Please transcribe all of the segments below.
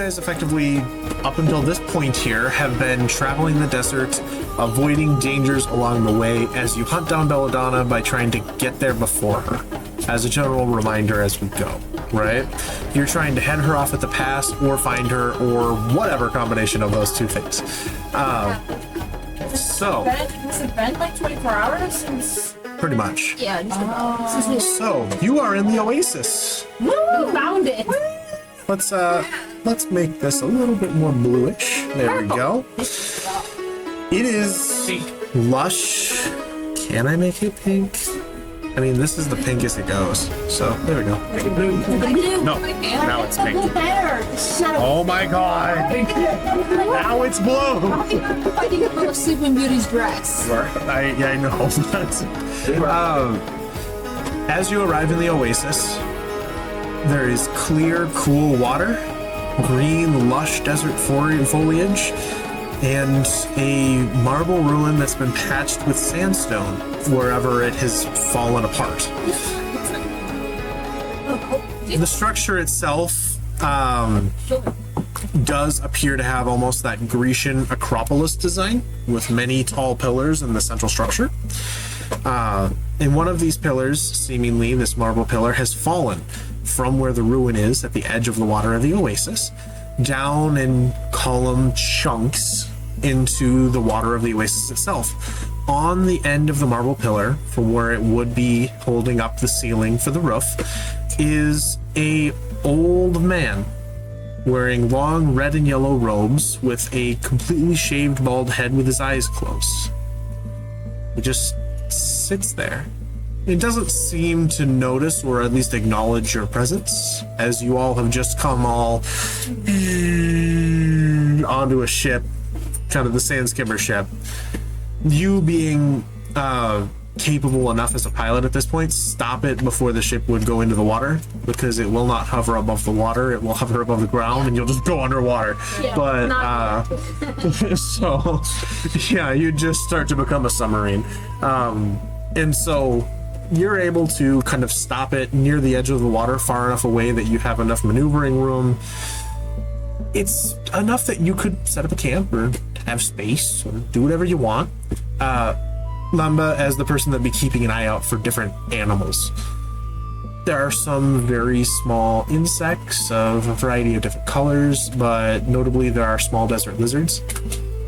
guys effectively, up until this point here, have been traveling the desert, avoiding dangers along the way as you hunt down Belladonna by trying to get there before her, as a general reminder as we go, right? You're trying to head her off at the pass or find her or whatever combination of those two things. Has it been like 24 hours since? Pretty much. Yeah. So, you are in the Oasis. Woo! We found it. Let's make this a little bit more bluish. There we go. It is lush. Can I make it pink? I mean, this is the pinkest it goes. So there we go. No, now it's pink. Oh my god! Now it's blue. I think it's a Sleeping Beauty's dress. I know. As you arrive in the Oasis, there is clear, cool water, green, lush desert foliage, and a marble ruin that's been patched with sandstone wherever it has fallen apart. The structure itself does appear to have almost that Grecian Acropolis design with many tall pillars in the central structure. And one of these pillars, seemingly this marble pillar, has fallen from where the ruin is at the edge of the water of the Oasis, down in column chunks into the water of the Oasis itself. On the end of the marble pillar, from where it would be holding up the ceiling for the roof, is a old man wearing long red and yellow robes with a completely shaved bald head with his eyes closed. He just sits there. It doesn't seem to notice or at least acknowledge your presence, as you all have just come all onto a ship, kind of the sand skimmer ship. You being capable enough as a pilot at this point, stop it before the ship would go into the water, because it will not hover above the water, it will hover above the ground and you'll just go underwater. Yeah, but so yeah, you just start to become a submarine. And so you're able to kind of stop it near the edge of the water, far enough away that you have enough maneuvering room. It's enough that you could set up a camp or have space or do whatever you want. Lamba, as the person that'd be keeping an eye out for different animals, there are some very small insects of a variety of different colors, but notably there are small desert lizards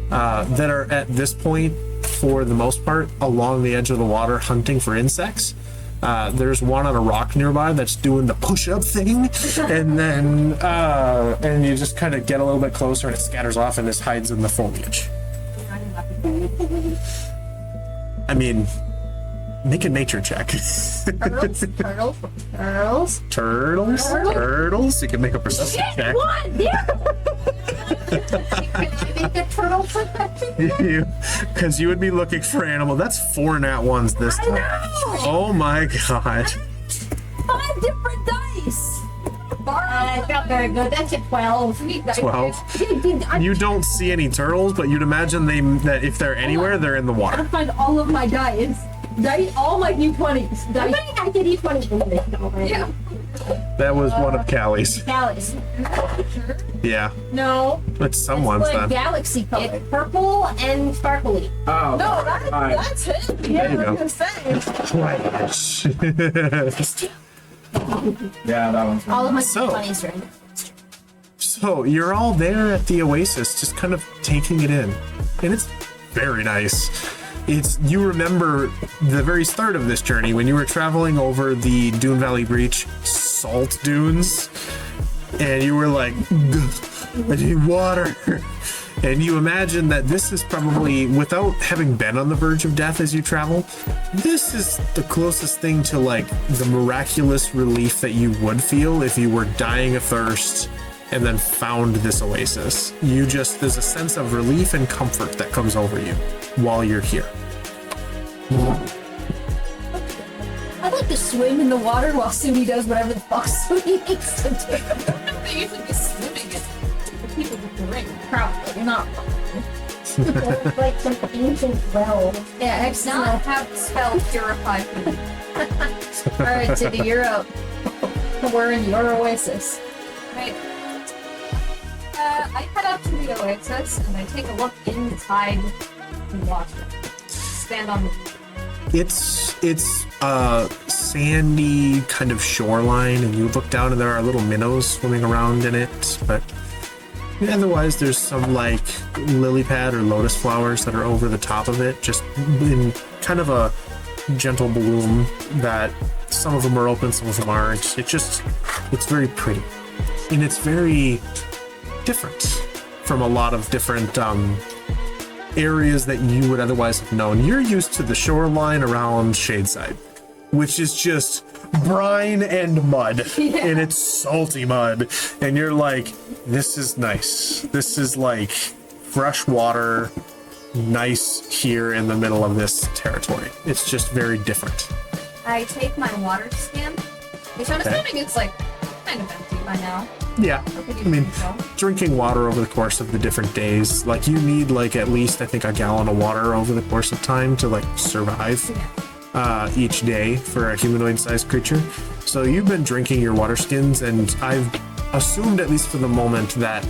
that are at this point, for the most part, along the edge of the water hunting for insects. There's one on a rock nearby that's doing the push-up thing, and then and you just kind of get a little bit closer and it scatters off and just hides in the foliage. I mean, make a nature check. Turtles. You can make a perception check. Because you would be looking for animal. That's 4 nat ones this time. Oh my god. 5 different dice. Not very good. That's a 12. 12. You don't see any turtles, but you'd imagine that if they're anywhere, they're in the water. I find all of my dice. All my D20s. I did D20s. Yeah. That was one of Callie's. Callie's. Yeah. No. It's someone's it's like then. Galaxy color. It's purple and sparkly. Oh. No, that's him. Yeah, I was gonna say. Yeah, that one's all of my D20s are in it. So you're all there at the Oasis, just kind of taking it in. And it's very nice. You remember the very start of this journey when you were traveling over the Dune Valley Breach salt dunes, and you were like, I need water. And you imagine that this is probably, without having been on the verge of death as you travel, this is the closest thing to like the miraculous relief that you would feel if you were dying of thirst and then found this oasis. There's a sense of relief and comfort that comes over you while you're here. I'd like to swim in the water while Sumi does whatever the fuck Sumi needs to do. They usually be swimming as people with the ring. Probably not. There's like some ancient well. Yeah, Does not have spell purify food. Alright, Tippy, you're up. We're in your oasis. Right. up to the Oasis and I take a look inside the water. Stand on the It's a sandy kind of shoreline, and you look down and there are little minnows swimming around in it, but otherwise there's some like lily pad or lotus flowers that are over the top of it, just in kind of a gentle bloom that some of them are open, some of them aren't. It's very pretty, and it's very different from a lot of different areas that you would otherwise have known. You're used to the shoreline around Shadeside, which is just brine and mud, and it's salty mud, and you're like, this is nice. This is like fresh water, nice here in the middle of this territory. It's just very different. I take my water skin, which I'm assuming it's like kind of empty by now. Yeah, I mean, drinking water over the course of the different days, like you need like at least I think a gallon of water over the course of time to like survive each day for a humanoid-sized creature. So you've been drinking your water skins, and I've assumed, at least for the moment, that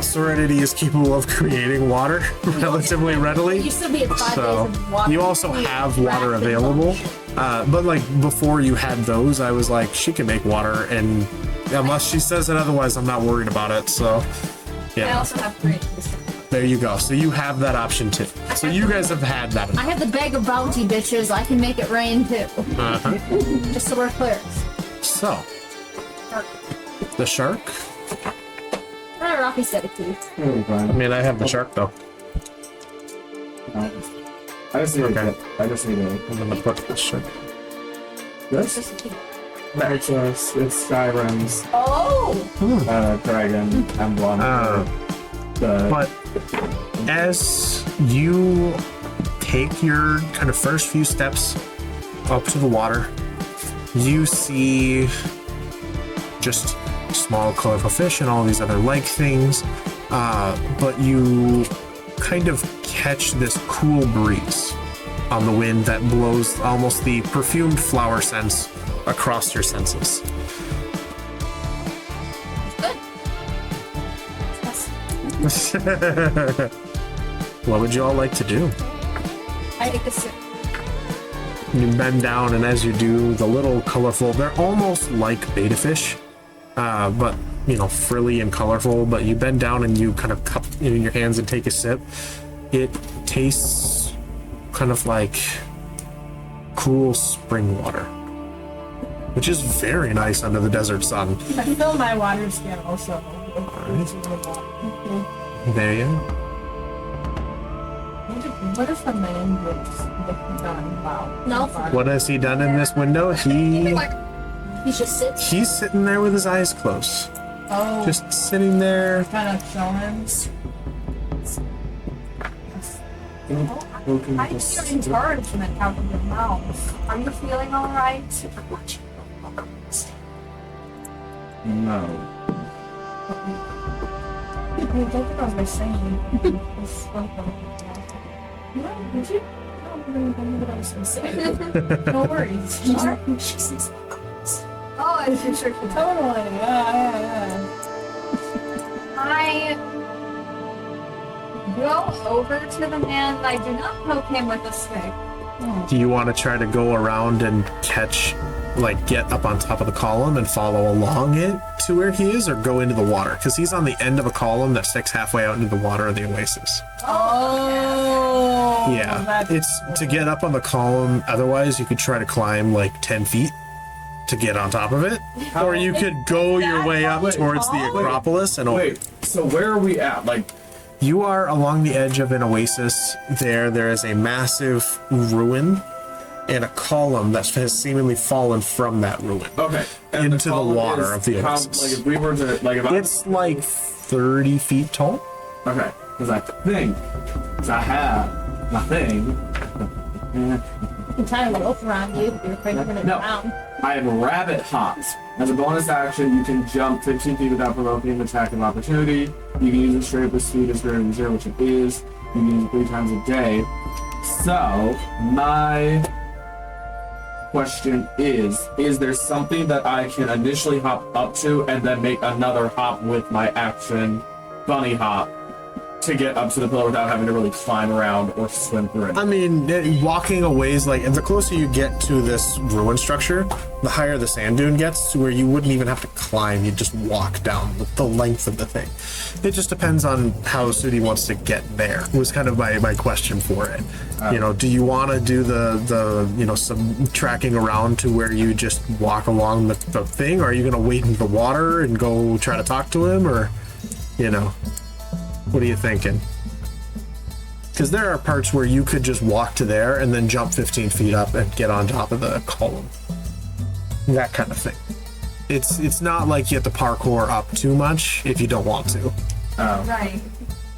Serenity is capable of creating water relatively readily. You still be at 5 So days of water. you also have water available, but like before you had those, I was like, she can make water, and unless she says it otherwise, I'm not worried about it. So I yeah, also have great. there you go. So you have that option too. So you guys have had that. I have the bag of bounty, bitches. I can make it rain too. Just so we're clear. So the shark. Not a rocky set of teeth. I mean, I have the shark though. I just need Okay. it. I just need it. I'm gonna put the shark. This? It's Skyrim's Oh! dragon emblem. But as you take your kind of first few steps up to the water, you see just small colorful fish and all these other like things, but you kind of catch this cool breeze on the wind that blows almost the perfumed flower scents across your senses. Good. What would you all like to do? I take a sip. You bend down, and as you do, the little colorful, they're almost like betta fish, but you know, frilly and colorful. But you bend down and you kind of cup it in your hands and take a sip. It tastes kind of like cool spring water, which is very nice under the desert sun. I fill my water skin also. There you go. What if the man was looking on? Wow. No. What has he done in this window? He's just sitting. He's sitting there with his eyes closed, Oh, just sitting there. kind of chilling. I hear encouragement out of your mouth. Are you feeling alright? No. I don't think I was saying. No, did you? I don't remember what I was going to say. No worries. Oh, I should sure. Totally. Yeah. I go over to the man. I do not poke him with a stick. Do you want to try to go around and catch, like get up on top of the column and follow along it to where he is, or go into the water? Because he's on the end of a column that sticks halfway out into the water of the Oasis. Oh. Yeah, it's to get up on the column. Otherwise, you could try to climb like 10 feet to get on top of it, or you could go your way up towards the Acropolis and Wait, so where are we at? Like, you are along the edge of an oasis. There is a massive ruin and a column that has seemingly fallen from that ruin. okay. And Into the column water is of the how- Oasis. Like, if we were to, like, if It's like 30 feet tall. okay. Because I think, because I have my thing. You can tie a rope around you if you're afraid you're going to No. drown. I have rabbit hops. As a bonus action, you can jump 15 feet without provoking an attack of opportunity. You can use it straight up with speed as greater than 0, which it is. You can use it 3 times a day. So, my question is there something that I can initially hop up to and then make another hop with my action bunny hop to get up to the pillar without having to really climb around or swim through it. I mean, walking a ways, like, and the closer you get to this ruin structure, the higher the sand dune gets, to where you wouldn't even have to climb. You'd just walk down the length of the thing. It just depends on how Sudi wants to get there, was kind of my question for it. You know, do you want to do the you know, some tracking around to where you just walk along the thing, or are you going to wade into the water and go try to talk to him, or, you know? What are you thinking? Because there are parts where you could just walk to there and then jump 15 feet up and get on top of the column. That kind of thing. It's not like you have to parkour up too much if you don't want to. Right.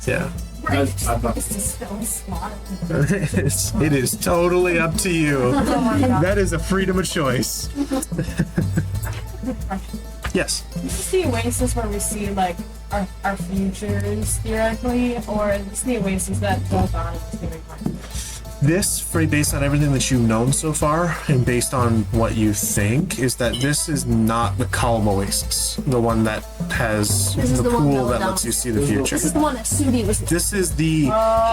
Yeah. I thought- It's just still slot. It is totally up to you. That is a freedom of choice. Yes. Is this the Oasis where we see like our futures theoretically, or is this the Oasis that goes on and is giving life? This, based on everything that you've known so far, and based on what you think, is that this is not the Calm Oasis, the one that has This is the the one pool that that lets you see the future. This is the one that Sudi was. This is the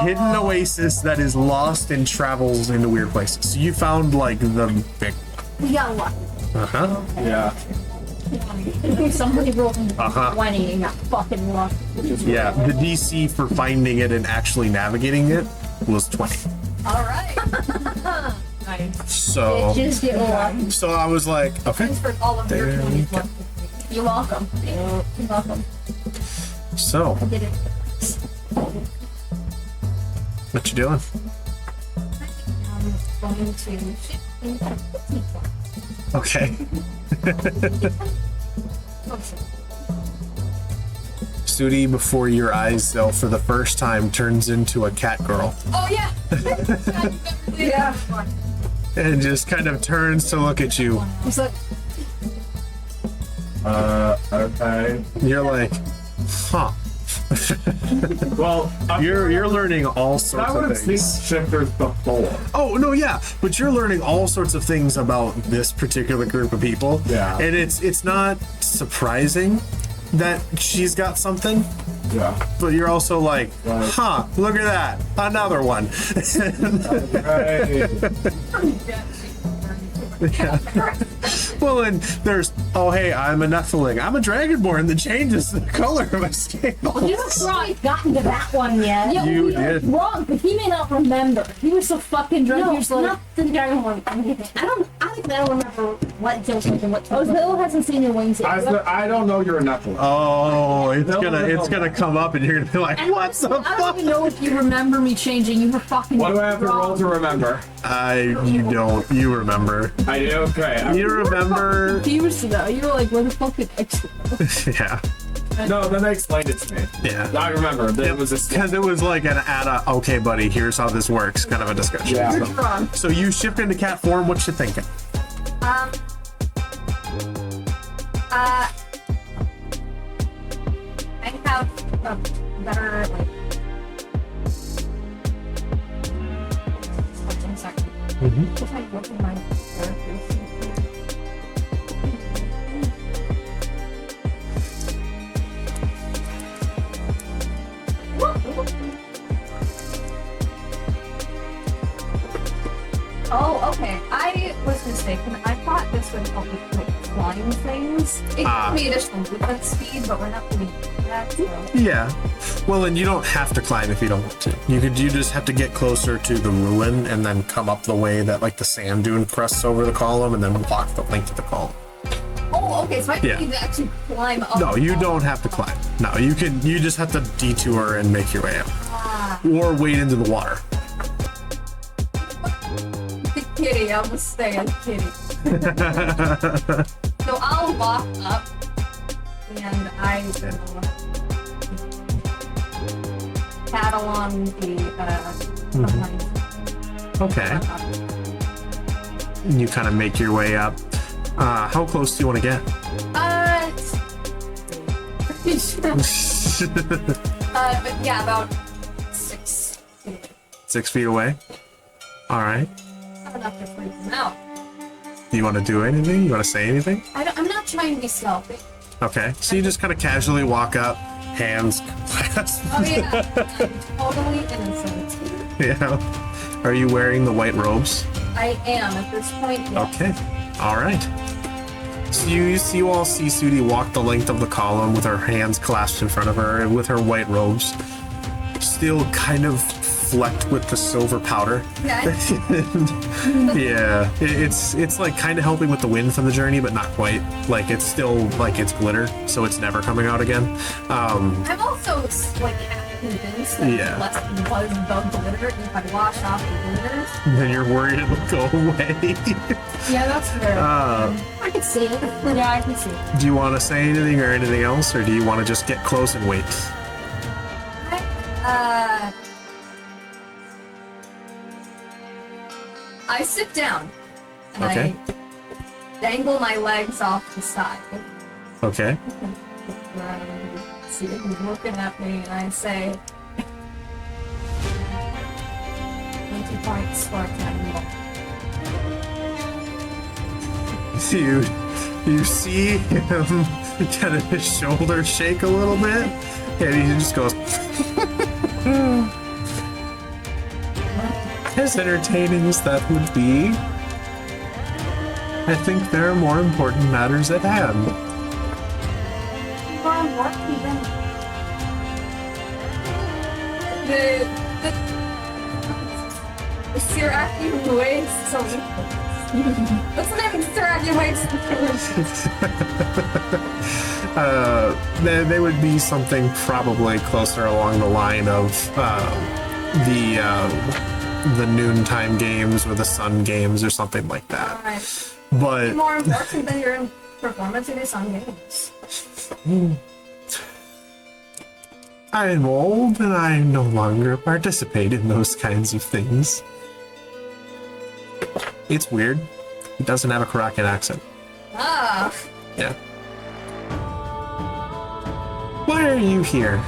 hidden oasis that is lost and travels into weird places. So you found like the big. We got lucky. Uh-huh. Yeah. Somebody rolled Uh-huh. 20 and got fucking lucky. Yeah, the DC for finding it and actually navigating it was 20. Alright. Nice. So, Just get lucky. so I was like, okay. Thanks for all of your There you 20s go. left. You're welcome. You're welcome. So, I did it. what you doing? I'm going to shift into Okay. Sudi, before your eyes, though, for the first time, turns into a cat girl Oh yeah. Yeah. and just kind of turns to look at you. He's like, Okay. You're like, huh. Well, You're learning all I sorts would of have seen things. shifters before. Oh no, yeah, but you're learning all sorts of things about this particular group of people. Yeah. And it's not surprising that she's got something, Yeah. but you're also like, Right. huh, look at that, another one. Right. Well, and there's, oh hey, I'm a Netheling. I'm a Dragonborn that changes the color of my scales. You haven't quite gotten to that one yet. yeah, You we did. Wrong, but he may not remember. He was so fucking drunk. No, he was like, not the dragon one. I think I don't remember what Joe and what oh, Bill hasn't seen your wings yet. I don't know you're a Nephilim. Oh, it's gonna come up, and you're gonna be like, And what the I don't fuck? even know if you remember me changing. You were fucking. What do I have to roll wrong. to remember? You don't. You remember. I do? Okay. You remember. Confused though. You were like, where the fuck did X go? Yeah. No, then they explained it to me. Yeah. I remember. It was a Because it was like an okay, buddy, here's how this works kind of a discussion. Yeah. You're wrong. So you shift into cat form. What you thinking? I have a better like. One second. If I look at my characters. Oh, okay. I was mistaken. I thought this would help with like flying things. It gives me additional movement speed, but we're not really doing that. So. Yeah. Well, and you don't have to climb if you don't want to. You just have to get closer to the ruin and then come up the way that like the sand dune crusts over the column and then walk the length of the column. Oh, okay. So I Yeah. need to actually climb up. No, you don't have to climb. No, you just have to detour and make your way up. Or wade into the water. Kitty, I'm gonna stay a kitty. So I'll walk up and I will paddle on the line. Okay. You kind of make your way up. How close do you want to get? But yeah, about 6 feet. 6 feet away? Alright. Not enough to freak them out. Do you want to do anything? You want to say anything? I'm not trying to be stealthy. Okay. So you just kind of casually walk up, Hands clasped. Oh yeah, I'm totally innocent. Yeah. Are you wearing the white robes? I am at this point. Yes. Okay. All right. So you all see Sudi walk the length of the column with her hands clasped in front of her and with her white robes, still kind of flecked with the silver powder. Okay. Yeah, it's like kind of helping with the wind from the journey, but not quite. Like it's still like it's glitter, so it's never coming out again. I'm also like half convinced that Yeah. less was the glitter if I wash off the glitter. Then you're worried it'll go away. Yeah, that's fair. I can see it. Yeah, I can see it. Do you want to say anything or anything else, or do you want to just get close and wait? I sit down and Okay. I dangle my legs off the side. Okay. See him looking at me and I say, 20 points for animal. You see him kind of his shoulders shake a little bit, and he just goes. As entertaining as that would be, I think there are more important matters at hand. More important than the Syracuse waste. So what's the name of Syracuse waste? They would be something probably closer along the line of the noontime games or the sun games or something like that. Alright. But More important than your performance in the Sun Games. I'm old and I no longer participate in those kinds of things. It's weird. He doesn't have a Karakan accent. Ah, Yeah. Why are you here?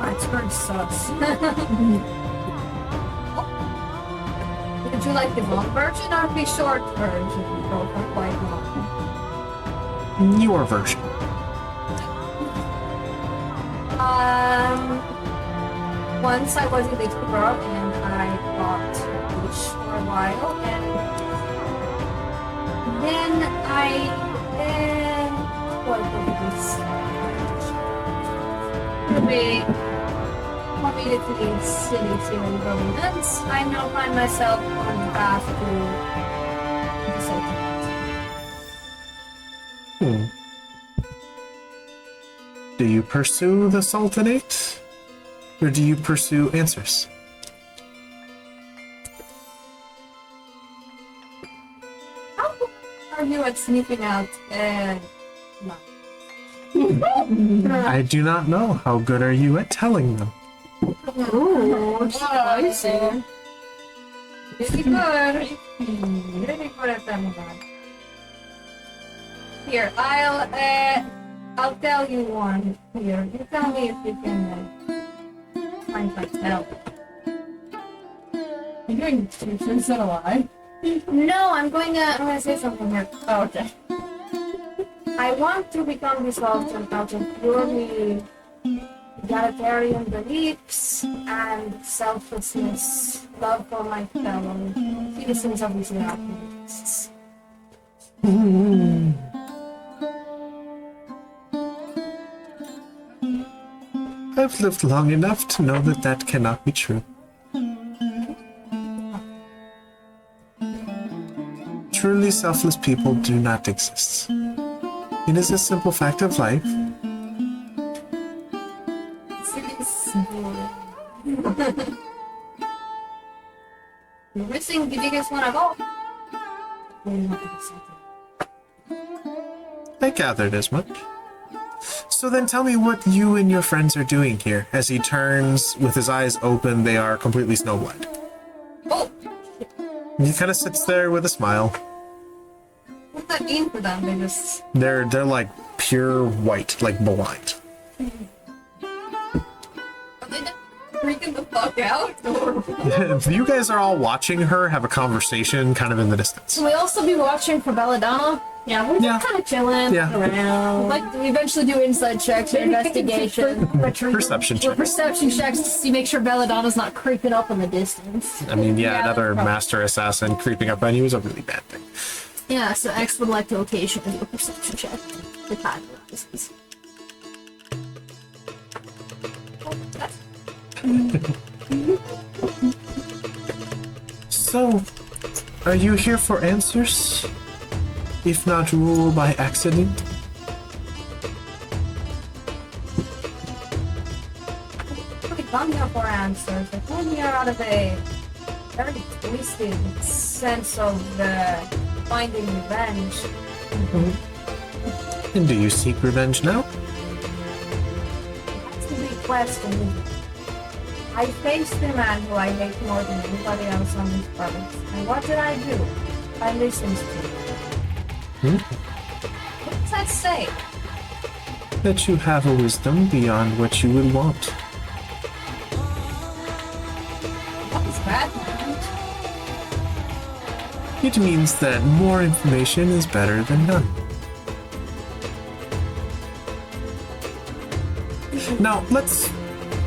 my turn sucks. Would you like the long version or the short version? Both are quite long. Your version. Once I was a little girl and I bought a fish for a while, and then what was this? We committed to the city to governments. I now find myself on the path to the Sultanate. Do you pursue the Sultanate? Or do you pursue answers? How are you at sniffing out I do not know. How good are you at telling them? Ooh, spicy. Really good. Really good at them. Here, I'll tell you one. Here, you tell me if you can find my tell. You're doing two truths and a lie? No, I'm gonna say something here. Oh, okay. I want to become this Sultan out of purely egalitarian beliefs and selflessness, love for my fellow citizens of these Iraqis. I've lived long enough to know that that cannot be true. Truly selfless people do not exist. It is a simple fact of life. You're missing the biggest one of all. I gathered as much. So then tell me what you and your friends are doing here. As he turns with his eyes open, they are completely snowblind. Oh, He kind of sits there with a smile. what's that mean for them? They just They're like pure white, like blind. are they just freaking the fuck out? Or You guys are all watching her have a conversation kind of in the distance. Can we also be watching for Belladonna? Yeah, we're just kind of chilling around. Like, we eventually do inside checks or investigation. Perception Or check. perception checks to see, make sure Belladonna's not creeping up in the distance. I mean, yeah, another that's master assassin creeping up on you is a really bad thing. Yeah, so X would like to location and do a perception check. The time rises. So, are you here for answers? If not rule by accident? I come here for answers. I come here out of a very twisted sense of finding revenge. And do you seek revenge now? That's the big question. I faced the man who I hate more than anybody else on this planet. And what did I do? I listened to him. What does that say? That you have a wisdom beyond what you would want. What is that? It means that more information is better than none. Now, let's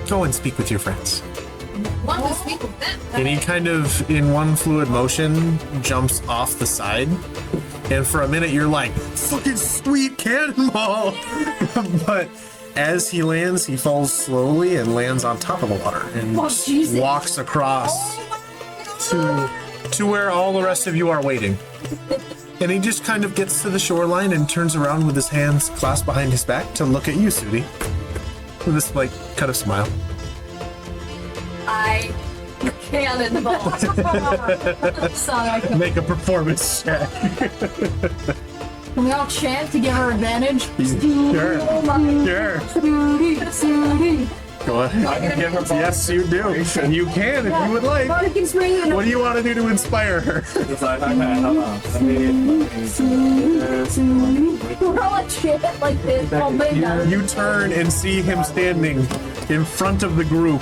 go and speak with your friends. Want to speak with them? And he kind of, in one fluid motion, jumps off the side. And for a minute, you're like, fucking sweet cannonball! But as he lands, he falls slowly and lands on top of the water and walks across to where all the rest of you are waiting. And he just kind of gets to the shoreline and turns around with his hands clasped behind his back to look at you, Sudi. With this, like, kind of smile. I cannonball. Sorry, I couldn't. Make a performance check. Can we all chant to give her advantage? Sure. Sure. Sudi. Go ahead. I can give her Yes, you do. And you can if you would like. Bardican's ringing. What do you want to do to inspire her? It's like, okay, hold on. Let me We're all a chant like this. Oh, man. You turn and see him standing in front of the group,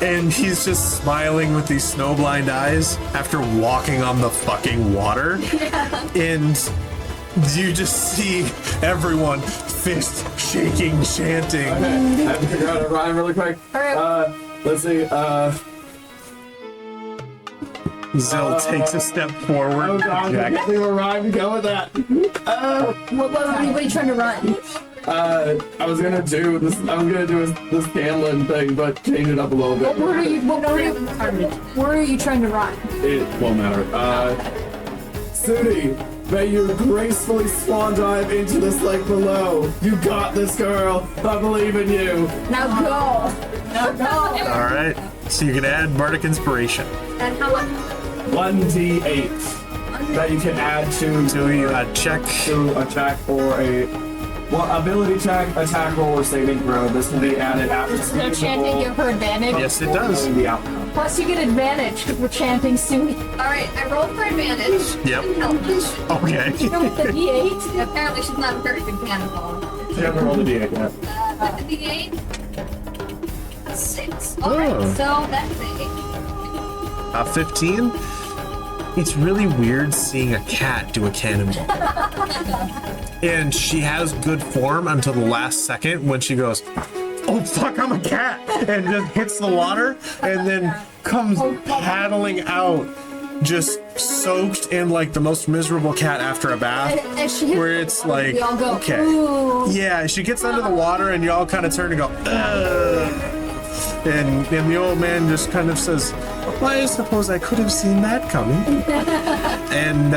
and he's just smiling with these snowblind eyes after walking on the fucking water. And you just see everyone fist shaking, chanting. Okay, I have to figure out a rhyme really quick. Alright. Let's see, Zill takes a step forward. oh god, I Jack. can't think of a rhyme to go with that. What are you trying to run? I was gonna do this Scanlan thing, but change it up a little bit. Where are you trying to run? It won't matter. Sudi, may you gracefully swan dive into this lake below. You got this, girl. I believe in you. Now go. Now go. All right. So you can add bardic inspiration. And how much? 1d8 that you can add to A check. to attack or a ability check, attack roll, or saving throw. This can be added after Does no chanting give her advantage? Yes, it does. The outcome. Plus you get advantage because we're chanting Sudi. Alright, I rolled for advantage. Yep. Didn't help much. Okay. You know, with the D8. Apparently she's not a very good cannonball. You haven't rolled a d8 yet. With the D8? That's 6. Oh. Alright, so that's a 15. It's really weird seeing a cat do a cannonball. And she has good form until the last second when she goes, oh fuck, I'm a cat! And just hits the water and then comes paddling out, just soaked in like the most miserable cat after a bath. And she hits Where the it's water, like, we all go, okay. ooh. Yeah, she gets under the water and you all kind of turn and go, ugh. And the old man just kind of says, well, I suppose I could have seen that coming. And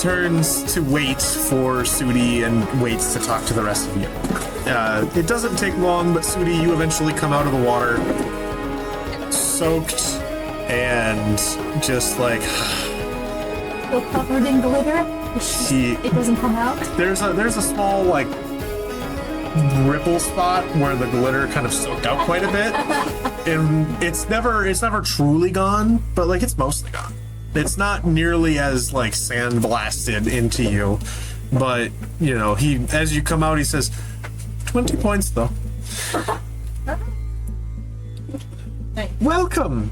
turns to wait for Sudi and waits to talk to the rest of you. It doesn't take long, but Sudi, you eventually come out of the water, soaked and just like Still covered in glitter. It doesn't come out. there's a small like ripple spot where the glitter kind of soaked out quite a bit, and it's never truly gone, but like it's mostly gone. It's not nearly as like sand blasted into you, but you know, he as you come out he says 20 points though. Welcome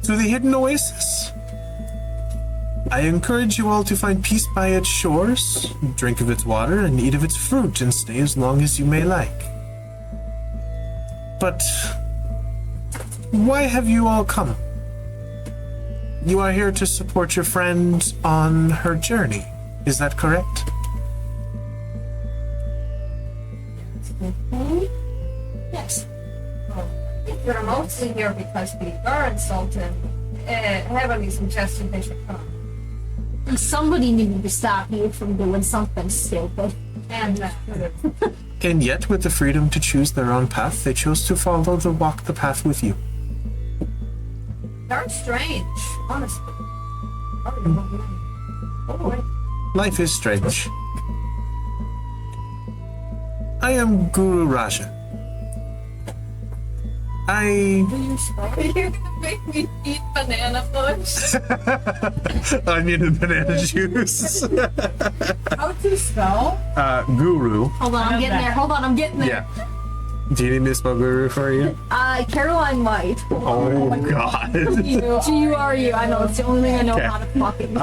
to the hidden oasis. I encourage you all to find peace by its shores, drink of its water, and eat of its fruit, and stay as long as you may like. But why have you all come? You are here to support your friend on her journey. Is that correct? Yes. We're mostly here because the Baron Sultan heavily suggested they should come. Somebody needed to stop you from doing something stupid. And And yet, with the freedom to choose their own path, they chose to walk the path with you. very strange, honestly. Life is strange. I am Guru Raja. You're gonna make me eat banana bush. Onion and banana juice. How to spell? Guru. Hold on, I'm getting there. Hold on, I'm getting there. Yeah. Do you need me to spell Guru for you? Caroline White. Oh, God. G-U-R-U. I know, it's the only thing I know Okay. how to fucking...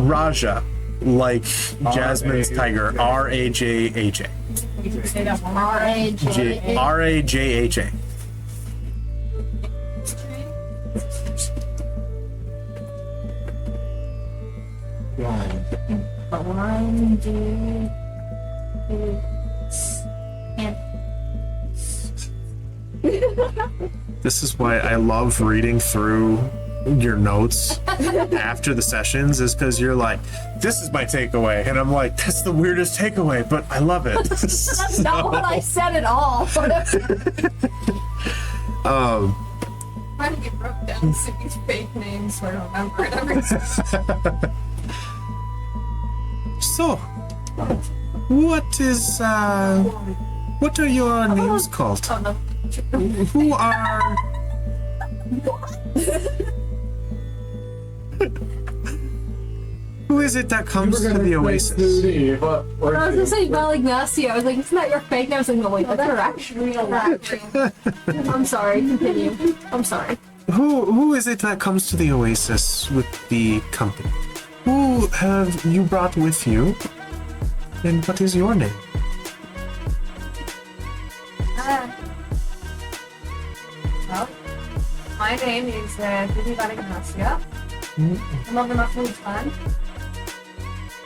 Raja, like Jasmine's tiger. R-A-J-H-A. You can say that one more. R-A-J-A. R-A-J-H-A. One, two, and This is why I love reading through your notes after the sessions, is because you're like, this is my takeaway. And I'm like, that's the weirdest takeaway, but I love it. that's not what I said at all. Why did you wrote down Suki's fake names so I remember it every time? So, what are your names called? Oh, no. Who are... Who is it that comes to the Oasis? I was gonna say Malignacio. I was like, it's not your fake name. I was like, no, wait, that's her actual name. I'm sorry, continue. I'm sorry. Who is it that comes to the Oasis with the company? Who have you brought with you? And what is your name? Well, my name is Vivi Valignacia. I'm of the Muffled Clan.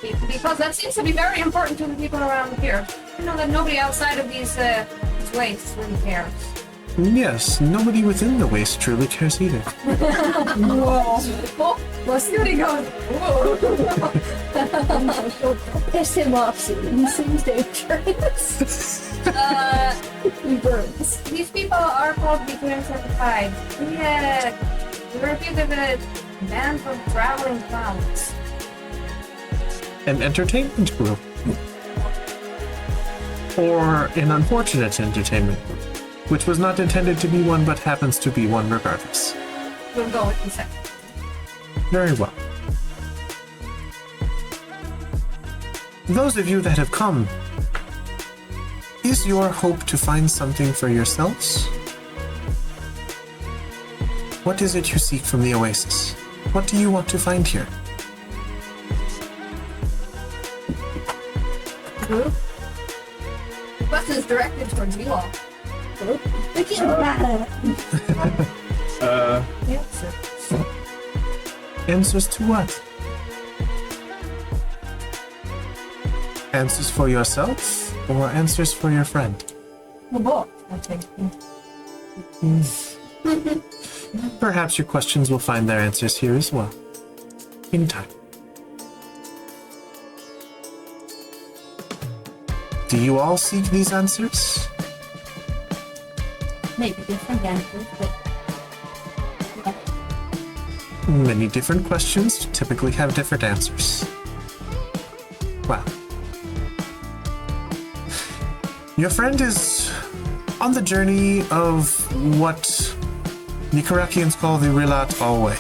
Because that seems to be very important to the people around here. You know that nobody outside of these wastes really cares. Yes, nobody within the waste truly cares either. Oh, well, see what he goes. Piss him off soon. He seems dangerous. He burns. These people are called the Transcends. We're here the band from traveling clowns. An entertainment group. Or an unfortunate entertainment group, which was not intended to be one but happens to be one regardless. We'll go with the second. Very well. Those of you that have come, is your hope to find something for yourselves? What is it you seek from the Oasis? What do you want to find here? Group? The question is directed towards you all. Answers to what? Answers for yourself or answers for your friend? The book, I think. Perhaps your questions will find their answers here as well. In time. Do you all seek these answers? Maybe different answers, but Many different questions typically have different answers. Well, your friend is on the journey of what the Karakians call the Rihlat Alwahy.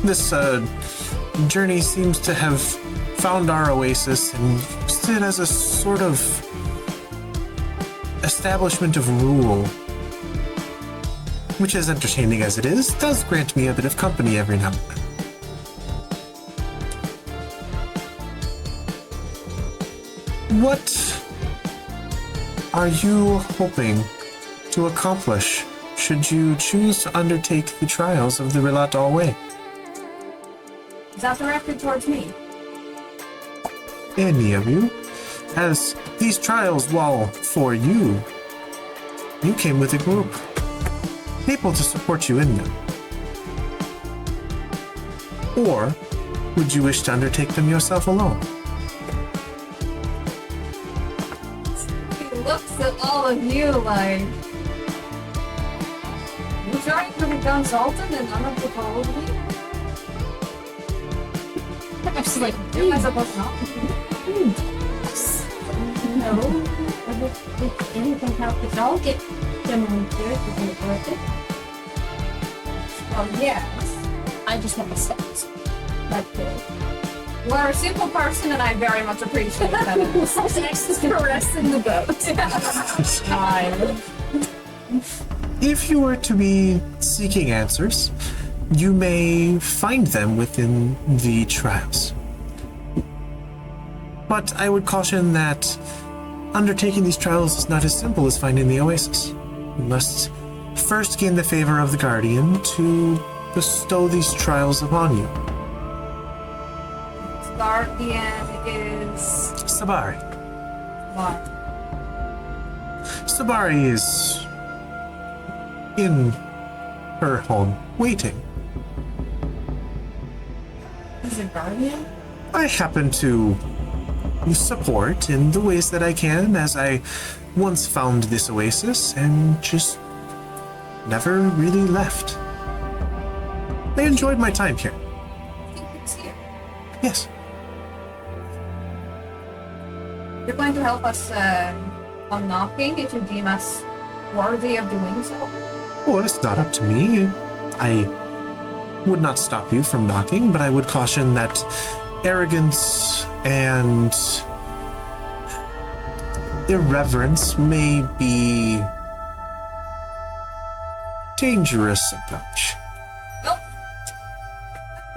This journey seems to have found our oasis and used it as a sort of establishment of rule, which, as entertaining as it is, does grant me a bit of company every now and then. What are you hoping to accomplish should you choose to undertake the trials of the Rihlat Alwahy? Is that directed towards me? Any of you? As these trials, while for you, you came with a group, able to support you in them. Or would you wish to undertake them yourself alone? He looks at all of you like, You trying to become Sultan and none of the told me? I'm just like, Am I supposed not? No. If anything helps us all get generally clear, is it worth it? Yes. I just want the steps. Like the You are a simple person and I very much appreciate that. caressing the boat. If you were to be seeking answers, you may find them within the trials. But I would caution that undertaking these trials is not as simple as finding the Oasis. You must first gain the favor of the Guardian to bestow these trials upon you. Guardian is Sabari. what? Sabari is in her home, waiting. He's a guardian? I happen to support in the ways that I can, as I once found this oasis and just never really left. I enjoyed my time here. It's here. Yes. You're going to help us on knocking if you deem us worthy of doing so. Well, it's not up to me. I would not stop you from knocking, but I would caution that arrogance and irreverence may be dangerous approach. Nope.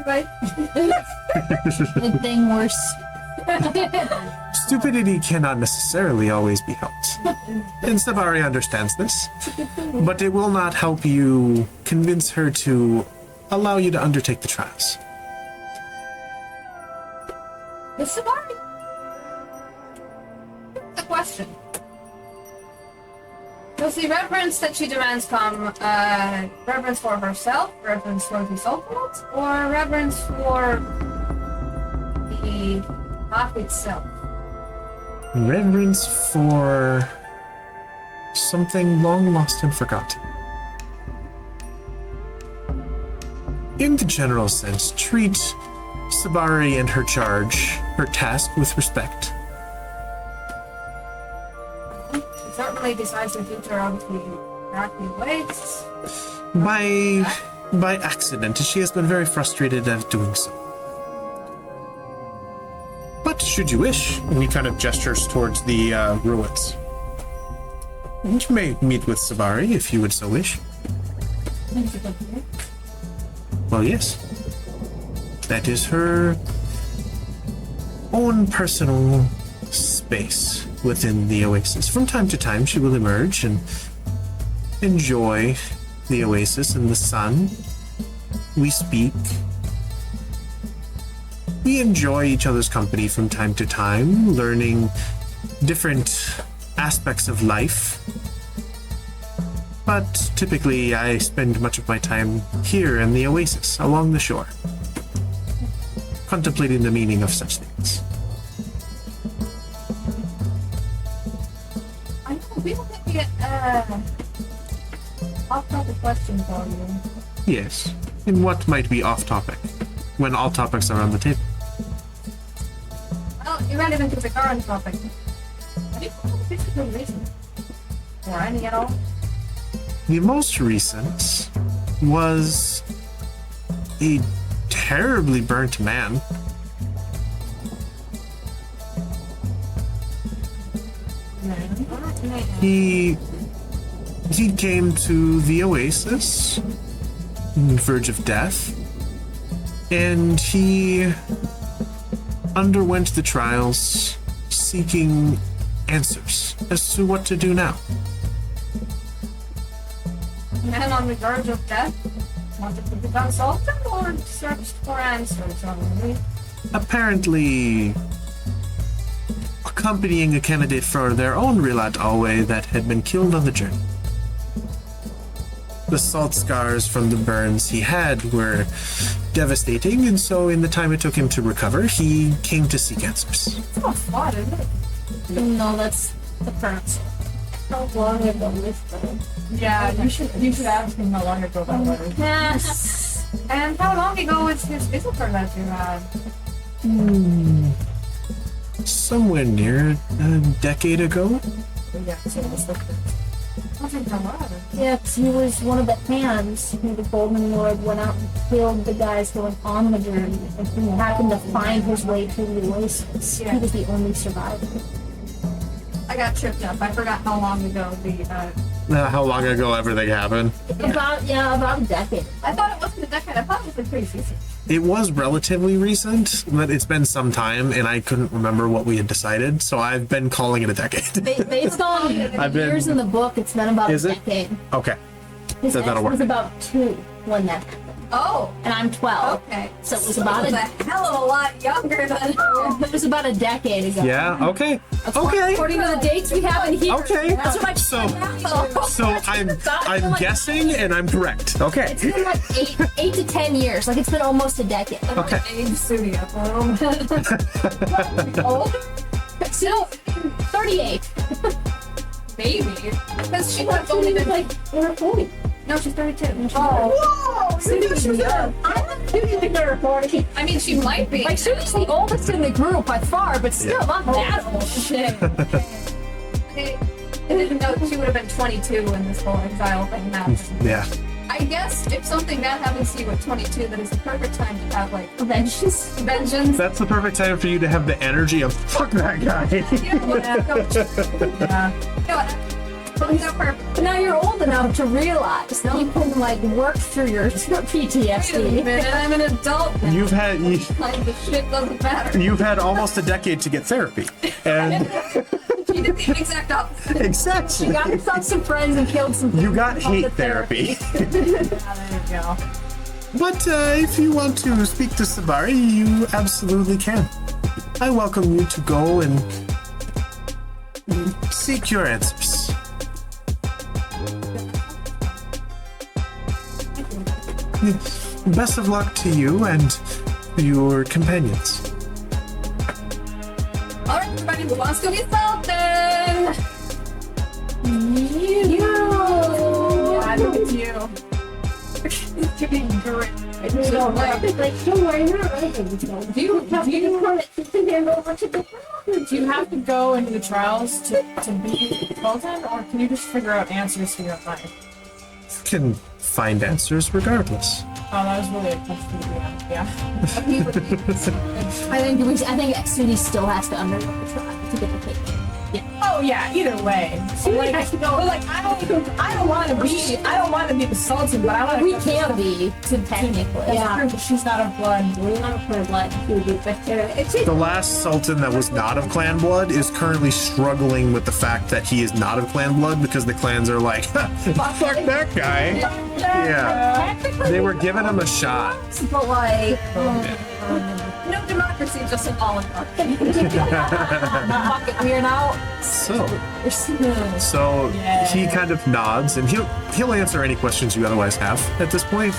Right. Good thing worse. Stupidity cannot necessarily always be helped. And Sabari understands this, but it will not help you convince her to allow you to undertake the trials. Miss Sabari. The question. Does the reverence that she demands come reverence for herself, reverence for the Sultanate, or reverence for the path itself? Reverence for something long lost and forgotten. In the general sense, treat Sabari and her charge, her task, with respect. She certainly decides the future of the Iraqi ways. By accident, she has been very frustrated at doing so. But should you wish, and he kind of gestures towards the ruins. You may meet with Sabari if you would so wish. Well, yes. That is her own personal space within the Oasis. From time to time, she will emerge and enjoy the Oasis and the sun. We speak. We enjoy each other's company from time to time, learning different aspects of life. But typically, I spend much of my time here in the Oasis, along the shore, contemplating the meaning of such things. I know, we will get off-topic question for you. Yes. And what might be off topic, when all topics are on the table? Well, irrelevant to the current topic. Have you found a physical reason? Or any at all? The most recent was a terribly burnt man. He came to the Oasis, on the verge of death, and he underwent the trials, seeking answers as to what to do now. Man on the verge of death wanted to become sultan or searched for answers only. Apparently accompanying a candidate for their own Rihlat Alwahy that had been killed on the journey. The salt scars from the burns he had were devastating, and so in the time it took him to recover, he came to seek answers. It's not flawed, is it? No, that's the current. How long ago was that? Yeah, you should ask him how long ago that was. Yes. And how long ago was his visitor that you had? Somewhere near a decade ago? Yeah, so it's like Wasn't a lot. Yeah, 'cause he was one of the hands who the Golden Lord went out and killed the guys going on the journey, and he happened to find his way to the Oasis. Yeah. He was the only survivor. I got tripped up. I forgot how long ago How long ago everything happened? About a decade. I thought it wasn't a decade. I thought it was like pretty recent. It was relatively recent, but it's been some time, and I couldn't remember what we had decided, so I've been calling it a decade. Based on I've been- years in the book, it's been about Is a it? decade. Okay. His That'll ex work. was about 2 when that happened, Oh, and I'm 12. okay. So it was about a hell of a lot younger than. It was about a decade ago. Yeah, okay. Okay. According to the dates we have in here. Okay. That's what So I'm guessing and I'm correct. Okay. It's been like 8 to 10 years. Like it's been almost a decade. Okay. Age studio for a little bit. Old? So, 38. Maybe. Because she would have only been like. In her 40s. No, she's 32. Oh. Whoa! She's young. I'm not shooting in her 40. I mean, she might be. Like, Susie's the oldest in the group by far, but still not that old. Shit. I didn't know she would have been 22 when this whole exile thing happened. Yeah. I guess if something bad happens to you at 22, then it's the perfect time to have like Vengeance. vengeance. That's the perfect time for you to have the energy of fuck that guy. yeah. But perfect. But now you're old enough to realize that you can, like, work through your Wait a PTSD. minute, I'm an adult now. You've had Like, the shit doesn't matter. you've had almost a decade to get therapy. And She did the exact opposite. exactly. You got yourself some friends and killed some You got people. hate therapy. There you go. But if you want to speak to Sabari, you absolutely can. I welcome you to go and seek your answers. Best of luck to you and your companions. Alright, everybody who wants to be sultan! I think it's you. It's doing great. Don't worry, you're not ready. Do you have to go into the trials to be sultan, or can you just figure out answers for your life? You can find answers regardless. Oh, that was really a question to be honest. Yeah. I think Sudi still has to undergo the trial to get the cake. Oh yeah. Either way. So, like, I don't want to be the sultan, but I want to. We can be, technically. Yeah. True, but she's not of blood. We're not for blood. The last sultan that was not of clan blood is currently struggling with the fact that he is not of clan blood because the clans are like, fuck that guy. Yeah. They were giving him a shot. But like, No democracy, just an oligarchy. fuck it, we are now. So he kind of nods and he'll answer any questions you otherwise have at this point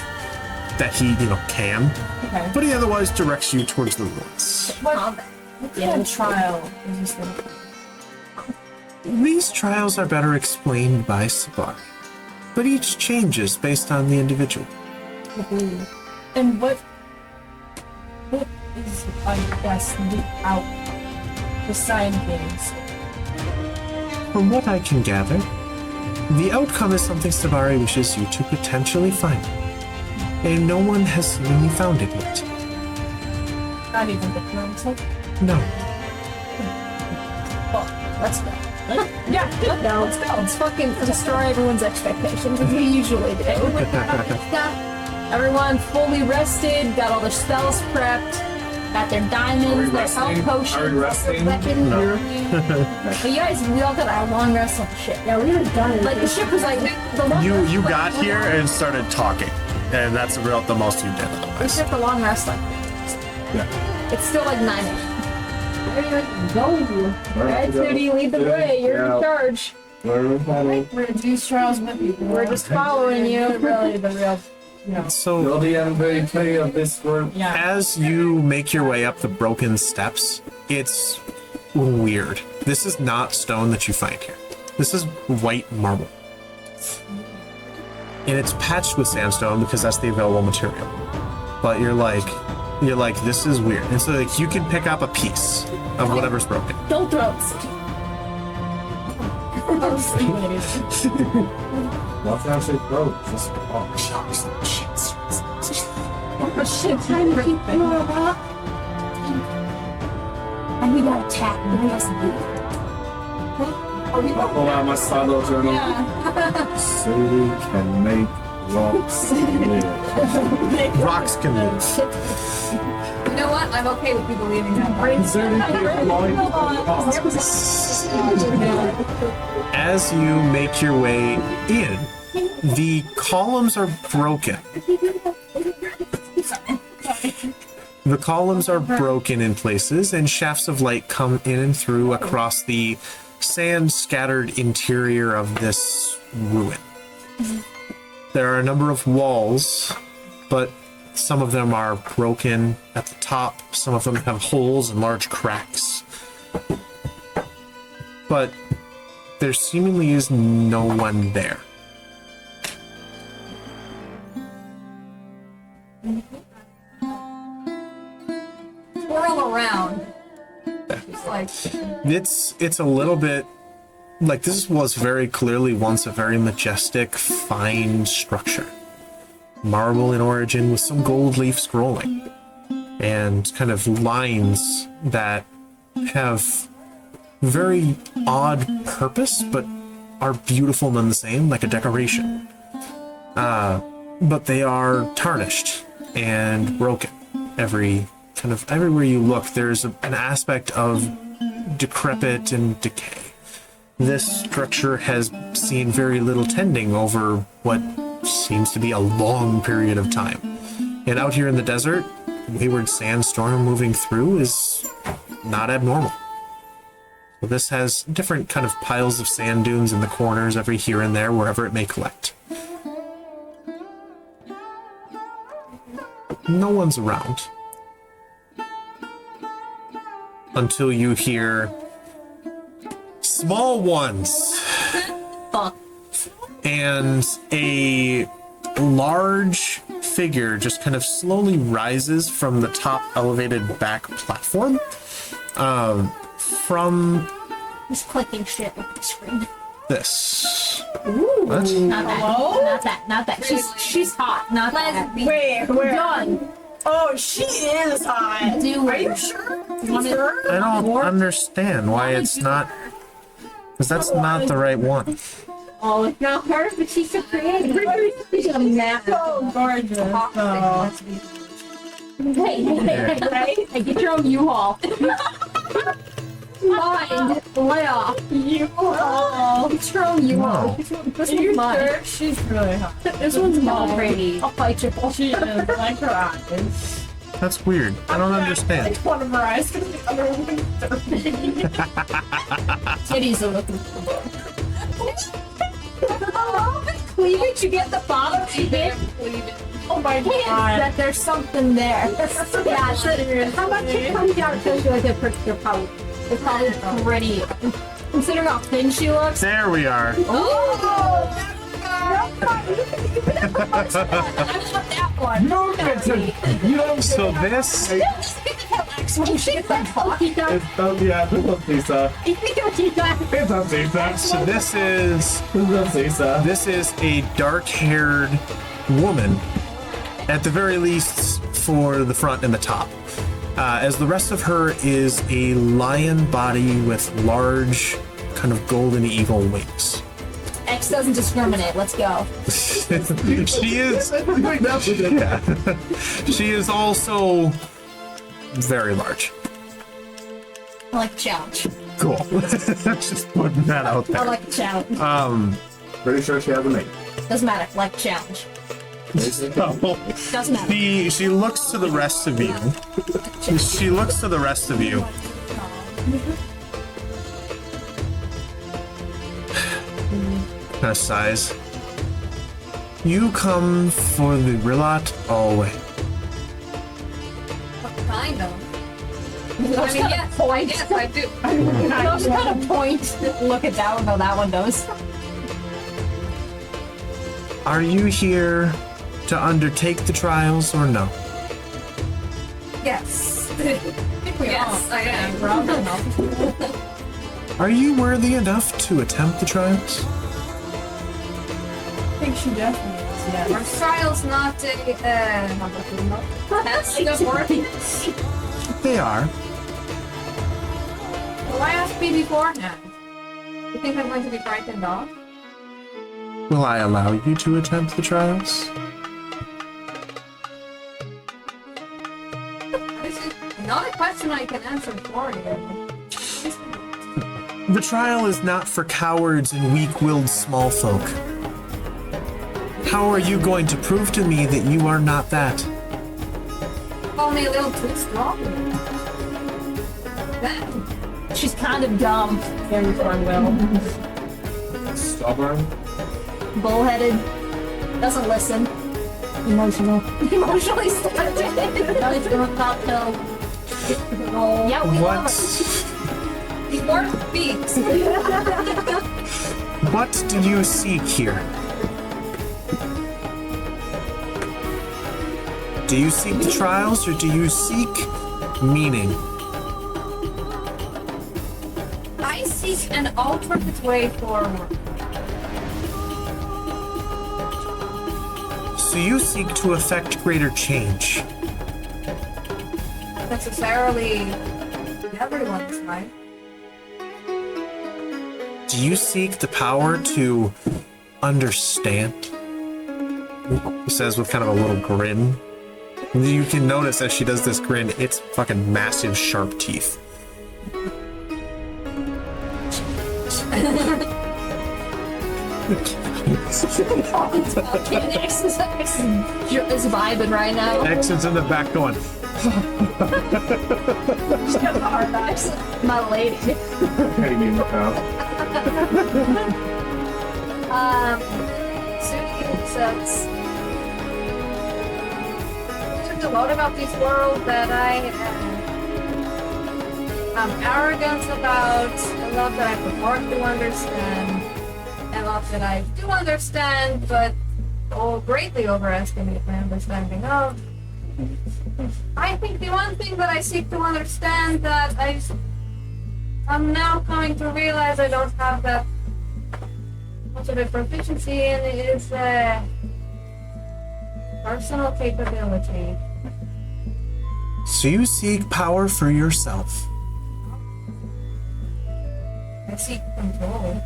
that he, can. Okay. But he otherwise directs you towards the ruins. Yeah. The trial is just like. These trials are better explained by Sabari, but each changes based on the individual. And what is, I guess, the side things? From what I can gather, the outcome is something Sabari wishes you to potentially find, and no one has seemingly found it yet. Not even the council? No. Well, let's go. Yeah, let's go. Let's fucking destroy everyone's expectations, as we usually do. Everyone fully rested, got all their spells prepped. got their diamonds, their health potions, Are we resting? their weapons. No. But you guys, we all got our long rest on the ship. Yeah, we were done. Like the ship was like the long rest You was, got like, here and started talking, and that's the most you did. We Otherwise. took the long rest like Yeah. it's still like 9-ish. Go. Alright, Sudi, lead the way. You're in charge. We're heading. We're these trials with people. We're just following you. Really the real. Yeah. So You're the MVP of this group. Yeah. as you make your way up the broken steps, it's weird. This is not stone that you find here. This is white marble. And it's patched with sandstone because that's the available material. But you're like, this is weird. And so like you can pick up a piece of whatever's broken. Don't throw it. What's actually broke? Just Shit, trying to keep and we got attacked. pull out my silo journal. Sadie can make rocks live. Rocks can move. You know what? I'm okay with people leaving that. Sadie can make As you make your way in, the columns are broken. The columns are broken in places, and shafts of light come in and through across the sand-scattered interior of this ruin. There are a number of walls, but some of them are broken at the top. Some of them have holes and large cracks. But there seemingly is no one there. Swirl around. Just like It's a little bit like this was very clearly once a very majestic, fine structure. Marble in origin with some gold leaf scrolling and kind of lines that have very odd purpose but are beautiful none the same, like a decoration. But they are tarnished and broken. Everywhere you look, there's an aspect of decrepit and decay. This structure has seen very little tending over what seems to be a long period of time. And out here in the desert, wayward sandstorm moving through is not abnormal. So this has different kind of piles of sand dunes in the corners every here and there, wherever it may collect. No one's around. Until you hear small ones. Fuck. And a large figure just kind of slowly rises from the top elevated back platform. From Just clicking shit with the screen. this. Ooh. What? Not that. Hello? Not that. She's hot. Not that. wait, We're where? done. Oh, she is hot. Do Are you sure? Want it? I don't understand why it's not. Because that's not the right one. Oh, it's not her, but she's so creative. She's a map. So gorgeous. though. Hey, right? Hey, get your own U-Haul. Mine. Lay off. U-Haul. Get your own U-Haul. No. This Are you one's mine. sure? She's really hot. This one's mine. Pretty. I'll fight you. She is like her eyes. That's weird. I don't understand. Like one of her eyes because the other one is dirty. Titties are looking for. Cleavage, you get the bottom. You get Oh my god. that there's something there. Yeah, sure. How much it comes out shows you like they're probably pretty. Considering how thin she looks. There we are. Oh! I want that one. No, you don't So this It's not, yeah, it's not pizza. It's not pizza. so this is It's not pizza. this is a dark-haired woman, at the very least for the front and the top. As the rest of her is a lion body with large, kind of golden eagle wings. X doesn't discriminate. Let's go. She is. Yeah. She is also very large. I like a challenge. Cool. Just putting that out I there. like a challenge. Pretty sure she has a mate. Doesn't matter. I like a challenge. Doesn't matter. She looks to the rest of you. She looks to the rest of you. Kind of sighs. You come for the Rihlat Alwahy. Kind of. I mean, yes, Point. Yes, I do. I just got a point. Look at that one. No, that one does. Are you here to undertake the trials or no? Yes. Yes, I am. Are you worthy enough to attempt the trials? I think she definitely is, yeah. Our trial's not a test of worthiness. They are. Why ask me beforehand? You think I'm going to be frightened off? Will I allow you to attempt the trials? This is not a question I can answer for you. The trial is not for cowards and weak-willed small folk. How are you going to prove to me that you are not that? Only a little too strong. Then, She's kind of dumb. Very Cornwell. Stubborn. Bullheaded. Doesn't listen. Emotional. Emotionally stunted. It's gonna pop pill. Yeah, we love What? he worked beaks. What do you seek here? Do you seek the trials or do you seek meaning? I seek an alternate way forward. So you seek to effect greater change. Not necessarily everyone's life. Do you seek the power to understand? He says with kind of a little grin. You can notice as she does this grin, it's fucking massive, sharp teeth. X is vibing right now. X is in the back going, She's got the hard eyes. My lady. Petty me in the mouth. Suki says, there's a lot about this world that I'm arrogant about, a lot that I purport to understand, a lot that I do understand, but greatly overestimate my understanding of. I think the one thing that I seek to understand that I'm now coming to realize I don't have that much of a proficiency in is personal capability. so you seek power for yourself. I seek control.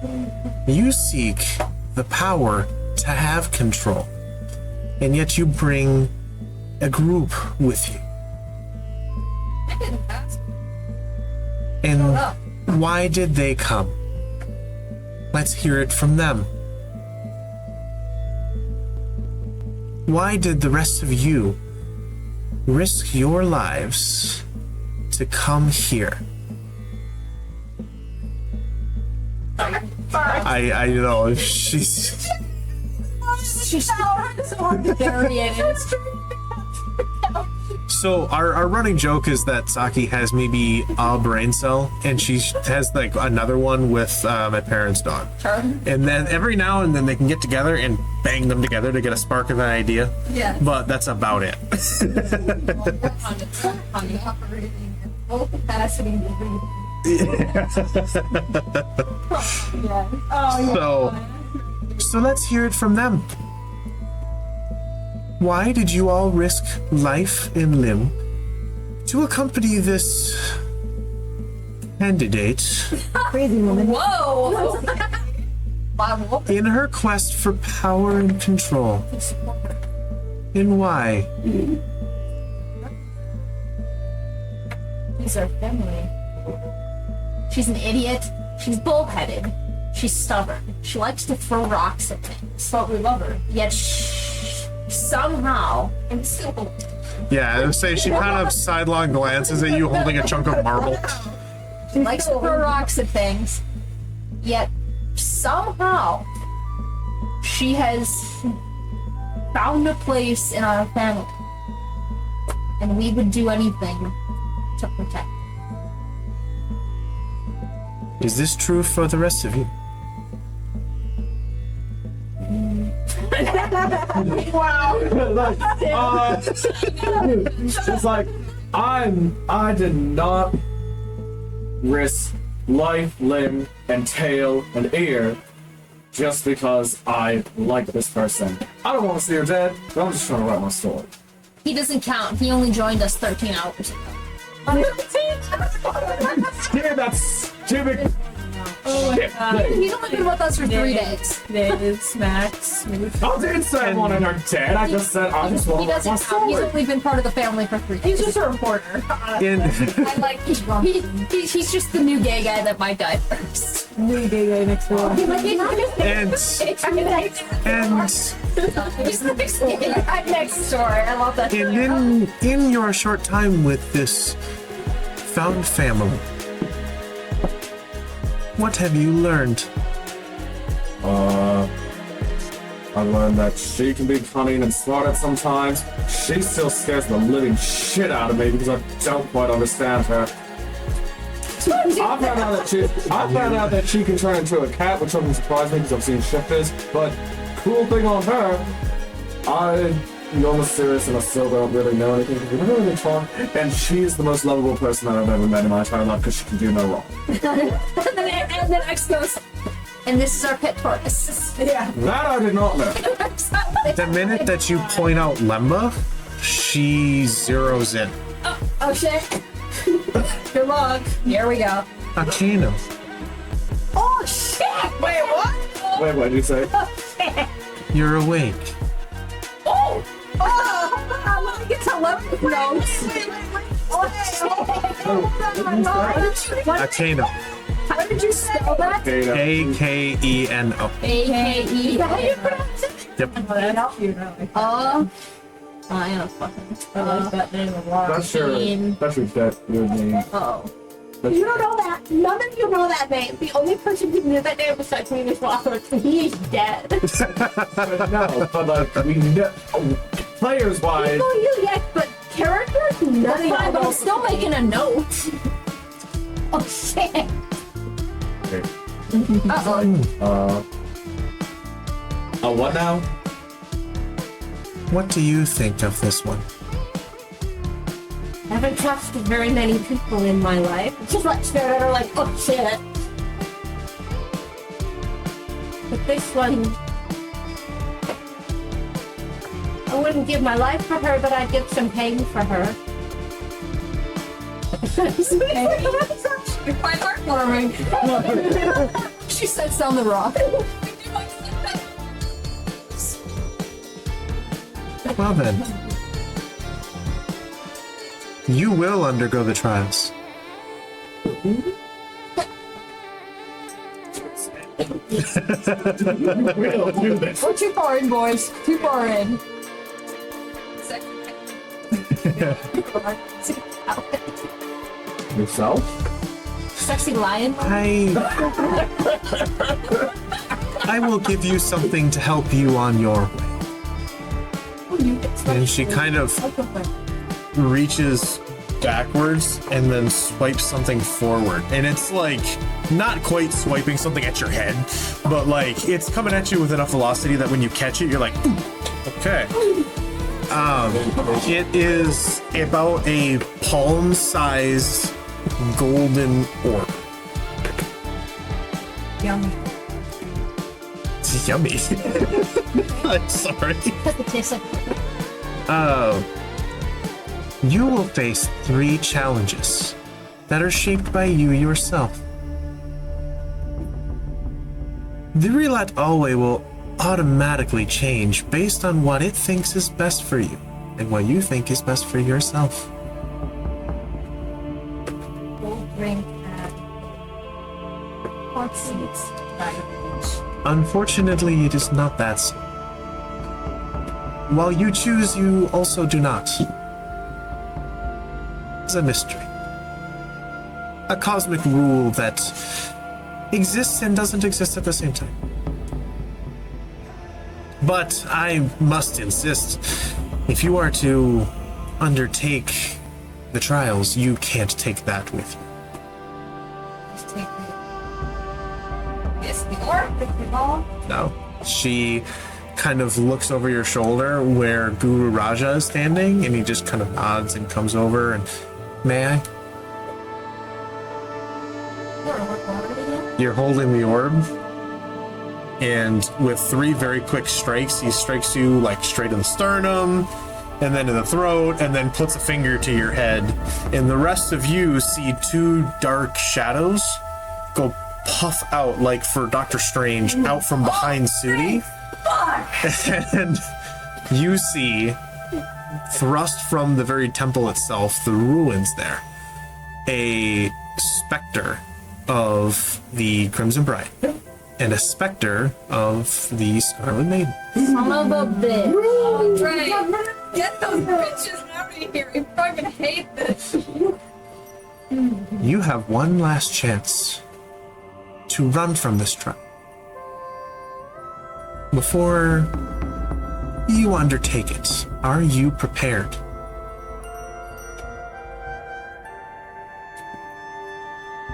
You seek the power to have control. And yet you bring a group with you. I didn't ask. And up. why did they come? Let's hear it from them. Why did the rest of you risk your lives to come here? I know, she's... She's so hard to bury it. So our running joke is that Saki has maybe a brain cell, and she has like another one with my parents' dog. And then every now and then they can get together and bang them together to get a spark of an idea. Yeah. But that's about it. Operating at full capacity to breathe. So let's hear it from them. Why did you all risk life and limb to accompany this candidate Crazy woman. Whoa! Bible. in her quest for power and control? And why? He's our family. She's an idiot. She's bullheaded. She's stubborn. She likes to throw rocks at things. But we love her. Yet somehow, and so Yeah, I would say she kind of sidelong glances at you holding a chunk of marble. she likes to throw rocks at things. Yet somehow, she has found a place in our family, and we would do anything to protect her. Is this true for the rest of you? It's like I did not risk life, limb, and tail and ear just because I like this person. I don't want to see her dead, but I'm just trying to write my story. He doesn't count. He only joined us 13 hours ago. Yeah, that's typical. Oh my god. He's only been with us for 3 days. Days, Max. I didn't say I wanted her dead. I just said I just want He to write my doesn't count. He's story. only been part of the family for 3 days. He's just a reporter. In I like he's just the new gay guy that might die first. New gay guy next door. He's and the next gay guy next door. I love that. and in your short time with this found family, what have you learned? I learned that she can be cunning and smart at sometimes. She still scares the living shit out of me because I don't quite understand her. I found out that she can turn into a cat, which doesn't surprise me because I've seen shifters. But cool thing on her, you're mysterious and I still don't really know anything because we never really talk. And she's the most lovable person that I've ever met in my entire life because she can do no wrong. and then X goes, and this is our pet tortoise. Yeah. That I did not know. The minute that you point out Lemba, she zeroes in. Oh shit. Good luck. Here we go. Arcana. Oh shit! Wait, what? Wait, what did you say? You're awake. Oh! I'm gonna get to 11 notes. Arcana. How did you spell that? Akeno. A-K-E. How do you pronounce it? Yep. Oh, that's cute. I am fucking. I like that name a lot. That's your name. Oh. You don't know that. None of you know that name. The only person who knew that name besides me was Robert. He's dead. No, but like we know, players wise. People you yes, but characters, none of Fine, but I'm still making a note. Oh shit. Uh-oh. What now? What do you think of this one? I haven't trusted very many people in my life. Just like stare at her like, oh shit. But this one, I wouldn't give my life for her, but I'd give some pain for her. You're quite heartwarming. She sets down the rock. Well then. You will undergo the trials. We'll do this. We're too far in, boys. Too far in. Yourself? Sexy lion. I will give you something to help you on your way. And she kind of reaches backwards and then swipes something forward. And it's like not quite swiping something at your head, but like it's coming at you with enough velocity that when you catch it, you're like, okay. It is about a palm-sized golden orb. Yummy. It's yummy. I'm sorry. It tastes like You will face 3 challenges that are shaped by you yourself. The Rihlat Alwahy will automatically change based on what it thinks is best for you and what you think is best for yourself. drink and hot seats by the beach. Unfortunately, it is not that simple. While you choose, you also do not. It's a mystery. A cosmic rule that exists and doesn't exist at the same time. But I must insist, if you are to undertake the trials, you can't take that with you. Just take this, the orc, the ball. No. She kind of looks over your shoulder where Guru Raja is standing, and he just kind of nods and comes over and, may I? You're holding the orb, and with 3 very quick strikes, he strikes you like straight in the sternum, and then in the throat, and then puts a finger to your head. And the rest of you see 2 dark shadows go puff out, like for Doctor Strange, out from behind Sudi. And you see, thrust from the very temple itself, the ruins there, a specter of the Crimson Bride and a specter of the Scarlet Maiden. Son of a bitch. Oh, Dre, get those bitches out of here. I fucking hate this. You have one last chance to run from this trial before you undertake it. Are you prepared?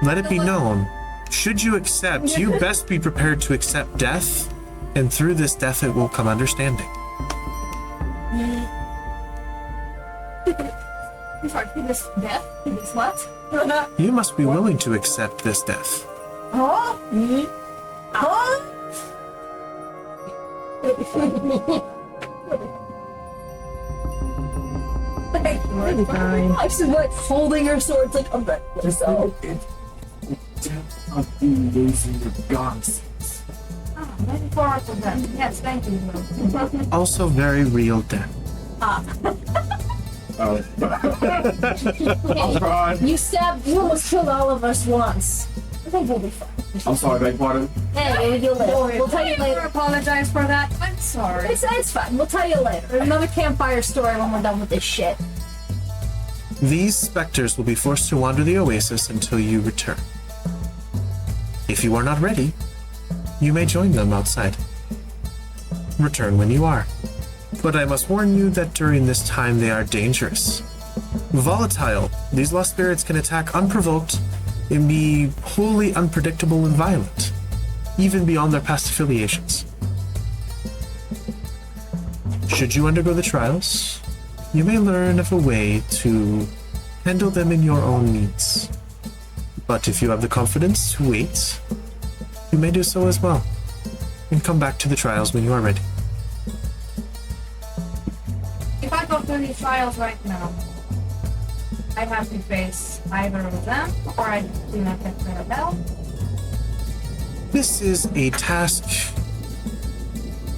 Let it be known, should you accept, you best be prepared to accept death, and through this death it will come understanding. I'm sorry, this death? This what? You must be willing to accept this death. Oh? Oh? I'm just like holding her sword, like I'm ready. So Death of the losing the gods. Looking forward to that. Yes, thank you. Also very real death. Oh. I'm trying. you almost killed all of us once. I think we'll be fine. I'm sorry, beg pardon. Hey, you'll live. We'll tell you I later. apologize for that. I'm sorry. It's fine. We'll tell you later. Another campfire story when we're done with this shit. These specters will be forced to wander the Oasis until you return. If you are not ready, you may join them outside. Return when you are. But I must warn you that during this time they are dangerous. Volatile, these lost spirits can attack unprovoked and be wholly unpredictable and violent, even beyond their past affiliations. Should you undergo the trials, you may learn of a way to handle them in your own means. But if you have the confidence to wait, you may do so as well, and come back to the trials when you are ready. If I go through these trials right now, I have to face either of them, or I do not get rid of them. This is a task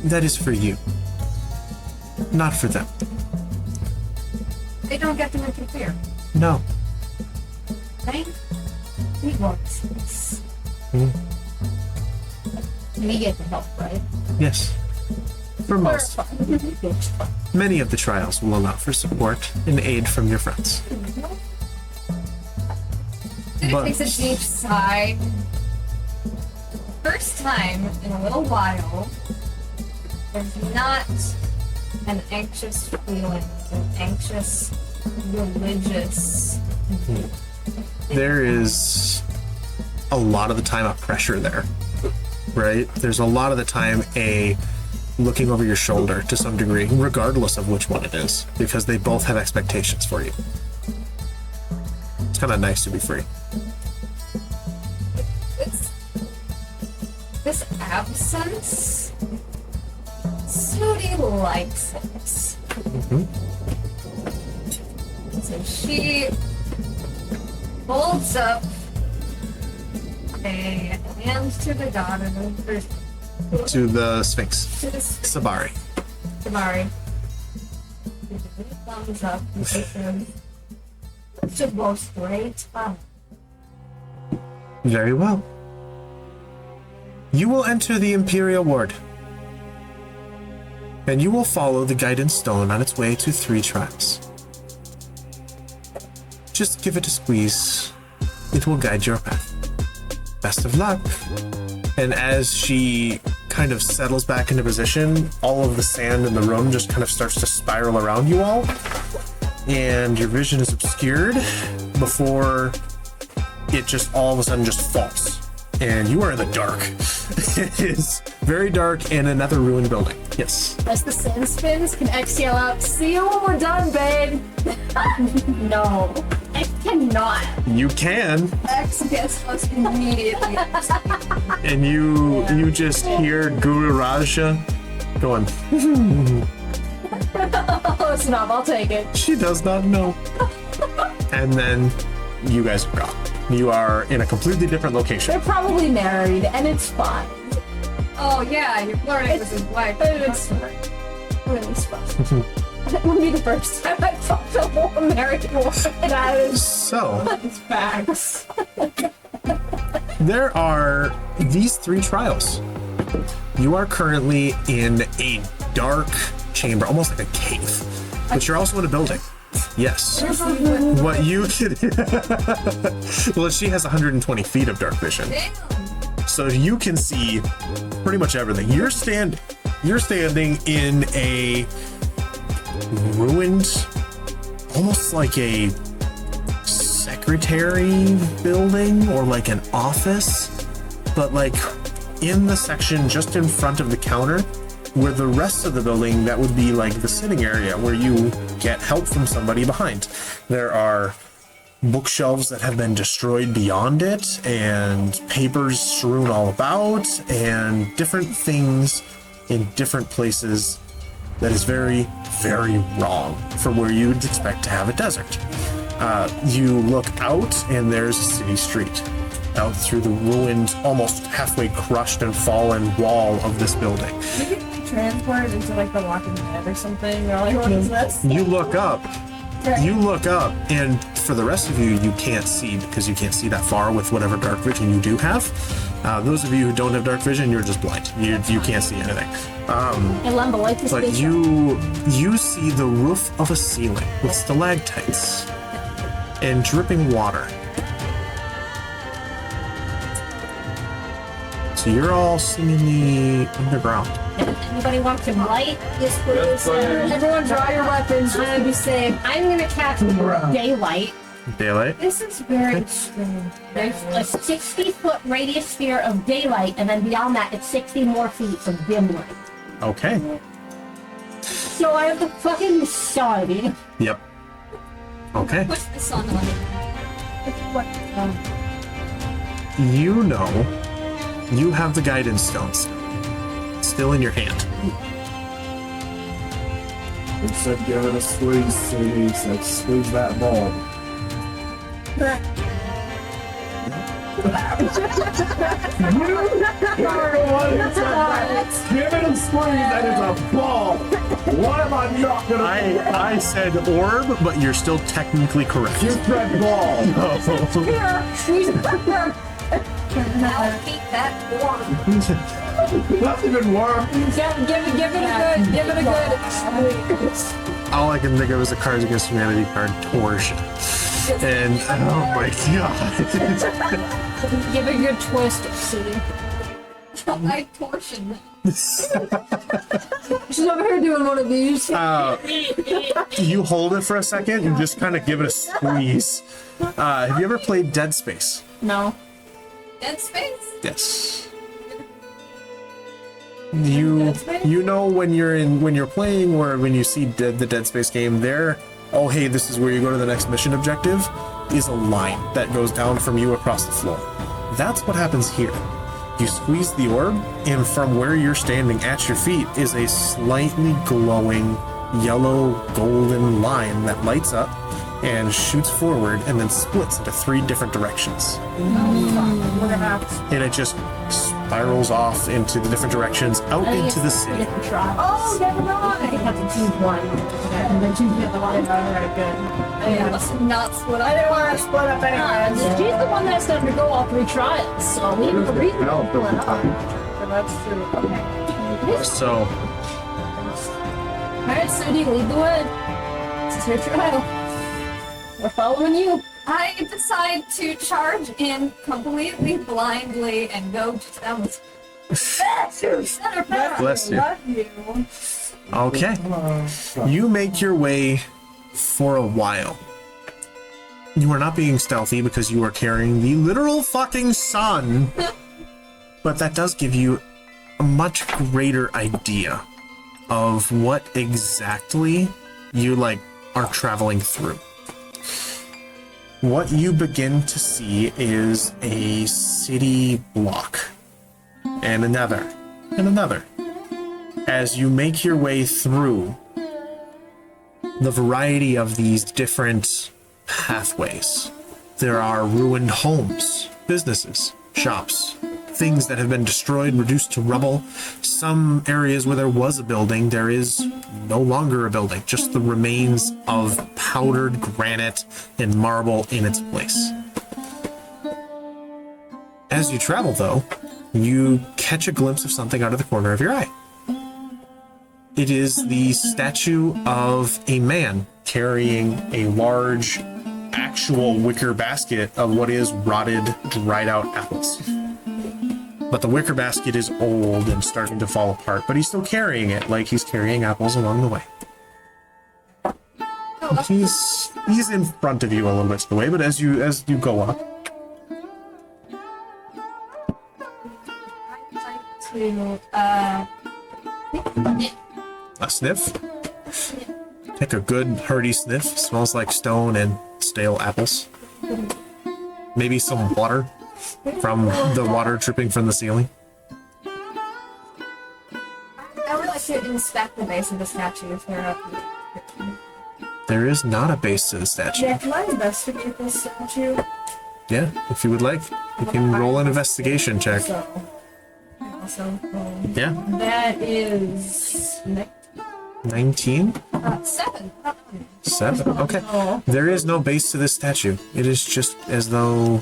that is for you, not for them. They don't get to interfere. No. Thank you, Oasis. We get the help, right? Yes. For most. Many of the trials will allow for support and aid from your friends. It But- takes a deep sigh. First time in a little while, there's not an anxious feeling, an anxious, religious. There is a lot of the time a pressure there, right? There's a lot of the time a looking over your shoulder to some degree, regardless of which one it is, because they both have expectations for you. It's kind of nice to be free. This absence, Snooty likes it. So she holds up a hand to the god or To the Sphinx. to the Sabari. Samari. Thumbs up. And she says, To go straight up. Very well. You will enter the Empiria Ward. And you will follow the guidance stone on its way to 3 trials. Just give it a squeeze. It will guide your path. Best of luck. And as she kind of settles back into position, all of the sand in the room just kind of starts to spiral around you all. And your vision is obscured before it just all of a sudden just falls. And you are in the dark. It is very dark in another ruined building. Yes. As the sand spins, can X yell out, "See you when we're done, babe"? No, X cannot. You can. X gets us immediately. And you just hear Guru Raja going, Close enough, I'll take it. she does not know. And then you guys are gone. You are in a completely different location. They're probably married, and it's fine. Oh yeah, you're flirting with his wife. It's really fun. That would be the first time I fucked a whole married woman. That is So, Facts. there are these 3 trials. You are currently in a dark chamber, almost like a cave. But you're also in a building. Yes. What you can... Well, she has 120 feet of dark vision. So you can see pretty much everything. You're standing in a ruined, almost like a secretary building or like an office, but like in the section just in front of the counter where the rest of the building, that would be like the sitting area where you get help from somebody behind. There are bookshelves that have been destroyed beyond it, and papers strewn all about, and different things in different places that is very, very wrong for where you would expect to have a desert. You look out, and there's a city street out through the ruined, almost halfway crushed and fallen wall of this building. You can be transported into like the Walking Dead or something. You're like, what is this? You look up, and for the rest of you, you can't see because you can't see that far with whatever dark vision you do have. Those of you who don't have dark vision, you're just blind. You can't see anything. And Lumba like this But bitch. you see the roof of a ceiling with stalactites and dripping water. So you're all seeing the underground. Anybody want to light this place? Everyone draw your weapons. Just to be safe. I'm gonna cast daylight. Daylight. This is very strange. There's a 60-foot radius sphere of daylight, and then beyond that, it's 60 more feet of dim light. Okay. So I have the fucking sun. Yep. Okay. What's the sun on it? You know, you have the guidance stones still in your hand. It said give it a squeeze, sweetie. Said squeeze that ball. Give it a squeeze and it's a ball. What am I not gonna I said orb, but you're still technically correct. You said ball. I'll keep that warm. That's even worse. Give it a good. All I can think of is a Cards Against Humanity card, Torsion. And oh my god. Give it a good twist, see. I torsion. She's over here doing one of these. You hold it for a second and just kind of give it a squeeze. Have you ever played Dead Space? No. Dead Space? Yes. You know when you're playing or when you see the Dead Space game there, oh hey, this is where you go to the next mission objective, is a line that goes down from you across the floor. That's what happens here. You squeeze the orb, and from where you're standing at your feet is a slightly glowing yellow golden line that lights up and shoots forward and then splits into 3 different directions. And it just spirals off into the different directions out into the city. Oh, never mind. I have to choose one. And then choose the other one. Alright, good. Yeah. Let's not split up. I didn't want to split up anyways. She's the one that has to undergo all 3 trials, so we have a reason to split up. But that's true. Okay. So, Alright, Sudi, lead the way. This is your trial. We're following you. I decide to charge in completely blindly and go just down the center path. bless you. Love you. Okay. You make your way for a while. You are not being stealthy because you are carrying the literal fucking sun. But that does give you a much greater idea of what exactly you are traveling through. What you begin to see is a city block and another and another. As you make your way through the variety of these different pathways, there are ruined homes, businesses, shops, things that have been destroyed, reduced to rubble. Some areas where there was a building, there is no longer a building, just the remains of powdered granite and marble in its place. As you travel, though, you catch a glimpse of something out of the corner of your eye. It is the statue of a man carrying a large, actual wicker basket of what is rotted, dried out apples. But the wicker basket is old and starting to fall apart, but he's still carrying it like he's carrying apples along the way. He's in front of you a little bit of the way, but as you go up, To a sniff. Take a good hearty sniff. Smells like stone and stale apples. Maybe some water from the water dripping from the ceiling. I would like to inspect the base of the statue if they're up. There is not a base to the statue. Yeah, can I investigate this statue? Yeah, if you would like, you can roll an investigation check. So, Yeah, that is 19? 7. 7? Okay. There is no base to this statue. It is just as though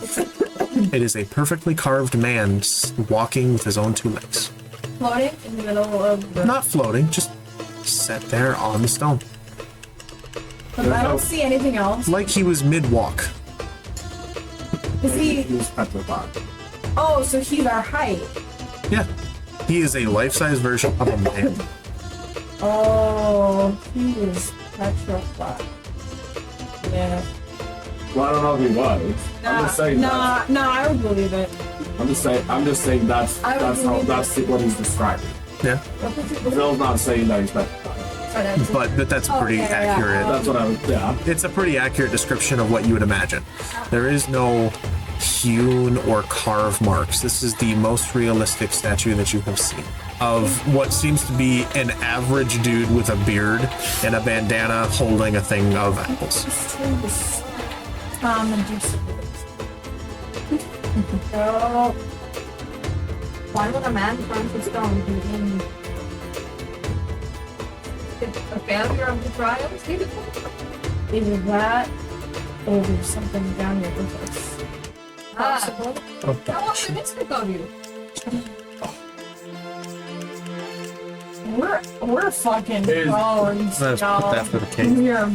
it is a perfectly carved man walking with his own 2 legs. floating in the middle of the... Not floating, just set there on the stone. But I don't see anything else. Like he was mid-walk. Is he... He's petrified. Oh, so he's our height. Yeah. He is a life-size version of a man. Oh, he is petrified. Yeah. Well, I don't know if he was. I'm just saying that. Nah, I would believe it. I'm just saying that's what he's describing. Yeah. Phil's not saying that he's petrified. But that's pretty accurate. That's what I would, yeah. It's a pretty accurate description of what you would imagine. There is no hewn or carved marks. This is the most realistic statue that you have seen of what seems to be an average dude with a beard and a bandana holding a thing of apples. Tom and Juicy. So, Why would a man turn to stone be in a failure of the trials? either that or there's something down here with us. Possible. Oh, How long did it go to you? We're fucking Is- bones, Let's put y'all. that for the cake. We're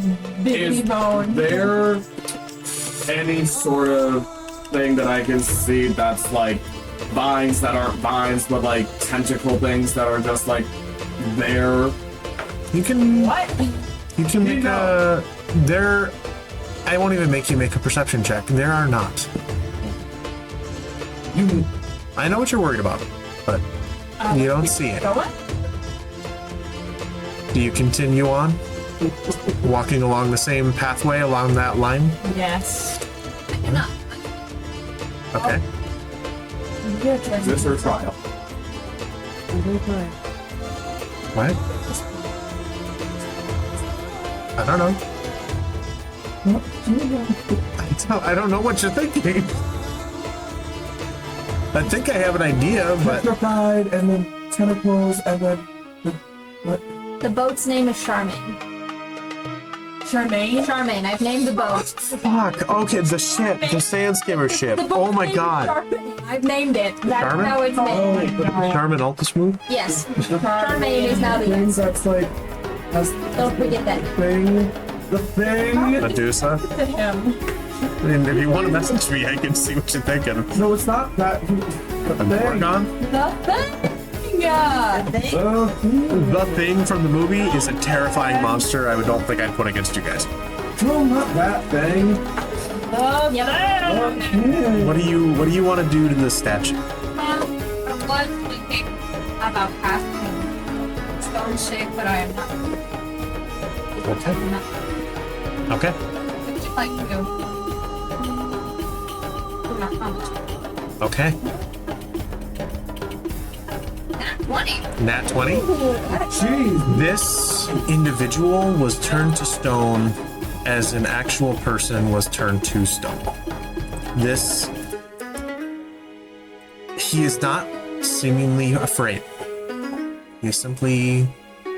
big Is bones. there any sort of thing that I can see that's like vines that aren't vines, but like tentacle things that are just like there? You can What? make a there. I won't even make you make a perception check. There are not. I know what you're worried about, but you don't see it. Go what? Do you continue on? Walking along the same pathway along that line? Yes. Okay. Is this her trial? What? I don't know. I don't know what you're thinking. I think I have an idea, but Petrified, and then tentacles, and then The boat's name is Charmaine. Charmaine. Charmaine, I've named the boat. Fuck. Okay, the ship, the sand skimmer ship. The boat's Oh my named god. Charmaine. I've named it. That's Charmin? how it's named. Charmin Altus move? Yes. Charmaine is now the Means answer. that's like that's Don't forget that. thing. The thing. Medusa. To him. I mean, if you want to message me, I can see what you're thinking. No, it's not that. The thing. Gorgon? The thing. The Thing from the movie is a terrifying monster I don't think I'd put against you guys. No, not that thing. What do you want to do to this statue? I was thinking about casting stone shape, but I am not. Okay. Okay. Would you like to? Not much. Okay. Nat 20. Nat 20. Jeez. This individual was turned to stone as an actual person was turned to stone. He is not seemingly afraid. He simply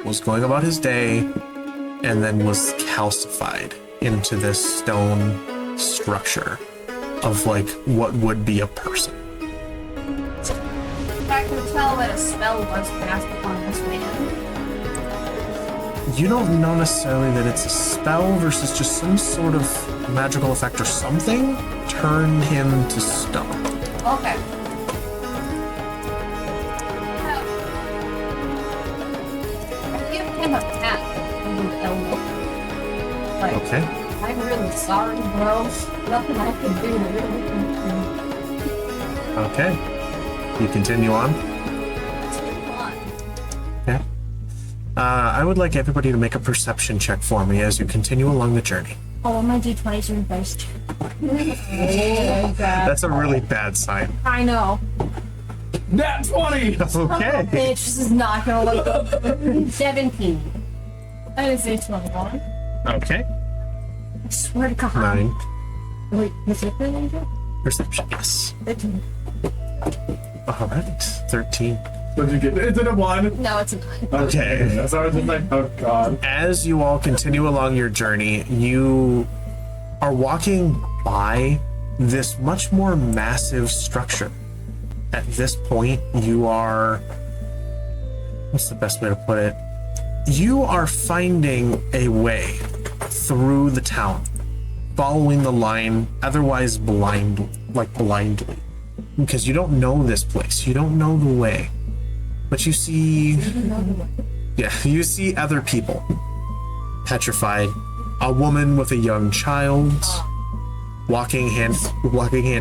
was going about his day and then was calcified into this stone structure of like what would be a person. I can tell that a spell was cast upon this man. You don't know necessarily that it's a spell versus just some sort of magical effect or something turned him to stone. Okay. Give him a pat on the elbow. Like, Okay. I'm really sorry, bro. Nothing I can do. Okay. You continue on. Yeah. I would like everybody to make a perception check for me as you continue along the journey. Oh, my d20s are reversed. That's a really bad sign. I know. Nat 20. Okay. Bitch, this is not gonna look good. 17. I didn't say 21. Okay. I swear to God. 9. Wait, is it an angel? Perception. Yes. 13. All right. 13. What did you get? Is it a 1? No, it's a 9. Okay. So I was just like, oh god. As you all continue along your journey, you are walking by this much more massive structure. At this point, you are... What's the best way to put it? You are finding a way through the town, following the line, otherwise blindly, because you don't know this place. You don't know the way. But you see... Yeah, you see other people petrified. A woman with a young child walking hand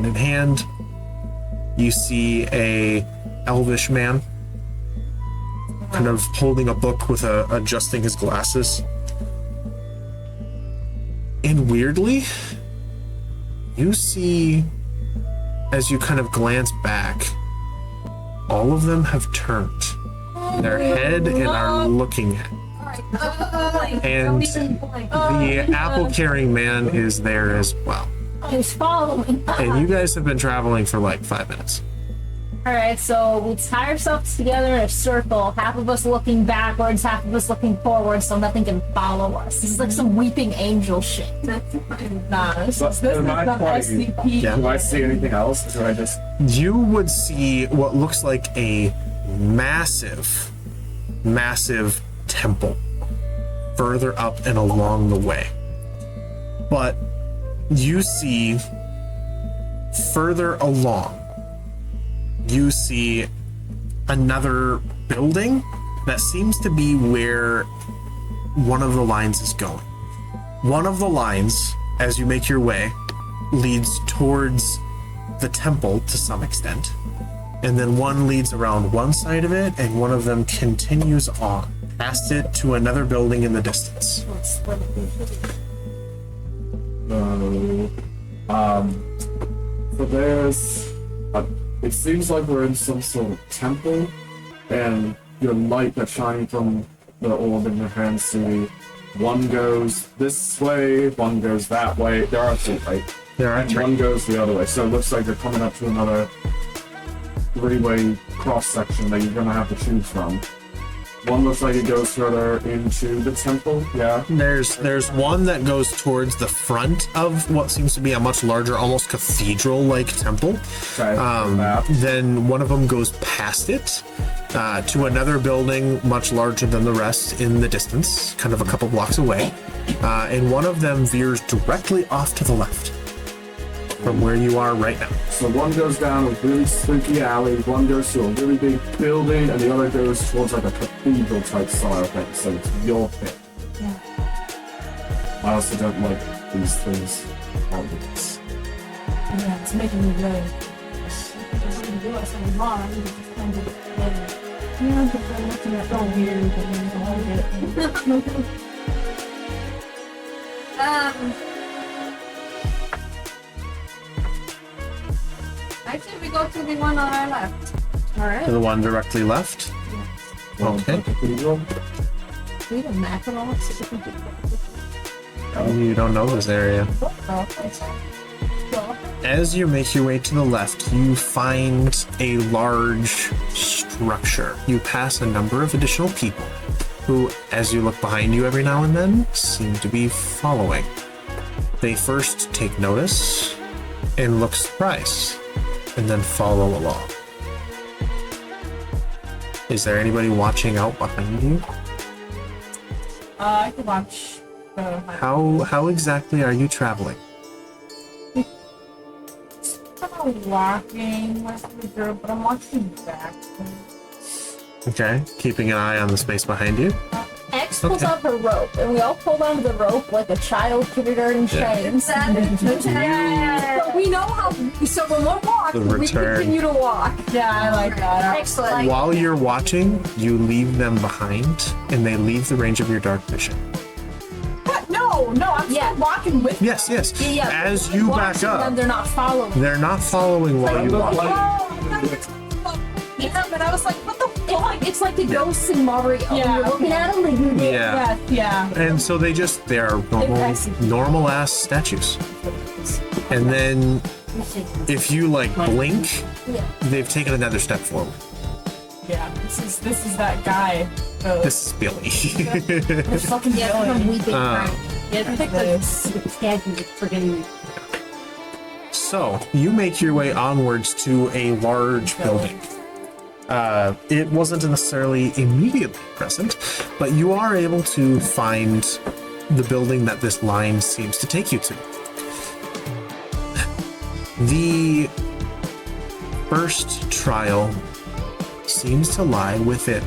in hand. You see a elvish man kind of holding a book with adjusting his glasses. And weirdly, you see, as you kind of glance back, all of them have turned their head and are looking at. And the apple-carrying man is there as well. He's following. And you guys have been traveling for like 5 minutes. Alright, so we tie ourselves together in a circle, half of us looking backwards, half of us looking forward, so nothing can follow us. This is like some weeping angel shit. Nah, this is am not I funny? SCP. Yeah. Do I see anything else? Or do I just... You would see what looks like a massive temple further up and along the way. But you see further along, you see another building that seems to be where one of the lines is going. One of the lines, as you make your way, leads towards the temple to some extent, and then one leads around one side of it, and one of them continues on past it to another building in the distance. So there's it seems like we're in some sort of temple, and your light that's shining from the orb in your hand see one goes this way, one goes that way. There are two, right? There are And three. one goes the other way. So it looks like you're coming up to another three-way cross section that you're gonna have to choose from. One looks like it goes further into the temple. Yeah. There's one that goes towards the front of what seems to be a much larger, almost cathedral-like temple. Okay. Map. Then one of them goes past it to another building much larger than the rest in the distance, kind of a couple blocks away. And one of them veers directly off to the left from where you are right now. So one goes down a really spooky alley, one goes to a really big building, and the other goes towards like a cathedral type style thing. So it's your pick. Yeah. I also don't like these things. Always. Yeah, it's making me really. Do us any harm. We just kind of Yeah, but then looking at so weird, but then I like it. I think we go to the one on our left. All right. To the one directly left. Okay. Cathedral. We have a map and all. So we can do You don't know this area. As you make your way to the left, you find a large structure. You pass a number of additional people who, as you look behind you every now and then, seem to be following. They first take notice and look surprised, and then follow along. Is there anybody watching out behind you? I can watch the. How exactly are you traveling? I'm walking with the girl, but I'm watching back. Okay, keeping an eye on the space behind you. X pulls Okay. out her rope, and we all pull onto the rope like a child kindergarten chains. But we know how. So when we're The walking, we return. continue to walk. Yeah, I like that. Excellent. While you're watching, you leave them behind, and they leave the range of your dark vision. What? No, I'm Yeah. still walking with. Yes, yes. Yeah, As you back watching them, up, they're not following. they're not following while you walk. Yeah, but I was like, what the fuck? It's like the ghosts in Mario. Yeah, You're looking okay. at them, and you did. Yeah. Yeah. And so they are normal ass statues. And then if you like blink, Yeah. they've taken another step forward. Yeah. This is that guy. This is Billy. The fucking Yeah, from villain. Weeping Frank. Yeah, I think the statue is forgetting. So you make your way onwards to a large building. It wasn't necessarily immediately present, but you are able to find the building that this line seems to take you to. The first trial seems to lie within.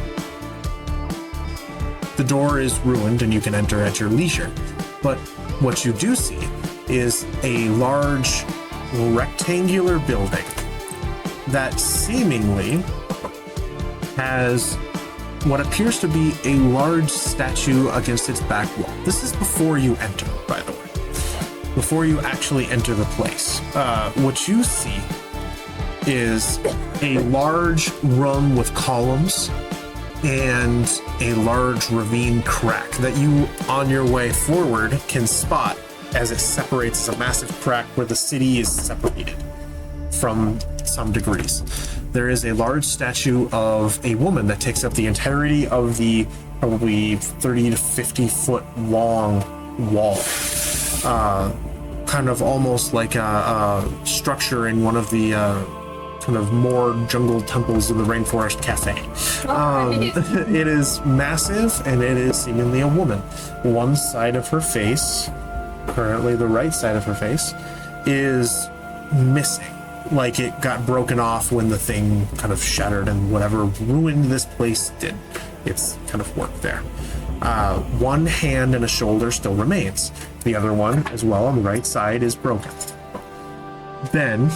The door is ruined and you can enter at your leisure, but what you do see is a large rectangular building that seemingly has what appears to be a large statue against its back wall. This is before you enter, by the way. Before you actually enter the place. What you see is a large room with columns and a large ravine crack that you, on your way forward, can spot as it separates as a massive crack where the city is separated from some degrees. There is a large statue of a woman that takes up the entirety of the probably 30 to 50 foot long wall. Kind of almost like a structure in one of the kind of more jungle temples of the Rainforest Cafe. It is massive and it is seemingly a woman. One side of her face, currently the right side of her face, is missing. Like it got broken off when the thing kind of shattered and whatever ruined this place did its kind of work there. One hand and a shoulder still remains. The other one, as well, on the right side is broken. Then,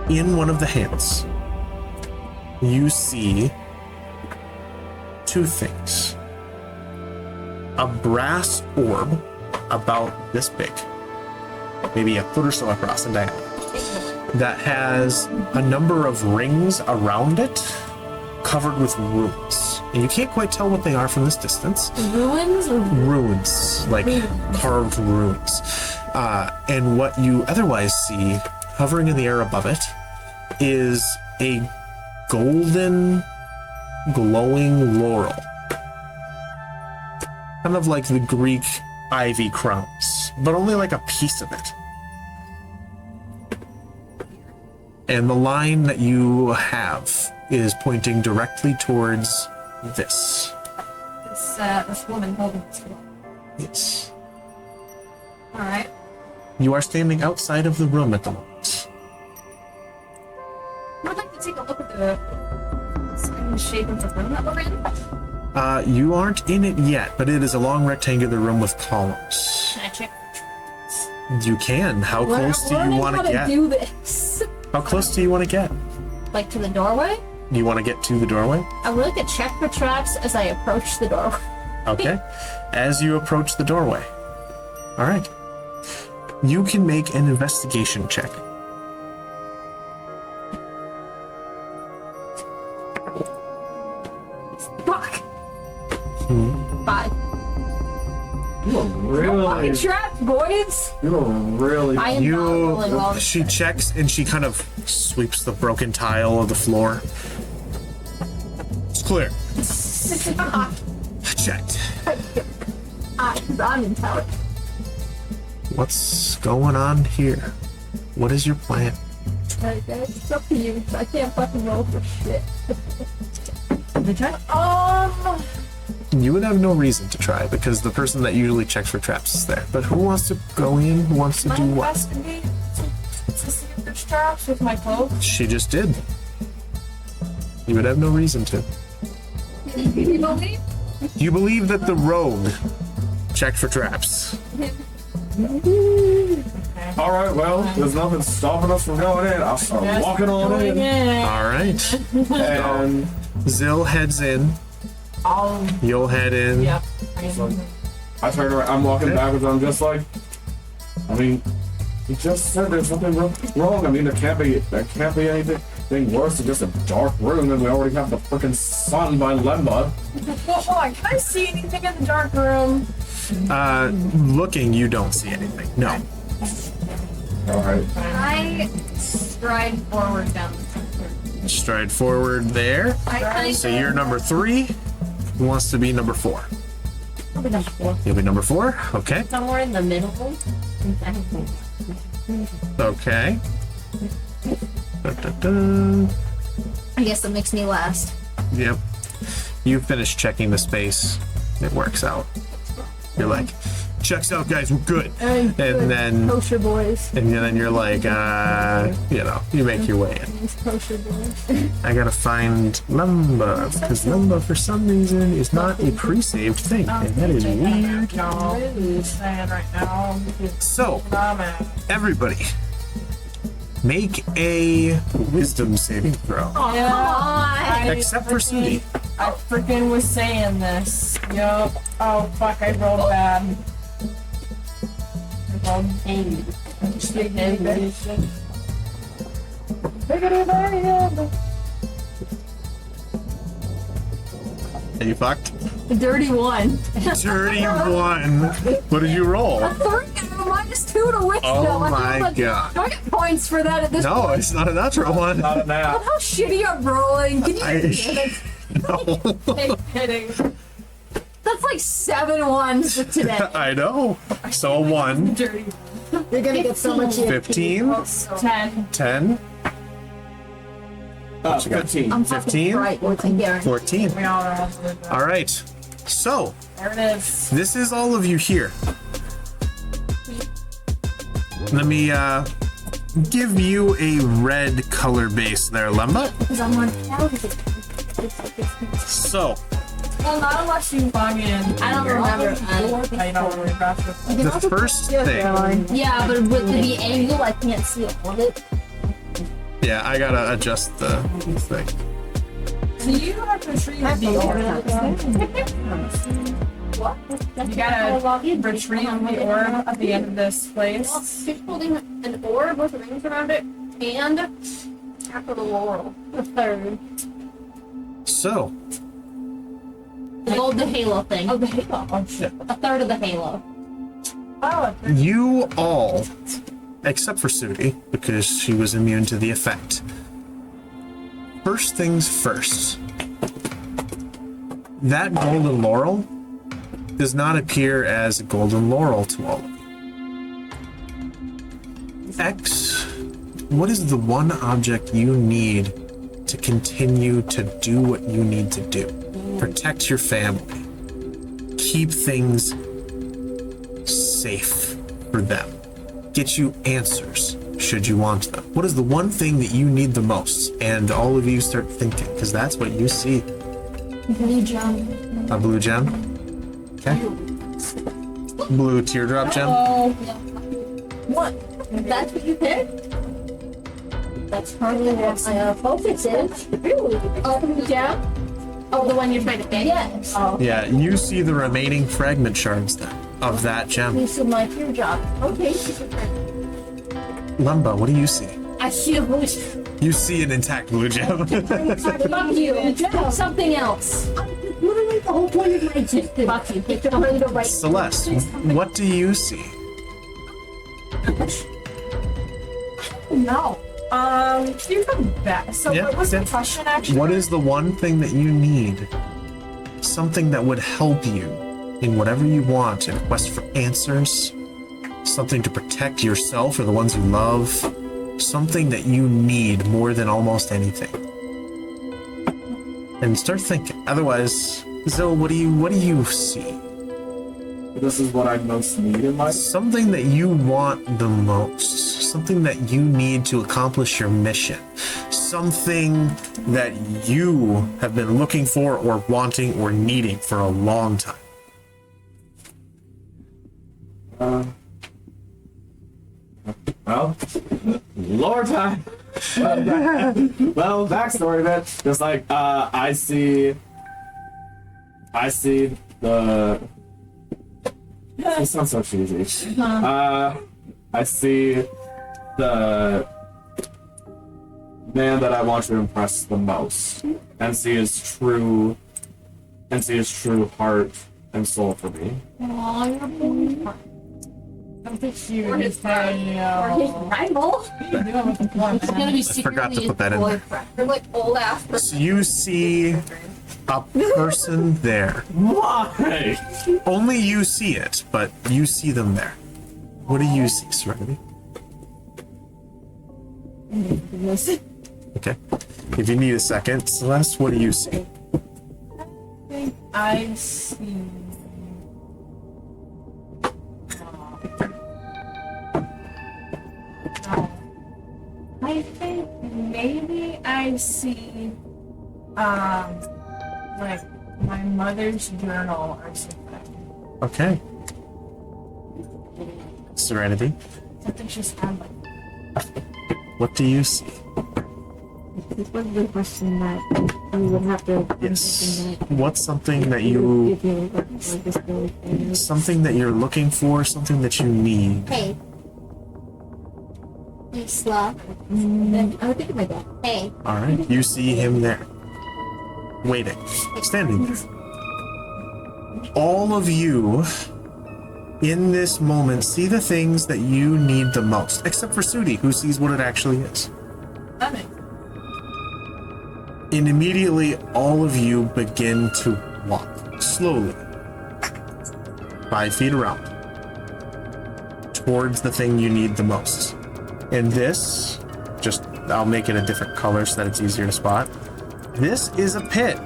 in one of the hands, you see two things. A brass orb about this big, maybe a foot or so across in diameter, that has a number of rings around it covered with runes. And you can't quite tell what they are from this distance. Ruins or Runes, like carved runes. And what you otherwise see hovering in the air above it is a golden glowing laurel. Kind of like the Greek ivy crowns, but only like a piece of it. And the line that you have is pointing directly towards this. This woman holding this one. Yes. Alright. You are standing outside of the room at the moment. I'd like to take a look at the shape of the room that we're in. You aren't in it yet, but it is a long rectangular room with columns. Can I check? You can. How close do you want to get? Do this. How close do you want to get? Like to the doorway? Do you want to get to the doorway? I would like to check for traps as I approach the doorway. Okay. As you approach the doorway. All right. You can make an investigation check. Fuck! 5. You are really, Trapped, boys. you are really. I am not rolling well. She checks and she kind of sweeps the broken tile of the floor. It's clear. Checked. I'm intelligent. What's going on here? What is your plan? Alright, guys, it's up to you. I can't fucking roll for shit. You would have no reason to try because the person that usually checks for traps is there. But who wants to go in? Who wants to do what? Investigate to see if there's traps with my cloak. She just did. You would have no reason to. You believe? You believe that the rogue checked for traps. All right, well, there's nothing stopping us from going in. I'll start walking on in. All right. And Zill heads in. You'll head in. Yep. I turn around. I'm walking backwards. I'm just like, I mean, you just said there's something wrong. I mean, there can't be anything worse than just a dark room, and we already have the freaking sun by Lemba. Well, hold on. Can I see anything in the dark room? Looking, you don't see anything. No. All right. I stride forward down the corridor. Stride forward there. So you're number 3. Who wants to be number 4? I'll be number 4. You'll be number 4. Okay. Somewhere in the middle. Okay. Da-da-da. I guess that makes me last. Yep. You finish checking the space. It works out. You're like, checks out, guys. We're good. And then, Kosher boys. and then you're like, you make your way in. These kosher boys. I gotta find Lumba because Lumba, for some reason, is not a pre-saved thing, and that is weird. No, really sad right now. So, I'm at. everybody, make a wisdom saving throw. Yeah. Except for Sudi. I freaking was saying this. Yup. Oh fuck, I rolled bad. I rolled 80. Are you fucked? Dirty one. 31. What did you roll? A 3 and a -2 to wisdom. Oh I my feel like, God. do I get points for that at this No, point? it's not a natural one. Not a nap. Look how shitty I'm rolling. Can you No. Kidding. That's like 7 ones today. I know. So a 1. Dirty. You're gonna get so much 15. 10. 10. 15. I'm 15? right. What's in here? 14. We all have to. All right. So, There it is. this is all of you here. Let me give you a red color base there, Lemba. Because I'm on So, Well, not unless you log in. I don't remember. I don't remember. the first thing. Yeah, but with the angle, I can't see all of it. Yeah, I gotta adjust the thing. Do you have to retrieve the orb? What? You gotta retrieve the orb at the end of this place. She's holding an orb with rings around it and half of the laurel. The 3rd. So, The halo thing. Oh, the halo. Oh, shit. A 3rd of the halo. Oh, you all, except for Sudi, because she was immune to the effect. First things first. that golden laurel does not appear as a golden laurel to all of you. X, what is the one object you need to continue to do what you need to do? Protect your family. Keep things safe for them. Get you answers should you want them. What is the one thing that you need the most? And all of you start thinking, because that's what you see. Blue gem. A blue gem? Okay. Blue teardrop gem? What? That's what you picked? That's hardly what my focus is. Really? Oh, blue gem? Oh, the one you're trying to pick? Yes. Oh. Yeah, you see the remaining fragment shards then of that gem. This is my teardrop. Okay. Lumba, what do you see? I see a blue gem. You see an intact blue gem. Fuck you. Something else. Literally the whole point of my existence. Fuck you. Pick the right. Celeste, what do you see? No. Can you come back? So Yeah, what was the yeah. question actually? What is the one thing that you need? Something that would help you in whatever you want in a quest for answers, something to protect yourself or the ones you love, something that you need more than almost anything. And start thinking. Otherwise, Zil, what do you see? This is what I most need in life. Something that you want the most, something that you need to accomplish your mission, something that you have been looking for or wanting or needing for a long time. Well, lower time. Well, backstory of it. Just like I see the. This sounds so cheesy. I see the man that I want to impress the most, and see his true heart and soul for me. Don't think you Or his rival. It's gonna be I forgot to put that in there. boyfriend. They're like old ass person. So you see a person there. Why? Only you see it, but you see them there. What do you see, Serenity? Okay. If you need a second, Celeste, what do you see? I see. I think maybe I see, like my mother's journal or something. Okay. Serenity, Something she's had like. what do you see? This was the question that you would have to. Yes. What's something that you, something that you're looking for, something that you need? Hey. Hey, Slav. I would think of my dad. Hey. All right. You see him there, waiting, standing there. All of you in this moment see the things that you need the most, except for Sudi, who sees what it actually is. And immediately, all of you begin to walk slowly, 5 feet around, towards the thing you need the most. And this, I'll make it a different color so that it's easier to spot. This is a pit.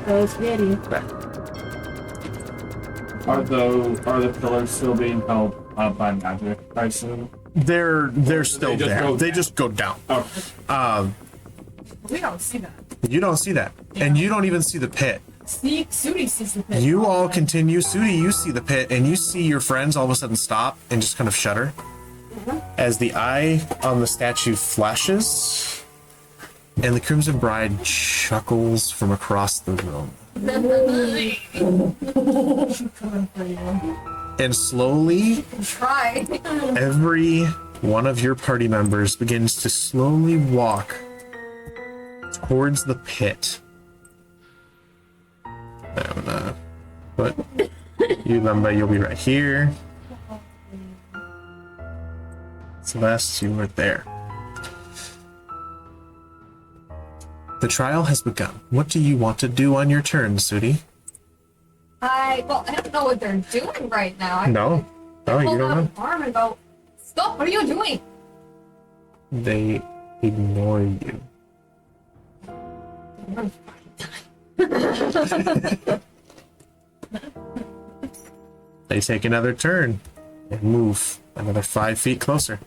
It's ready. Are the pillars still being held up by magic, I assume? They're still just there. go They down? just go down. Oh. We don't see that. You don't see that. And you don't even see the pit. Sudi sees the pit. You all continue. Sudi, you see the pit, and you see your friends all of a sudden stop and just kind of shudder. As the eye on the statue flashes, and the Crimson Bride chuckles from across the room. And slowly, Try. every one of your party members begins to slowly walk towards the pit. I'm gonna put you, Lumba, you'll be right here. Celeste, you are there. The trial has begun. What do you want to do on your turn, Sudi? I don't know what they're doing right now. No, you don't know. Arm and go, stop! What are you doing? They ignore you. They take another turn and move another 5 feet closer.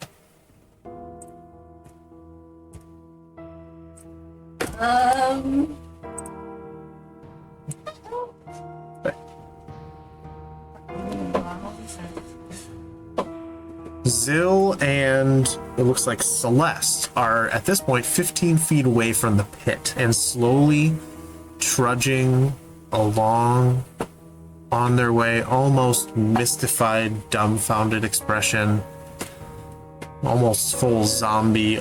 Zill and it looks like Celeste are at this point 15 feet away from the pit and slowly trudging along on their way, almost mystified, dumbfounded expression, almost full zombie,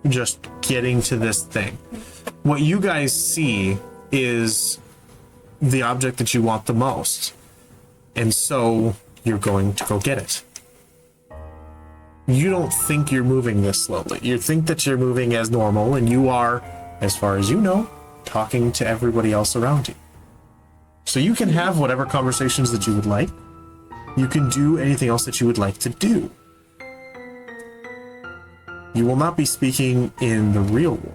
just getting to this thing. What you guys see is the object that you want the most, and so you're going to go get it. You don't think you're moving this slowly. You think that you're moving as normal, and you are, as far as you know, talking to everybody else around you. So you can have whatever conversations that you would like. You can do anything else that you would like to do. You will not be speaking in the real world,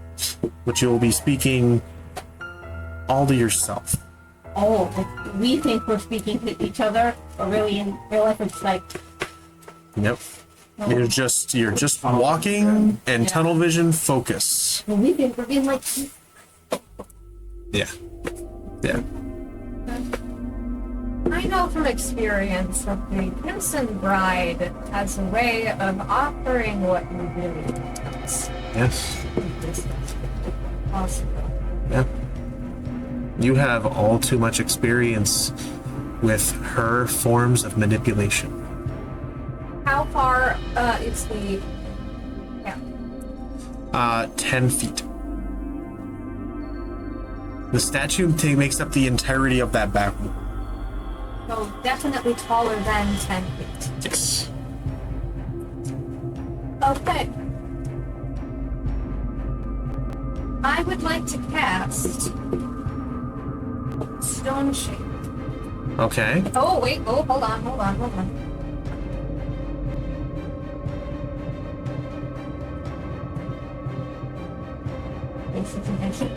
but you'll be speaking all to yourself. Oh, like we think we're speaking to each other, but really in real life it's like... Yep. You're just walking and tunnel vision focus. Well, we think we're being like... Yeah. Yeah. I know from experience that the Crimson Bride has a way of offering what you really want. Yes. This is possible. Yeah. You have all too much experience with her forms of manipulation. How far is the... Yeah. 10 feet. The statue makes up the entirety of that back wall. So definitely taller than 10 feet. Yes. Okay. I would like to cast Stone Shape. Okay. Oh, wait. Oh, hold on. This is an issue.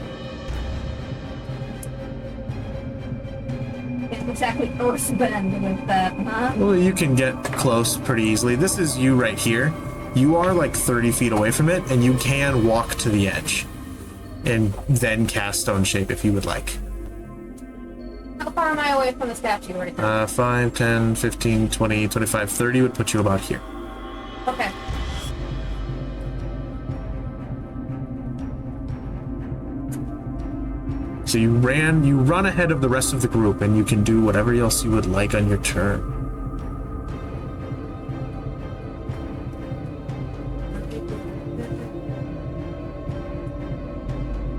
It's exactly earthbend with that, huh? Well, you can get close pretty easily. This is you right here. You are like 30 feet away from it, and you can walk to the edge and then cast Stone Shape if you would like. How far am I away from the statue right now? 5, 10, 15, 20, 25, 30 would put you about here. Okay. So you run ahead of the rest of the group, and you can do whatever else you would like on your turn.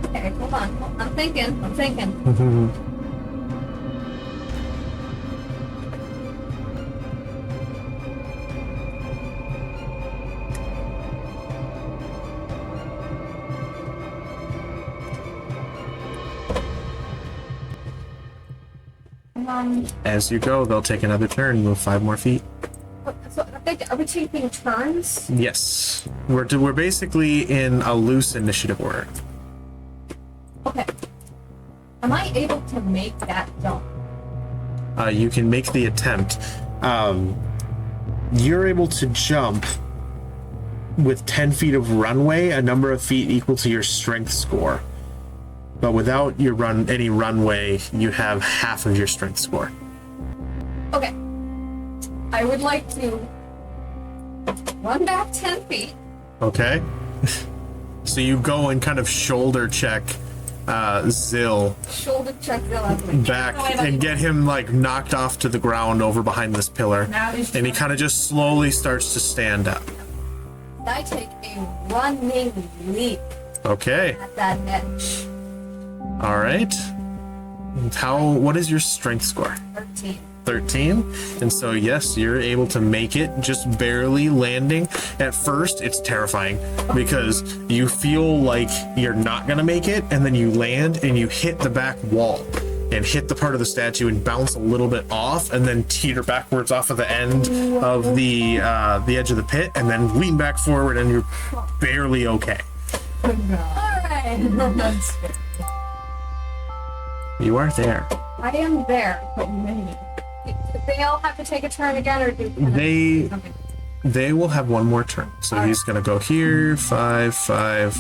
Okay, hold on. I'm thinking. As you go, they'll take another turn, move 5 more feet. So are we taking turns? Yes. We're basically in a loose initiative order. Okay. Am I able to make that jump? You can make the attempt. You're able to jump with 10 feet of runway, a number of feet equal to your strength score. But without your any runway, you have half of your strength score. Okay. I would like to run back 10 feet. Okay. So you go and kind of shoulder check Zill Shoulder check Zill back and get him like knocked off to the ground over behind this pillar. And he kind of just slowly starts to stand up. I take a running leap Okay. at that edge. All right. What is your strength score? 13. 13. And so, yes, you're able to make it, just barely landing. At first, it's terrifying because you feel like you're not going to make it, and then you land and you hit the back wall and hit the part of the statue and bounce a little bit off and then teeter backwards off of the end of the edge of the pit and then lean back forward, and you're barely okay. Alright. You are there. I am there. Do they all have to take a turn again, or do They will have one more turn. So he's gonna go here, 5, 5,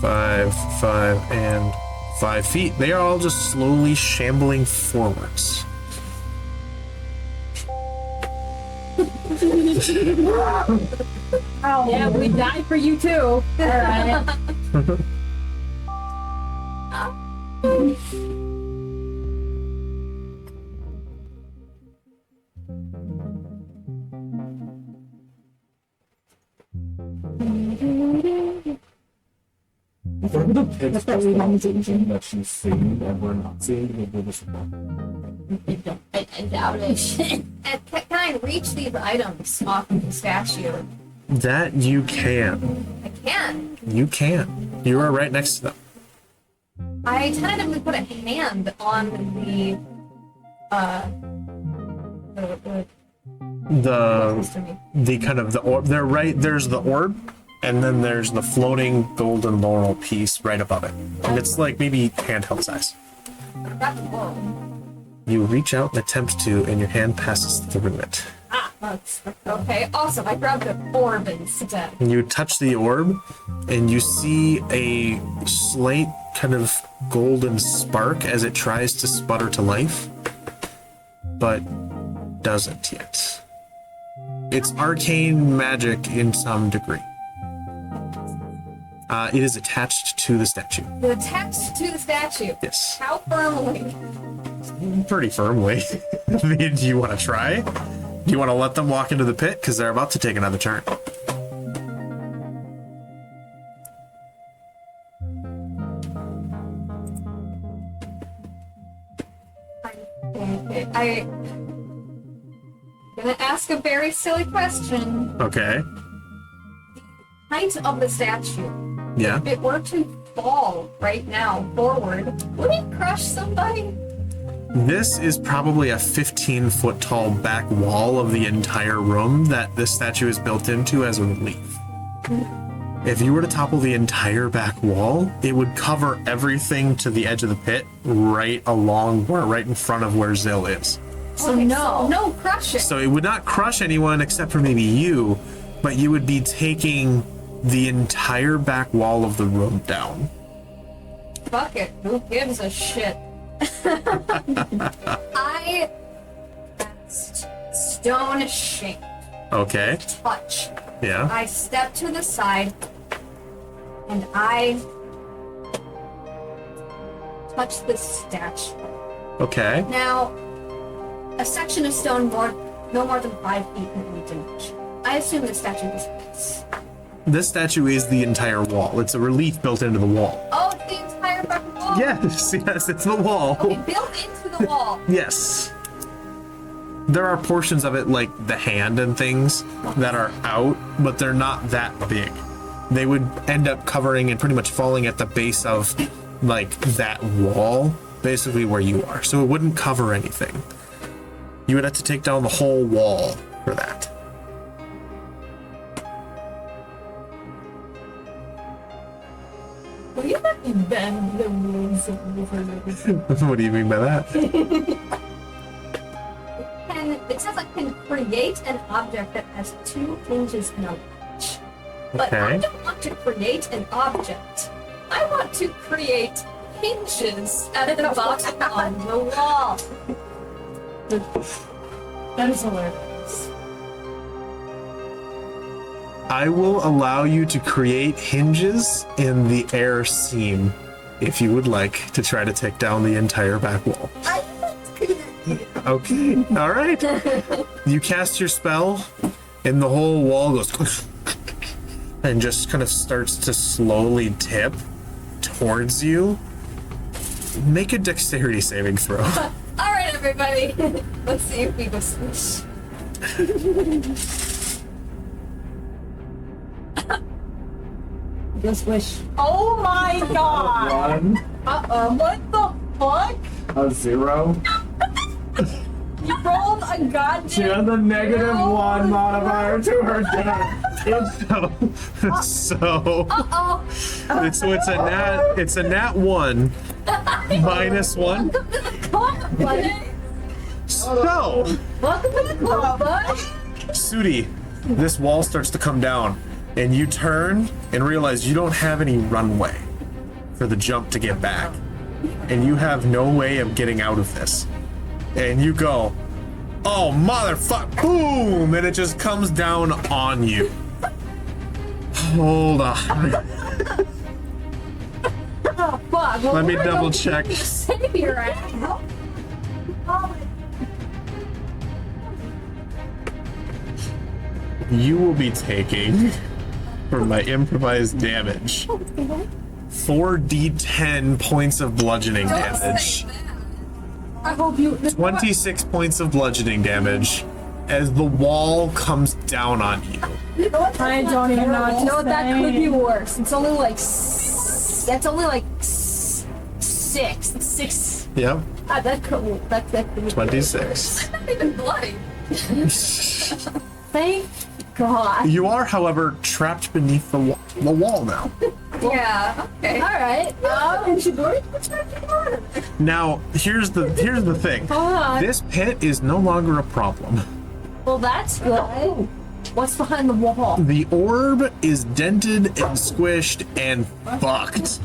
5, 5, and 5 feet. They are all just slowly shambling forwards. Yeah, we die for you too. Alright. What are the pits that she's seeing and we're not seeing because we're just I doubt it. And can I reach these items off of the statue? That you can. I can. You can. You are right next to them. I tentatively put a hand on the closest to me. The kind of the orb. They're right. There's the orb, and then there's the floating golden laurel piece right above it. And it's like maybe handheld size. That's cool. You reach out and attempt to, and your hand passes through it. That's okay. Awesome. I grabbed the orb instead. You touch the orb, and you see a slight kind of golden spark as it tries to sputter to life, but doesn't yet. It's arcane magic in some degree. It is attached to the statue. It's attached to the statue. Yes. How firmly? Pretty firmly. I mean, do you want to try? Do you want to let them walk into the pit? Because they're about to take another turn. I'm gonna ask a very silly question. Okay. Height of the statue. Yeah. If it were to fall right now forward, would it crush somebody? This is probably a 15-foot tall back wall of the entire room that this statue is built into as a relief. If you were to topple the entire back wall, it would cover everything to the edge of the pit right in front of where Zill is. So no crushing. So it would not crush anyone except for maybe you, but you would be taking the entire back wall of the room down. Fuck it. Who gives a shit? I cast stone shape. Okay. Touch. Yeah. I step to the side and I touch the statue. Okay. Now, a section of stone no more than 5 feet can be damaged. I assume the statue is this. This statue is the entire wall. It's a relief built into the wall. Oh, it's the entire fucking wall? Yes, it's the wall. Okay, built into the wall. Yes. There are portions of it, like the hand and things, that are out, but they're not that big. They would end up covering and pretty much falling at the base of, like, that wall, basically where you are. So it wouldn't cover anything. You would have to take down the whole wall for that. Will you let me bend the rules of the What do you mean by that? It says I can create an object that has 2 hinges and a latch. But I Okay. don't want to create an object. I want to create hinges out of the box on the wall. That is hilarious. I will allow you to create hinges in the air seam if you would like to try to take down the entire back wall. Okay, all right. You cast your spell, and the whole wall goes and just kind of starts to slowly tip towards you. Make a dexterity saving throw. Alright, everybody. Let's see if we go switch. Go swish. Oh my god! 1, What the fuck? a 0. You rolled a goddamn. She has a -1 modifier to her deck. So it's a nat 1 -1. So Welcome to the club, bud. Sudi, this wall starts to come down, and you turn and realize you don't have any runway for the jump to get back, and you have no way of getting out of this. And you go, oh motherfuck, boom, and it just comes down on you. Hold on. Oh, fuck. Well, Let me we're double going check. to save your ass. You will be taking, for my improvised damage, 4d10 points of bludgeoning damage. I hope you. 26 points of bludgeoning damage as the wall comes down on you. I don't even know what to You know what? That could be say. worse. It's only like. That's only like 6. 6. Yep, That could. That could be 26. I'm not even bloody. Thank God. You are, however, trapped beneath the wall now. Yeah. Okay. All right. Now, here's the thing. Hold on. This pit is no longer a problem. Well, that's good. What's behind the wall? The orb is dented and squished and fucked.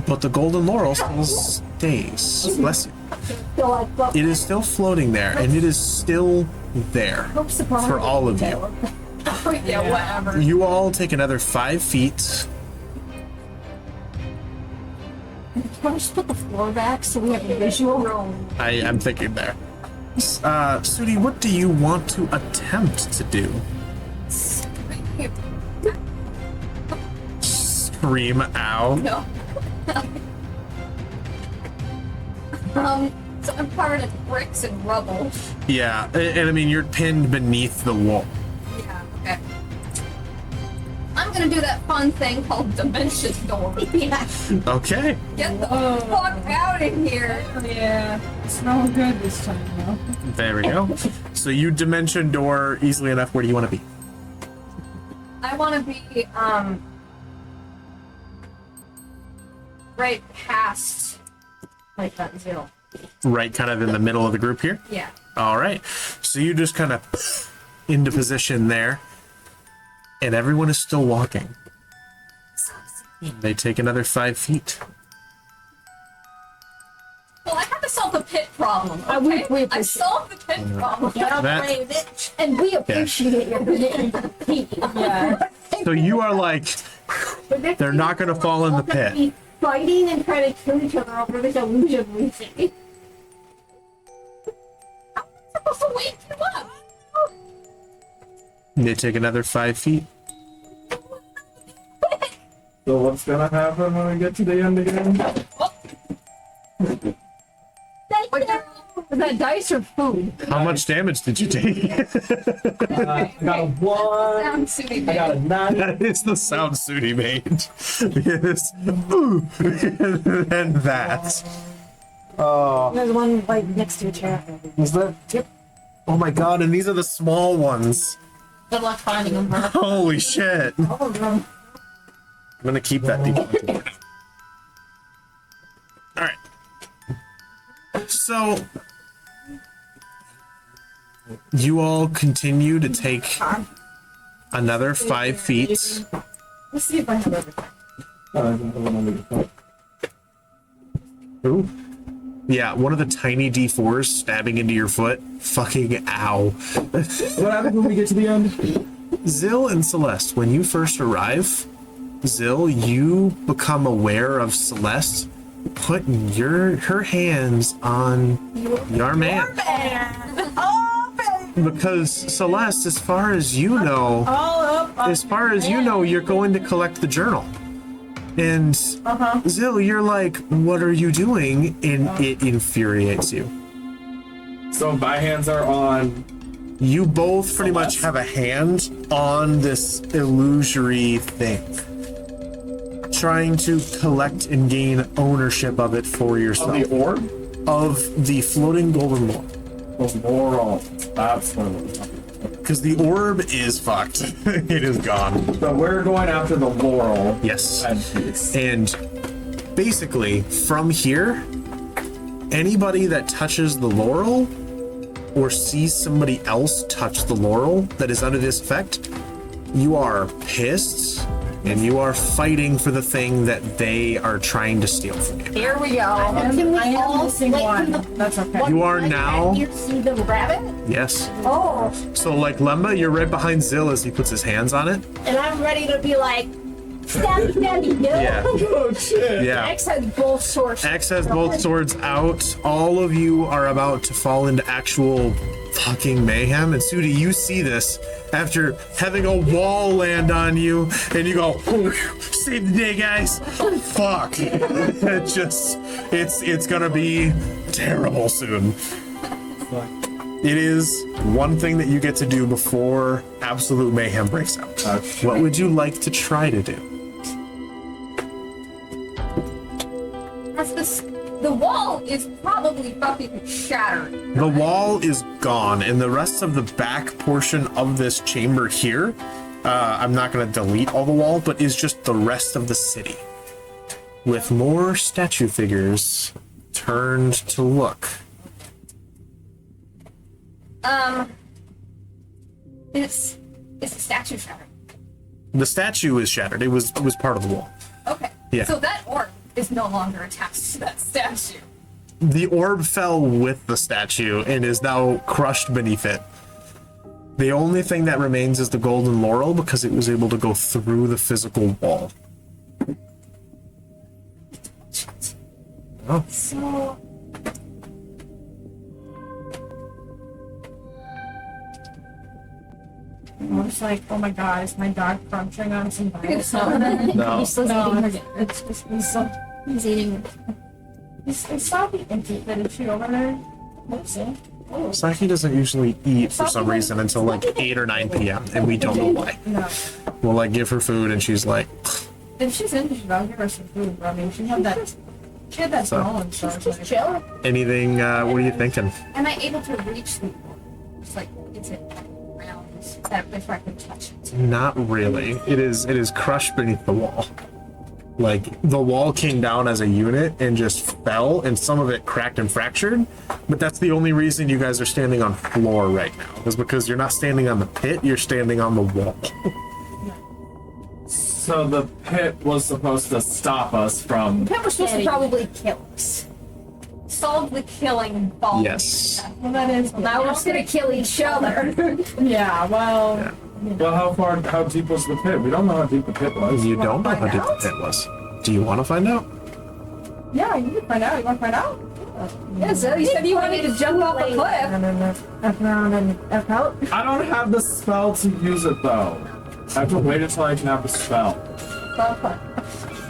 But the golden laurel still stays. Bless you. It is still floating there, and it is still there for all of you. Yeah, whatever. You all take another 5 feet. Can I just put the floor back so we have a visual? I'm thinking there. Sudi, what do you want to attempt to do? Scream ow. No. So I'm covered in bricks and rubble. Yeah, and I mean, you're pinned beneath the wall. Yeah, okay. I'm gonna do that fun thing called Dimension Door. Yeah. Okay. Get the fuck out of here. Yeah, it's no good this time, though. There we go. So you dimension door easily enough. Where do you want to be? I wanna be, right past, like, that 0. Right kind of in the middle of the group here? Yeah. All right. So you just kind of into position there. And everyone is still walking. They take another 5 feet. Well, I had to solve the pit problem, okay? we I appreciate solved the pit problem. That- And we appreciate your pit. Yeah. So you are like, they're not going to fall in the pit. Fighting and trying to kill each other over this illusion we see. I'm supposed to wake you up. They take another 5 feet. So what's gonna happen when we get to the end again? Is that dice or food? How much damage did you take? I got a 1. Sound suiting I got a 9. That is the sound Sudi made. Yes. Ooh. And that. Oh, There's one like next to a chair. is that? Yep. Oh my god, and these are the small ones. Good luck finding them. Holy shit. I'm gonna keep that deep. Alright. So you all continue to take another 5 feet. Let's see if I have everything. Ooh. Yeah, one of the tiny D4s stabbing into your foot. Fucking ow. What happens when we get to the end? Zill and Celeste, when you first arrive, Zill, you become aware of Celeste putting her hands on your man. Because Celeste, as far as you know, you're going to collect the journal. And Zill, you're like, what are you doing? And it infuriates you. So my hands are on. You both pretty much have a hand on this illusory thing, trying to collect and gain ownership of it for yourself. The orb? Of the floating golden laurel. The laurel. That's what I'm talking about. Because the orb is fucked. It is gone. So we're going after the laurel. Yes. Headpiece. And basically, from here, anybody that touches the laurel or sees somebody else touch the laurel that is under this effect, you are pissed and you are fighting for the thing that they are trying to steal from you. Here we go. Can we all missing like, one? from the- That's okay. You are now. You see the rabbit? Yes. Oh. So, like, Lemba, you're right behind Zill as he puts his hands on it. And I'm ready to be like, stabby, stabby, no. Yeah. Oh shit! Yeah. X has both swords. X has both swords out. All of you are about to fall into actual fucking mayhem. And Sudi, you see this after having a wall land on you, and you go, save the day, guys. Fuck. It's gonna be terrible soon. It is one thing that you get to do before absolute mayhem breaks out. What would you like to try to do? The wall is probably fucking shattered. The wall is gone, and the rest of the back portion of this chamber here, I'm not going to delete all the wall, but is just the rest of the city. With more statue figures turned to look. Is the statue shattered? The statue is shattered. It was part of the wall. Okay. Yeah. So that orb is no longer attached to that statue. The orb fell with the statue and is now crushed beneath it. The only thing that remains is the golden laurel because it was able to go through the physical wall. Oh. So I'm just like, oh my god, is my dog crunching on some bites? No. He's still No, eating her. it's just he's so. He's eating. It's not the intrepid. Is she over there? Let's see. Oh, Saki doesn't usually eat for some reason until like 8 or 9 p.m. and we don't know why. no. We'll like give her food and she's like, If she's interested, I'll give her some food. But I mean, she had that So- bone, so it's just like, chill. anything, what are you thinking? Am I able to reach the orb? It's like, is it round? Is that a place where I can touch it? Not really. It is crushed beneath the wall. Like the wall came down as a unit and just fell and some of it cracked and fractured. But that's the only reason you guys are standing on floor right now is because you're not standing on the pit, you're standing on the wall. So the pit was supposed to stop us from. Pip was supposed to probably kill us. Solve the killing ball. Yes. well, that is. Now we're just gonna kill each other. Yeah. Well. Yeah. Well, how deep was the pit? We don't know how deep the pit was. You don't know how find deep the out? pit was. Do you want to find out? Yeah, you can find out. You want to find out? Yeah, so you said you wanted to jump off a cliff. And then F around and F out. I don't have the spell to use it though. I have to wait until I can have the spell.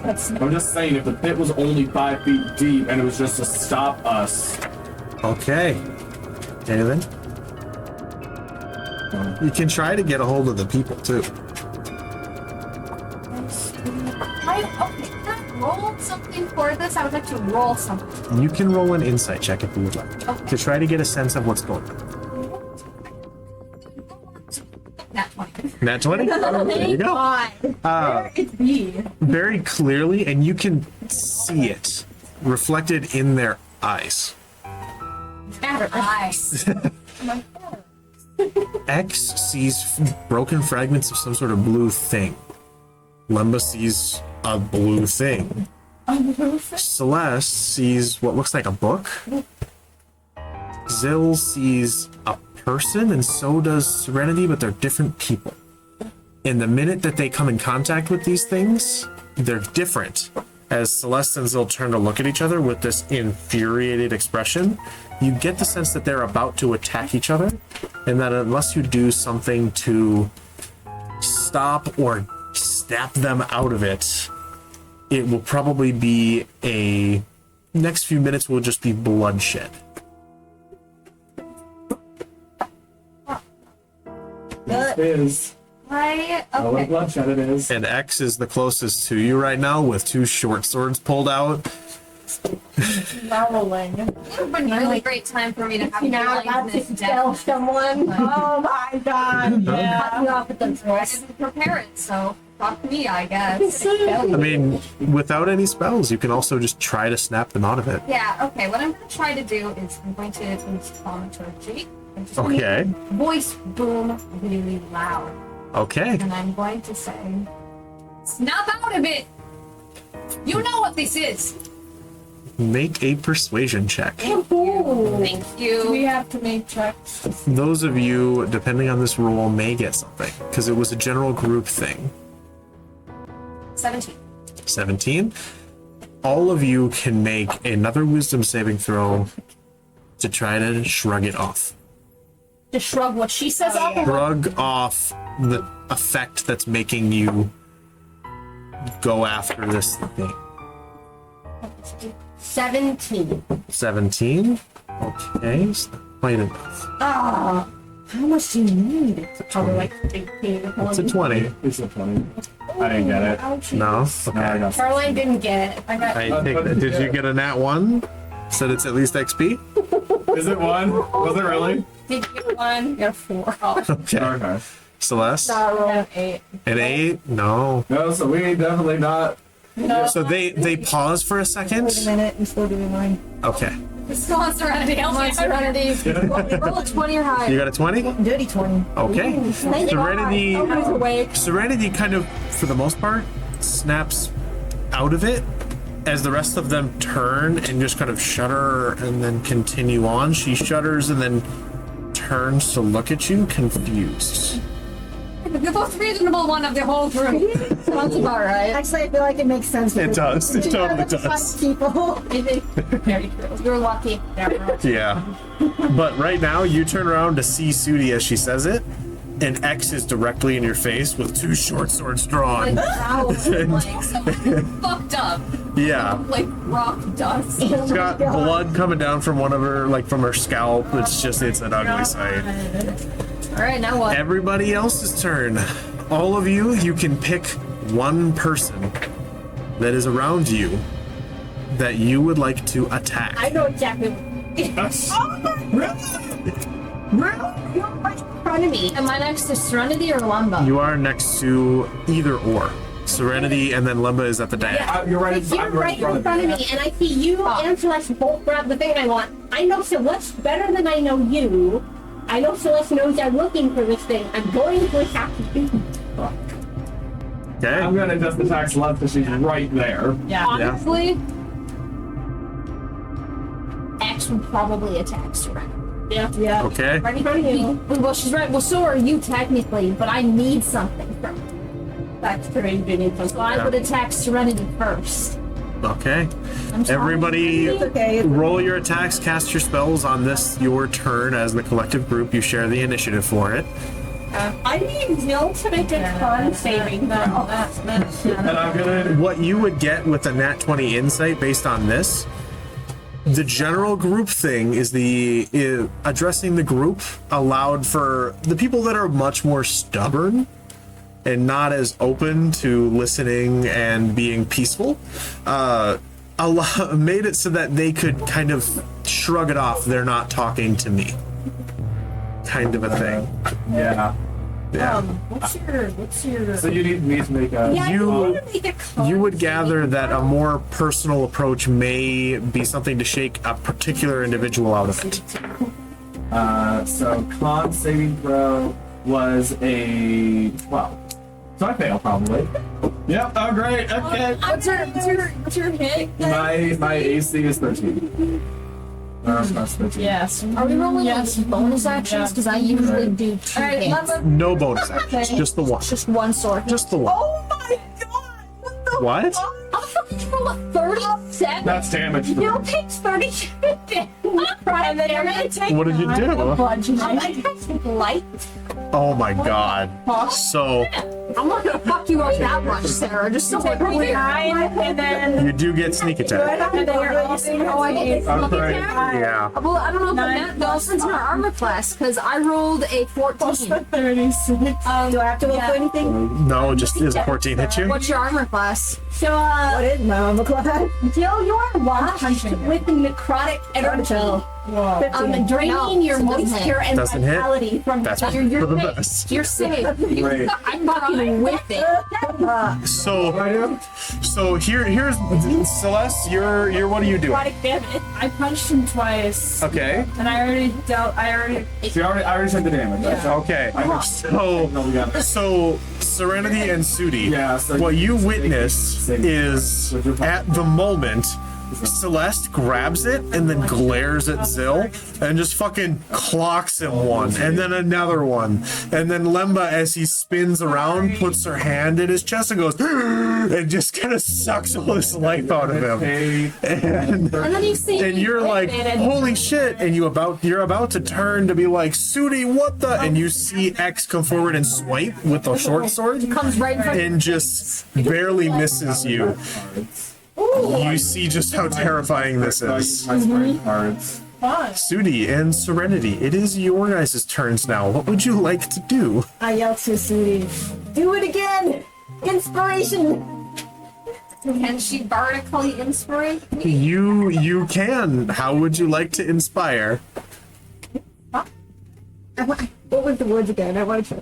That's I'm just saying, if the pit was only 5 feet deep and it was just to stop us. Okay. Jalen? You can try to get a hold of the people too. Can I roll something for this? I would like to roll something. You can roll an insight check if you would like to try to get a sense of what's going on. Nat 20. Nat 20? There you go. it's B. Very clearly, and you can see it reflected in their eyes. Eyes. X sees broken fragments of some sort of blue thing. Lemba sees a blue thing. Celeste sees what looks like a book. Zill sees a person, and so does Serenity, but they're different people. And the minute that they come in contact with these things, they're different. As Celeste and Zill turn to look at each other with this infuriated expression, you get the sense that they're about to attack each other, and that unless you do something to stop or snap them out of it, it will probably be next few minutes will just be bloodshed. It is. I Oh, what okay. bloodshed it is. And X is the closest to you right now with 2 short swords pulled out. Growling. It would have been a really great time for me to have Now blindness that's to death. tell someone. Oh my god. Yeah. Cut you off at the I voice. didn't prepare it, so fuck me, I guess. I mean, without any spells, you can also just try to snap them out of it. Yeah, okay, what I'm going to try to do is I'm going to use thaumaturgy. I'm just gonna Okay. make voice boom really loud. Okay. And I'm going to say, snap out of it! You know what this is! Make a persuasion check. Thank Do we you. have to make checks? Those of you, depending on this roll, may get something because it was a general group thing. 17. 17. All of you can make another wisdom saving throw to try to shrug it off. To shrug what she says off. Shrug off the effect that's making you go after this thing. 17. 17. Okay, so not quite enough. Ah. How much do you need? Probably like 18. It's a 20. It's a 20. I didn't get it. No? No, I Okay. got Caroline didn't get it. I got I take that. Did you get a nat 1? Said it's at least XP? Is it 1? Was it really? Did you get one? a 4. Okay. Okay. Celeste? An 8. An 8? No. No, so we definitely not. So they pause for a second. minute, I'm still doing mine. Okay. This is Serenity. Help me, Serenity. Roll a 20 or higher. You got a 20? Dirty 20. Okay. Thank Serenity God. Nobody's awake. Serenity kind of, for the most part, snaps out of it as the rest of them turn and just kind of shudder and then continue on. She shudders and then turns to look at you, confused. The most reasonable one of the whole group. Sounds about right. Actually, I feel like it makes sense. It does. It totally does. People. I think very true. You're lucky. Yeah. But right now, you turn around to see Sudi as she says it, and X is directly in your face with 2 short swords drawn. Like so fucked up. Yeah. Like rock dust. She's got blood coming down from one of her, like from her scalp. It's an ugly sight. Alright, now what? Everybody else's turn. All of you, you can pick one person that is around you that you would like to attack. I know exactly. You're right in front of me. Am I next to Serenity or Lumba? You are next to either or. Serenity and then Limba is at the dash. You're right. You're I'm right in front of me, and I see you and Celeste both grab the thing I want. I know Celeste better than I know you. I know Celeste knows I'm looking for this thing. I'm going to attack you. Okay. I'm gonna just attack Celeste because she's right there. Yeah. Honestly, X would probably attack Serenity. Yeah. Okay. Right in front of you. Well, she's right. Well, so are you technically, but I need something from her. That's pretty good. So I would attack Serenity first. Okay. I'm sorry. Everybody Okay. roll your attacks, cast your spells on this, your turn as the collective group. You share the initiative for it. I need Jill to make a con saving throw. And I'm gonna. What you would get with a nat 20 insight based on this, the general group thing is addressing the group allowed for the people that are much more stubborn and not as open to listening and being peaceful, made it so that they could kind of shrug it off. They're not talking to me, kind of a thing. Yeah. Yeah. What's your So you need me to make a. Yeah, You- I need to make a con You would saving gather that a throw. more personal approach may be something to shake a particular individual out of it. So con saving throw was a 12. So I fail probably. Yep. Oh great. Okay. what's your hit? My AC is 13. That's 13. Yes. Are we rolling Yes. like bonus actions? Because I usually do 2 Alright, hits. No bonus actions, just the one. Just one sword. Just the one. Oh my god! What the What? I'll fucking roll a 37. That's damage. You'll take 37. And then you're gonna take What did you do? I take light. Oh my god. So I'm not gonna fuck you up that much, Sarah. Just so we're clear. 9, and then you do get sneak attack. and then you're also Yeah. Well, I don't know if that goes into our armor class because I rolled a 14. 36. Do I have to roll for anything? No, just is a 14 hit you? What's your armor class? So, What is my armor class? Jill, you're washed with necrotic energy. Draining No, your it doesn't moisture and Doesn't hit? vitality from That's the for the best. You're safe. Great. I'm fucking with it. So here's Celeste. You're what are you doing? Necrotic damage. I punched him twice, Okay. and I already. See, I already said the damage. Yeah. Okay. No, we got it. So Serenity and Sudi, Yeah, so what you witness Same. is at the moment Celeste grabs it and then glares at Zill and just fucking clocks him one and then another one. And then Lemba, as he spins around, puts her hand in his chest and goes and just kind of sucks all this life out of him. Hey, And then you see and you're like, holy shit, and you're about to turn to be like, Sudi, what the? And you see X come forward and swipe with the short sword comes right in front. and just barely misses you. You see just how terrifying this is. my sprite cards. Fun. Sudi and Serenity, it is your guys' turns now. What would you like to do? I yell to Sudi, do it again! Inspiration! Can she bardically inspirate me? You can. How would you like to inspire? What was the words again? I want to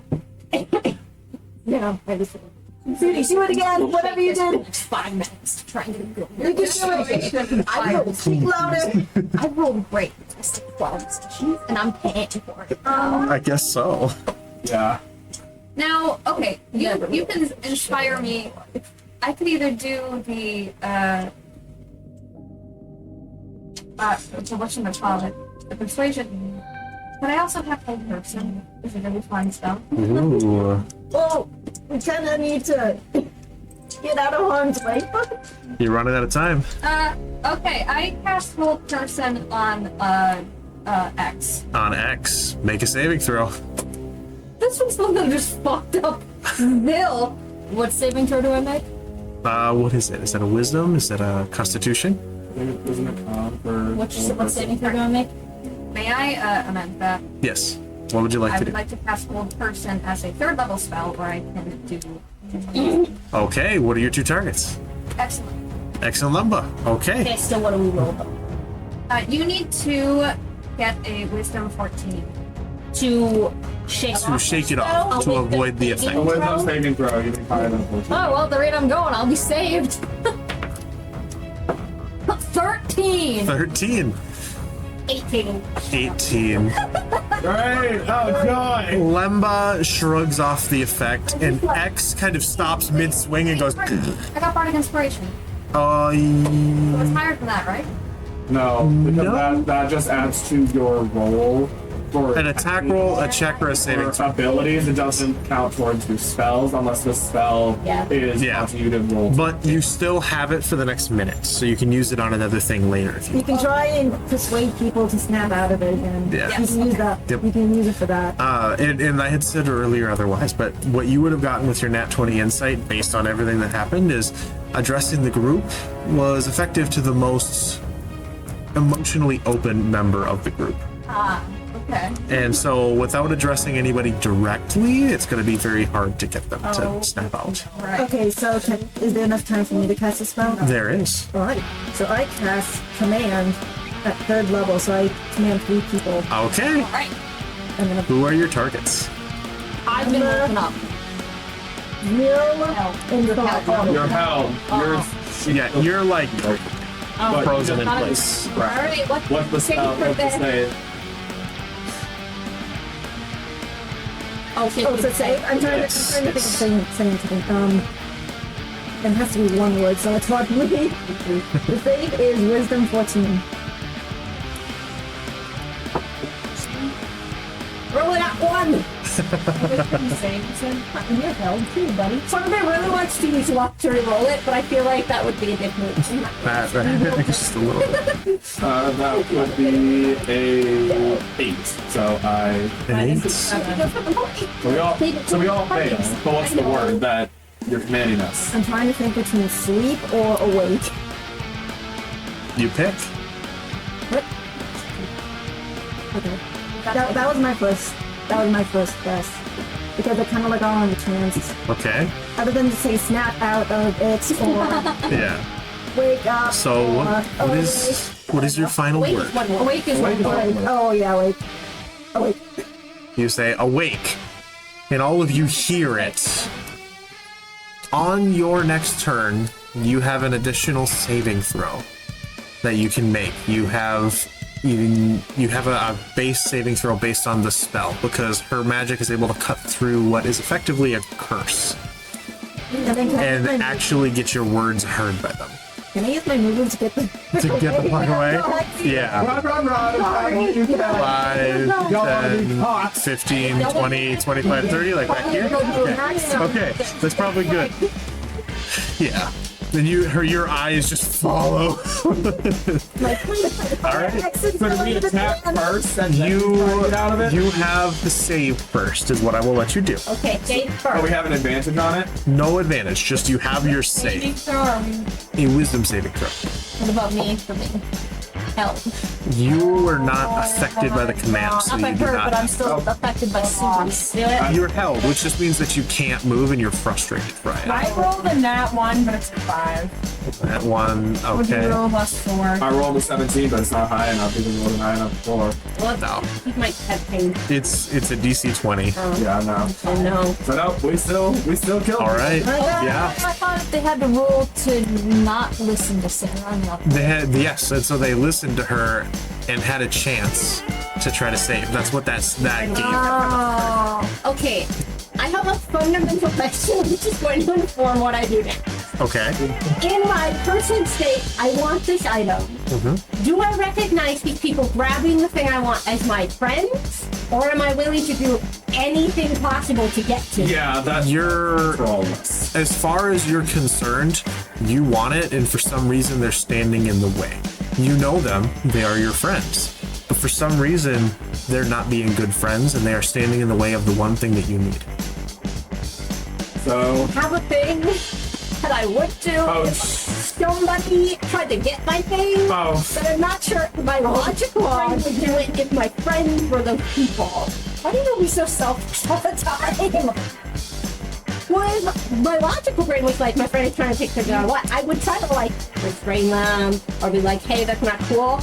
try. No, I just... Sudi, do it again! Whatever you did! It's 5 minutes to try and get a good. You can do it! I rolled. Speak louder! I rolled great. I still 12, and I'm paying for it. I guess so. Yeah. Now, okay, you can inspire me. I could either do the so whatchamacallit, the persuasion, but I also have whole person, which is a really fun stuff. Ooh. Well, we kind of need to get out of harm's way. You're running out of time. Okay, I cast whole person on X. On X, make a saving throw. This one's looking just fucked up. Bill, what saving throw do I make? What is it? Is that a wisdom? Is that a constitution? I think it wasn't a con for. What saving throw do I make? May I amend that? Yes. What would you like I to would do? like to cast Hold Person as a 3rd level spell where I can do. Okay, what are your 2 targets? Excellent. Excellent Lumba. Okay. Okay, so what do we roll though? You need to get a Wisdom 14. To shake To shake it off, to avoid the effect. A wisdom saving throw, you can higher than 14. Oh, well, the rate I'm going, I'll be saved. 13! 13. 18. 18. Great! Oh, joy! Lemba shrugs off the effect, and X kind of stops mid-swing and goes, I got Bardic Inspiration. It was higher than that, right? No, because No. that just adds to your roll for an attack roll, a check, or a saving for throw. abilities. It doesn't count towards your spells unless the spell is Yeah. constituted roll. But you still have it for the next minute, so you can use it on another thing later if you You can try and persuade people to snap out of it, and Yeah. you can use that. Yep. You can use it for that. and I had said earlier otherwise, but what you would have gotten with your Nat 20 insight based on everything that happened is addressing the group was effective to the most emotionally open member of the group. Okay. And so without addressing anybody directly, it's going to be very hard to get them to snap out. Right. Okay, so is there enough time for me to cast a spell? There is. Alright, so I cast Command at 3rd level, so I command 3 people. Okay. Alright. I'm gonna Who are your targets? I've been looking up. Will and Thought. You're held. Yeah, you're like But frozen in you- place. Alright, What's the spell? What's the save? Oh, so save? I'm trying to think of saying something. It has to be one word, so it's hard for me. The save is Wisdom 14. Roll it at 1. You're held too, buddy. Part of me really wants to use luck to re-roll it, but I feel like that would be a dick move. That, right? Just a little bit. That would be a 8. So I. An 8. So we all fail. But what's the word that you're commanding us? I'm trying to think between sleep or awake. You pick. Okay. That was my first. That was my first guess. Because I kind of like all on the chance. Okay. Other than to say snap out of it or Yeah. wake up. So what is your final Awake word? is one word. Awake is one word. Awake. Oh yeah, awake. Awake. You say awake, and all of you hear it. On your next turn, you have an additional saving throw that you can make. You have a base saving throw based on the spell because her magic is able to cut through what is effectively a curse and actually get your words heard by them. Can I use my movement to get the To get the plug away? Yeah. Run! 5, 10, 15, 20, 25, 30, like back here? Okay, that's probably good. Yeah. Then your eyes just follow. Alright. So do we attack first and then You get out of it? you have the save first is what I will let you do. Okay, Jade Oh, we first. have an advantage on it? No advantage, just you have your save. A wisdom saving throw. What about me for being held? You were not affected by the command, so Not by you do her, but I'm not. still affected by Sue's. Do it. You're held, which just means that you can't move and you're frustrated by it. I rolled a nat 1, but it's a 5. That one, Would you okay. roll +4? I rolled a 17, but it's not high enough. Even rolled high enough before. No, Keep my head pain. it's a DC 20. Yeah, no. Oh no. So no, we still killed. All right, yeah. I thought they had the rule to not listen to Sarah. No. They had yes, and so they listened to her and had a chance to try to save. That's what that gave. Oh. Okay. I have a fundamental question which is going to inform what I do next. Okay. In my person state, I want this item. Do I recognize these people grabbing the thing I want as my friends? Or am I willing to do anything possible to get to it? Yeah, that's You're for all of us. as far as you're concerned, you want it, and for some reason they're standing in the way. You know them; they are your friends. But for some reason, they're not being good friends, and they are standing in the way of the one thing that you need. So Have a thing that I would do Oh, if somebody tried to get my thing. Oh. But I'm not sure if my logical mind would do it if my friends were those people. Why do you be so selfish all the time? Well, my logical brain was like, my friend is trying to take something I want. I would try to like restrain them or be like, hey, that's not cool.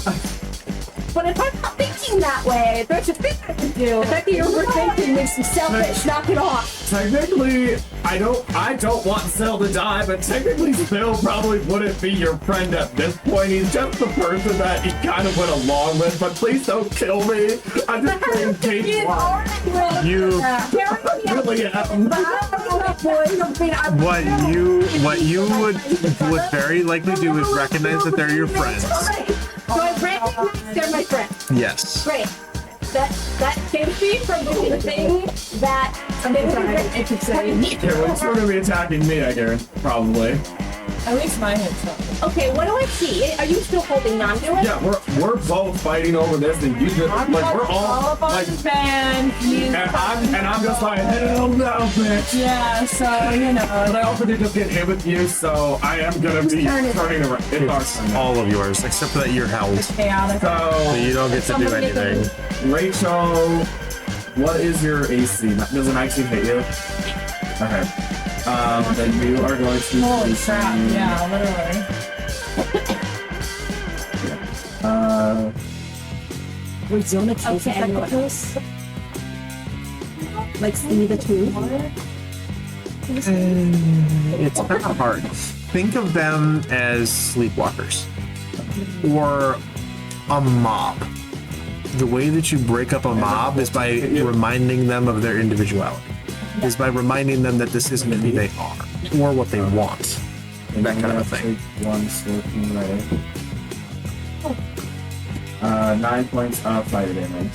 But if I'm not thinking that way, there's a thing I could do. The fact that you're overthinking makes me selfish. Knock it off. technically, I don't want Cell to die, but technically Phil probably wouldn't be your friend at this point. He's just the person that he kind of went along with. But please don't kill me. I'm just playing game one. You Really am. what you would very likely do is recognize that they're your friends. So I recognize they're my friend. Yes. Great. That saves me from doing the thing that Okay, well, it's going to be attacking me, I guarantee. Probably. At least my head's up. Okay, what do I see? Are you still holding on to it? Yeah, we're both fighting over this, and you just like we're all like, Man, and I'm just like, hell no, bitch. yeah, so, you know. But I also did just get hit with you, so I am gonna be turning around. It's our turn now. All of yours, except that you're held. Chaotic. So So, you don't get to do anything. Rachel, what is your AC? Does a 19 hit you? Okay. Then you are going to. Holy crap, yeah, literally. Wait, do you want to taste Okay, effect of this? Like see the two? It's kind of hard. Think of them as sleepwalkers or a mob. The way that you break up a mob is by reminding them of their individuality. Is by reminding them that this isn't who they are or what they want. That kind of a thing. One smoking ray. 9 points of fire damage.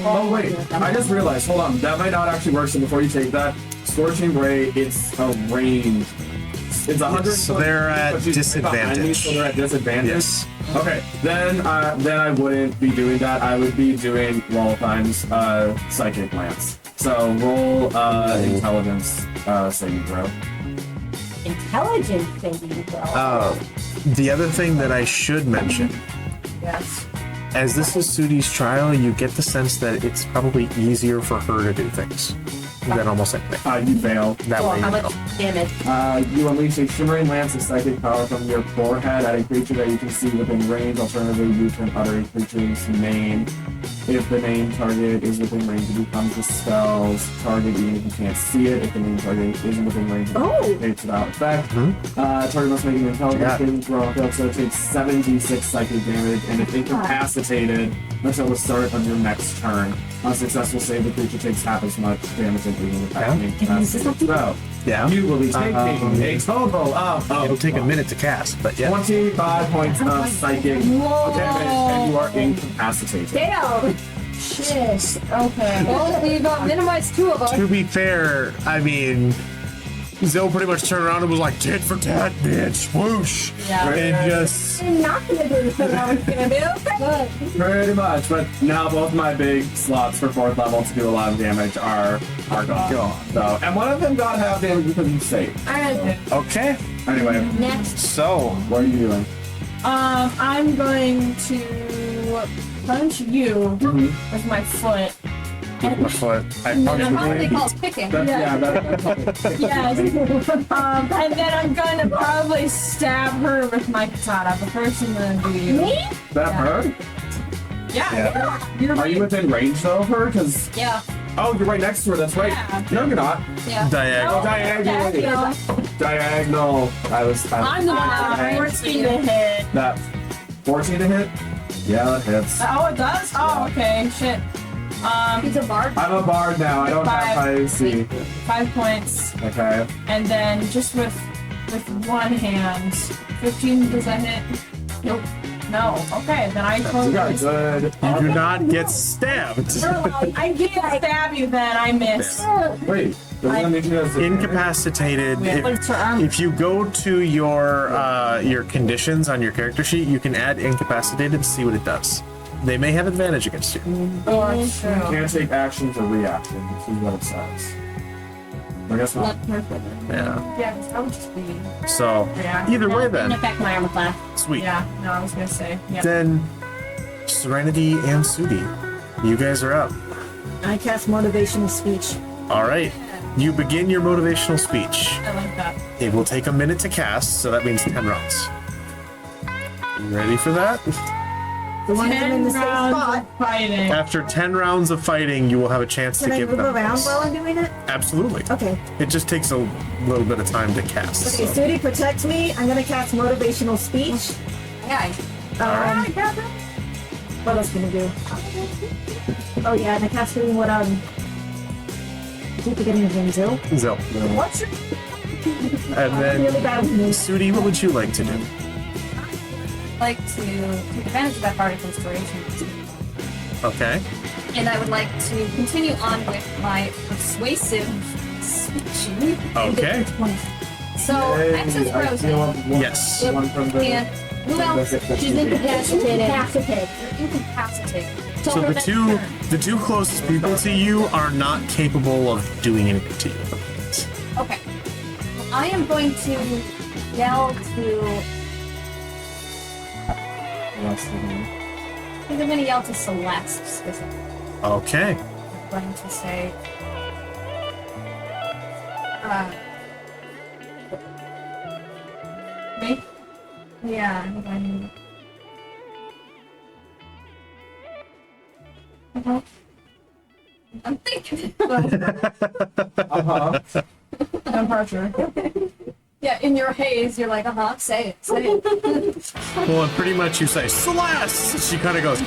Oh wait, I just realized, hold on, that might not actually work, so before you take that, Scorching Ray, it's a range. It's 100. So they're at disadvantage. So they're at disadvantage? Yes. Okay, then I wouldn't be doing that. I would be doing Wolfheim's Psychic Lance. So roll intelligence saving throw. Intelligent saving throw. The other thing that I should mention, Yes. as this is Sudi's trial, you get the sense that it's probably easier for her to do things than almost anything. You fail. That way, How you much know. damage? You unleash a shimmering lance of psychic power from your forehead at a creature that you can see within range. Alternatively, you can utter a creature's name. If the name target is within range, it becomes the spell's target even if you can't see it. If the name target isn't within range, it activates without effect. Target must make an intelligence saving throw. It also takes 7d6 psychic damage and is incapacitated until the start of your next turn. On a successful save, the creature takes half as much damage as being incapacitated. So, Yeah. you will be taking a total of It'll take a minute to cast, but yeah. 25 points of psychic damage, and you are incapacitated. Damn! Shit. Okay. Well, we've minimized 2 of us. To be fair, I mean, Zill pretty much turned around and was like, tit for tat, bitch, whoosh. Yeah. And just, I'm not gonna do the thing I was gonna do. Good. Pretty much, but now both my big slots for 4th level to do a lot of damage are gone. So, and one of them got half damage because you saved. Alright, okay. Anyway, next. So, what are you doing? I'm going to punch you with my foot. my foot. I That's punched what they you. call picking. That's Yes. And then I'm going to probably stab her with my katana. But first I'm going to do you. Me? that her? Yeah. You're Are you within range though of her? Because Yeah. oh, you're right next to her. That's right. Yeah. No, you're not. Yeah. Diagonal. Diagonal. Diagonal. I'm the one that 14 to hit. That 14 to hit? Yeah, that hits. Oh, it does? Oh, okay. Shit. He's a bard. I'm a bard now. I don't have high AC. 5 points. Okay. And then just with one hand. 15, does that hit? Nope. No. Okay, then I You got totally good. You do not get stabbed. I can't stab you then, I miss. Wait. Doesn't that mean you guys Incapacitated. But it's her arm. If you go to your conditions on your character sheet, you can add incapacitated to see what it does. They may have advantage against you. Oh, it's true. can't take actions or reactions. This is what it says. I guess not. Yeah. Yeah, because I would just be. So Yeah. either way, Didn't then affect my armor class. sweet. Yeah, no, I was gonna say. Yeah. Then Serenity and Sudi, you guys are up. I cast motivational speech. All right. You begin your motivational speech. I like that. It will take a minute to cast, so that means 10 rounds. You ready for that? The one I'm in the 10 same rounds spot. of fighting. After 10 rounds of fighting, you will have a chance Can to I give move them around this. while I'm doing it? Absolutely. Okay. It just takes a little bit of time to cast. Okay, so. Sudi, protect me. I'm gonna cast motivational speech. Yeah. What else can I do? Oh yeah, and I cast doing what I keep forgetting his name, Zill. Zill. What's your And then, Really bad with names. Sudi, what would you like to do? Like to take advantage of that bardic inspiration. Okay. And I would like to continue on with my persuasive speech. Okay. So, access I frozen. feel one, Yes. one from the. And who else? She's incapacitated. Incapacitated. You're incapacitated. So the two closest people to you are not capable of doing anything to you. Okay. Well, I am going to yell to. I think I'm going to yell to Celeste specifically. Okay. I'm going to say. Me? Yeah, I'm going to. I'm thinking. Uh-huh. no pressure? Yeah, in your haze, you're like, say it, say it. Well, and pretty much you say, Celeste! She kind of goes,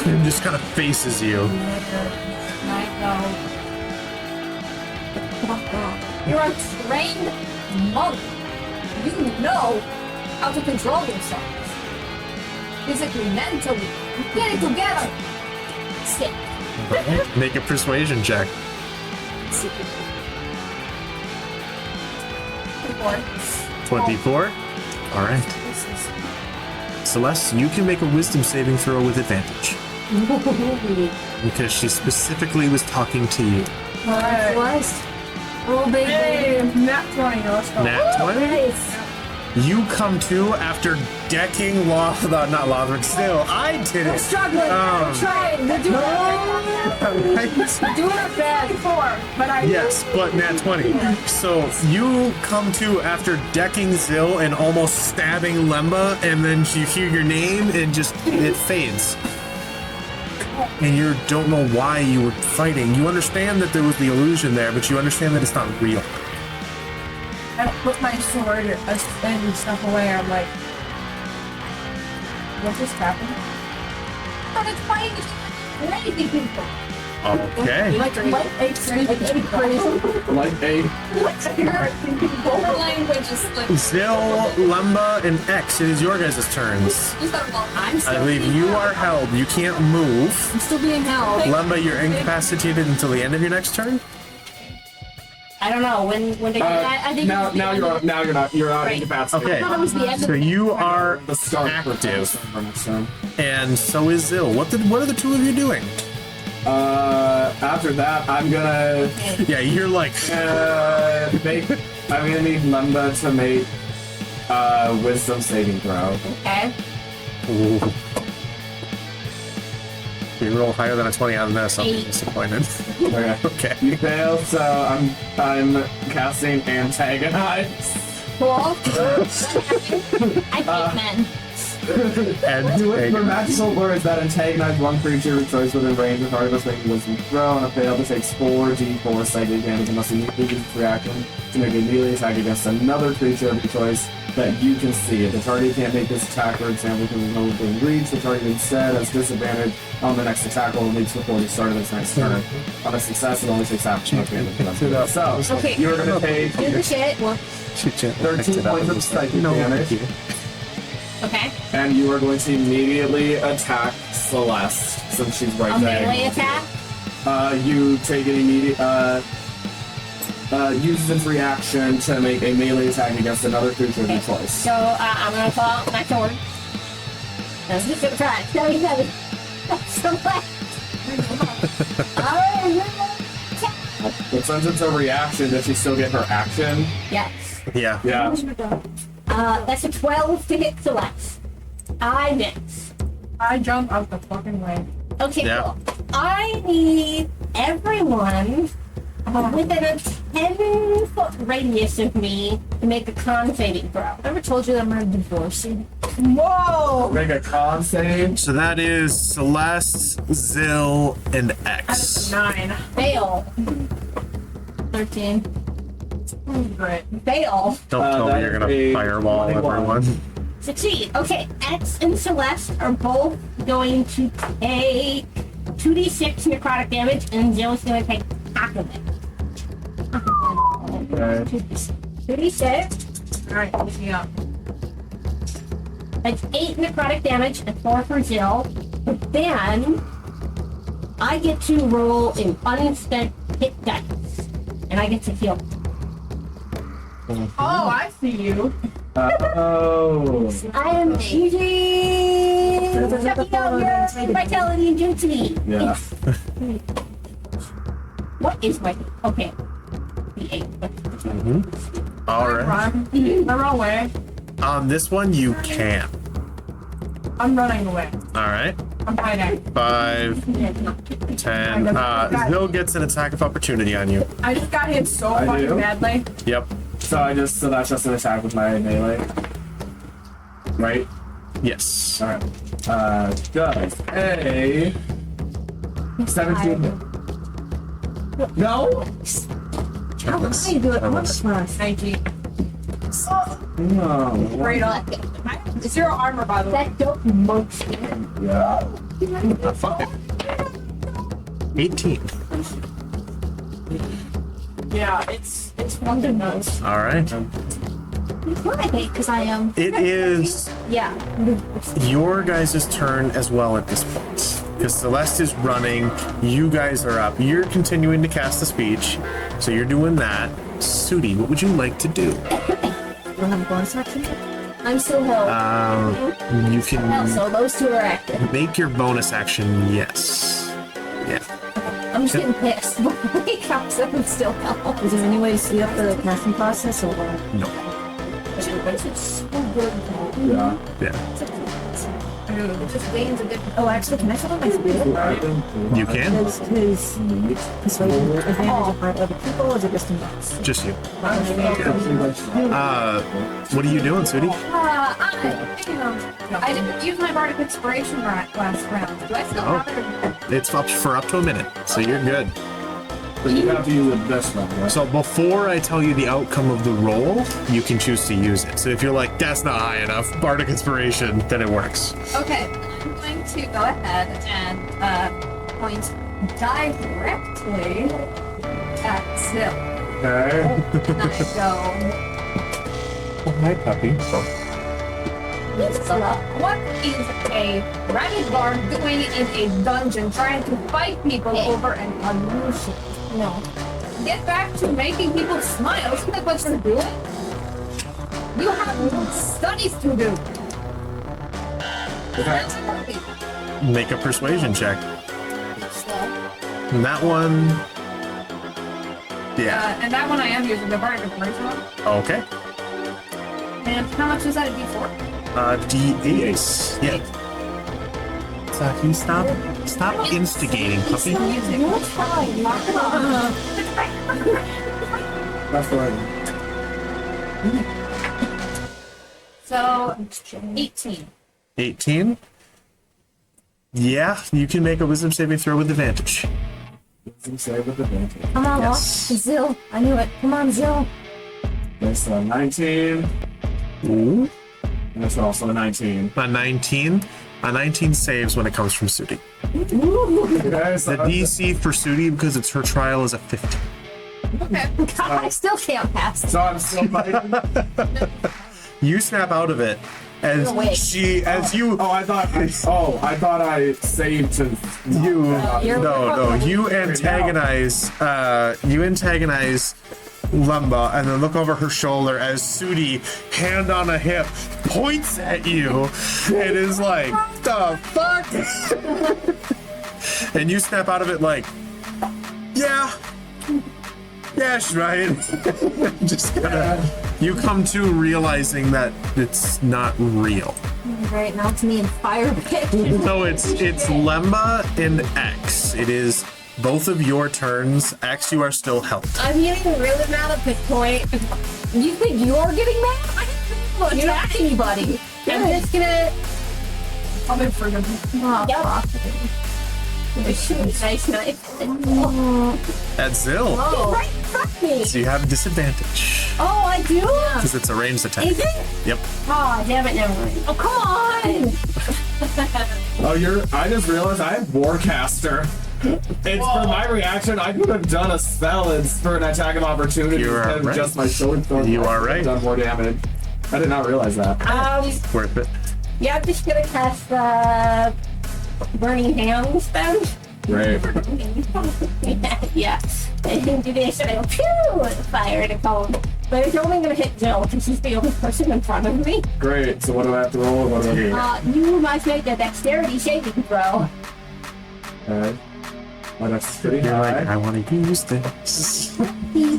and just kind of faces you. I know. You're a trained monk. You know how to control yourself. physically, mentally. Get it together. Stick. Alright, make a persuasion check. 24. All right. Celeste, you can make a wisdom saving throw with advantage. Because she specifically was talking to you. Alright. Was. Roll big, Hey, baby. nat 20. Let's go. Nat 20? Nice. You come to after decking not Lothric. Still, I did it. Struggling. We're trying. We're doing Right? Doing a bad 4, but I Yes, but nat 20. So you come to after decking Zill and almost stabbing Lemba, and then you hear your name and just it fades. And you don't know why you were fighting. You understand that there was the illusion there, but you understand that it's not real. I put my sword and stuff away. I'm like, what just happened? Started fighting crazy people. Okay. Like Like a Her language is like. Zill, Lemba, and X, it is your guys' turns. I'm still I believe you are held. You can't move. I'm still being held. Lemba, you're incapacitated until the end of your next turn. I don't know when they I think now you're not Right. incapacitated. Okay. That was the end So of you are The start active, So, and so is Zill. What are the two of you doing? after that, I'm gonna Yeah, you're like, I'm gonna need Lemba to make wisdom saving throw. Okay. ooh. If you roll higher than a 20 on this, I'll be 8. disappointed. Okay. Okay. You fail, so I'm casting antagonize. Cool. I hate men. And Do it for magical words that antagonize one creature with choice within range of target must make a wisdom throw, and a fail to takes 4d4 psychic damage unless you use its reaction to make a melee attack against another creature of your choice that you can see. If the target can't make this attack, for example, because it's no within reach, the target instead has disadvantage on the next attack roll and leads before the start of its next turn. On a success, it only takes half damage. So, Okay. you're going to take Do the shit. Well, 13 points of psychic damage. okay. And you are going to immediately attack Celeste since she's right A there. melee attack. You take an immediate uses its reaction to make a melee attack against another creature of your choice. So I'm gonna pull out my sword. Let's just go try. 77. So what? But since it's a reaction, does she still get her action? Yes. Yeah. Yeah. That's a 12 to hit Celeste. I miss. I jump out the fucking way. Okay, Yeah. cool. I need everyone within a 10-foot radius of me to make a con saving throw. Ever told you that I'm gonna divorce you? Whoa! Make a con save. So that is Celeste, Zill, and X. 9. Fail. 13. Great. Fail. Don't tell me that you're gonna is a fireball 21. everyone. Succeed. Okay, X and Celeste are both going to take 2d6 necrotic damage, and Zill's going to take half of it. Okay. 2d6. Alright, pick me up. That's 8 necrotic damage and 4 for Zill. But then I get to roll an unspent hit dice, and I get to heal. Oh, I see you. Oh. I am easy. Checking out your vitality and agility. Yeah. What is my okay? The 8. All right. Run. I run away. On this one, you can. I'm running away. All right. I'm hiding. 5, 10. Zill gets an attack of opportunity on you. I just got hit so I fucking do? badly. Yep. So that's just an attack with my melee. Right? Yes. Alright. Does a 17 hit? No? How high do it? How much was? 19. No. Great up. Zero armor, by the way. That dope monkey. Yeah. Fuck it. 18. Yeah, it's fucking nuts. All right. Why? Because I am. It is Yeah. Your guys' turn as well at this point. Because Celeste is running, you guys are up. You're continuing to cast the speech, so you're doing that. Sudi, what would you like to do? You don't have a bonus action? I'm still held. You Hell, can so those two are active. make your bonus action, yes. Yeah. I'm just getting pissed. He counts up and still held. Is there any way to speed up the casting process or? No. It's so good. Yeah. Yeah. It just gains a different. Oh, actually, can I fill out my speed? You can. Is persuasion advantage upon other people, or is it just in box? Just you. What are you doing, Sudi? I didn't use my bardic inspiration last round. Do I still have it? It's up for up to a minute, so you're good. But you have to use it this one, right? So before I tell you the outcome of the roll, you can choose to use it. So if you're like, that's not high enough, bardic inspiration, then it works. Okay, I'm going to go ahead and point directly at Zill. Okay. And I go, Oh, hi, puppy. Zilla, what is a rabbit guard doing in a dungeon trying to fight people over an illusion? No. Get back to making people smile. Isn't that what you're doing? You have studies to do. Okay. Make a persuasion check. And that one, yeah. And that one I am using the bardic inspiration one. Okay. And how much is that? A D4? D8. Yeah. So you stop instigating, puppy. You're fine. Knock it off. That's the right one. So, 18. 18. Yeah, you can make a wisdom saving throw with advantage. Save with advantage. Come on, Yes. Zill. I knew it. Come on, Zill. That's a 19. Ooh. And that's also a 19. A 19. A 19 saves when it comes from Sudi. Okay, so The DC for Sudi, because it's her trial, is a 15. Okay. I still can't pass. so I'm still fighting. You snap out of it as wait. you I thought I saved to. you antagonize Lumba and then look over her shoulder as Sudi, hand on a hip, points at you and is like, the fuck? And you snap out of it like, yeah, she's right. Just kinda, you come to realizing that it's not real. Right now it's me and fire pit. So it's Lemba and X. It is both of your turns. X, you are still helped. I'm getting really mad at this point. You think you're getting mad? I didn't attack anybody. I'm just gonna. I'm in freedom. Oh, Yep. fuck. Nice. That's Zill. Oh. Right in front of me. So you have disadvantage Oh, I do? because it's a ranged attack. Is it? Yep. Oh, damn it, never mind. Oh, come on! I just realized I have Warcaster. It's for my reaction. I could have done a spell for an attack of opportunity You are instead of right. just my sword throw. You are I could have right. Done more damage. I did not realize that. Worth it. Yeah, I'm just gonna cast the Burning Hands then. Great. Yeah. And then do this and I go, pew! Fire and a cone. But it's only gonna hit Jill because she's the only person in front of me. Great. So what do I have to roll? What do I do? You must make a dexterity saving throw. Okay. Oh, that's pretty You're like, high. I want to use this.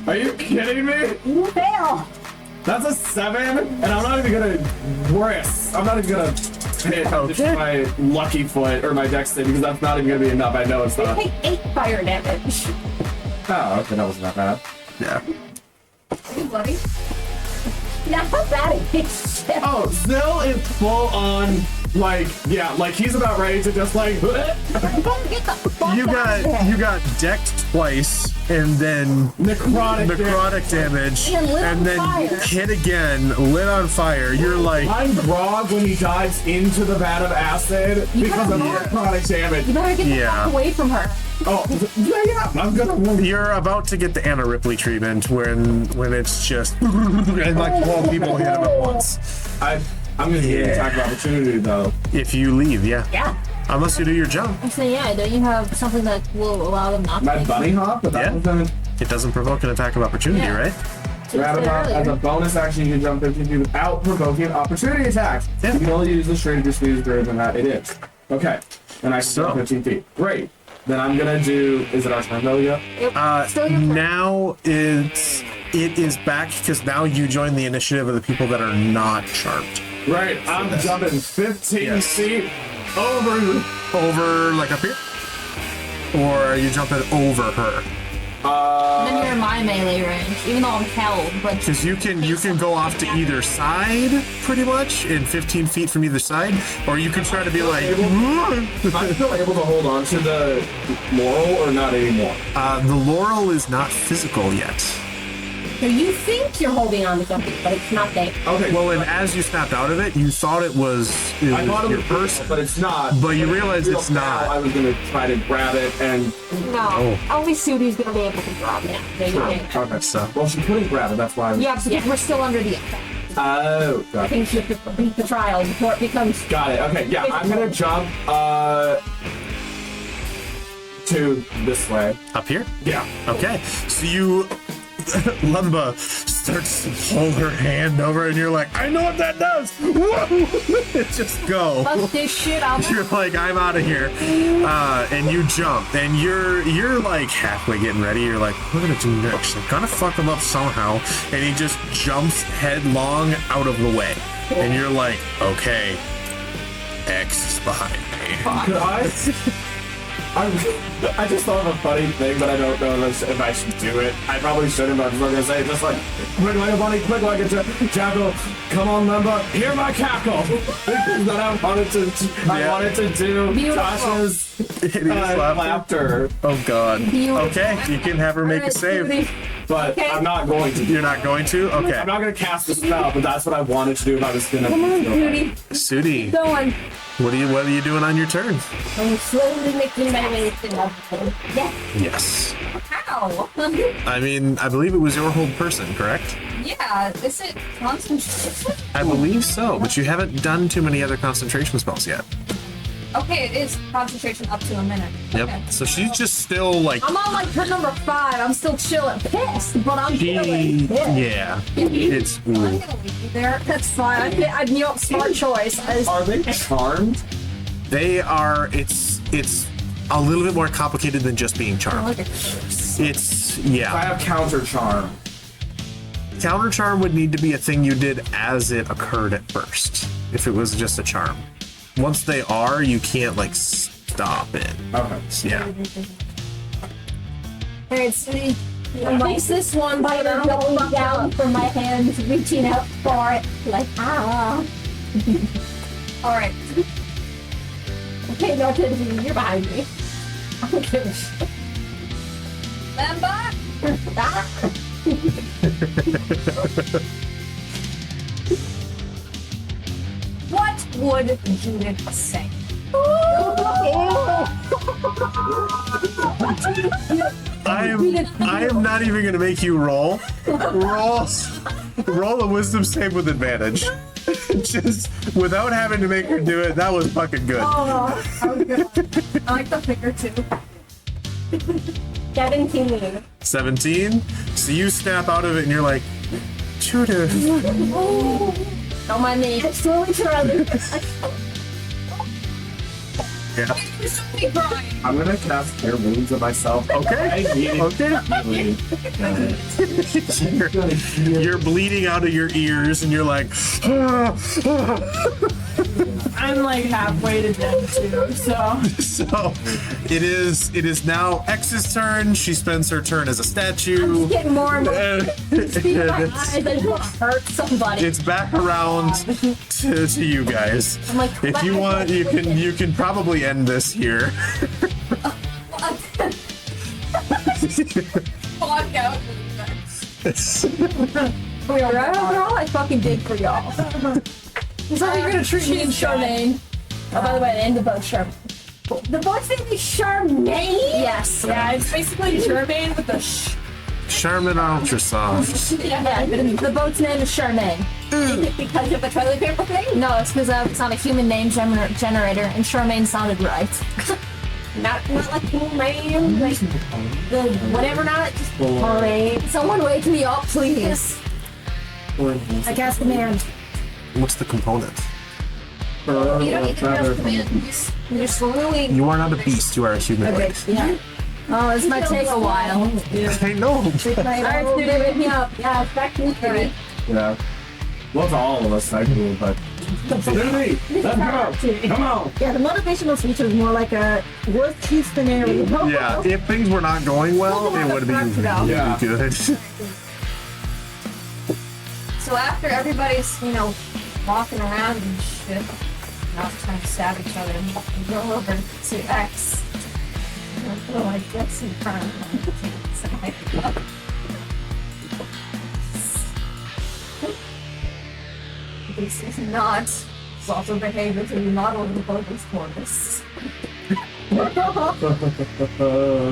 Are you kidding me? You fail. That's a 7, and I'm not even gonna worse. I'm not even gonna hit Okay. my lucky foot or my dex save because that's not even gonna be enough. I know it's You not. take 8 fire damage. Oh, okay, that wasn't that bad. Yeah. Hey, buddy. Not bad it is. Oh, Zill is full on, like he's about ready to just like. Get the fuck You out of here. got decked twice and then necrotic damage And lit on then fire. hit again, lit on fire. You're like, I'm Grog when he dives into the vat of acid because of necrotic damage. You better get the Yeah. fuck away from her. Oh, yeah, I'm gonna. you're about to get the Anna Ripley treatment when it's just and like 12 people hit him at once. I'm gonna get an attack of opportunity though. If you leave, yeah. Yeah. Unless you do your jump. I'm saying, yeah, don't you have something that will allow them not to? My bunny hop, but that Yeah. was gonna It doesn't provoke an attack of opportunity, Yeah. right? grab hop as a bonus action. You can jump 15 feet without provoking an opportunity attack. Yeah. You can only use the straight of your speed is greater than that. It is. Okay. And I So. jump 15 feet. Great. Then I'm gonna do. Is it our turn though yet? Now it is back because now you join the initiative of the people that are not charmed. Right. I'm jumping 15 Yes. feet over. Over like up here? Or are you jumping over her? Then you're in my melee range, even though I'm held, but Because you can go off to either side pretty much in 15 feet from either side, or you can try to be like I'm still able to hold on to the laurel or not anymore. the laurel is not physical yet. so you think you're holding on to something, but it's not there. Okay. Well, and as you snapped out of it, you thought it was, I thought it your was person. but it's not. But you realize Real it's now, not. I was gonna try to grab it and. No, only Sudi's gonna be able to grab it. Okay. So Well, she couldn't grab it. That's why. Yeah, because we're still under the effect. Oh. I Got it. think you have to beat the trial before it becomes. Got it. Okay. Yeah. I'm gonna jump. To this way. up here? Yeah. Okay. So you Lumba starts to pull her hand over and you're like, I know what that does! Whoa! Just go. Fuck this shit out. You're like, I'm out of here. And you jump, and you're like halfway getting ready. You're like, what am I gonna do next? I'm gonna fuck him up somehow. And he just jumps headlong out of the way. And you're like, okay, X is behind me. Could I just thought of a funny thing, but I don't know if I should do it. I probably shouldn't, but I'm just gonna say it just like, quick like a bunny, quick like a jackal, come on, Lumba, hear my cackle! That I wanted to do Beautiful. Josh's It is laughter, Oh god. Beautiful. Okay, you can have her make a save. but Okay. I'm not going to. You're not going to? Okay. I'm not gonna cast the spell, but that's what I wanted to do if I was gonna. Come on, Judy. Sudi, Going. what are you doing on your turn? I'm slowly making my way to nothing. Yeah. Yes. How? I mean, I believe it was your whole person, correct? Yeah, is it concentration? I believe so, but you haven't done too many other concentration spells yet. Okay, it is concentration up to a minute. Yep. Okay. So she's just still like I'm on like turn number 5. I'm still chilling. Pissed, but I'm chilling. yeah. It's I'm ooh. gonna leave you there. That's fine. I you know, smart choice. Are they charmed? They are. It's a little bit more complicated than just being charmed. Look at this. It's I yeah. have counter charm. Counter charm would need to be a thing you did as it occurred at first. If it was just a charm. Once they are, you can't like stop it. Okay. Yeah. Alright, sweetie. Erase this one by going down from my hands, reaching out for it. Like, ah. Alright. Okay, no attention. You're behind me. I don't give a shit. Member? Ah. What would Judith say? I am not even gonna make you roll. Roll a wisdom save with advantage. Just without having to make her do it. That was fucking good. Oh, that was good. I like the figure too. 17. 17. So you snap out of it and you're like, Judith. On my knee. I'm slowly trying. Yeah. I'm gonna cast Cure Wounds on myself. Okay. Okay. You're bleeding out of your ears and you're like, I'm like halfway to death too, so. so it is now X's turn. She spends her turn as a statue. Getting more and more. And See my it's- eyes. I just want to hurt somebody. it's back around to you guys. I'm like, If you want, you can probably end this here. Walk out. We are right overall. I fucking did for y'all. It's like you're gonna treat me in Charmaine. Oh, by the way, I named the boat Charmaine. The boat's name is Charmaine? Yes. Yeah, it's basically Germain with the sh. Charmin Ultra Soft. Yeah, the boat's name is Charmaine. Is it because of a toilet paper thing? No, it's because it's not a human name generator, and Charmaine sounded right. Not like Rain, like the whatever not, just Rain. Someone wake me up, please. I cast command. What's the component? You don't need to have commands. You're just really. You are not a beast. You are a human. Okay, yeah. Oh, this might take a while. I know. Alright, Studio, wake me up. Yeah, it's back to me. Right. Yeah. Well, to all of us, technically, but. Cindy, let's go! Come on! Yeah, the motivational speech is more like a worst case scenario. Yeah, if things were not going well, it would be really Yeah. good. So after everybody's, walking around and shit, not trying to stab each other, we go over to X. And I feel like X in front of me. This is not proper behavior to be modeled in focus for this.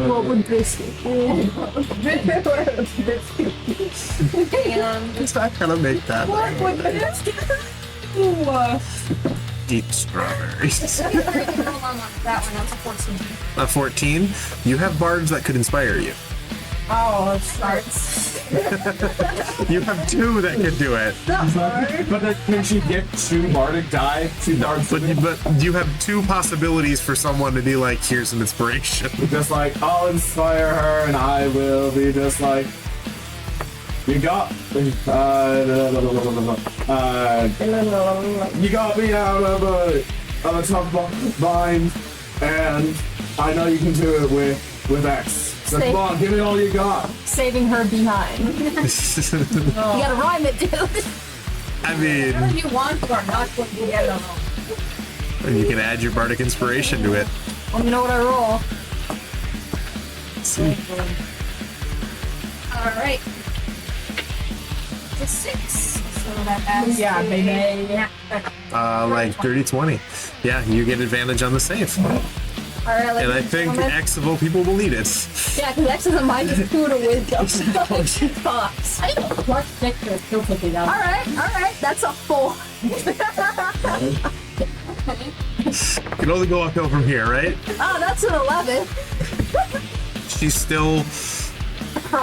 What would this be? And It's not gonna make that. what would this do? Eat strawberries. Hold on, that one, that's a 14. A 14. You have bards that could inspire you. Oh, it starts. You have 2 that could do it. But then, can she get 2 bardic die? 2 darts? But you have 2 possibilities for someone to be like, here's some inspiration. Just like, I'll inspire her and I will be just like, you got, you got me out of a tough bind, and I know you can do it with X. So come on, give me all you got. Saving her behind. You gotta rhyme it, dude. I mean, Whatever you want, you are not going to get it alone. you can add your bardic inspiration to it. Let me know what I roll. Let's see. Alright. It's a 6. So that adds Yeah, a- baby. Yeah. Like dirty 20. Yeah, you get advantage on the save. Alright, And I think X of all people will need it. Yeah, because X is a minus 2 to wisdom. So she talks. I don't plus 6 or still put it down. Alright, that's a 4. You can only go uphill from here, right? Oh, that's an 11. She's still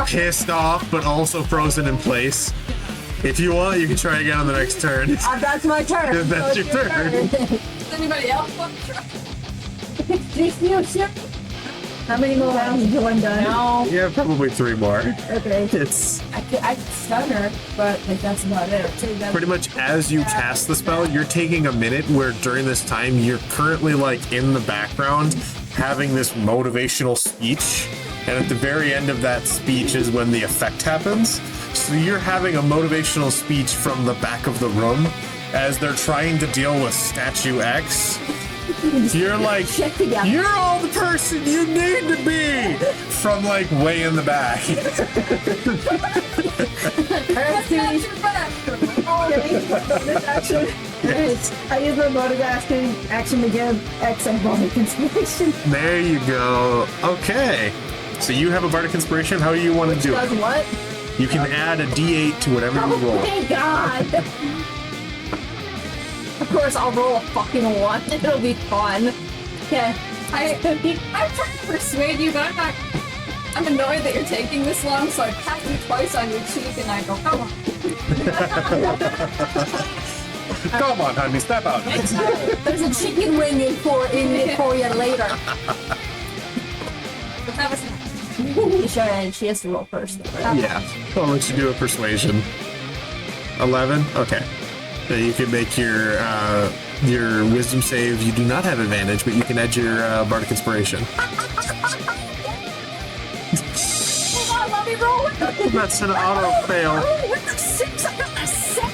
pissed off, but also frozen in place. If you want, you can try again on the next turn. That's my turn. That's So your it's turn. Does anybody else want to try? How many more rounds until I'm done? No, Yeah, probably 3 more. Okay. It's I could stun her, but like that's about it. pretty much as you cast the spell, you're taking a minute where during this time you're currently like in the background having this motivational speech, and at the very end of that speech is when the effect happens. So you're having a motivational speech from the back of the room as they're trying to deal with Statue X. You're like, you're all the person you need to be from like way in the back. I use my motive action to give X a bardic inspiration. There you go. Okay. So you have a bardic inspiration. How do you want to do Does it? what? You can add a D8 to whatever you roll. Thank God. Of course, I'll roll a fucking 1. It'll be fun. Okay. I'm trying to persuade you, but I'm annoyed that you're taking this long, so I tap you twice on your cheek and I go, come on. Come on, honey, step out. There's a chicken wing in for you later. That was She has to roll first. Yeah. I'll let you do a persuasion. 11? Okay. So you can make your wisdom save. You do not have advantage, but you can add your bardic inspiration. Let me roll with the That's an auto fail. with the 6. I got a 7.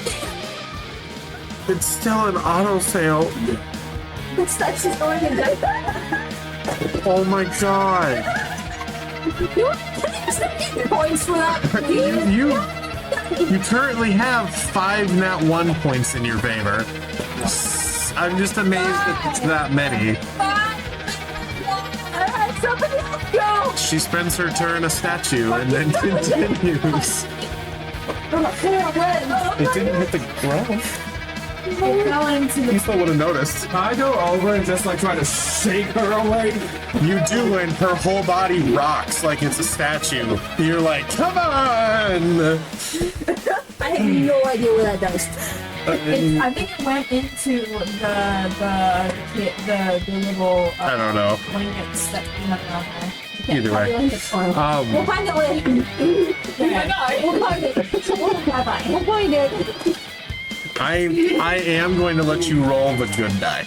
It's still an auto fail. That's just going to die. Oh my god. You points for that, please. You currently have 5 nat 1 points in your favor. I'm just amazed that it's that many. Somebody else go. She spends her turn a statue and then continues. It didn't hit the ground. It fell into You the. still would have noticed. I go over and just like try to shake her away. You do, and her whole body rocks like it's a statue. You're like, come on! I have no idea what that does. I think it went into the little I don't know. blankets that we have down there. Either way. We'll find it later. We'll find it. We'll find it. I am going to let you roll the good die.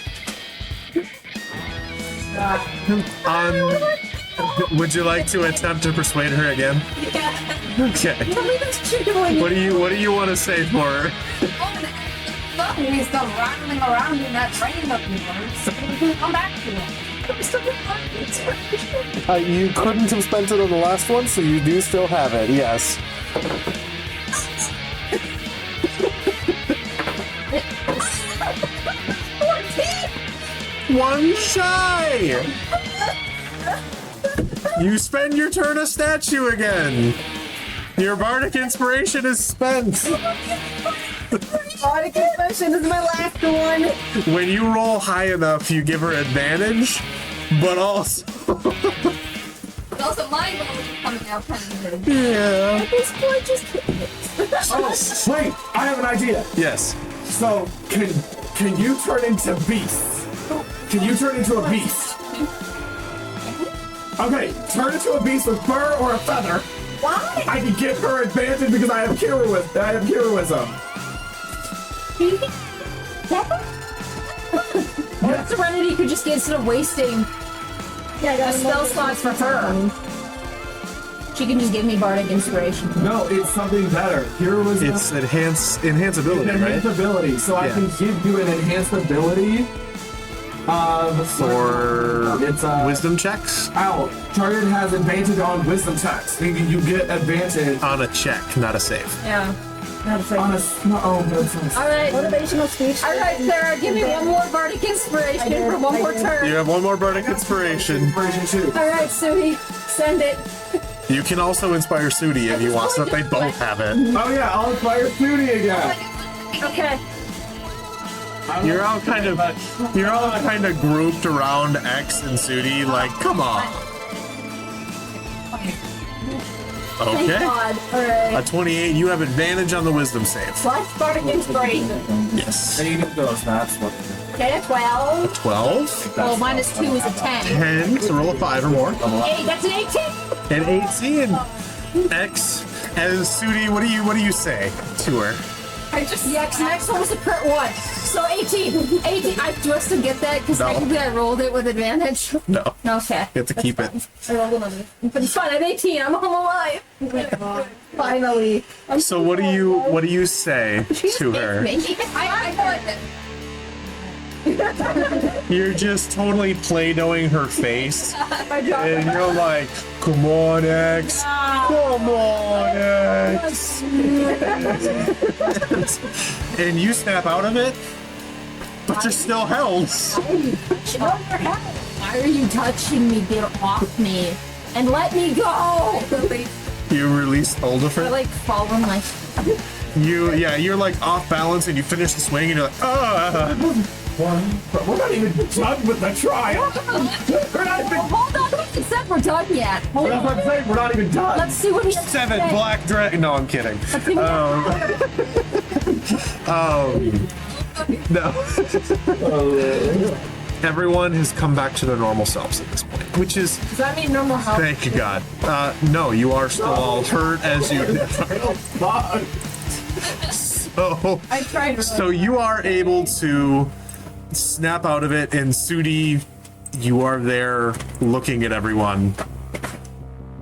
Would you like to attempt to persuade her again? Okay. What do you want to say for her? He's still rattling around in that train of yours. Come back to it. You couldn't have spent it on the last one, so you do still have it. Yes. One shy. You spend your turn a statue again. Your bardic inspiration is spent. Bardic Inspiration is my last one. When you roll high enough, you give her advantage, but also Also, my goal is coming out kind of yeah. At this point, just Oh, wait! I have an idea. Yes. So, can you turn into beasts? Can you turn into a beast? Okay, turn into a beast with fur or a feather. why? I can give her advantage because I have heroism. What Serenity could just get instead of wasting Yeah, I got a spell slots for her. She can just give me bardic inspiration. No, it's something better. Heroism. It's enhance ability, right? enhanced ability. So I Yeah. can give you an enhanced ability. For it's wisdom checks Ow. Target has advantage on wisdom checks. Meaning you get advantage on a check, not a save. Yeah. on a. Oh, no, it's All right. Motivational speech. All right, Sarah, give me one more bardic inspiration for one more turn. You have one more bardic inspiration. inspiration too. All right, Sudi, send it. You can also inspire Sudi if you want, so that they both have it. Oh yeah, I'll inspire Snooty again. Okay. You're all kind of grouped around X and Sudi, like, come on. Thank Okay. God. All right. A 28, you have advantage on the wisdom save. Plus bardic inspiration. Yes. Hey, you get those. That's what. Okay, 12. 12, Well, minus 2 is a 10. 10, so roll a 5 or more. 8, that's an 18. And 18. X and Sudi, what do you say to her? Yeah, because the next one was a crit 1. So 18. 18. I just to get that because No. technically I rolled it with advantage. No. Okay. You have to keep it. I rolled another. But it's fine. I'm 18. I'm home alive. Finally. So what do you say to her? I thought that. You're just totally play-dohing her face. And you're like, come on, X. Come on, X. And you snap out of it, but you're still held. Why are you touching me? Get off me. And let me go! You release hold of I her. like fall on my. You're like off balance and you finish the swing and you're like, ah. We're not even done with the trial. We're not even. Hold on, he said we're done yet. Hold That's on. what I'm saying. We're not even done. Let's see what he has to 7 say. black dragon. No, I'm kidding. No. Everyone has come back to their normal selves at this point, which is, Does that mean normal health? thank you God. No, you are still all hurt as you. I tried. So you are able to snap out of it, and Sudi, you are there looking at everyone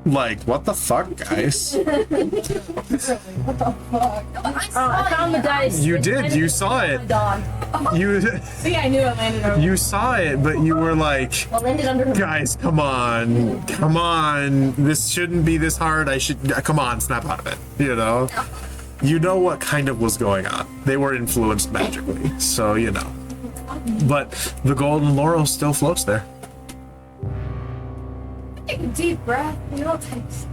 like, what the fuck, guys? I found the dice. You did, you saw it. Dog. You See, I knew it landed over. you saw it, but you were like, Well, landed under her. guys, come on, this shouldn't be this hard. Come on, snap out of it, you know? You know what kind of was going on. They were influenced magically, so you know. But the golden laurel still floats there. Take a deep breath. You know, takes.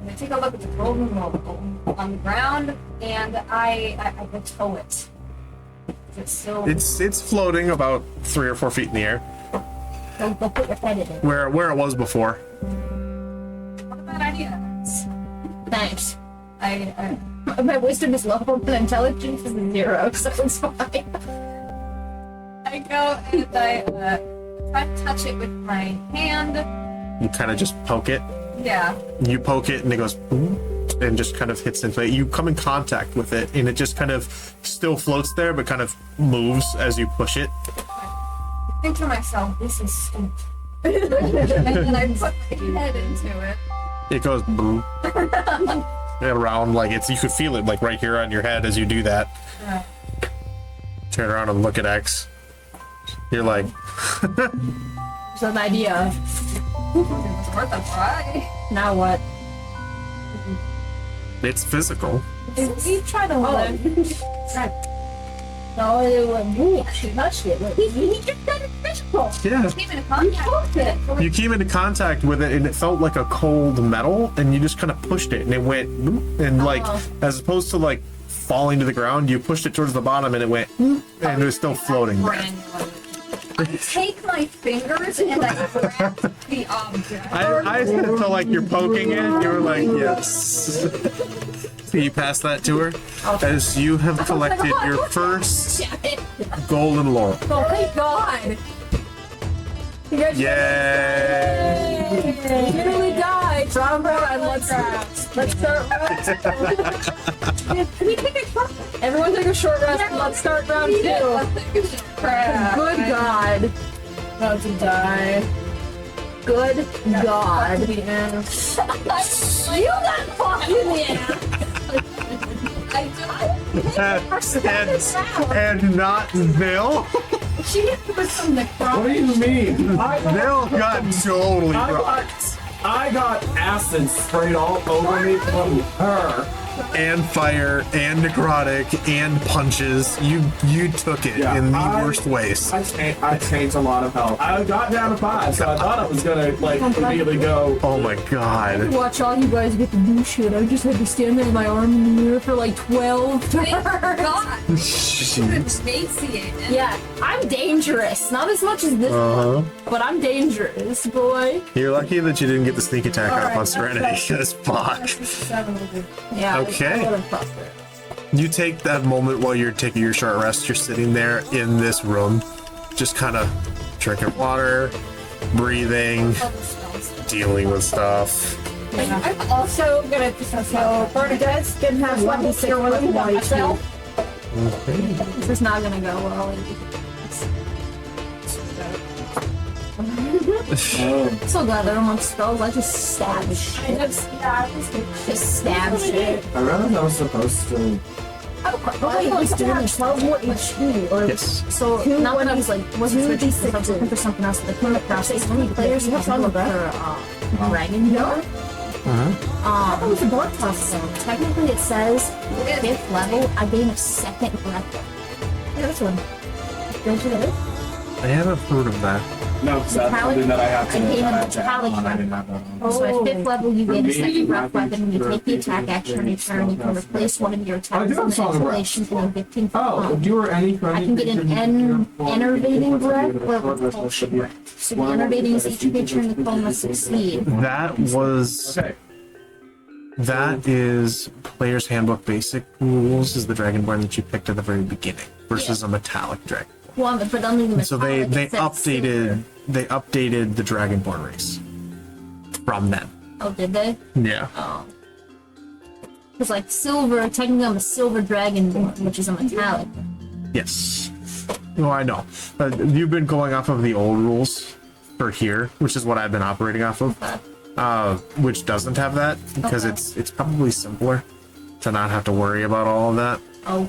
I take a look at the golden logo on the ground, and I go tow it. It's still. It's floating about 3 or 4 feet in the air, Don't put your head in it. where it was before. Not a bad idea. Thanks. My wisdom is low, but intelligence is 0, so it's fine. I go and I try to touch it with my hand. You kind of just poke it. Yeah. You poke it, and it goes boom, and just kind of hits into it. You come in contact with it, and it just kind of still floats there, but kind of moves as you push it. I think to myself, this is stupid. And then I put my head into it. It goes boom. Around like you could feel it like right here on your head as you do that. Yeah. Turn around and look at X. You're like, It's an idea. It was worth a try. Now what? it's physical. If we try to live, No, it wouldn't move. She touched it. He just got it physical. Yeah. Came into contact with it. You came into contact with it, and it felt like a cold metal, and you just kind of pushed it, and it went boop, and like as opposed to like falling to the ground, you pushed it towards the bottom, and it went boop, and it was still floating there. I take my fingers and I grab the object. I said to like you're poking it, you were like yes. Can you pass that to her? As you have collected your first golden laurel. Oh my god! Yay! You really died! Drum roll and let's start. Can we take a short? Everyone take a short rest and let's start round 2. Good God. about to die. Good God. The end. You got fucking in. And not Bill. She hit with some necrotic. What do you mean? Bill got totally rocked. I got acid sprayed all over me from her. And fire, and necrotic, and punches. You took it Yeah, in the I- worst ways. I changed a lot of health. I got down to 5, so I thought I was gonna like immediately go. Oh my god. Watch all you guys get to do shit. I just had to stand there with my arm in the mirror for like 12 Thank turns. God. Emaciated. Yeah, I'm dangerous. Not as much as this one, but I'm dangerous, boy. You're lucky that you didn't get the sneak attack off on Serenity. That's fuck. 7 will do. Yeah. Okay. I'm prosper. You take that moment while you're taking your short rest. You're sitting there in this room, just kind of drinking water, breathing, dealing with stuff. I'm also gonna so Bernadette's gonna have 1d6 with myself. This is not gonna go well. Oh, So glad I don't want spells. I just stab shit. Just stab shit. I realized I was supposed to. Wait, he's doing 12 more HP. Or Yes. so not that I was like wasn't switching because I was looking for something else. But I came across this many players who have to look for dragon yard. It was a board toss. So technically, it says 5th level. I gain a 2nd breath. Yeah, this one. Don't you know? I haven't heard of that. No, because that's something that I have to. I gain a add to metallic add on. I didn't weapon. have that on. So at 5th level, you gain a me, 2nd breath my weapon. When you take the attack action on your turn, you can replace one of your I attacks do have in the Song of Breath. isolation in a 15 foot Oh, bomb. if you were any I can get an enervating breath or repulsion breath. So the enervating is each creature in the clone must succeed. That was. Okay. That is Player's Handbook Basic Rules, is the Dragonborn that you picked at the very beginning, versus a metallic dragon. Well, but only the So metallic they except silver. updated the Dragonborn race from them. Oh, did they? Yeah. Oh. Because like silver, technically I'm a silver dragonborn, which is a metallic. Yes. Oh, I know. You've been going off of the old rules for here, which is what I've been operating off of. Which doesn't have that because Okay. it's probably simpler to not have to worry about all of that. Okay.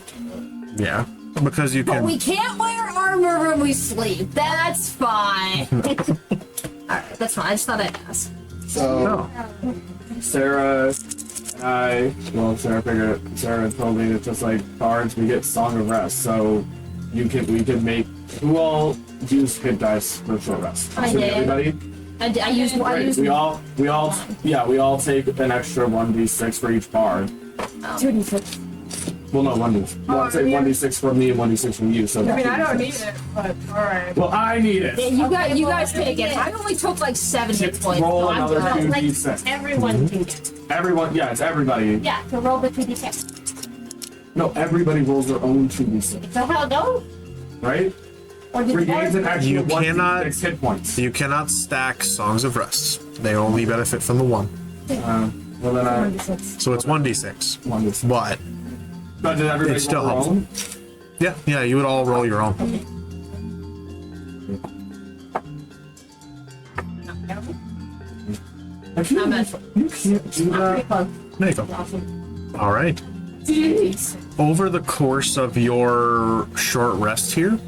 Yeah, because you But can. we can't wear armor when we sleep. That's fine. Alright, that's fine. I just thought I'd ask. So No. Sarah and Sarah told me that just like cards, we get Song of Rest. So we can make who all use hit dice for short rest. I So did. everybody. I used one. Right, we all take an extra 1d6 for each bar. 2d6. Well, no, 1d6. Well, say 1d6 for me and 1d6 for you. So I mean, I don't need it, but alright. well, I need it. Yeah, you guys take it. I only took like 7 hit points. Roll so I'm another fine. 2d6. Everyone can get. Everyone, yeah, it's everybody. Yeah, to roll the 2d6. No, everybody rolls their own 2d6, So how go? right? Or did Regains an extra You 1d6 cannot- hit points. You cannot stack Songs of Rest. They only benefit from the one. Well, then I 1d6. So it's 1d6. 1d6. But But did everybody It still roll their helps. own? yeah, you would all roll your own. I can't, I'm at you can't do that. There you go. All right. Over the course of your short rest here,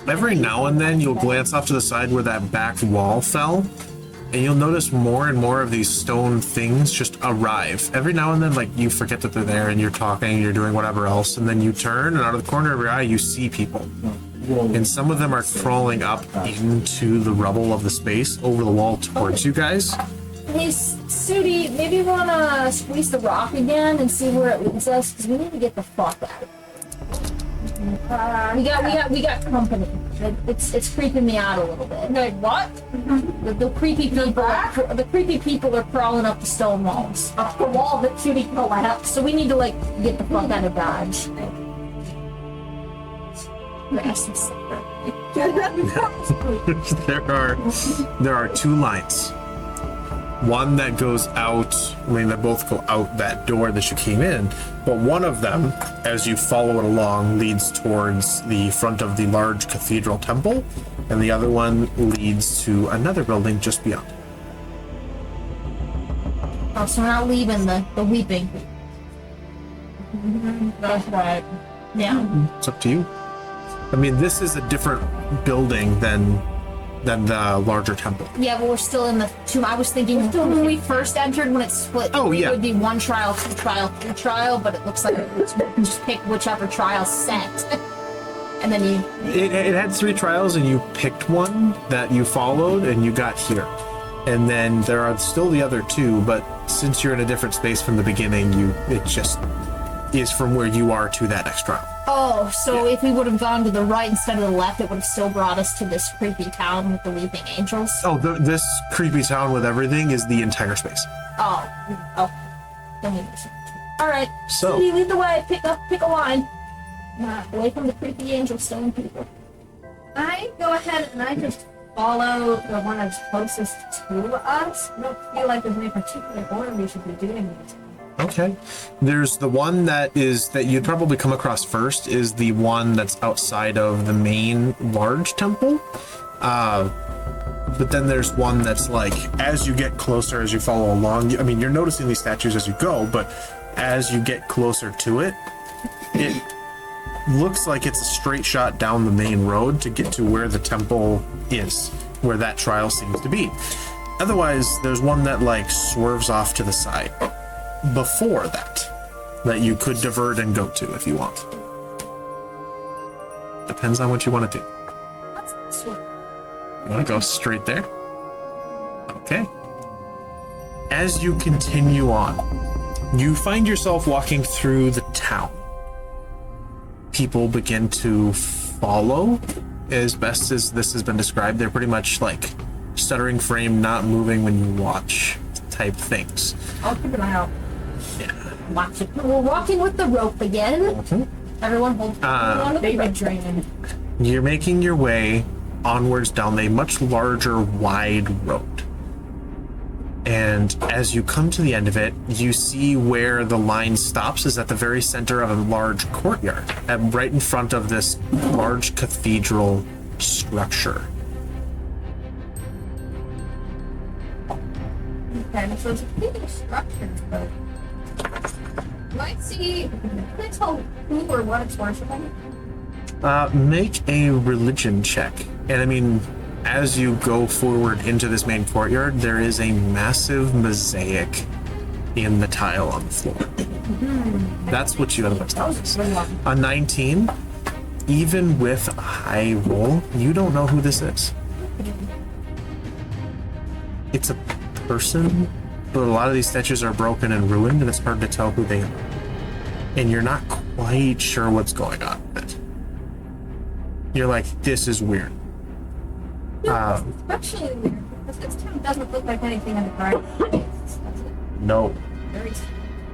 every now and then you'll glance off to the side where that back wall fell, and you'll notice more and more of these stone things just arrive. Every now and then, like, you forget that they're there and you're talking, you're doing whatever else, and then you turn, and out of the corner of your eye, you see people. And some of them are crawling up into the rubble of the space over the wall towards you guys. Hey, Sudi, maybe we wanna squeeze the rock again and see where it leads us, because we need to get the fuck out of here. We got company. It's creeping me out a little bit. Like, what? The creepy people are crawling up the stone walls, up the wall that Sudi collapsed. So we need to like get the fuck out of Dodge. there are two lines. One that goes out, I mean, they both go out that door that you came in, but one of them, as you follow it along, leads towards the front of the large cathedral temple, and the other one leads to another building just beyond. Oh, so we're not leaving the weeping. That's right. Yeah. It's up to you. I mean, this is a different building than the larger temple. Yeah, but we're still in the tomb. I was thinking when we first entered, when it split, Oh, yeah. it would be 1 trial, 2 trial, 3 trial, but it looks like it's just pick whichever trial set. And then you... It had 3 trials, and you picked one that you followed, and you got here. And then there are still the other 2, but since you're in a different space from the beginning, it just is from where you are to that next trial. Oh, so if we would have gone to the right instead of the left, it would have still brought us to this creepy town with the weeping angels? Oh, this creepy town with everything is the entire space. Oh. Then we listen. Alright, So- Sudi, lead the way. Pick a line. Away from the creepy angel stone people. I go ahead and I just follow the one that's closest to us. I don't feel like there's any particular order we should be doing these. Okay. There's the one that you'd probably come across first is the one that's outside of the main large temple. But then there's one that's like, as you get closer, as you follow along, I mean, you're noticing these statues as you go, but as you get closer to it, it looks like it's a straight shot down the main road to get to where the temple is, where that trial seems to be. Otherwise, there's one that like swerves off to the side before that you could divert and go to if you want. Depends on what you want to do. You want to go straight there? Okay. As you continue on, you find yourself walking through the town. People begin to follow as best as this has been described. They're pretty much like stuttering frame, not moving when you watch type things. I'll keep an eye out. Watch it. We're walking with the rope again. Everyone hold on to the David rope. training. You're making your way onwards down a much larger, wide road. And as you come to the end of it, you see where the line stops is at the very center of a large courtyard, right in front of this large cathedral structure. Okay, so it's a pretty structure, but let's see. Can I tell who or what it's worshiping? Make a religion check. And I mean, as you go forward into this main courtyard, there is a massive mosaic in the tile on the floor. That's what you otherwise notice. A 19, even with a high roll, you don't know who this is. it's a person, but a lot of these statues are broken and ruined, and it's hard to tell who they are. And you're not quite sure what's going on with it. You're like, this is weird. Especially weird because this town doesn't look like anything in the garden. No. Very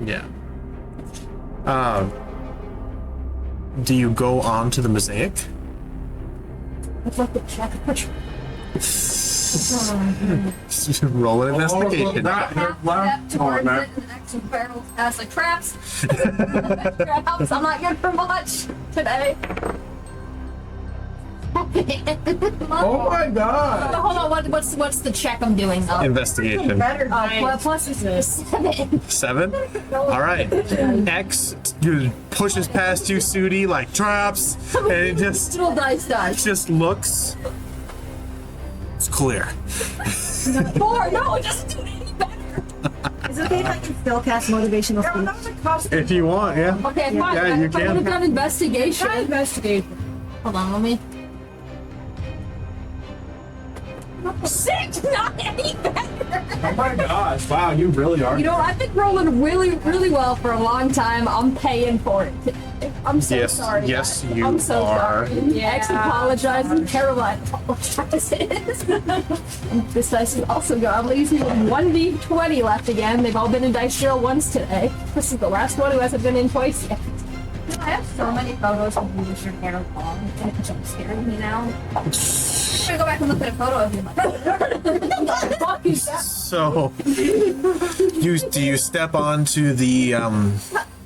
Yeah. Do you go on to the mosaic? I'd like to check. Roll an investigation. Oh, that Half left step towards corner. it, and the next barrel has like traps. Traps. I'm not good for much today. Oh my god! Hold on, what's the check I'm doing though? Investigation. Plus is 7. 7? Alright. X pushes past you, Sudi, like traps, and it Little dice does. just looks. It's clear. 4. No, it doesn't do any better. Is it okay if I can still cast motivational speech? If you want, yeah. Okay, fine. Yeah, you I would have can. done investigation. Hold on, let me. 6, not any better. Oh my gosh! Wow, you really are. You know, I've been rolling really, really well for a long time. I'm paying for it today. I'm so Yes, sorry. yes, guys. you I'm so are. sorry. X apologizes. Caroline apologizes. This dice is also gone. Leaves me with 1d20 left again. They've all been in dice zero once today. This is the last one who hasn't been in twice yet. I have so many photos of you with your hair long, and it's just scaring me now. I'm gonna go back and look at a photo of you. Fuck is that? So, do you step onto the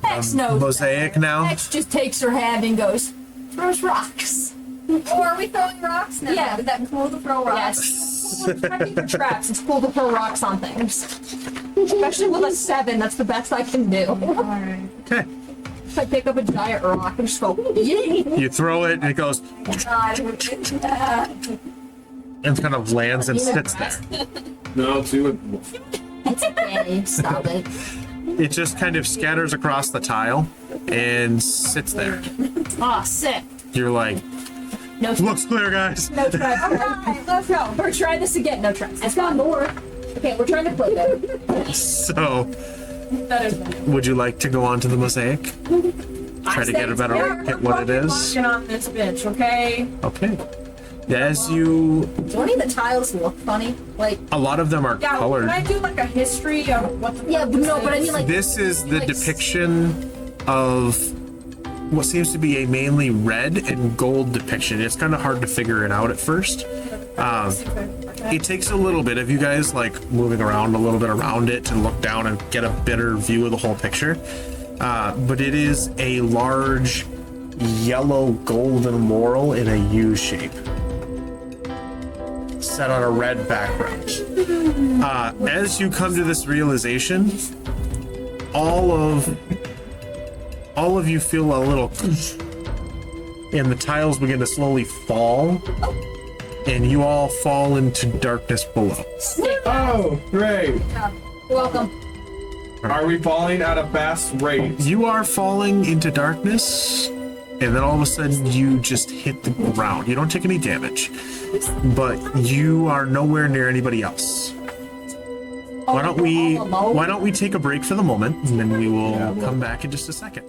X knows. mosaic now? X just takes her hand and goes, throws rocks. Oh, are we throwing rocks now? Yeah. Is that cool to throw rocks? Yes. Checking for traps. It's cool to throw rocks on things. Especially with a 7, that's the best I can do. Alright. Okay. I pick up a giant rock and just go, yay! You throw it, and it goes and kind of lands and sits there. No, two. Yay, stop it. It just kind of scatters across the tile and sits there. Ah, sick. You're like, No traps. looks clear, guys. No traps. Alright, let's go. We're trying this again. No traps. It's not more. Okay, we're trying to play that. So, That is would you like to go onto the mosaic? Try to get a better look at what it is. Working on this bitch, okay? Okay. As you, Do any of the tiles look funny? Like, a lot of them are Yeah, colored. can I do like a history of what the yeah, fuck but this no, but I is? mean like. This is the like, depiction of what seems to be a mainly red and gold depiction. It's kind of hard to figure it out at first. It takes a little bit of you guys like moving around a little bit around it to look down and get a better view of the whole picture. But it is a large yellow golden laurel in a U shape, set on a red background. As you come to this realization, all of you feel a little, and the tiles begin to slowly fall, and you all fall into darkness below. Oh, great! Welcome. Are we falling at a fast rate? You are falling into darkness, and then all of a sudden you just hit the ground. You don't take any damage, but you are nowhere near anybody else. Why don't we take a break for the moment, and then we will come back in just a second.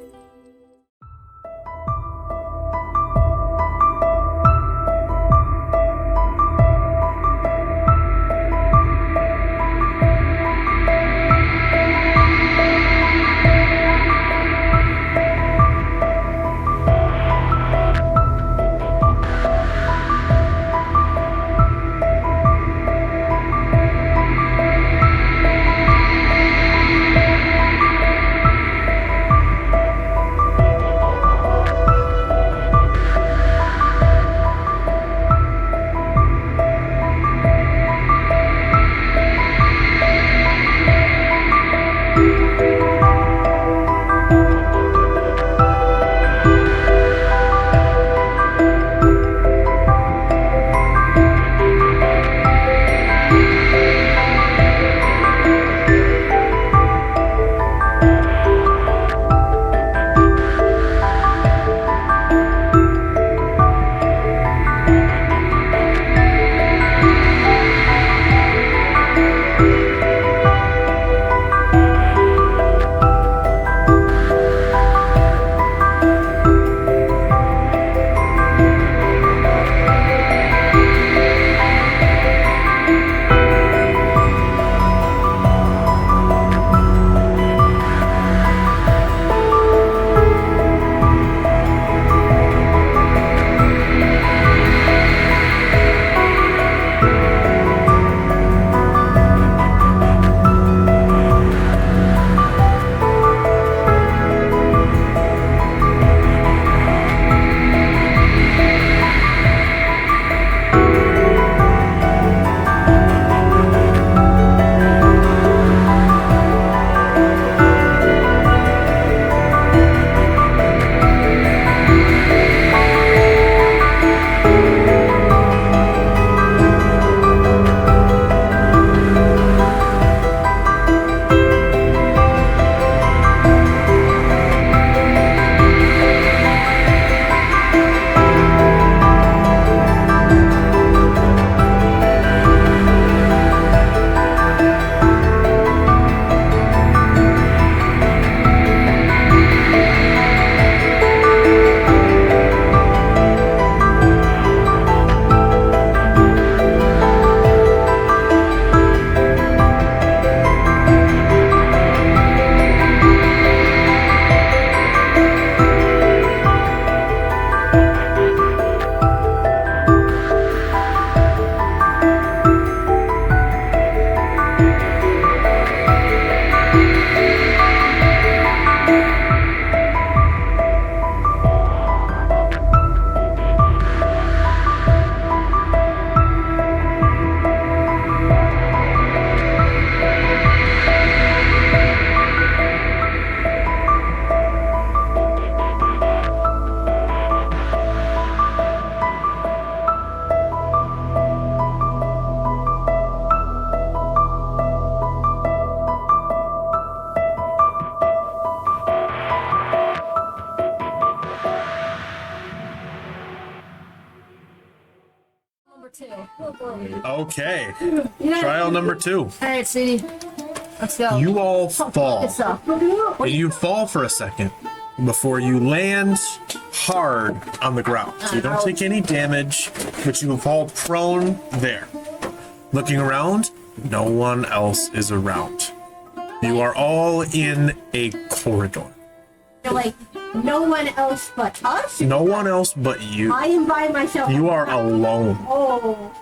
Okay. Trial number 2. All right, Sadie. Let's go. You all fall. It's up. And you fall for a second before you land hard on the ground. So you don't take any damage, but you fall prone there. Looking around, no one else is around. You are all in a corridor. You're like, no one else but us? No one else but you. I am by myself. You are alone. Oh.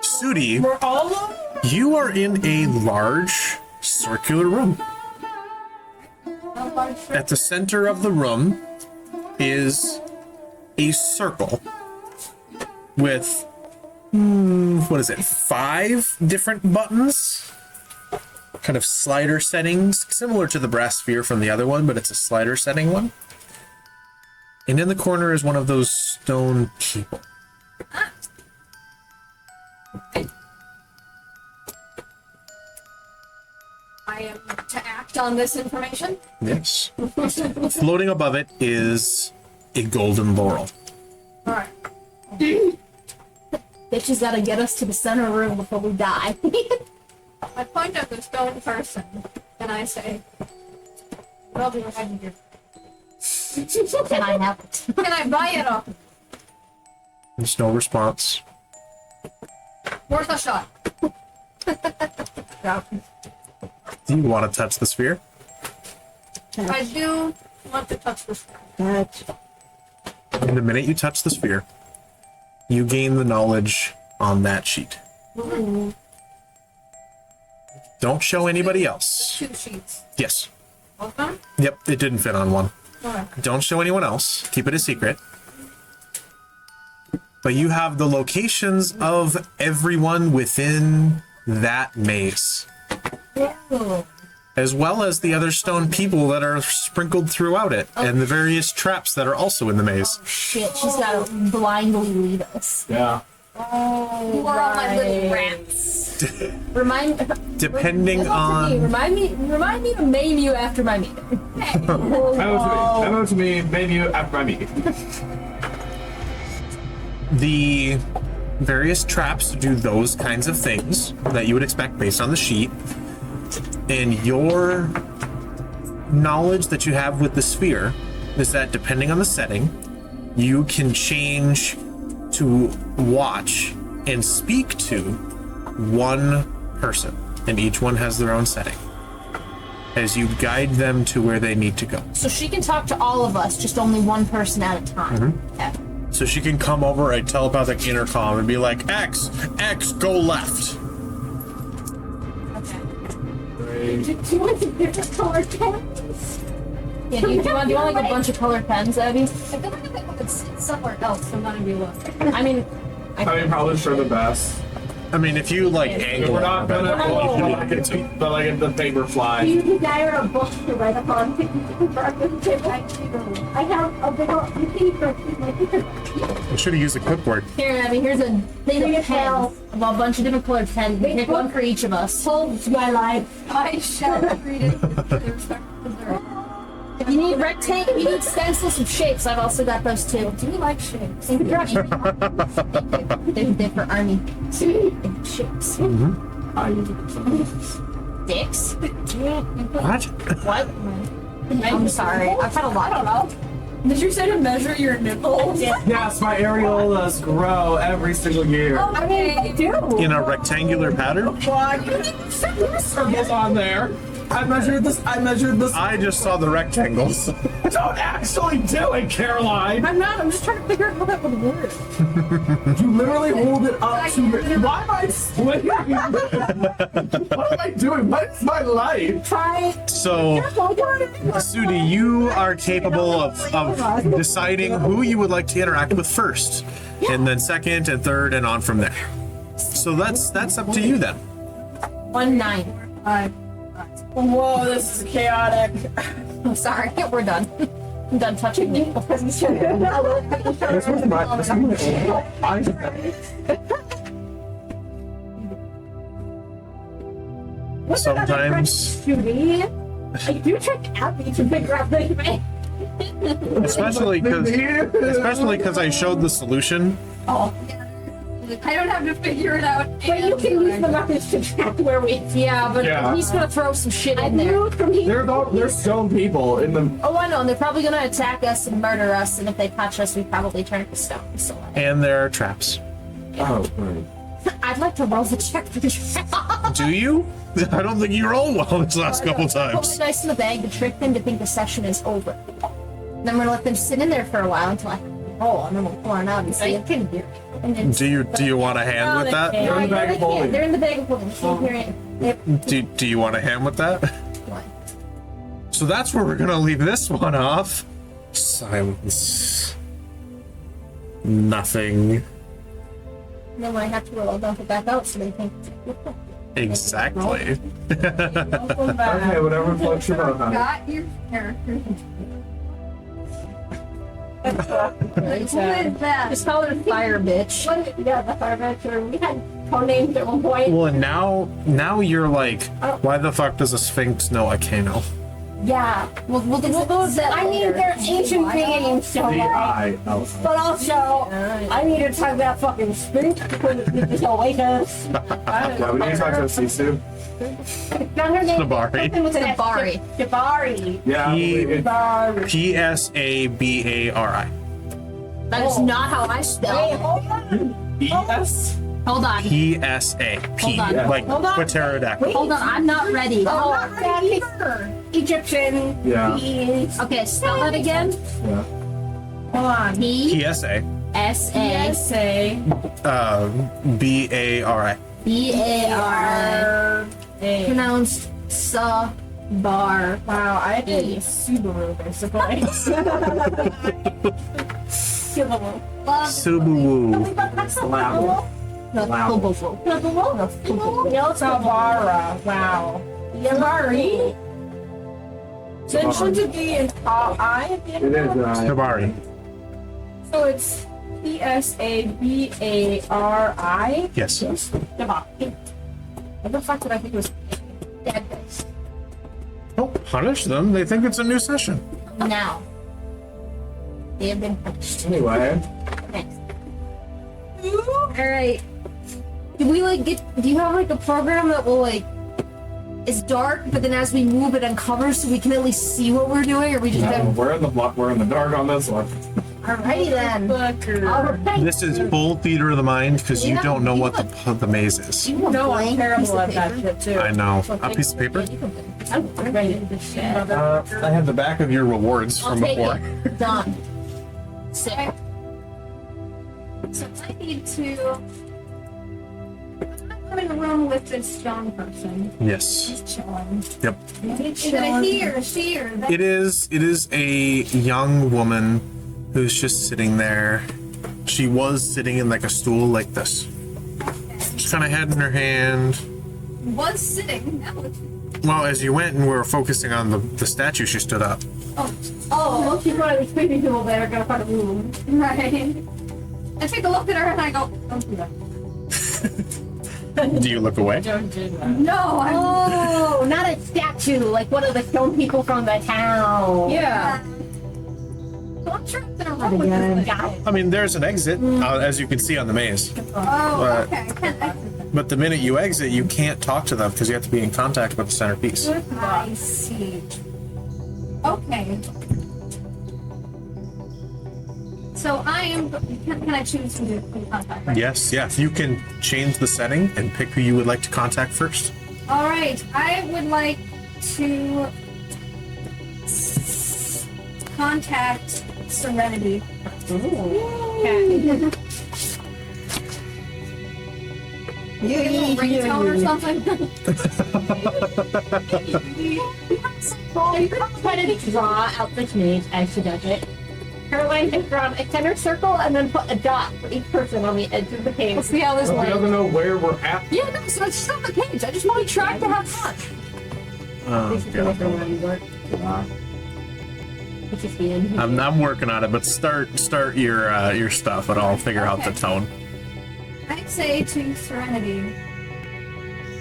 Sudi, We're all alone? you are in a large circular room. At the center of the room is a circle with, what is it, 5 different buttons? Kind of slider settings, similar to the brass sphere from the other one, but it's a slider setting one. And in the corner is one of those stone people. I am to act on this information. Yes. Floating above it is a golden laurel. Alright. Bitches gotta get us to the center room before we die. I point at the stone person and I say, "Well, do what I can do. Can I have it? Can I buy it off? There's no response. Worth a shot." Do you want to touch the sphere? I do want to touch this. Touch. And the minute you touch the sphere, you gain the knowledge on that sheet. Don't show anybody else. 2 sheets. Yes. Both of them? Yep, it didn't fit on one. Alright. Don't show anyone else. Keep it a secret. But you have the locations of everyone within that maze. As well as the other stone people that are sprinkled throughout it, and the various traps that are also in the maze. Shit, she's gotta blindly lead us. Yeah. Who are all my little rats? Depending on... Remind me to maim you after my meeting. Memo to me, maybe after my meeting. The various traps do those kinds of things that you would expect based on the sheet. And your knowledge that you have with the sphere is that depending on the setting, you can change to watch and speak to one person, and each one has their own setting as you guide them to where they need to go. So she can talk to all of us, just only one person at a time. Okay. So she can come over a telepathic intercom and be like, X, go left. Do you want some different colored pens? Yeah, do you want like a bunch of colored pens, Abby? I feel like it's somewhere else. I'm gonna be looking. I mean, I mean, probably sure the best. I mean, if you like angle We're not gonna it, but like the paper Do fly. you desire a book to write upon? I have a big old paper. you should have used a clipboard. here, Abby, here's a thing Bring of it pens. down. Of a bunch of different colored pens. We pick one for each of us. Holds my life. I shall read it. If you need rectangle, you need stencils of shapes. I've also got those too. Do you like shapes? They're for army shapes. I use it. Dicks? What? What? I'm sorry. I've had a lot of Did you say to measure your nipples? Yes, my areolas grow every single year. I mean, I do. In a rectangular pattern? Circles on there. I measured this. I just saw the rectangles. Don't actually do it, Caroline. I'm not. I'm just trying to figure out how that would work. You literally hold it up to me. Why am I splitting? What am I doing? What's my life? So, Sudi, you are capable of deciding who you would like to interact with first, and then second and third, and on from there. So that's up to you then. 1-9. Whoa, this is chaotic. I'm sorry. We're done. I'm done touching me. This was my. Sometimes, Judy, I do check out these to figure out the way. especially because I showed the solution. I don't have to figure it out. But you can use the methods to track where we. Yeah, but Yeah. he's gonna throw some shit I in there. moved from here. There's stone people in the. Oh, I know. And they're probably gonna attack us and murder us, and if they touch us, we probably turn to stone. So And there are traps. Oh, right. I'd like to roll the check for the trap. Do you? I don't think you rolled well this last couple Hold times. it nice in the bag to trick them to think the session is over. Then we're gonna let them sit in there for a while until I roll, and then we'll pull on out and see. can hear. And then Do you want a hand with that? They're in the bag of holding. They're in the bag of holding. Can't hear it. Do you want a hand with that? What? So that's where we're gonna leave this one off. Silence. Nothing. And then when I have to roll, I'll dump it back out so they think. Exactly. Okay, whatever floats your boat, honey. Got your character. Who is that? Just call her fire bitch. Yeah, the fire venture. We had co-names at one point. Well, and now you're like, why the fuck does a sphinx know a Kano? Yeah. We'll go to that I mean, later. they're ancient beings, so like. V-I-L-L. But also, I need to talk about fucking sphinx because this Oasis. Yeah, we need to talk to Sisu. Not her name. Sabari. Something with an S. Sabari. Sabari. Yeah, He- Sabari. P-S-A-B-A-R-I. That is not how I Wait, spell. hold on. E-S? Hold on. P-S-A. P. Hold on. Like Hold on. pterodactyl. Hold on. I'm not ready. Oh, that's Egyptian. Yeah. Beings. Okay, spell that again. Yeah. Hold on. P-S-A. P-S-A. Say B-A-R-I. B-A-R. Pronounced Sa-bar. wow, I did Subaru basically. Subaru. Laughable. No, Savara. Wow. Sabari. So shouldn't it be an I at the end? It is, Sabari. So it's P-S-A-B-A-R-I. Yes. What the fuck did I think it was? dead base. Don't punish them. They think it's a new session. Now. They have been punished. Anyway, Thanks. Alright. Do we like get do you have like a program that will like it's dark, but then as we move it uncovers so we can at least see what we're doing, or we just have we're in the dark on this one. alrighty then. Alright. This is full theater of the mind because you Yeah, don't know you what would- the maze is. You want No, I'm blank terrible piece of at that paper? shit too. I know. A piece of paper? Yeah, you can- I'm ready to do this shit. I have the back of your rewards I'll from take before. it. Done. Sick. So I need to. I'm in a room with this stone person. Yes. He's chilling. Yep. Is it a he or a she or they? It is a young woman who's just sitting there. She was sitting in like a stool like this. Just kind of head in her hand. Was sitting. Now it's. Well, as you went and we were focusing on the statue, she stood up. Oh, she's one of these creepy people that are gonna find a room. Right. I take a look at her and I go, don't do that. Do you look away? Don't do that. No, I'm. Oh, not a statue, like one of the stone people from the town. Yeah. So I'm trapped in a room with this guy. I mean, there's an exit, as you can see on the maze. Oh, okay. I can't exit. But the minute you exit, you can't talk to them because you have to be in contact with the centerpiece. I see. Okay. So I am. Can I choose who to contact? Right? Yes, yes. You can change the setting and pick who you would like to contact first. All right. I would like to contact Serenity. Okay. Ringtone or something. Well, you could try to draw out this maze as she does it. Caroline has drawn a center circle and then put a dot for each person on the edge of the cave. Let's see how this He lands. doesn't know where we're at. Yeah, no, so it's just on the page. I just want to track to have fun. This is the different one you work. It's just the end. I'm working on it, but start your stuff, and I'll figure out the tone. I say to Serenity,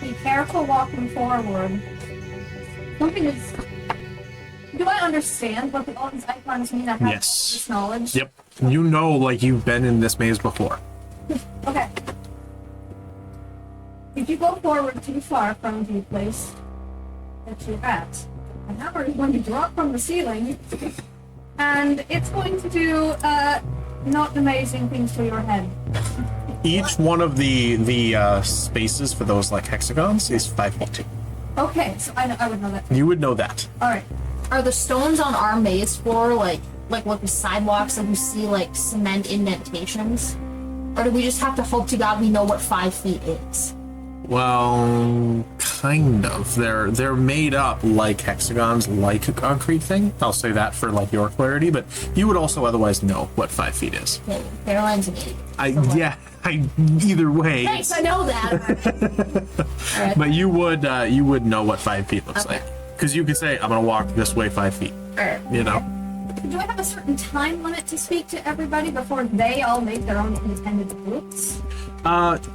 be careful walking forward. Something is. Do I understand what all these icons mean? I have Yes. this knowledge. Yep. You know, like you've been in this maze before. Okay. if you go forward too far from the place that you're at, a hammer is going to drop from the ceiling, and it's going to do not amazing things to your head. Each one of the spaces for those like hexagons is 5 feet too. Okay, so I would know that. You would know that. All right. Are the stones on our maze floor like the sidewalks that you see like cement indentations? Or do we just have to hope to God we know what 5 feet is? Well, kind of. They're made up like hexagons, like a concrete thing. I'll say that for like your clarity, but you would also otherwise know what 5 feet is. Okay, Caroline's an idiot. Either way. Thanks, I know that. Alright. But you would know what 5 feet looks like. Because you could say, I'm gonna walk this way 5 feet. Alright. You know? Do I have a certain time limit to speak to everybody before they all make their own independent groups?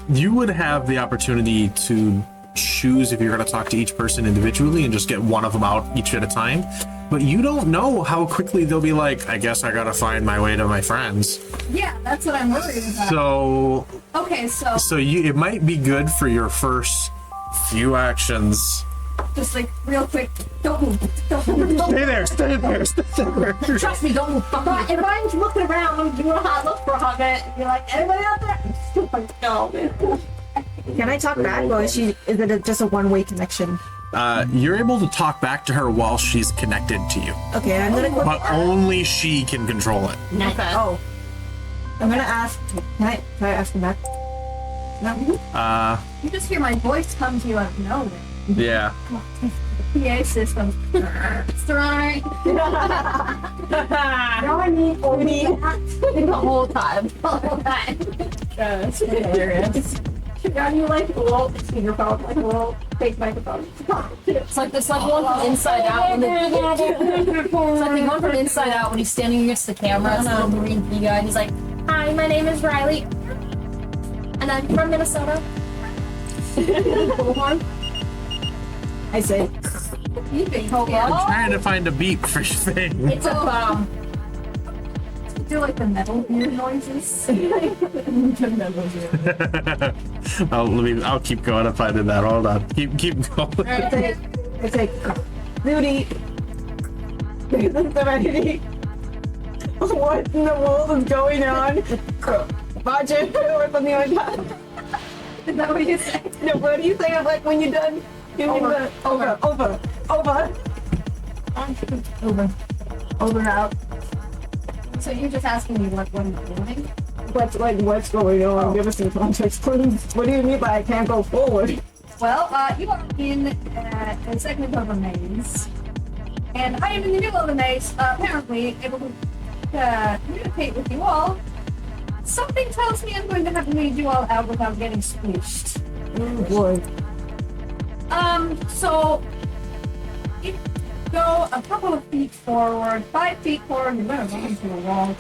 You would have the opportunity to choose if you're going to talk to each person individually and just get one of them out each at a time. But you don't know how quickly they'll be like, I guess I gotta find my way to my friends. Yeah, that's what I'm worried about. So Okay, so it might be good for your first few actions. just like real quick, don't move, don't move. Stay there, stay there, stay there. Trust me, don't move. But if I'm looking around, doing a hot look for a hot minute, you're like, anybody out there? No. Can I talk back, or is it just a one-way connection? You're able to talk back to her while she's connected to you. Okay, I'm gonna go. But only she can control it. Okay. Oh, I'm gonna ask. Can I ask him back? No. You just hear my voice come to you out of nowhere. Yeah. PA system. It's alright. The whole time. That's hilarious. Got you like a little speakerphone, like a little fake microphone. It's like one from Inside Out. It's like the one from Inside Out when he's standing against the camera. It's the little green pea guy, and he's like, "Hi, my name is Riley, and I'm from Minnesota." I say, You think Oh, I'm trying to find a beat for your thing. it's a bomb. do like the metal gear noises? I'll keep going if I did that. Hold on. Keep going. I say, Rudy, Serenity, what in the world is going on? Budget or something like that. Is that what you say? No, what do you say like when you're done? Over. Out. So you're just asking me what I'm doing? What's going on? Give us some context, please. What do you mean by I can't go forward? Well, you are in a segment of a maze, and I am in the middle of the maze, apparently able to communicate with you all. Something tells me I'm going to have to lead you all out without getting squished. Oh boy. So if you go a couple of feet forward, 5 feet forward, you're going to run into a wall.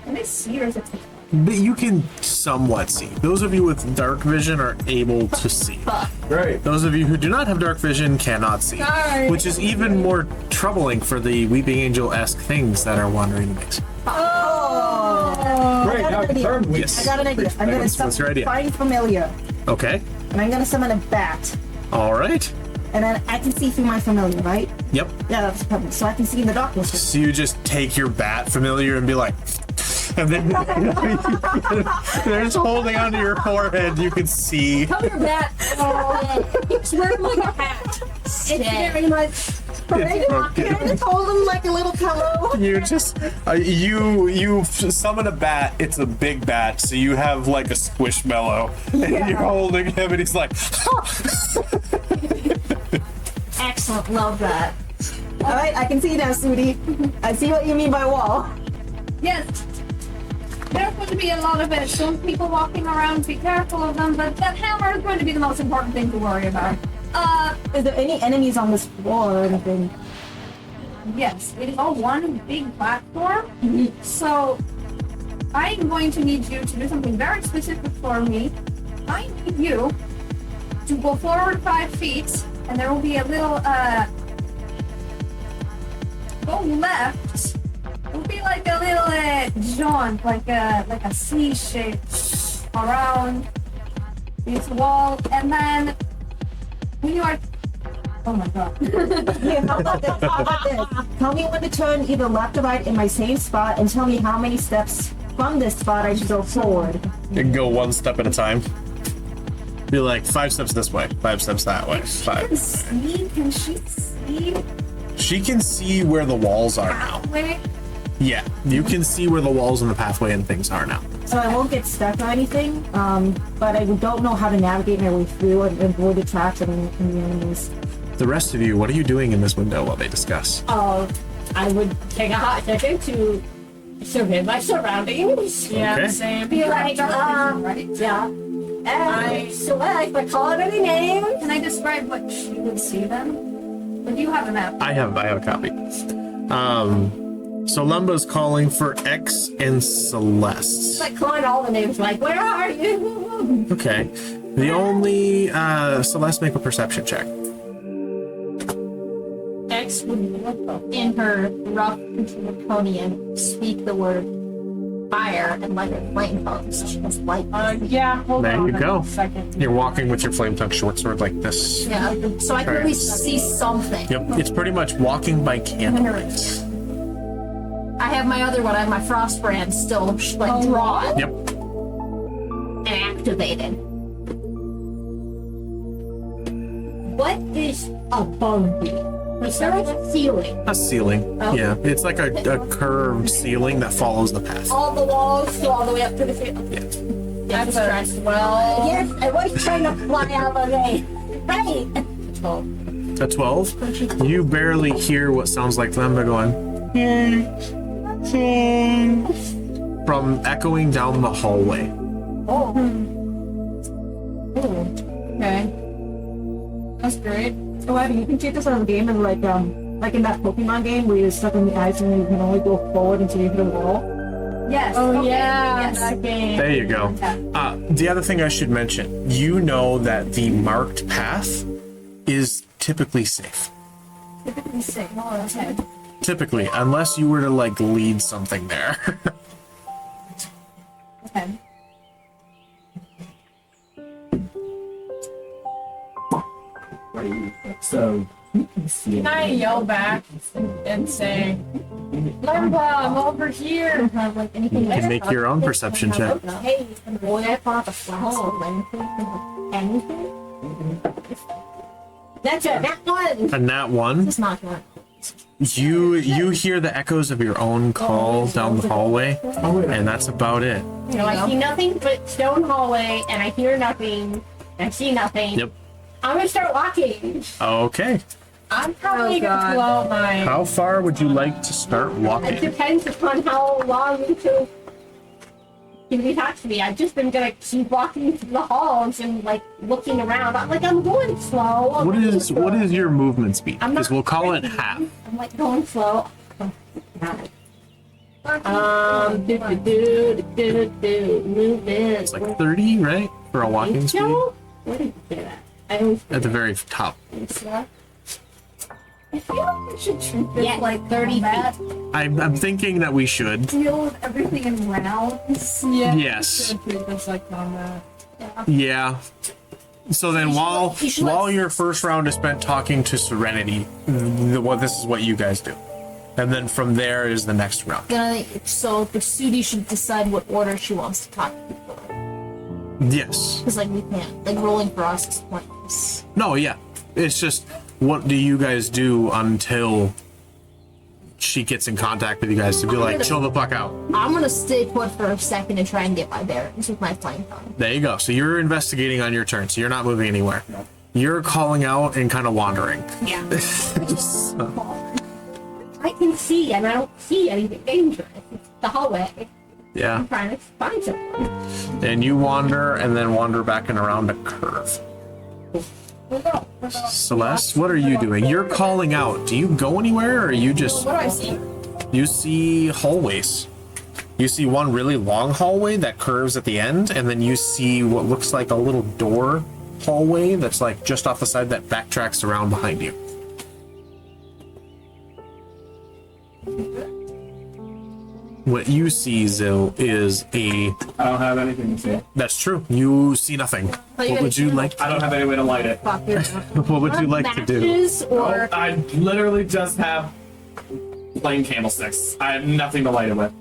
Can they see or is it? But you can somewhat see. Those of you with dark vision are able to see. Great. Those of you who do not have dark vision cannot see. Sorry. Which is even more troubling for the Weeping Angel-esque things that are wandering the maze. Great. Now confirmed. Yes. I got an idea. I'm gonna What's your idea? find familiar, Okay. and I'm gonna summon a bat, All right. and then I can see through my familiar, right? Yep. Yeah, that's perfect. So I can see in the darkness. So you just take your bat familiar and be like, and then they're just holding onto your forehead. You can see. Come here, Matt. He's wearing like a hat. It's very much. It's broken. Can I just hold him like a little pillow? You just you summon a bat. It's a big bat, so you have like a squishmallow, and you're holding him, and he's like, Excellent. Love that. All right, I can see now, Sudi. I see what you mean by wall. Yes. There's going to be a lot of some people walking around. Be careful of them, but that hammer is going to be the most important thing to worry about. Is there any enemies on this floor or anything? Yes, it is all one big platform. So I'm going to need you to do something very specific for me. I need you to go forward 5 feet, and there will be a little go left. It will be like a little jaunt, like a C shape around It's a wall, and then we are. Oh my god. Here, how about this? How about this? Tell me when to turn either left or right in my same spot, and tell me how many steps from this spot I should go forward. You can go one step at a time. Be like 5 steps this way, 5 steps that way. 5. Can she see? She can see where the walls are now. Wait. Yeah, you can see where the walls and the pathway and things are now. So I won't get stuck or anything, but I don't know how to navigate my way through and avoid the traps and the enemies. The rest of you, what are you doing in this window while they discuss? I would take a hot second to survey my surroundings. Yeah, Okay. same. Be like, Right? yeah. And select, but call it any name. Can I describe what she would see then? Or do you have a map? I have a copy. So Lumba's calling for X and Celeste. Like calling all the names, like, where are you? Okay. The only Celeste, make a perception check. X would, in her rough draconian, speak the word fire and let her flame tongues. She has light. Yeah, hold There on you go. a second. You're walking with your flame tongue short sword like this. Yeah, so I can at least see something. Yep, it's pretty much walking by candlelight. I have my other one. I have my frost brand still like drawn Yep. and activated. What is above me? Is there a ceiling? A ceiling. Yeah, it's like a curved ceiling that follows the path. All the walls go all the way up to the ceiling? Yeah. That's stressed. Well, Yes, I was trying to fly out of the way. Right. At 12, you barely hear what sounds like Lamba going from echoing down the hallway. Okay. That's great. Oh, Abby, you can treat this as a game and like in that Pokemon game where you're stuck in the ice and you can only go forward until you hit a wall. Yes. Oh okay, yeah, Yes. that game. There you go. The other thing I should mention, you know that the marked path is typically safe. Typically sick. Oh, okay. Typically, unless you were to like lead something there. Okay. So you can see. Can I yell back and say, Limba, I'm over here? have like anything. You can make your own perception check. Hey, boy, I thought the flash anything. That's it. That one. And that one, It's not good. you hear the echoes of your own call down the hallway, and that's about it. You know, I see nothing but stone hallway, and I hear nothing. And I see nothing. Yep. I'm gonna start walking. Okay. I'm probably gonna pull out my. How far would you like to start It walking? depends upon how long you two can be talk to me. I've just been gonna keep walking through the halls and like looking around. I'm going slow. What is your movement speed? I'm not Because we'll call it half. I'm like going slow. Movement. It's like 30, right? For a walking speed? No? Where did you say that? I always At the very top. I feel like we should treat this like 30 combat. I'm thinking that we should. Deal with everything in rounds. Yeah. Yes. Should treat this like combat. Yeah. So then while your first round is spent talking to Serenity, this is what you guys do. And then from there is the next round. So the Sudi should decide what order she wants to talk to people. Yes. Because like we can't. Like rolling for us is pointless. No, yeah. It's just, what do you guys do until she gets in contact with you guys to be like, chill the fuck out? I'm gonna stay put for a second and try and get my bearings with my flame tongue. There you go. So you're investigating on your turn, so you're not moving anywhere. You're calling out and kind of wandering. Yeah. So, I can see and I don't see anything dangerous. It's the hallway. yeah. I'm trying to find someone. And you wander and then wander back and around a curve. Celeste, what are you doing? You're calling out. Do you go anywhere or are you just... What do I see? You see hallways. You see one really long hallway that curves at the end, and then you see what looks like a little door hallway that's like just off the side that backtracks around behind you. What you see, Zil, is a... I don't have anything to say. That's true. You see nothing. What would you like? I don't have any way to light it. Fuck it. What would you like to do? Matches or I literally just have plain candlesticks. I have nothing to light it with.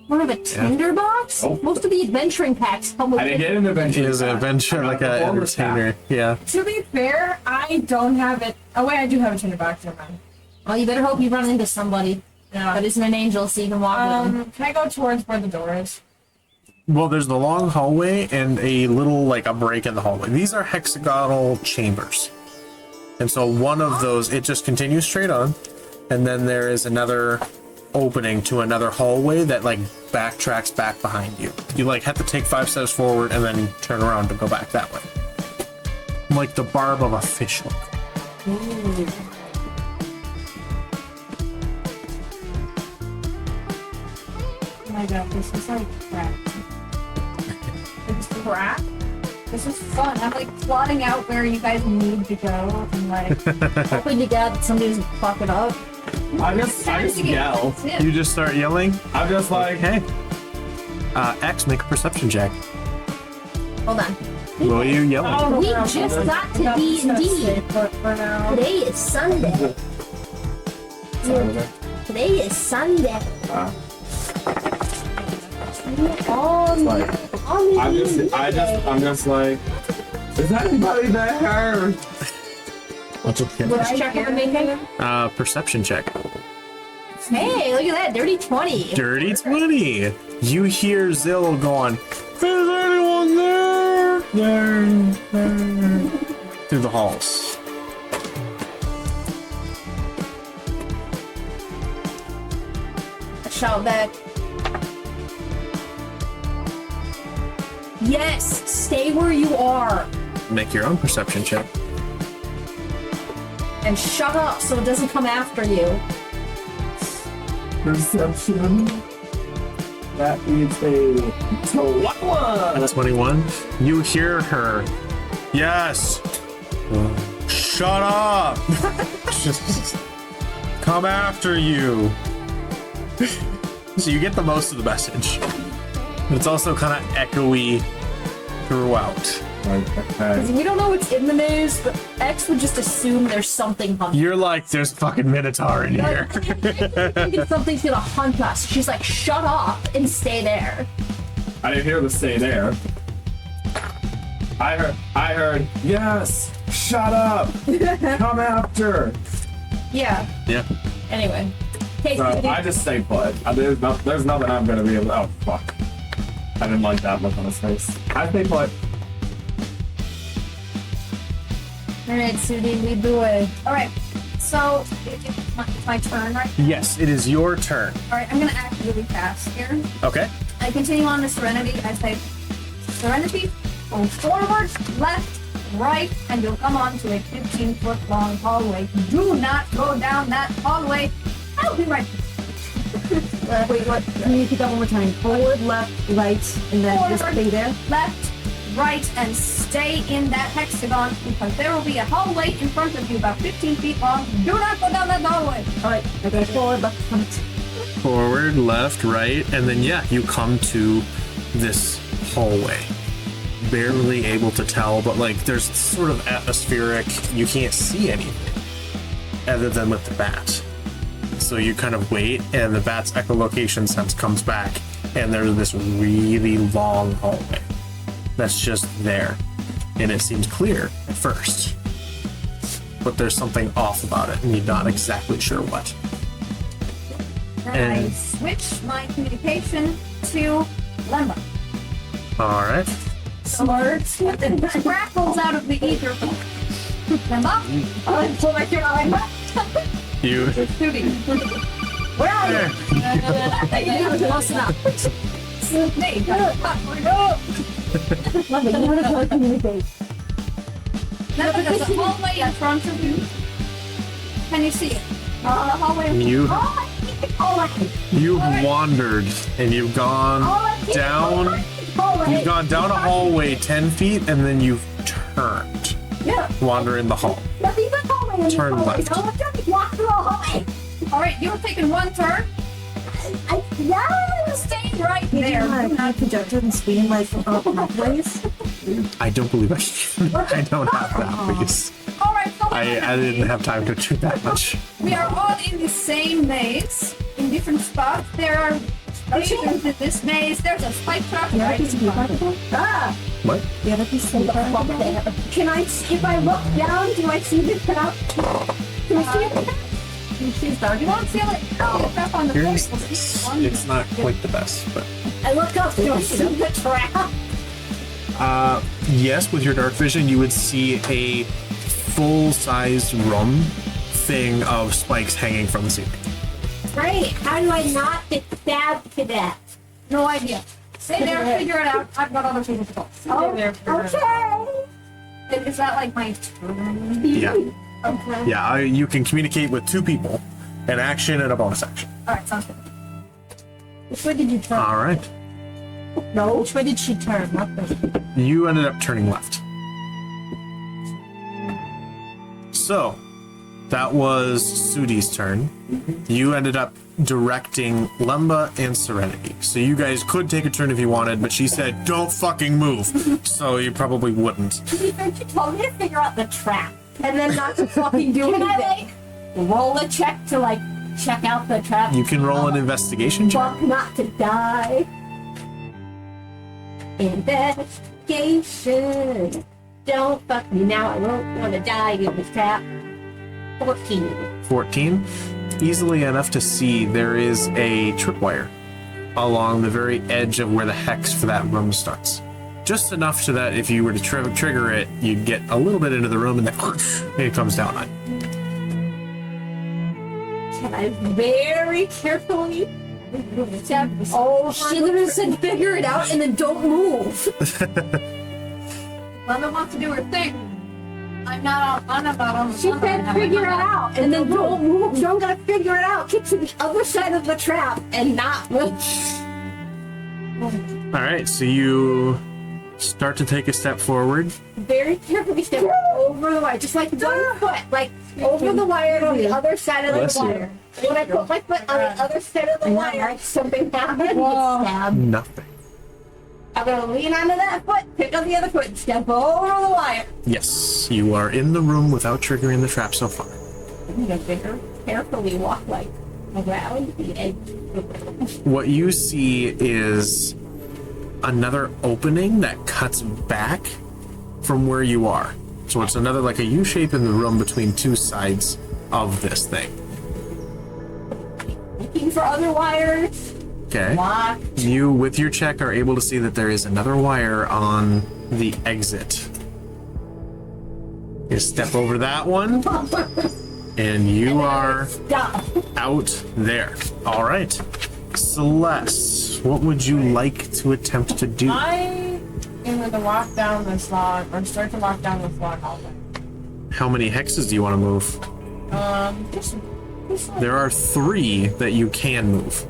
one of a tinderbox? Oh. Most of the adventuring packs come with I didn't get an adventure. It is an adventure, like an entertainer. Yeah. To be fair, I don't have it. Oh wait, I do have a tinderbox in mine. Well, you better hope you run into somebody Yeah. that isn't an angel so you can walk with them. Can I go towards where the door is? Well, there's the long hallway and a little, like, a break in the hallway. These are hexagonal chambers. And so one of those, it just continues straight on. And then there is another opening to another hallway that, like, backtracks back behind you. You, like, have to take 5 steps forward and then turn around to go back that way. Like the barb of a fish hook. Ooh. Oh my god, this is like crap. It's crap. This is fun. I'm like plotting out where you guys need to go and like. Hoping to God that somebody doesn't fuck it up. I just yell. You just start yelling? I'm just like, Hey. X, make a perception check. Hold on. What are you yelling? We just got to D&D. But for now. Today is Sunday. Today is Sunday. I'm just like, is anybody there? What's okay? Which check are we making? Perception check. Hey, look at that. Dirty 20. Dirty 20. You hear Zill going, is anyone there? There. Through the halls. I shout back. Yes, stay where you are. Make your own perception check. And shut up so it doesn't come after you. Perception. That is a 21. 21. You hear her. Yes. Shut up. Just come after you. So you get the most of the message. But it's also kind of echoey throughout. Okay. We don't know what's in the maze, but X would just assume there's something hunting. You're like, there's fucking Minotaur in here. Thinking something's gonna hunt us. She's like, shut up and stay there. I didn't hear the stay there. I heard, yes, shut up, come after. Yeah. Yeah. Anyway. Okay, So I just stay put. There's nothing I'm gonna be able to, oh fuck. I didn't like that look on his face. I stay put. Alright, Sudi, lead the way. Alright, so it's my turn, right? Yes, it is your turn. Alright, I'm gonna act really fast here. Okay. I continue on to Serenity. I say, Serenity, go forward, left, right, and you'll come on to a 15-foot long hallway. Do not go down that hallway. I'll be right there. Wait, what? Can you repeat that one more time? Forward, left, right, and then just stay there? Left, right, and stay in that hexagon because there will be a hallway in front of you about 15 feet long. Do not go down that hallway. Alright, I go forward, left, right. Forward, left, right, and then yeah, you come to this hallway. Barely able to tell, but like there's sort of atmospheric, you can't see anything other than with the bat. So you kind of wait, and the bat's echolocation sense comes back, and there's this really long hallway that's just there. And it seems clear at first, but there's something off about it, and you're not exactly sure what. Then I switch my communication to Lemma. Alright. Smart. And then grapples out of the ether. Lemma? I'll pull my camera Lemma. You. Shooting. Where are you? Close enough. Hey, Love it, you want to go communicate. Lemma, there's a hallway in front of you. Can you see it? The hallway. You. Hallway. You've wandered, and you've gone down. You've gone down a hallway 10 feet, and then you've turned. Yeah. Wander in the hall. Turn left. Alright, you're taking one turn. Stay right there. Can you project it and screen like pathways? I don't believe I can. I don't have that piece. Alright, so I didn't have time to do that much. we are all in the same maze, in different spots. There are stations in this maze. There's a spike trap right in front of us. Ah! What? The other piece of there. Can I, if I look down, do I see the trap? Can I see it? She's done. You won't feel it. The trap on the floor. Here's, We'll see one. it's not quite the best, but I look up, do I see the trap? yes, with your dark vision, you would see a full-sized room thing of spikes hanging from the ceiling. Great. How do I not get stabbed to death? No idea. Stay there, figure it out. I've got other things to do. Okay. Is that like my turn? Yeah. Okay. Yeah, you can communicate with two people, an action and a bonus action. Alright, sounds good. Which way did you turn? All right. No, which way did she turn? Not this. You ended up turning left. So, that was Sudi's turn. You ended up directing Lemba and Serenity. So you guys could take a turn if you wanted, but she said, don't fucking move. So you probably wouldn't. To be fair, she told me to figure out the trap and then not to fucking do anything. Can I, roll a check to, check out the trap? You can roll an investigation check. Fuck not to die. Investigation. Don't fuck me now. I won't want to die in this trap. 14. 14. Easily enough to see there is a tripwire along the very edge of where the hex for that room starts. Just enough so that if you were to trigger it, you'd get a little bit into the room and then it comes down on you. Can I very carefully step over? She literally said figure it out and then don't move. Lemon wants to do her thing. I'm not on the She said figure it out and then don't move. Don't gotta figure it out. Get to the other side of the trap and not move. All right, so you start to take a step forward. Very carefully step over the wire, just like 1 foot, over the wire on the other side of Bless the you. wire. When I put my foot on the other side of the wire, something happened. Stab. Nothing. I'm gonna lean onto that foot, pick up the other foot, and step over the wire. Yes, you are in the room without triggering the trap so far. I'm gonna very carefully walk around the edge. What you see is another opening that cuts back from where you are. So it's another a U shape in the room between two sides of this thing. Looking for other wires. Okay. Lock. You, with your check, are able to see that there is another wire on the exit. You step over that one, and you are Stop. out there. All right. Celeste, what would you like to attempt to do? I am going to walk down this log, or start to walk down this log hallway. How many hexes do you want to move? Just There are 3 that you can move.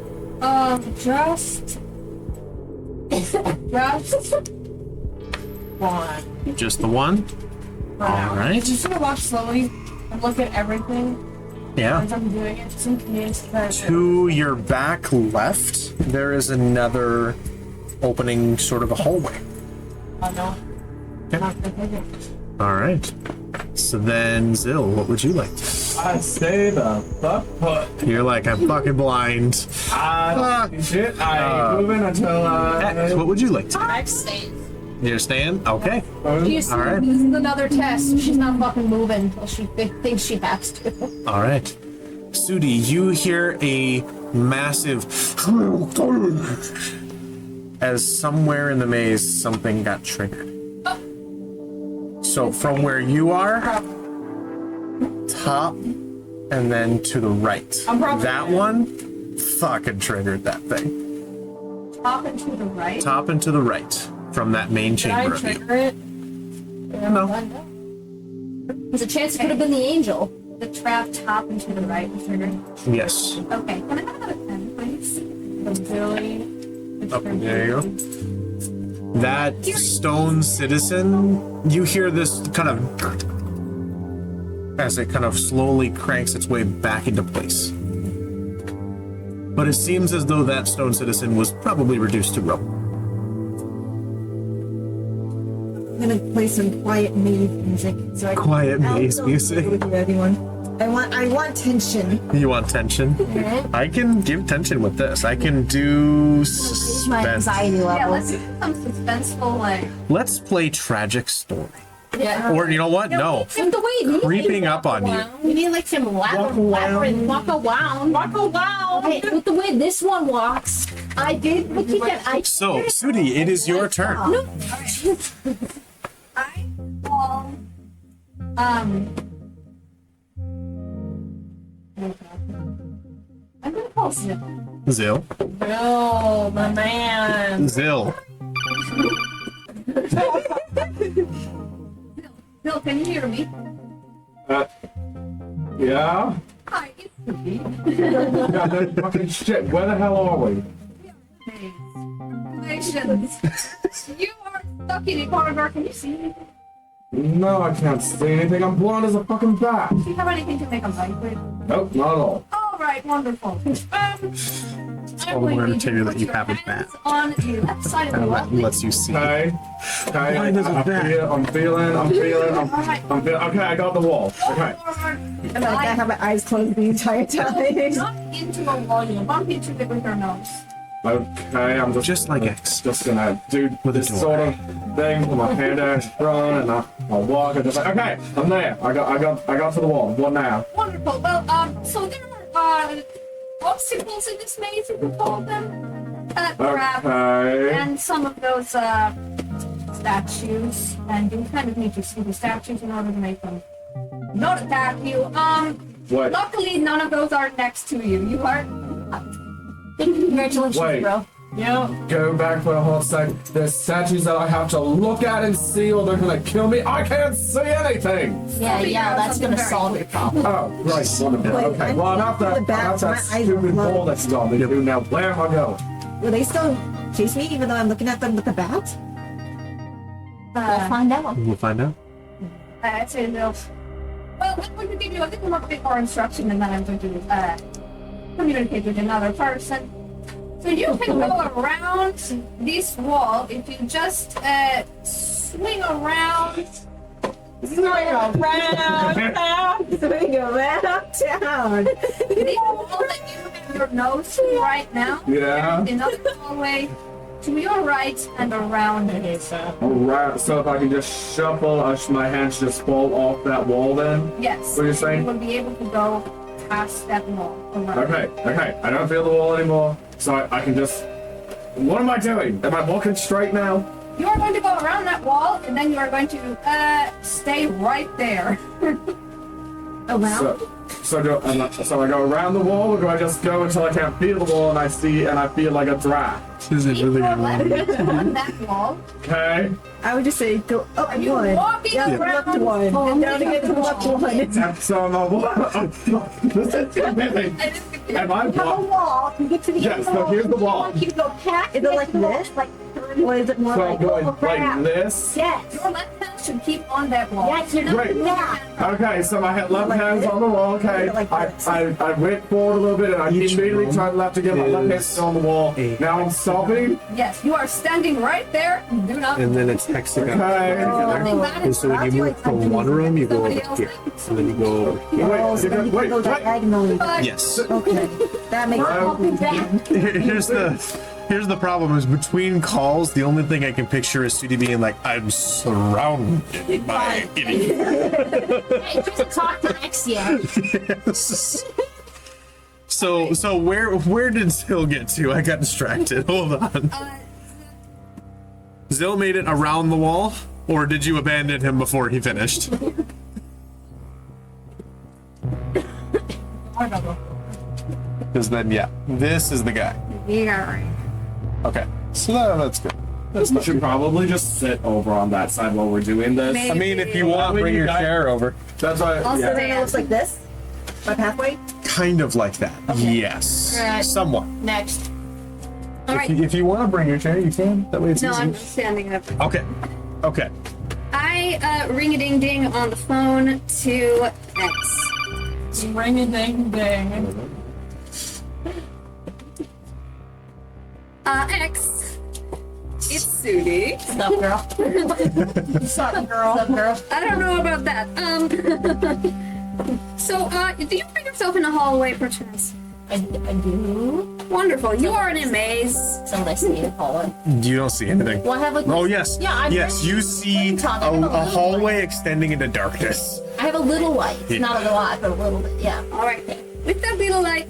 just one. Just the one? All right. Just gonna walk slowly and look at everything Yeah. as I'm doing it, just in case that. To your back left, there is another opening, sort of a hallway. Oh no. Okay. Not the bigger. All right. So then, Zill, what would you like to do? I stay the fuck put. You're like, I'm fucking blind. Shit, I ain't moving until X, what would you like to do? Next stage. You're staying? Okay. This All right. is another test. She's not fucking moving until she thinks she has to. All right. Sudi, you hear a massive as somewhere in the maze something got triggered. So from where you are, top, and then to the right. That one fucking triggered that thing. Top and to the right. Top and to the right from that main Did I chamber of you. trigger it? No. There's a chance it could have been the angel. The trap top and to the right was triggered. Yes. Okay. Can I have another pen, please? The Billy. Oh, there you go. That stone citizen, you hear this kind of as it kind of slowly cranks its way back into place. But it seems as though that stone citizen was probably reduced to rope. gonna play some quiet maze music. So Quiet maze I'll music. With you, everyone. I want tension. You want tension? I can give tension with this. I can do My suspense. anxiety Yeah, level. let's do some suspenseful, like. Let's play tragic story. Yeah. Or you know what? No. With the way these Creeping up on you. we need like some labyrinth, walk around. Okay, with the way this one walks, I did. But you can, I. So, Sudi, it is your turn. I call. I'm gonna call Zip. Zil. No, my man. Zil. Bill, can you hear me? Yeah? Hi, it's me. Yeah, no fucking shit. Where the hell are we? Congratulations. You are stuck in a corridor. Can you see anything? No, I can't see anything. I'm blind as a fucking bat. Do you have anything to make a light with? Nope, not at all. All right, wonderful. I'm we're going gonna to tell you that put you your have a hands on the left side of the And wall. that lets you see. Okay. Okay, Blind as a bat. I'm feeling. All right. Okay, I got the wall. Okay. And I have my eyes closed the entire time. Not into a wall, you bump into it with your nose. Okay, I'm Just like X. just gonna do With a this door. sort of thing with my hand out in front, and I'll walk. And just like, okay, I'm there. I got to the wall. What now? Wonderful. Well, so there are obstacles in this maze, you could call them. Crap, Okay. and some of those statues, and you kind of need to see the statues in order to make them not attack you. What? Luckily, none of those are next to you. You are. Congratulations, Wait. bro. Yeah. Go back for a hot sec. There's statues that I have to look at and see, or they're gonna kill me. I can't see anything. Yeah, that's gonna solve your problem. Oh, right. Wonderful. Wait, Okay. I'm Well, I'm thinking after the bat, that my eyes are stupid closed. ball that's gone. They do now. Where am I going? Will they still chase me even though I'm looking at them with the bat? We'll find out. We'll find out. I'd say no. Well, I'm going to give you a little bit more instruction, and then I'm going to communicate with another person. So you can go around this wall if you just swing around. Swing around town. The wall that you have your nose to right now. Yeah. There's another hallway to your right and around it. Alright. So if I can just shuffle, my hands just fall off that wall then? Yes. What are you saying? You will be able to go past that wall. Around. Okay. I don't feel the wall anymore, so I can just. What am I doing? Am I walking straight now? You are going to go around that wall, and then you are going to stay right there. Around? So I go around the wall, or do I just go until I can't feel the wall and I feel like a draft? This is Keep really your good. left on that wall. Okay. I would just say go up Are you one. walking Down around? left one. And down again to the left one. So I'm on This is amazing. Am I Have a walking? wall. You get to the Yes, end of so the here's the wall. You go past. Is it like this? Like, or is it more So I'm like going crap? like this. Yes. Your left hand should keep on that wall. Yes, you're Great. Yeah. Okay, so my left Like hand's this? on the wall. Okay, Like this? I went forward a little bit and I Each immediately room turned left again. My left hand's is still on the wall. a- Now I'm stopping. Yes, you are standing right there. Do not. And then it's hexagon Okay. Nothing bad And is so when you move from one room, you go over Somebody else here. thinks. And then you go over here. Wait, Oh, so then you can go wait. diagonally. Yes. Okay. That makes sense. Here's the problem is between calls, the only thing I can picture is Sudi being like, I'm surrounded by idiots. Hey, just talk to X yet. Yes. So where did Zill get to? I got distracted. Hold on. Zill made it around the wall, or did you abandon him before he finished? Because then, yeah, this is the guy. Yeah. Okay, so that's good. We should probably just sit over on that side while we're doing this. I mean, if you want, bring your chair over. That's why. Also, Yeah. then it looks like this. My pathway. Kind of like that. Yes. Alright. Somewhat. Next. All right. If you want to bring your chair, you can. That way it's No, easy. I'm just standing up. Okay. Okay. I ring-a-ding-ding on the phone to X. X. It's Sudi. Stuff, girl. Sup, girl? Stuff, girl. I don't know about that. So, do you find yourself in a hallway, perchance? I do. Wonderful. You are in a maze. Something I see in the hallway. You don't see anything. Well, I have like. Oh yes. Yeah, I'm yes, you see a hallway extending into darkness. I have a little light. Yeah. Not a lot, but a little bit. Yeah. All right. With that little light,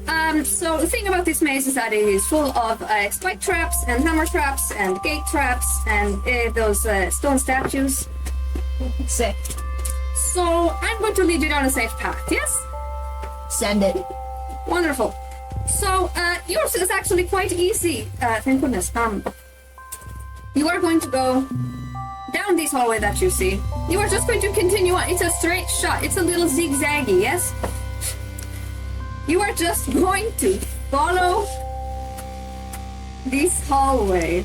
so the thing about this maze is that it is full of spike traps and hammer traps and gate traps and those stone statues. Sick. So I'm going to lead you down a safe path. Yes. Send it. Wonderful. So, yours is actually quite easy, thank goodness. You are going to go down this hallway that you see. You are just going to continue on. It's a straight shot. It's a little zigzaggy, yes? You are just going to follow this hallway.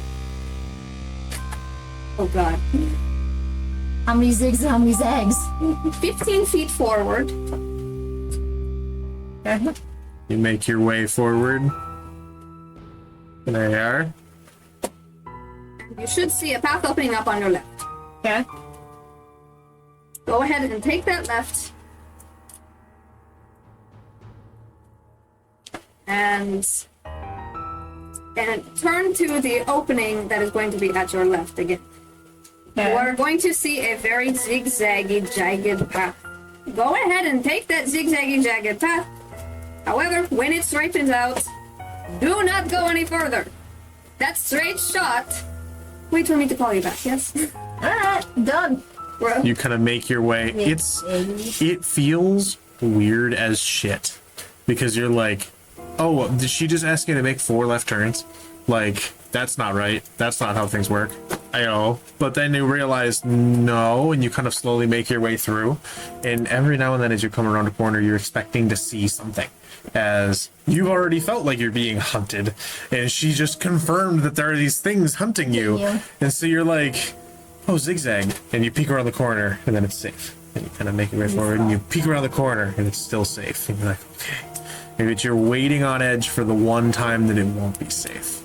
Oh god. How many zigs? How many zags? 15 feet forward. You make your way forward. There you are. You should see a path opening up on your left. Okay. Go ahead and take that left. And turn to the opening that is going to be at your left again. You are going to see a very zigzaggy, jagged path. Go ahead and take that zigzaggy, jagged path. However, when it straightens out, do not go any further. That straight shot. Wait for me to call you back, yes? Alright, done. You kind of make your way. It feels weird as shit because you're like, oh, did she just ask you to make 4 left turns? Like, that's not right. That's not how things work. I know. But then you realize no, and you kind of slowly make your way through. And every now and then as you come around a corner, you're expecting to see something. As you've already felt like you're being hunted. And she just confirmed that there are these things hunting you. And so you're like, oh, zigzag. And you peek around the corner, and then it's safe. And you kind of make your way forward, and you peek around the corner, and it's still safe. And you're like, okay. Maybe it's you're waiting on edge for the one time that it won't be safe.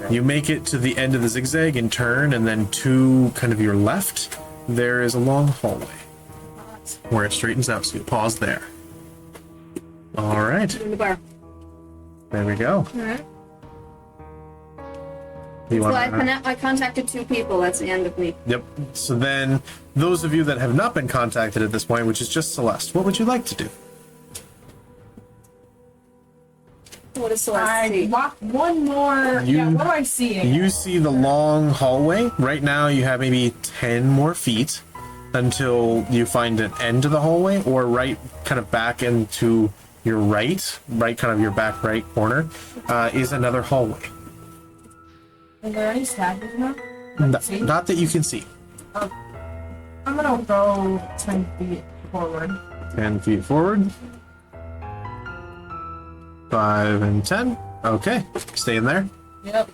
You make it to the end of the zigzag and turn, and then to kind of your left, there is a long hallway where it straightens out. So you pause there. All right. In the bar. There we go. Alright. You So wanna- I contacted 2 people. That's the end of me. Yep. So then, those of you that have not been contacted at this point, which is just Celeste, what would you like to do? What is Celeste I see? walk one more. You- Yeah, what do I see? You see the long hallway. Right now, you have maybe 10 more feet until you find an end to the hallway, or right kind of back into your right kind of your back right corner, is another hallway. Are there any statues now? Not that you can see. I'm gonna go 10 feet forward. 10 feet forward. 5 and 10. Okay, stay in there. Yep.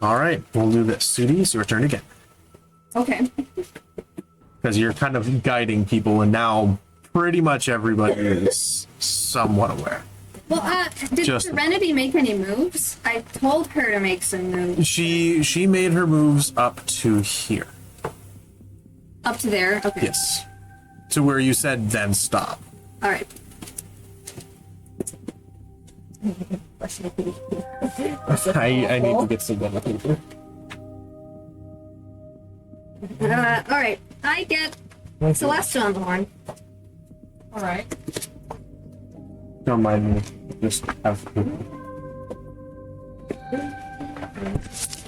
All right, we'll do this. Sudi, it's your turn again. Okay. Because you're kind of guiding people, and now pretty much everybody is somewhat aware. Well, did Just- Serenity make any moves? I told her to make some moves. She made her moves up to here. Up to there? Okay. Yes. To where you said then stop. Alright. I need to get some better paper. Alright. I get Celeste on the horn. Alright. Don't mind me. Just have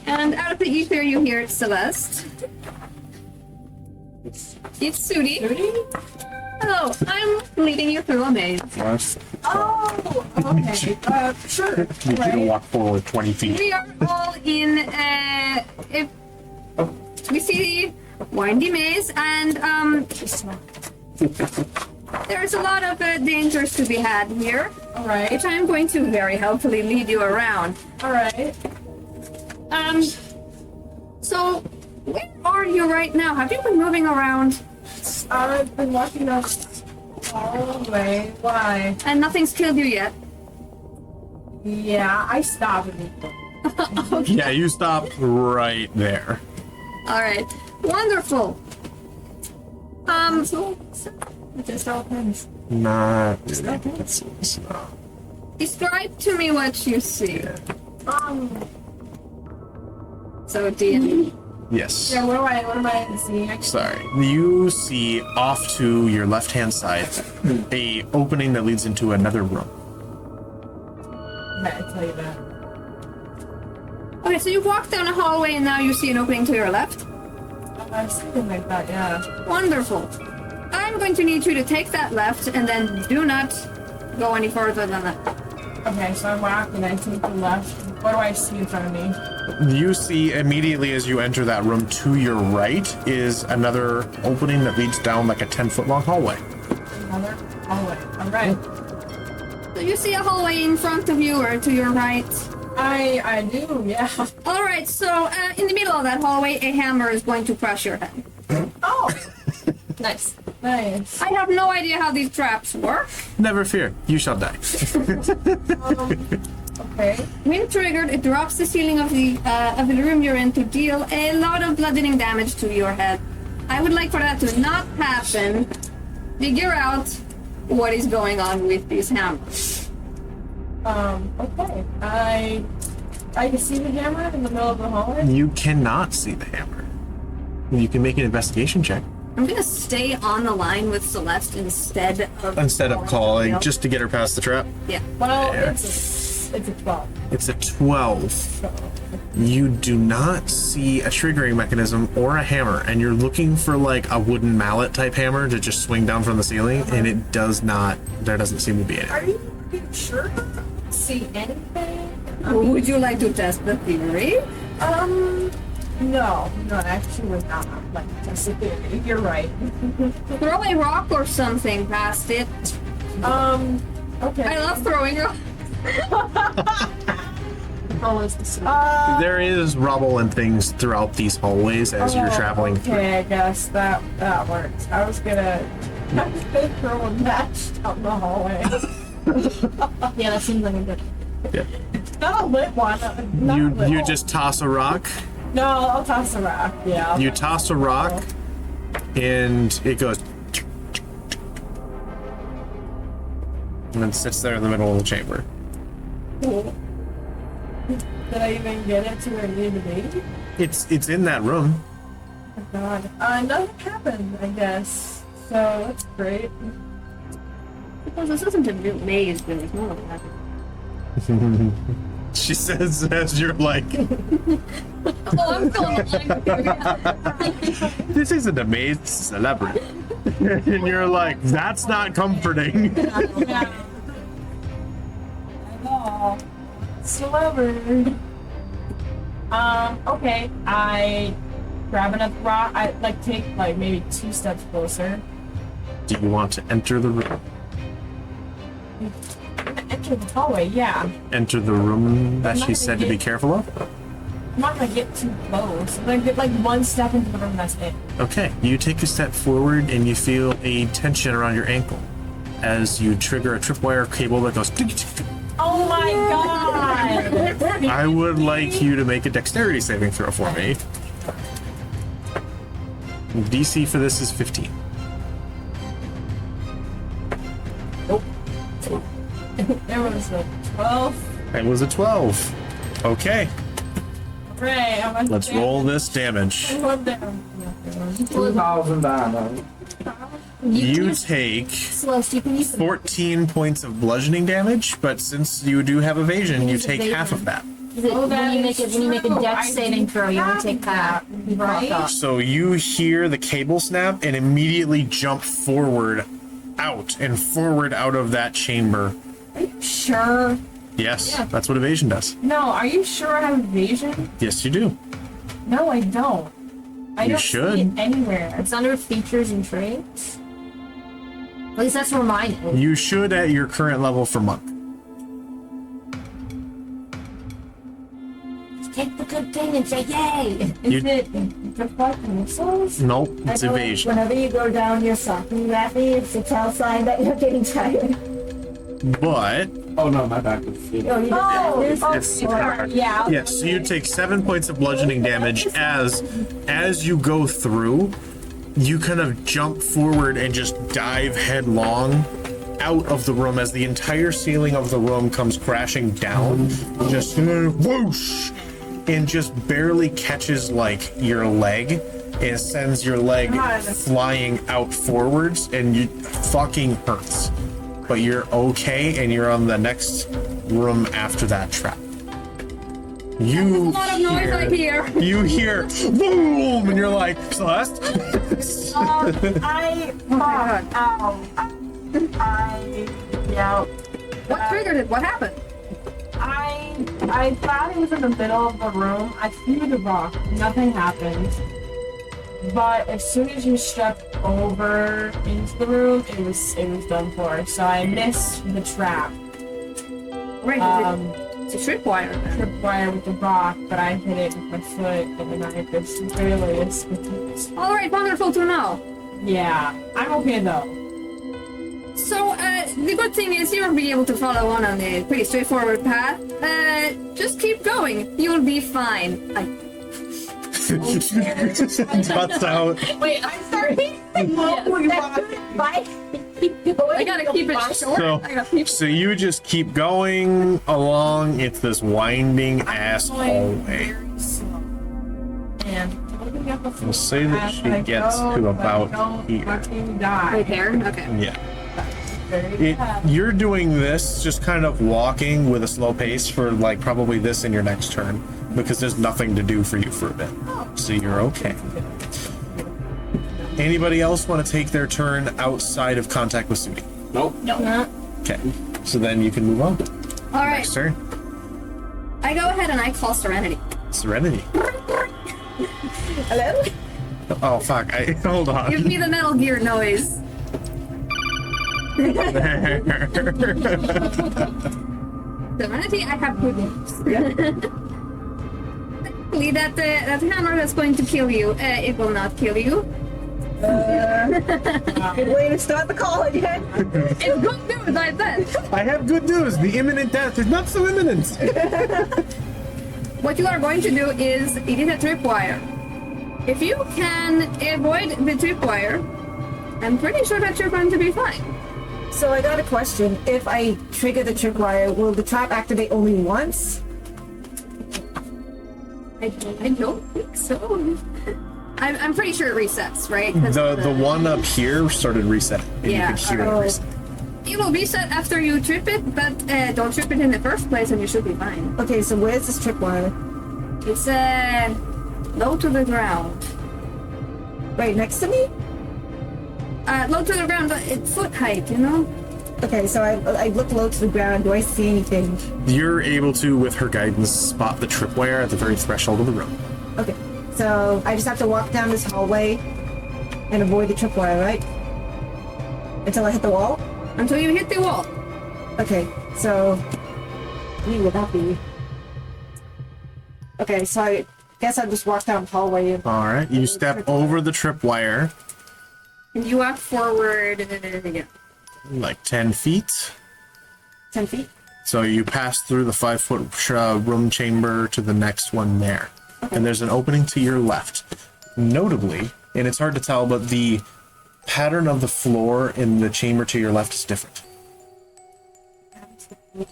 And out of the ether, you hear Celeste. It's Sudi. Hello, I'm leading you through a maze. Oh, okay. Sure. Need you to walk forward 20 feet. We are all in we see the windy maze, and there's a lot of dangers to be had here, Alright. which I'm going to very helpfully lead you around. Alright. So where are you right now? Have you been moving around I've been walking up all the way. Why? and nothing's killed you yet? Yeah, I stopped. Yeah, you stop right there. All right. Wonderful. Just all depends. Not. Describe to me what you see. Um, So, D&D. Yes. yeah, what am I seeing? Sorry. You see off to your left-hand side a opening that leads into another room. Okay, I tell you that. Okay, so you walk down a hallway and now you see an opening to your left. Something like that, yeah. Wonderful. I'm going to need you to take that left and then do not go any further than that. Okay, so I walk and I take the left. What do I see in front of me? You see immediately as you enter that room to your right is another opening that leads down like a 10-foot long hallway. Another hallway. Alright. So you see a hallway in front of you or to your right. I do, yeah. All right, so in the middle of that hallway, a hammer is going to crush your head. Oh! Nice. Nice. I have no idea how these traps work. Never fear, you shall die. Okay. When triggered, it drops the ceiling of the room you're in to deal a lot of bludgeoning damage to your head. I would like for that to not happen. Figure out what is going on with these hammers. Okay. I can see the hammer in the middle of the hallway. You cannot see the hammer. You can make an investigation check. I'm gonna stay on the line with Celeste instead of calling, just to get her past the trap. Yeah. Well, There. it's a 12. It's a 12. So, You do not see a triggering mechanism or a hammer, and you're looking for like a wooden mallet type hammer to just swing down from the ceiling, and it does not. There doesn't seem to be any. are you sure? See anything? Would you like to test the theory? No, actually we're not. Like, just a theory. You're right. Throw a rock or something past it. Okay. I love throwing rocks. There is rubble and things throughout these hallways as you're traveling through. Okay, I guess that works. I was gonna throw a match out in the hallway. Yeah, that seems like a good. Yeah. Not a lit one. Not a lit You one. just toss a rock. No, I'll toss a rock. Yeah. You toss a rock, and it goes. And then sits there in the middle of the chamber. Cool. Did I even get it to where it needed to be? It's in that room. Oh God. Nothing happened, I guess. So that's great. Because this isn't a real maze, but it's more like that. She says as you're like, Oh, I'm going this isn't a maze, this is a labyrinth. And you're like, that's not comforting. Yeah. I know. Celebrity. Okay. I grab another rock. I take maybe 2 steps closer. Do you want to enter the room? Enter the hallway, yeah. Enter the room that I'm not she gonna said to be get- careful of? I'm not gonna get too close. I'm gonna get 1 step into the room, that's it. Okay, you take a step forward and you feel a tension around your ankle as you trigger a tripwire cable that goes. Oh my God! I would like you to make a dexterity saving throw for me. DC for this is 15. There was a 12. It was a 12. Okay, Hooray, I'm on let's roll this damage. One down. 2,000 damage. You take Celeste, you can use the 14 points of bludgeoning damage, but since you do have evasion, you take half of that. that when is you make a true. dex I saving throw, you only have take half. that, right? So you hear the cable snap and immediately jump forward out and forward out of that chamber. Are you sure? Yes, that's what evasion does. No, are you sure I have evasion? Yes, you do. No, I don't. I You don't should. see it anywhere. It's under features and traits. At least that's where mine is. You should at your current level for monk. Take the good thing and say yay! Is it deflect missiles? Nope, it's evasion. Whenever you go down your socking, Raffy, it's a tell sign that you're getting tired. But Oh no, my back is. Yeah. yes, so you take 7 points of bludgeoning damage as you go through. You kind of jump forward and just dive headlong out of the room as the entire ceiling of the room comes crashing down. Just whoosh, and just barely catches like your leg and sends your leg flying out forwards, and you fucking hurts. But you're okay, and you're on the next room after that trap. You A lot of noise I hear. You hear boom, and you're like, Celeste. What triggered it? What happened? I thought it was in the middle of the room. I threw the rock. Nothing happened. But as soon as you stepped over into the room, it was done for. So I missed the trap. Right, it's a tripwire. Tripwire with the rock, but I hit it with my foot, and then I just barely escaped. All right, wonderful to know. Yeah, I'm okay though. So, the good thing is you'll be able to follow on a pretty straightforward path. Just keep going. You'll be fine. Butts out. Wait, I'm sorry. Bye. Keep going. I gotta keep it short. So, I gotta keep so you just keep going along. It's this winding ass hallway. And looking at the We'll say that she gets to about here. right there. Okay. Yeah. You're doing this, just kind of walking with a slow pace for like probably this in your next turn, because there's nothing to do for you for a bit. So you're okay. Anybody else want to take their turn outside of contact with Sudi? Nope. No. Okay. So then you can move on. All right. Next turn. I go ahead and I call Serenity. Serenity. Hello? Oh fuck! Hold on. Give me the Metal Gear noise. Serenity, I have good news. Thankfully, that hammer that's going to kill you, it will not kill you. Good way to start the call again. It's good news, I said. I have good news. The imminent death is not so imminent. What you are going to do is, it is a tripwire. If you can avoid the tripwire, I'm pretty sure that you're going to be fine. So I got a question. If I trigger the tripwire, will the trap activate only once? I don't think so. I'm pretty sure it resets, right? 'Cause The one up here started resetting. And Yeah, you could hear oh. it reset. it will reset after you trip it, but don't trip it in the first place and you should be fine. Okay, so where's this tripwire? It's low to the ground. Right next to me? Low to the ground, it's foot height, you know? Okay, so I look low to the ground. Do I see anything? You're able to, with her guidance, spot the tripwire at the very threshold of the room. Okay, so I just have to walk down this hallway and avoid the tripwire, right? Until I hit the wall? Until you hit the wall. Okay, so... Where would that be? Okay, so I guess I'll just walk down the hallway and... All right, you step over the tripwire, And you walk forward, yeah. like 10 feet. 10 feet? So you pass through the 5-foot room chamber to the next one there. And there's an opening to your left. Notably, and it's hard to tell, but the pattern of the floor in the chamber to your left is different.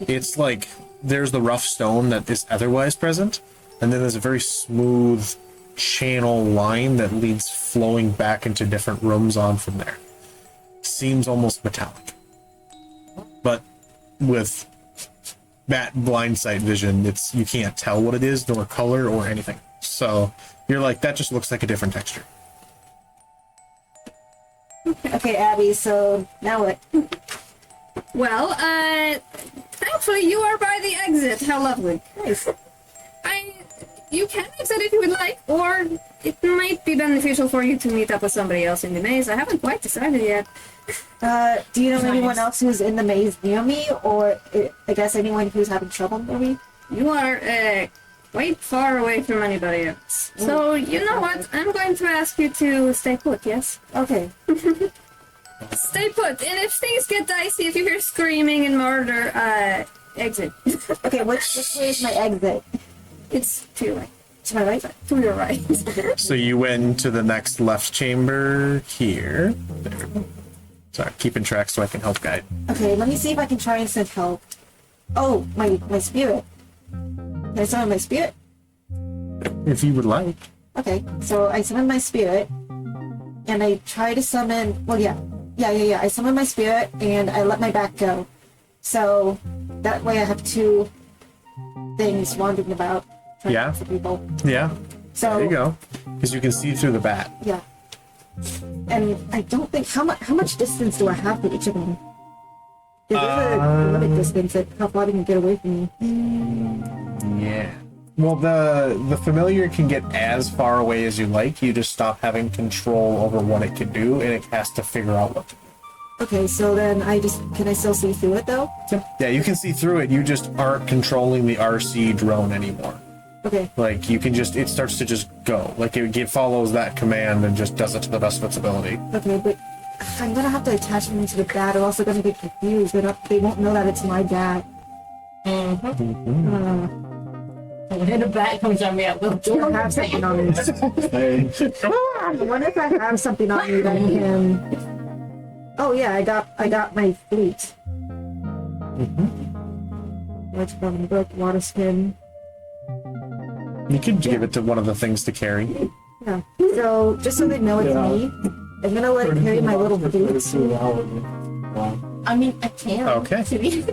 It's like there's the rough stone that is otherwise present, and then there's a very smooth channel line that leads flowing back into different rooms on from there. Seems almost metallic. But with that blind sight vision, you can't tell what it is, nor color or anything. So you're like, that just looks like a different texture. Okay, Abby, so now what? Well, thankfully you are by the exit. How lovely. Nice. You can exit if you would like, or it might be beneficial for you to meet up with somebody else in the maze. I haven't quite decided yet. Do you know anyone else who's in the maze near me, or I guess anyone who's having trouble maybe? You are quite far away from anybody else. So, you know what? I'm going to ask you to stay put, yes? Okay. Stay put. And if things get dicey, if you hear screaming and murder, exit. Okay, which way is my exit? It's to your right. To my right? To your right. So you went to the next left chamber here. There. Sorry, keeping track so I can help guide. Okay, let me see if I can try and send help. Oh, my spirit. Can I summon my spirit? If you would like. Okay, so I summon my spirit, and I try to summon. Well, yeah. I summon my spirit, and I let my back go. So that way I have two things wandering about. Trying Yeah. to for people. Yeah. So There you go. Because you can see through the bat. yeah. And I don't think how much distance do I have for each of them? There's a limit distance at how far they can get away from me. Yeah. Well, the familiar can get as far away as you like. You just stop having control over what it can do, and it has to figure out what to do. Okay, so then can I still see through it though? Yeah, you can see through it. You just aren't controlling the RC drone anymore. Okay. Like, you can just, it starts to just go. Like, it follows that command and just does it to the best of its ability. Okay, but I'm gonna have to attach them to the bat. They're also gonna get confused. They won't know that it's my bat. And a bat comes on me, I will Do I have something on me? What if I have something on me that can? Oh yeah, I got my flute. Which from book water skin. You could give it to one of the things to carry. Yeah. So just so they know it's me, I'm gonna let it carry my little flute. I mean, I can. Okay.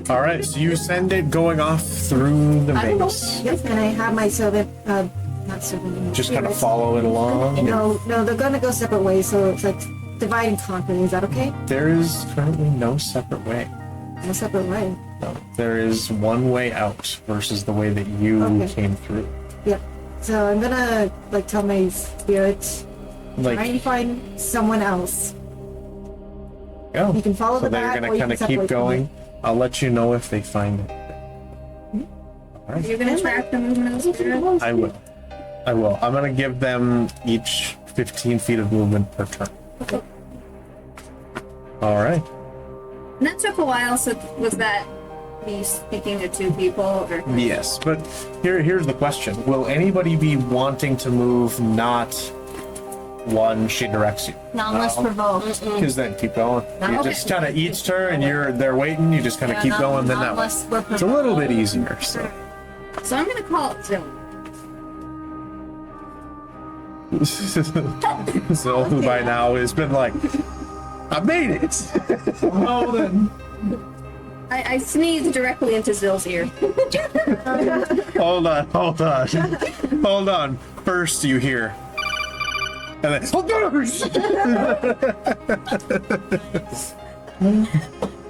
All right, so you send it going off through the I don't know. maze. Yes, and I have my servant, not servant. Just kind of follow it along. No, they're gonna go separate ways, so it's like divide and conquer. Is that okay? There is currently no separate way. No separate way. No, there is one way out versus the way that you Okay. came through. Yep. So I'm gonna like tell my spirit, try Like, and find someone else. go. You can follow So the they're bat, gonna or you kind can of keep separate from going. it. I'll let you know if they find it. You're gonna track the movement of the spirit? I will. I'm gonna give them each 15 feet of movement per turn. All right. And that took a while, so was that me speaking to two people? Or? Yes, but here's the question: will anybody be wanting to move not one she directs you? Not unless provoked. Because then keep going. You just kind of each turn, and they're waiting. You just kind of keep going. Then that way. Unless we're It's a little bit easier. So. So I'm gonna call it Zoom. So who by now has been like, I made it. Oh, then. I sneezed directly into Zill's ear. Hold on. First you hear. And then,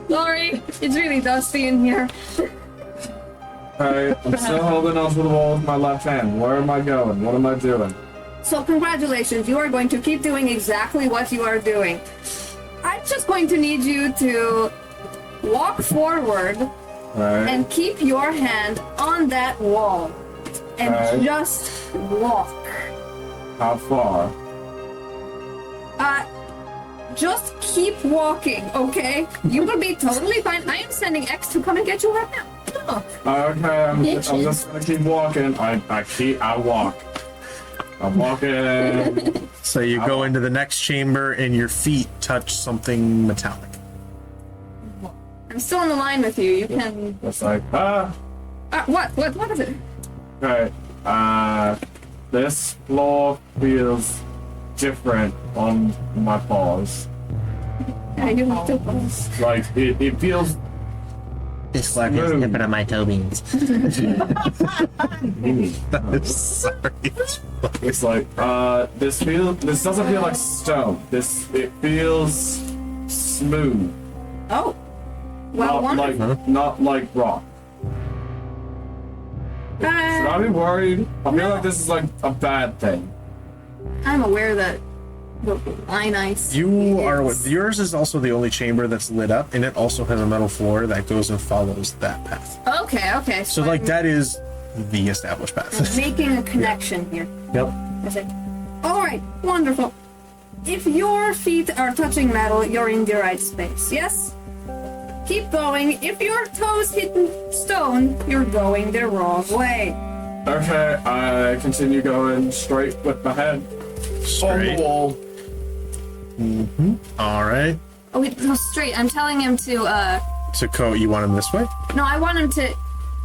Sorry, it's really dusty in here. Alright, I'm still holding onto the wall with my left hand. Where am I going? What am I doing? So congratulations, you are going to keep doing exactly what you are doing. I'm just going to need you to walk forward Alright. and keep your hand on that wall. And Right. just walk. How far? Just keep walking, okay? You will be totally fine. I am sending X to come and get you right now. Okay, I'm just gonna keep walking. I walk. I'm walking. So you go into the next chamber and your feet touch something metallic. I'm still on the line with you. You can. It's like, What is it? okay. This floor feels different on my paws. Yeah, you have to. Like, it feels This floor feels Smooth. different on my toe beans. Sorry. It's like, this doesn't feel like stone. It feels smooth. Oh. Well, wonderful. Not like rock. Should I be worried? I feel like this is like a bad thing. I'm aware that the line ice. You are what? Yours is also the only chamber that's lit up, and it also has a metal floor that goes and follows that path. Okay. So like that is the established path. I'm making a connection here. Yep. I said, all right, wonderful. if your feet are touching metal, you're in the right space, yes? Keep going. If your toes hit stone, you're going the wrong way. Okay, I continue going straight with my head on Straight. the wall. All right. Oh, wait, no, straight. I'm telling him to, So, Ko, you want him this way? no, I want him to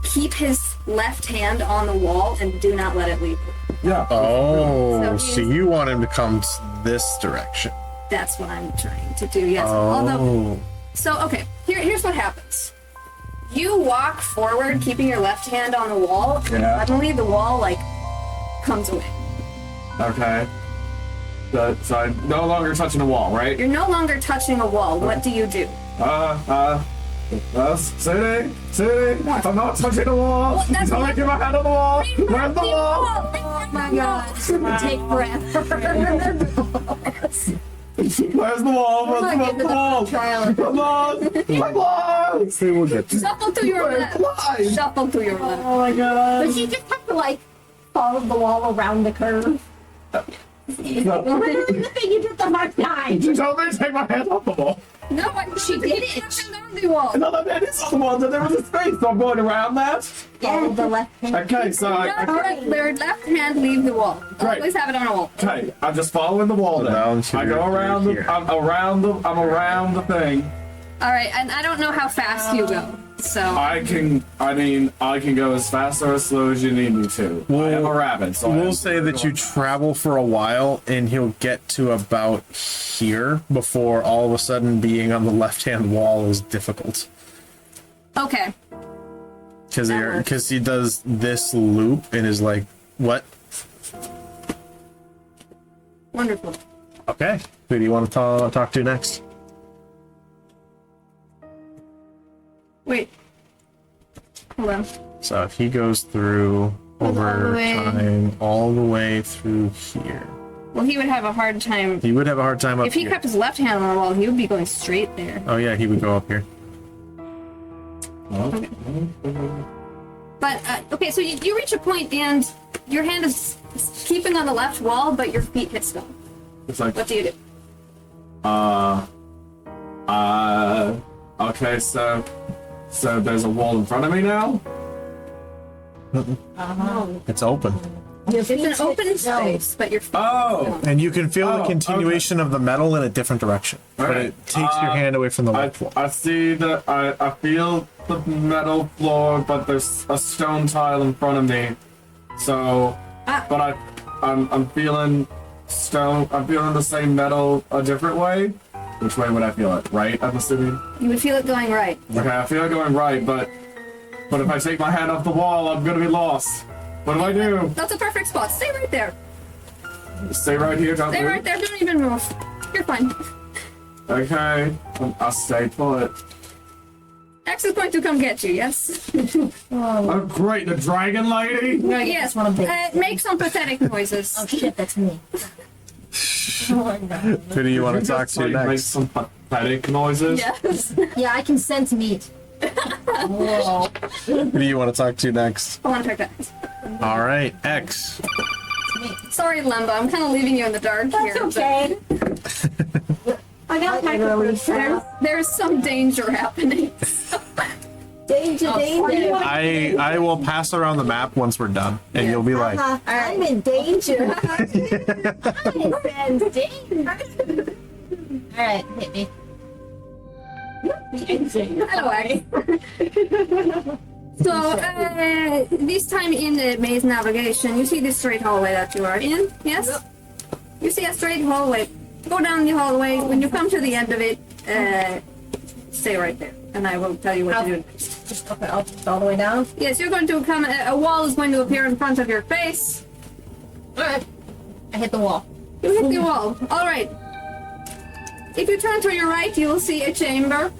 keep his left hand on the wall and do not let it leave. Yeah. Oh, So so he's- you want him to come this direction. That's what I'm trying to do, yes. Oh. Although, so, okay, here's what happens. You walk forward, keeping your left hand on the wall, and Yeah. suddenly the wall, like, comes away. Okay. So I'm no longer touching the wall, right? You're no longer touching a wall. What do you do? City, I'm not touching the wall. Well, that's I'm what- taking my hand on the wall. Where's the wall? Oh my god. Take breath. Where's the wall? Where's the wall? Come on! Come on! See, we'll get to Shuffle to your left. Why? Shuffle to your left. Oh my god! Does she just have to like follow the wall around the curve? You did the first time. You told me to take my hand off the wall. No, she did it. It's on the wall. Another man is on the wall, so there was a space, so I'm going around that. Follow the left hand. Okay, so Their left hand leave the wall. Right. Always have it on a wall. okay, I'm just following the wall then. Down to I go your- around here. the, I'm around the thing. All right, and I don't know how fast you go, so I can go as fast or as slow as you need me to. I am a rabbit, so We'll say that you travel for a while and he'll get to about here before all of a sudden being on the left-hand wall is difficult. okay. Because he does this loop and is like, what? Wonderful. Okay. Who do you want to talk to next? Wait. Hold on. So if he goes through All the over way. time all the way through here, Well, he would have a hard time. he would have a hard time up If he here. kept his left hand on the wall, he would be going straight there. Oh yeah, he would go up here. But, okay, so you reach a point and your hand is keeping on the left wall, but your feet hit stone. It's like, What do you do? okay, so there's a wall in front of me now? It's open. It's an open space, but your feet Oh! And you can feel the Oh, continuation of the metal in a different direction. But Alright. it takes your hand away from the left wall. I see that I feel the metal floor, but there's a stone tile in front of me. So, but I'm feeling stone. I'm feeling the same metal a different way. Which way would I feel it? Right? I'm assuming. You would feel it going right. Okay, I feel it going right, but if I take my hand off the wall, I'm gonna be lost. What do I do? That's a perfect spot. Stay right there. Stay right here, don't Stay move? right there. Don't even move. You're fine. Okay, I'll stay put. X is going to come get you, yes? Oh, great, the dragon lady? Yes. Make some pathetic noises. Oh shit, that's me. Who do you want to talk to Make next? some pathetic noises. Yes. Yeah, I can sense meat. Whoa. Who do you want to talk to next? I want to check that. All right, X. Sorry, Lemba. I'm kind of leaving you in the dark here. That's but okay. I got my There's some danger happening. danger. I will pass around the map once we're done, and you'll be like, I'm in danger. I'm in danger. Alright, hit me. Hello, X. So, this time in the maze navigation, you see this straight hallway that you are in, yes? Yep. You see a straight hallway. Go down the hallway. When you come to the end of it, stay right there, and I will tell you what to do. Just okay, I'll just all the way down. Yes, you're going to come. A wall is going to appear in front of your face. Alright. I hit the wall. You hit the wall. All right. If you turn to your right, you will see a chamber,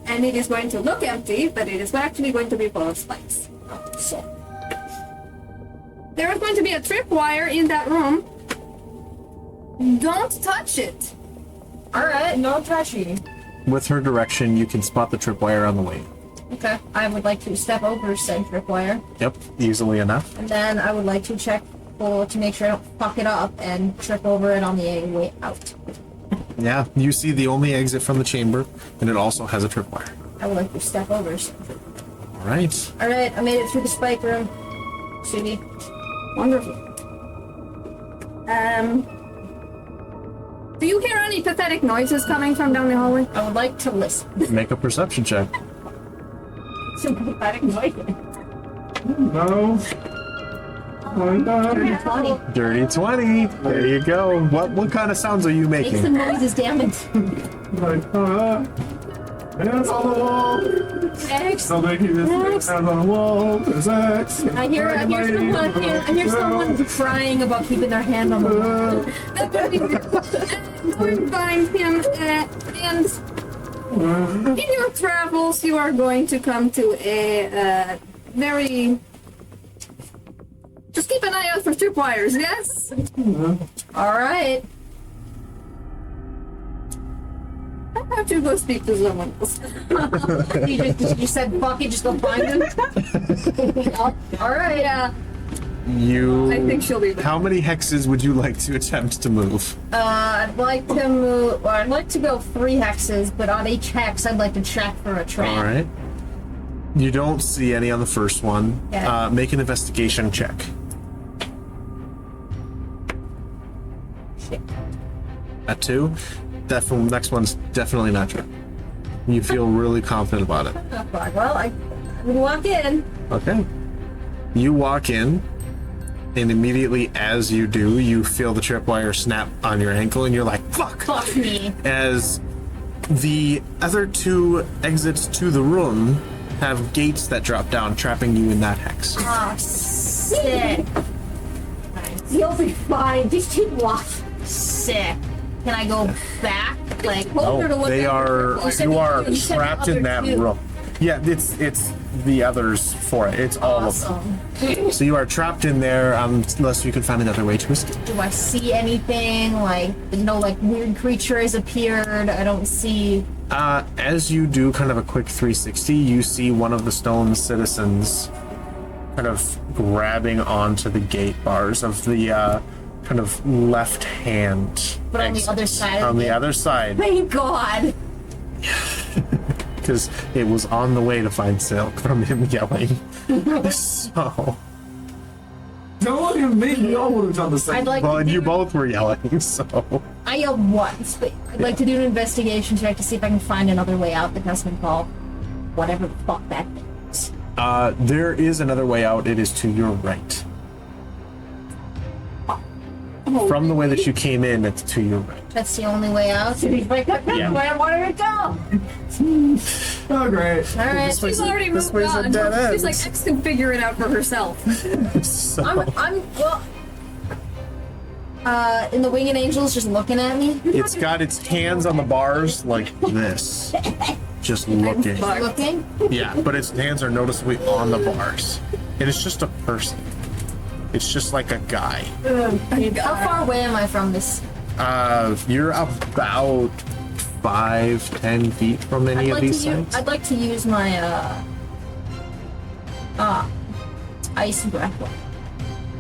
and it is going to look empty, but it is actually going to be full of spikes. So there is going to be a tripwire in that room. Don't touch it. Alright, no touching. with her direction, you can spot the tripwire on the way. Okay, I would like to step over said tripwire, Yep, easily enough. and then I would like to check to make sure I don't fuck it up and trip over it on the way out. Yeah, you see the only exit from the chamber, and it also has a tripwire. I would like to step over. All right. All right, I made it through the spike room. Shitty. Wonderful. Do you hear any pathetic noises coming from down the hallway? I would like to listen. Make a perception check. Some pathetic noises. No. Why not? 20. Dirty 20. There you go. What kind of sounds are you Make some making? noises, damn it. Like, hands on the wall. X. So making this hands on the wall. There's X. I hear someone crying about keeping their hand on the wall. That would be going to find him, and in your travels, you are going to come to a very. Just keep an eye out for tripwires, yes? All right. I have to go speak to someone else. You said fuck it, just go find him. All right. Yeah, You. I think she'll be back. How many hexes would you like to attempt to move? I'd like to move. Well, I'd like to go 3 hexes, but on each hex, I'd like to check for a trap. All right. You don't see any on the first one. Yeah. Make an investigation check. Shit. At 2, next one's definitely not true. You feel really confident about it. Oh, fuck. Well, I walk in. Okay. You walk in, and immediately as you do, you feel the tripwire snap on your ankle, and you're like, fuck! Fuck me. As the other 2 exits to the room have gates that drop down, trapping you in that hex. Oh, sick. You'll be fine. Just keep walking. Sick. Can I go back? Like, Oh, they are. You are You said trapped other in that 2. room. Yeah, it's the others for it. It's all of them. Awesome. So you are trapped in there, unless you can find another way to escape. Do I see anything? Like, no, like weird creatures appeared. I don't see. As you do kind of a quick 360, you see one of the stone citizens kind of grabbing onto the gate bars of the kind of left hand. But on the exit. other side of On the the gate. other side, Thank God. because it was on the way to find Silk from him yelling. So, Don't look at me. You all would have done the same. I'd like well, to and you do, both were yelling. So, I yelled once, but I'd like to do an investigation check to see if I can find another way out that doesn't call whatever the fuck that is. there is another way out. It is to your right. From the way that you came in, it's to your right. That's the only way out. Yeah. Where I wanted to go. Oh, great. All right. She's already This moved way's a on. dead end. She's like, X can figure it out for herself. So, Well. And the winged angel's just looking at me. it's got its hands on the bars like this, just looking. Looking. Yeah, but its hands are noticeably on the bars, and it's just a person. It's just like a guy. How far away am I from this? You're about 5-10 feet from any of these sites. I'd like to use my ice grapple.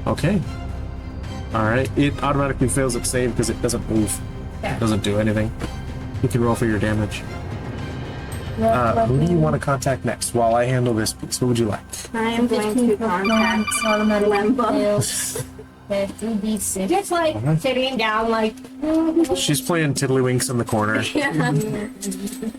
Okay. All right. It automatically fails its save because it doesn't move. Yeah. It doesn't do anything. You can roll for your damage. Who do you want to contact next while I handle this piece? Who would you like? I am going to contact automatic Lemba. fails. 3d6. Just like sitting down, like She's playing Tiddlywinks in the corner.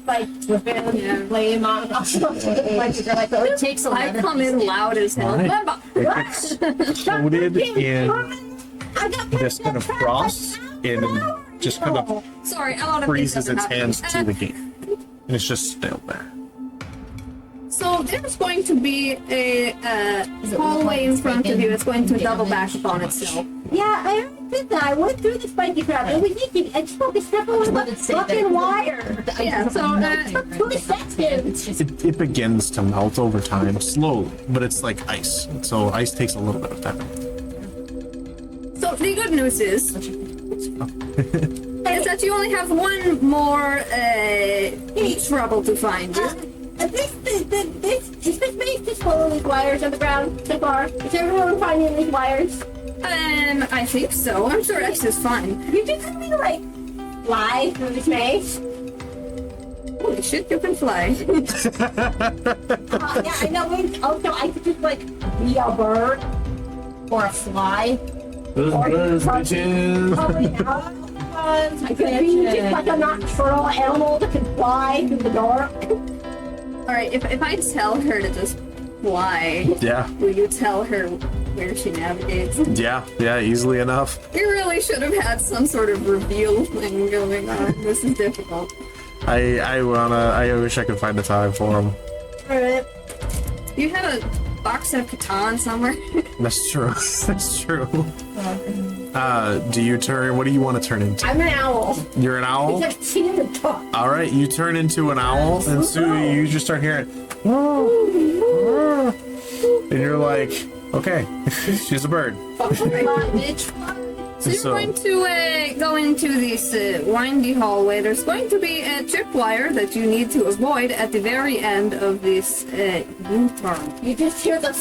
like flipping, Yeah. playing on. Like It takes 11. I come in loud as hell. Alright. Lemba! It gets coated in this kind of frost and just kind of Sorry, a lot of freezes things its have hands to happened. the gate. And it's just still there. So there's going to be a hallway in front of you. It's going to double back upon itself. Yeah, I already did that. I went through the spiky trap. It was easy. I just had to step over Let the it sit there. fucking wire. Yeah, so, Took 2 seconds. It's just It begins to melt over time, slowly, but it's like ice. So ice takes a little bit of time. So the good news is that you only have one more trouble to find. Is this base just full of these wires on the ground so far? Is everyone finding these wires? I think so. I'm sure X is fine. You just have me like fly through the space. Holy shit, you can fly. Yeah, I know. Also, I could just like be a bird or a fly. Those birds, bitches. Coming out of the buds. I could be just like a nocturnal animal that can fly through the dark. Alright, if I tell her to just fly, Yeah, will you tell her where she navigates? yeah, easily enough. You really should have had some sort of reveal thing going on. This is difficult. I wish I could find the time for him. Alright. You have a box of Catan somewhere? That's true. That's true. Do you turn? What do you want to turn into? I'm an owl. You're an owl. I've seen the talk. All right, you turn into an owl, and so you just start hearing, and you're like, okay, she's a bird. So you're going to go into this windy hallway. There's going to be a tripwire that you need to avoid at the very end of this U-turn. You just hear the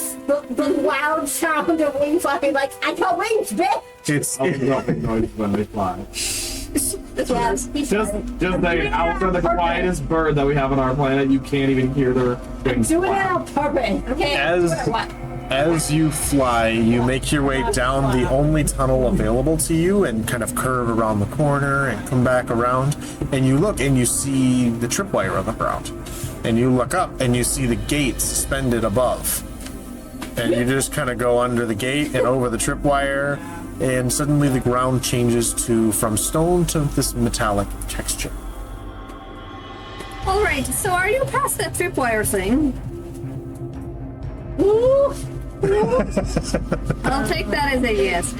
loud sound of wings flapping, like, I got wings, bitch! It's Owls don't make noise when they fly. Yes. Just saying, owls are the quietest bird that we have on our planet. You can't even hear their wings Doing it flap. on purpose, okay? as you fly, you make your way down the only tunnel available to you and kind of curve around the corner and come back around, and you look and you see the tripwire on the ground, and you look up and you see the gate suspended above, and you just kind of go under the gate and over the tripwire, and suddenly the ground changes from stone to this metallic texture. Alright, so are you past that tripwire thing? Ooh! I'll take that as a yes.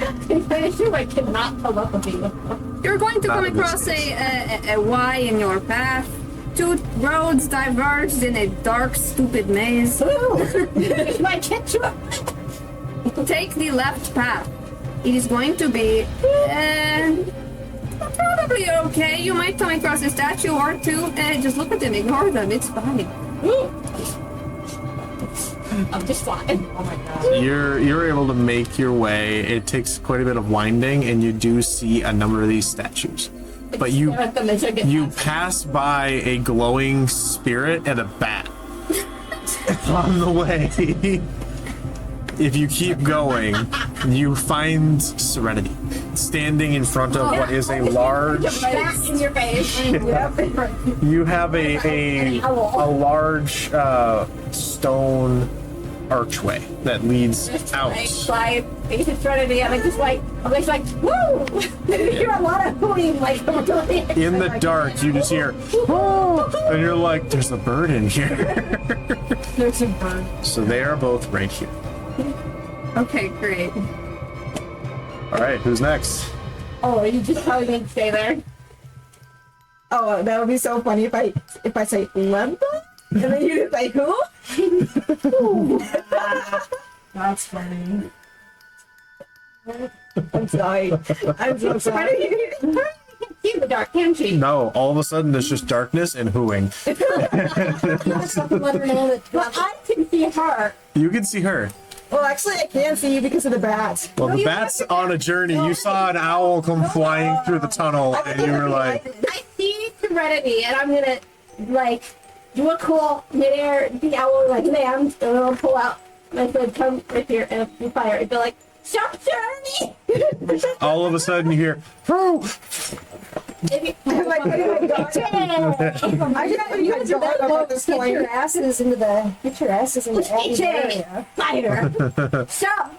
I assume I cannot telepathy with them. You're going to Not come in this across a Y in your path. Two roads diverged in a dark, stupid maze. It's my ketchup! Take the left path. It is going to be probably okay. You might come across a statue or two. Just look at them, ignore them. It's fine. I'm just flying. Oh my god. You're able to make your way. It takes quite a bit of winding, and you do see a number of these statues. But you pass by a glowing spirit and a bat on the way. If you keep going, you find Serenity standing in front of what is a large. Bat in your face. You have a large stone archway that leads out. Like, face is Trinity, and I'm just like, woo! You hear a lot of hooting, like, In the dark, you just hear, "Oh," and you're like, there's a bird in here. There's a bird. So they are both right here. Okay, great. All right, who's next? Oh, you just probably didn't stay there. Oh, that would be so funny if I say Lemba, and then you just say who? That's funny. I'm sorry. I'm so sorry. See the dark, can't she? No, all of a sudden there's just darkness and hooing. Well, I can see her. You can see her. Well, actually, I can't see you because of the bat. Well, the bat's on a journey. You saw an owl come flying through the tunnel, and you were like, I see Serenity, and I'm gonna, like, do a cool midair, the owl, like, land, and I'll pull out my sword, come right here, and you fire, and be like, stop, Serenity! all of a sudden you hear, "Whoo!" I'm like, oh my god. I can't believe you dog up at this point. Get your asses into the AJ! Fire! Stop!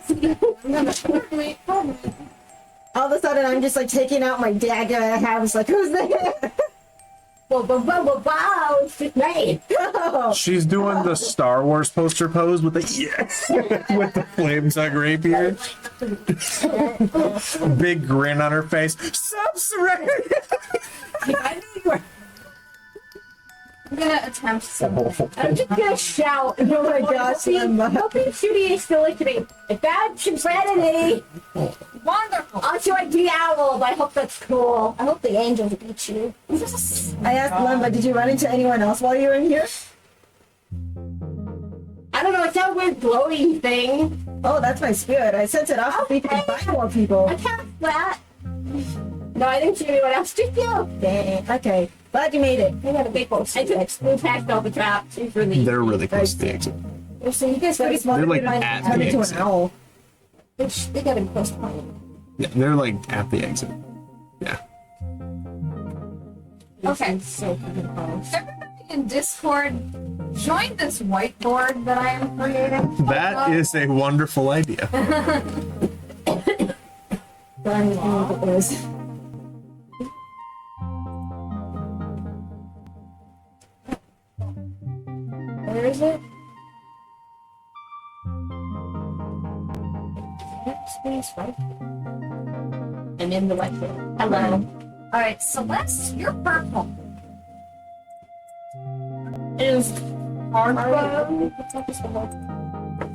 All of a sudden, I'm just like taking out my dagger I have. It's like, who's there? Wow, it's just me! She's doing the Star Wars poster pose with the with the flame tongue rapier. Big grin on her face. Sup, Serenity? I'm gonna attempt something. I'm just gonna shout. Oh my gosh, hoping Judy is still listening. If that's Serenity! Wonderful. I'll show it to the owl, but I hope that's cool. I hope the angels beat you. I asked Lemba, did you run into anyone else while you were in here? I don't know, it's that weird glowing thing. Oh, that's my spirit. I sent it off so we can find more people. I cast that. No, I didn't see anyone else. Did you? Dang. Okay. Glad you made it. We got a big one. We packed all the traps. She's really. They're really close to the exit. So you guys pretty smart. They're like Turn at the into an exit. owl. They got a close point. Yeah, they're like at the exit. Yeah. Okay. So fucking close. Everybody in Discord, join this whiteboard that I am creating. That is a wonderful idea. I don't even know what it is. Where is it? Space, right? I'm in the whiteboard. Hello. All right, Celeste, you're purple. Is Arba?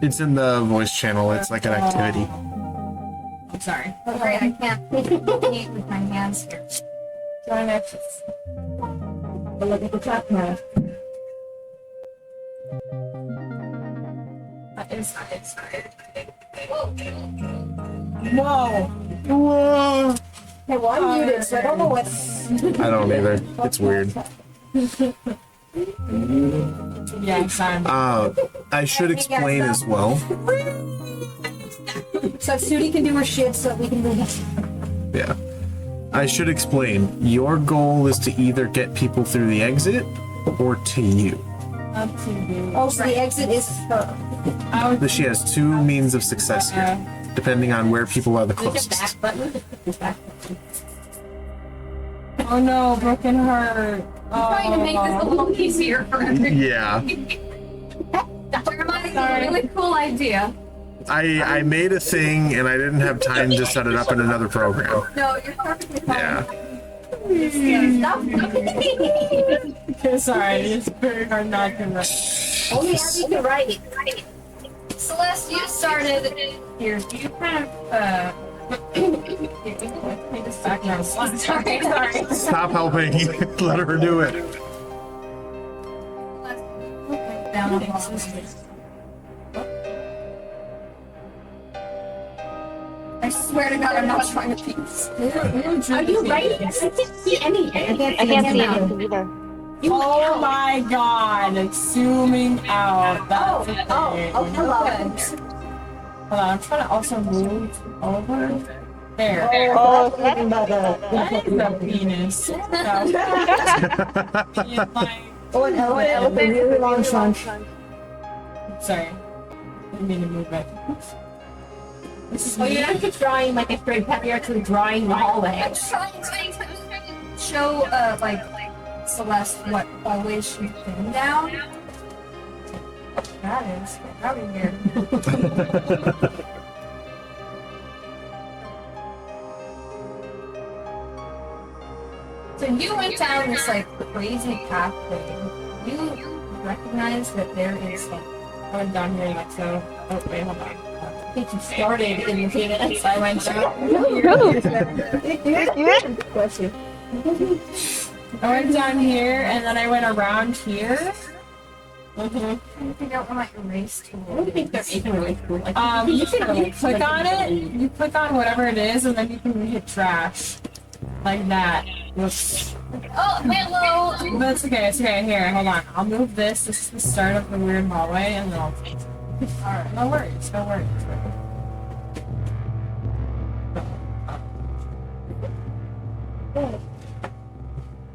It's in the voice channel. It's like an activity. I'm sorry. Sorry, I can't communicate with my hands here. Join access. But look at the trap now. Whoa. Whoa! Hey, well, I'm muted, so I don't know what. I don't either. It's weird. Yeah, sorry. I should explain as well. So Sudi can do her shit so we can move it. Yeah. I should explain. Your goal is to either get people through the exit or to you. Oh, so the exit is her. She has two means of success here, depending on where people are the closest. Oh no, broken heart. Trying to make this a little easier for everybody. Yeah. Jeremiah, a really cool idea. I made a thing and I didn't have time to set it up in another program. No, you're perfectly fine. Yeah. Sorry, it's very hard not to write. Only Abby can write. Celeste, you started here. Do you kind of sorry. Stop helping. Let her do it. Down on the I swear to God, I'm not trying to peace. Are you writing? I can't see anything. I can't see anything either. Oh my god, it's zooming out. That's hello. Hold on, I'm trying to also move over. There. Oh, That is a penis. Oh, an elephant with a really long trunk. Sorry. I didn't mean to move it. Oh, you're not just drawing like a straight path, you're actually drawing the hallway. I'm trying to show, like Celeste what always she's been down. That is probably weird. So you went down this like crazy pathway. You recognize that there is like I went down here like so. Oh, wait, hold on. I think you started in the penis. I went down. Bless you. I went down here and then I went around here. trying to figure out what my erase tool I don't think they're is. even really cool. Like, you click on it, you click on whatever it is, and then you can hit trash. Like that. Whoops. Oh, hello! But it's okay, Here, hold on. I'll move this. This is the start of the weird hallway, and then I'll take it. Alright, no worries.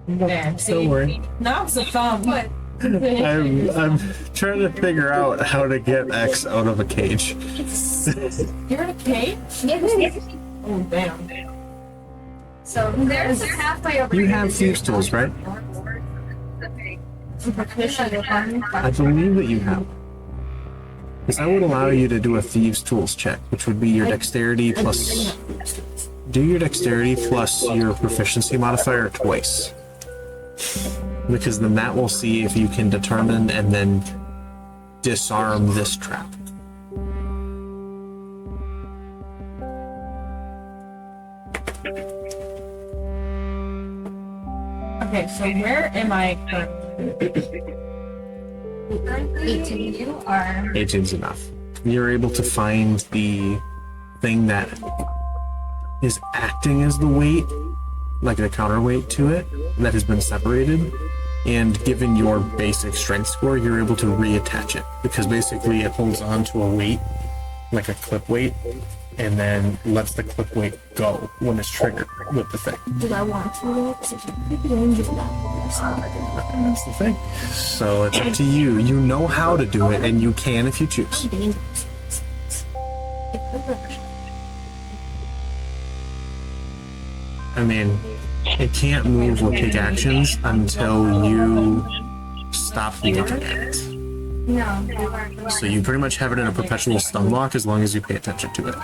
There, see? Don't worry. Now it's a thumb. What? I'm trying to figure out how to get X out of a cage. You're in a cage? Yes. Oh, damn. So there's a pathway over You here. have thieves tools, right? I believe that you have. Because I would allow you to do a thieves tools check, which would be your dexterity plus. Do your dexterity plus your proficiency modifier twice. Because then that will see if you can determine and then disarm this trap. Okay, so where am I currently? Currently, you are 18's enough. You're able to find the thing that is acting as the weight like a counterweight to it that has been separated. And given your basic strength score, you're able to reattach it because basically it holds on to a weight, like a clip weight, and then lets the clip weight go when it's triggered with the thing. Did I want to though? Because it's a pretty angel that. That's the thing. So it's up to you. You know how to do it, and you can if you choose. I mean, it can't move or take actions until you stop looking at it. No. So you pretty much have it in a perpetual stun lock as long as you pay attention to it.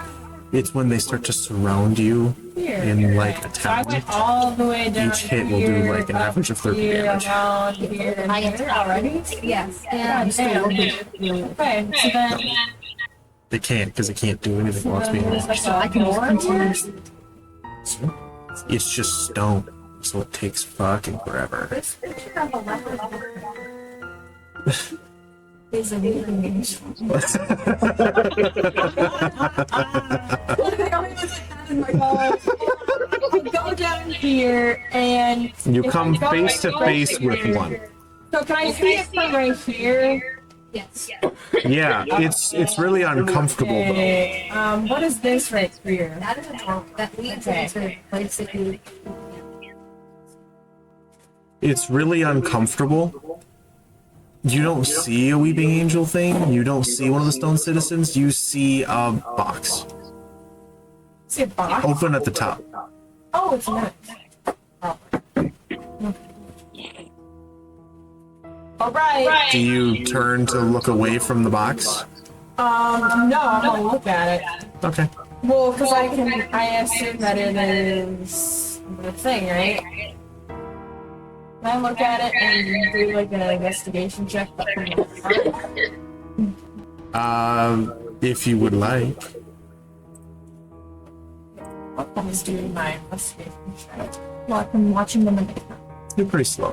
It's when they start to surround you in like a So I town. went all the way down Each hit will do like an average of 30 damage. Around here, I get it already. Yes. I'm still looking. Okay, so then They can't because it can't do anything while it's being there's launched. like I can door continue. It's just stone, so it takes fucking forever. This picture on the left Is a weaving angel. go down here and You if come I go face to right face here- with one. So can I see it from right here? Yes. Yeah, it's really uncomfortable though. Okay. What is this right here? That is a door that leads Okay. into a place that you. It's really uncomfortable. You don't see a weeping angel thing. You don't see one of the stone citizens. You see a box See a box? open at the top. Oh, it's not. All right. Do you turn to look away from the box? No, I'm gonna look at it. Okay. Well, because I assume that it is the thing, right? Can I look at it and do like an investigation check? If you would like. I'm just doing my investigation check. Well, I'm watching them in the You're pretty slow.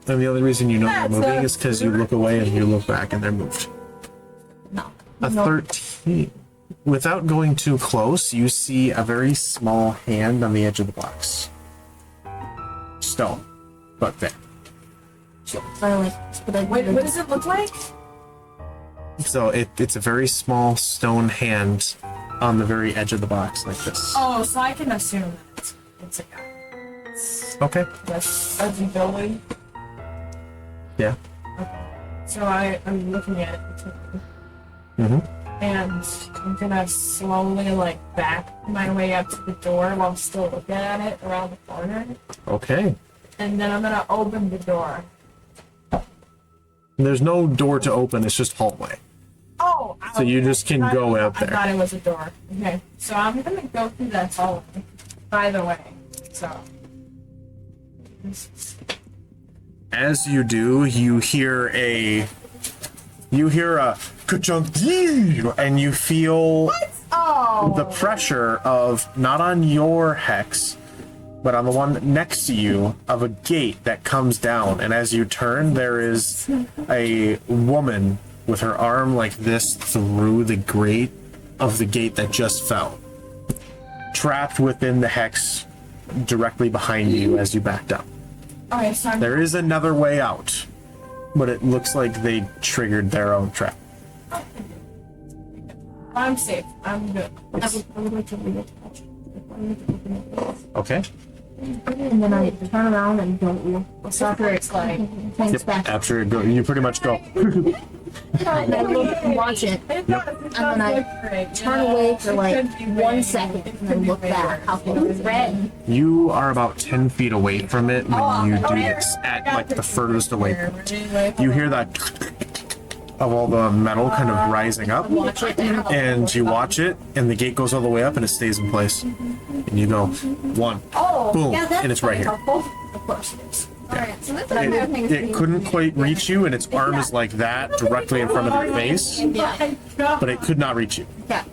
And the only reason you know they're moving is because you look away and you look back and they're moved. No. A 13. Without going too close, you see a very small hand on the edge of the box. Stone, but there. Wait, what does it look like? So it's a very small stone hand on the very edge of the box, like this. Oh, so I can assume that it's a guy. Okay. That's a building. Yeah. So I'm looking at it. Mm-hmm. And I'm gonna slowly like back my way up to the door while still looking at it around the corner. Okay. And then I'm gonna open the door. There's no door to open, it's just hallway. Oh! So you just can go out I there. thought it was a door. Okay. So I'm gonna go through that hallway. By the way. So. As you do, you hear a ka-chunk, and you feel Oh! the pressure of, not on your hex, but on the one next to you, of a gate that comes down. And as you turn, there is a woman with her arm like this through the grate of the gate that just fell, trapped within the hex directly behind you as you backed up. Okay, so There is another way out, but it looks like they triggered their own trap. I'm safe. I'm good. I would like to reattach. Okay. And then I turn around and don't look. So after it's like. Thanks back. After it go, you pretty much go. And I look and watch it. And then I turn away for like 1 second and then look back. How can it's red? You are about 10 feet away from it when you do this, at like the furthest away point. You hear that of all the metal kind of rising up, Watch it and and you watch it, and the gate goes all the way up and it stays in place. And you go, one, boom, and it's right here. of course it is. Alright, so this is happening. It couldn't quite reach you, and its arm is like that, directly in front of your face, Yeah. but it could not reach you. Yeah.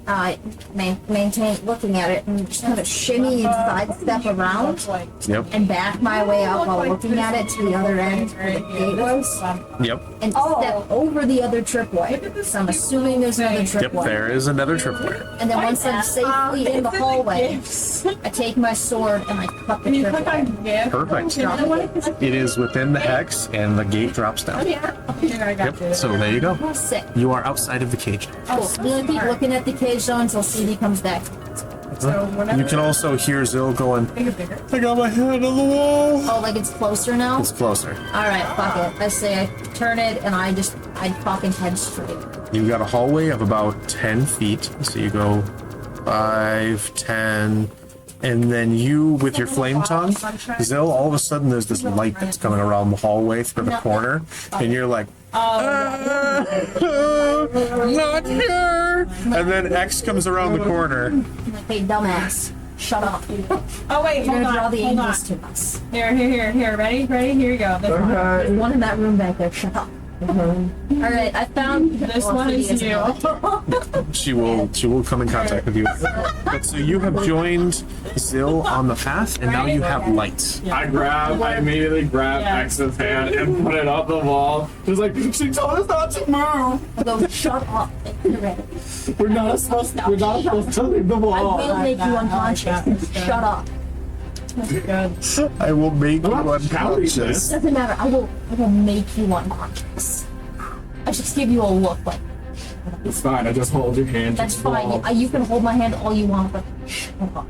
maintain looking at it and just kind of shimmy and sidestep around Yep. and back my way up while looking at it to the other end where the gate was Yep. and step over the other tripway. So I'm assuming there's another Yep. tripway. There is another tripwire. And then once I'm safely in the hallway, I take my sword and I cut the tripway. Perfect. It is within the hex, and the gate drops down. Yep. So there you go. Sick. You are outside of the cage. Cool. I'm gonna keep looking at the cage zone until CD comes back. You can also hear Zill going, I got my hand on the wall. Oh, like it's closer now? It's closer. Alright, fuck it. I say I turn it and I fucking head straight. You've got a hallway of about 10 feet. So you go 5, 10, and then you, with your flame tongue, Zill, all of a sudden there's this light that's coming around the hallway through the corner, and you're like, not here! And then X comes around the corner. I'm like, hey, dumbass, shut up. Oh wait, You're hold gonna draw on, the hold on. angels to us. Here. Ready? Here you go. This one. There's one in that room back there, shut up. Alright, I found This one is you. She will come in contact with you. But so you have joined Zill on the path, and now you have light. I immediately grab X's hand and put it up the wall. She's like, she told us not to move. I go, shut up. We're not supposed to leave the I wall. will make you unconscious. Shut up. I will make you not unconscious. Doesn't matter. I will make you unconscious. I just give you a look like It's fine, I just hold your hand. that's to the wall. fine. You can hold my hand all you want, but shut up.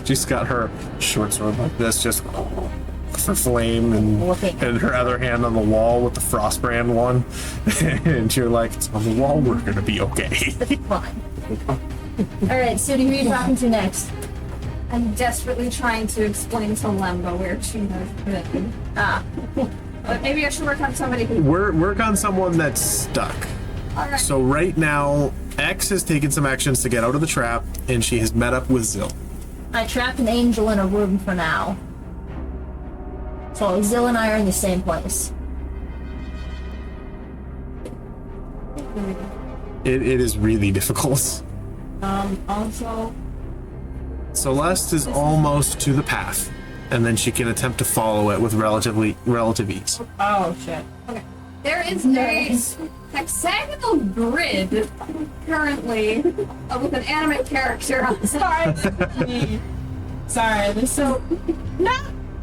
She's got her short sword like this, just for flame, and Looking. her other hand on the wall with the frostbrand one. And you're like, it's on the wall, we're gonna be okay. That's fine. Alright, Sudi, who are you talking to next? I'm desperately trying to explain to Lemba where she has been. But maybe I should work on somebody who. Work on someone that's stuck. Alright. So right now, X has taken some actions to get out of the trap, and she has met up with Zill. I trapped an angel in a room for now. So Zill and I are in the same place. It is really difficult. Also, Celeste is almost to the path, and then she can attempt to follow it with relative ease. oh shit. There is a hexagonal grid currently with an animate character on the side. Sorry, this so no.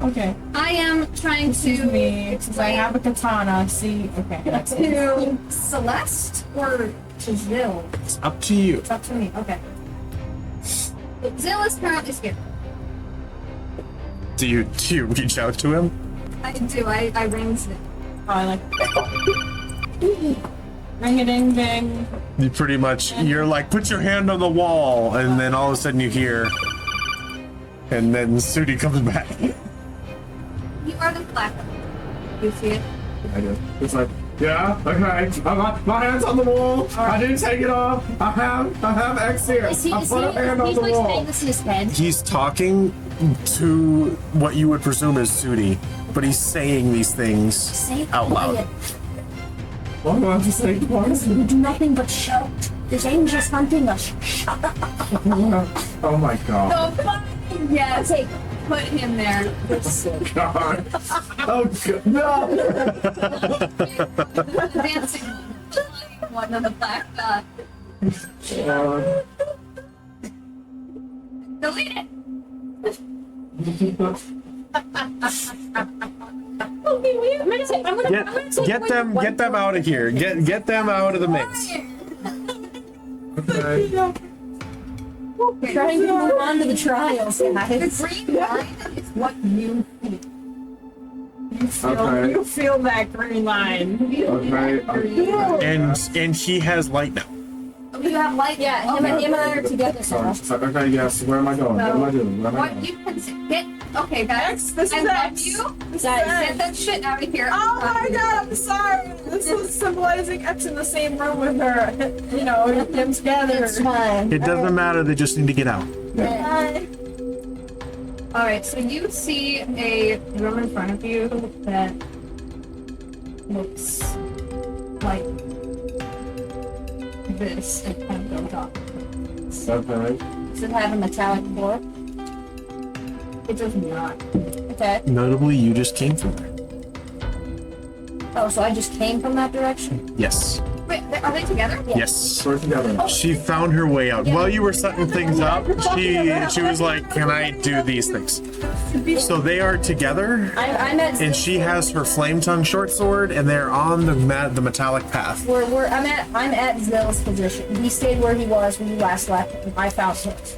Okay. I am trying to Me, since I have a katana. See, okay. That's it. to Celeste or to Zill. It's up to you. It's up to me. Okay. Zill is currently scared. Do you reach out to him? I do. I rings it. Oh, I like. Ring a ding ding. You pretty much, you're like, put your hand on the wall, and then all of a sudden you hear, and then Sudi comes back. You are the black one. You see it? I do. It's like, yeah, okay. My hand's on the wall. I didn't take it off. I have X here. Is he, I is put a hand on he's the like wall. saying this in his head? He's talking to what you would presume is Sudi, but he's saying these things Say it out loud. quiet. What do I have to say twice? We do nothing but shout. There's angels hunting us. Shut up. Oh my god. So fine. Yes. Take Put him there. God. Oh god. No. Dancing one on the black dot. Delete it. Get them out of here. Get them out of the mix. Okay. trying to move on to the trials, The guys. green line is what you feel. Okay. You feel that green line. Okay. And he has light now. You have light. Yeah, him and I are together, Sorry. so. Okay, yes. Where am I going? What am I doing? Where am I What going? you can see. Get okay, guys. This is I love X. you. This is Guys, X. get that shit out of here. Oh my god, I'm sorry. This is symbolizing X in the same room with her. You know, them together. It's fine. It doesn't matter, they just need to get out. All right, so you see a room in front of you that looks like this and kind of goes up. Okay. Does it have a metallic floor? It does not. Okay. Notably, you just came from there. Oh, so I just came from that direction? Yes. Wait, are they together? Yes. We're together. She found her way out. While you were setting things up, she was like, "Can I do these things?" So they are together, I'm at and she has her flame tongue short sword, and they're on the metallic path. I'm at Zill's position. He stayed where he was when you last left, and I found his.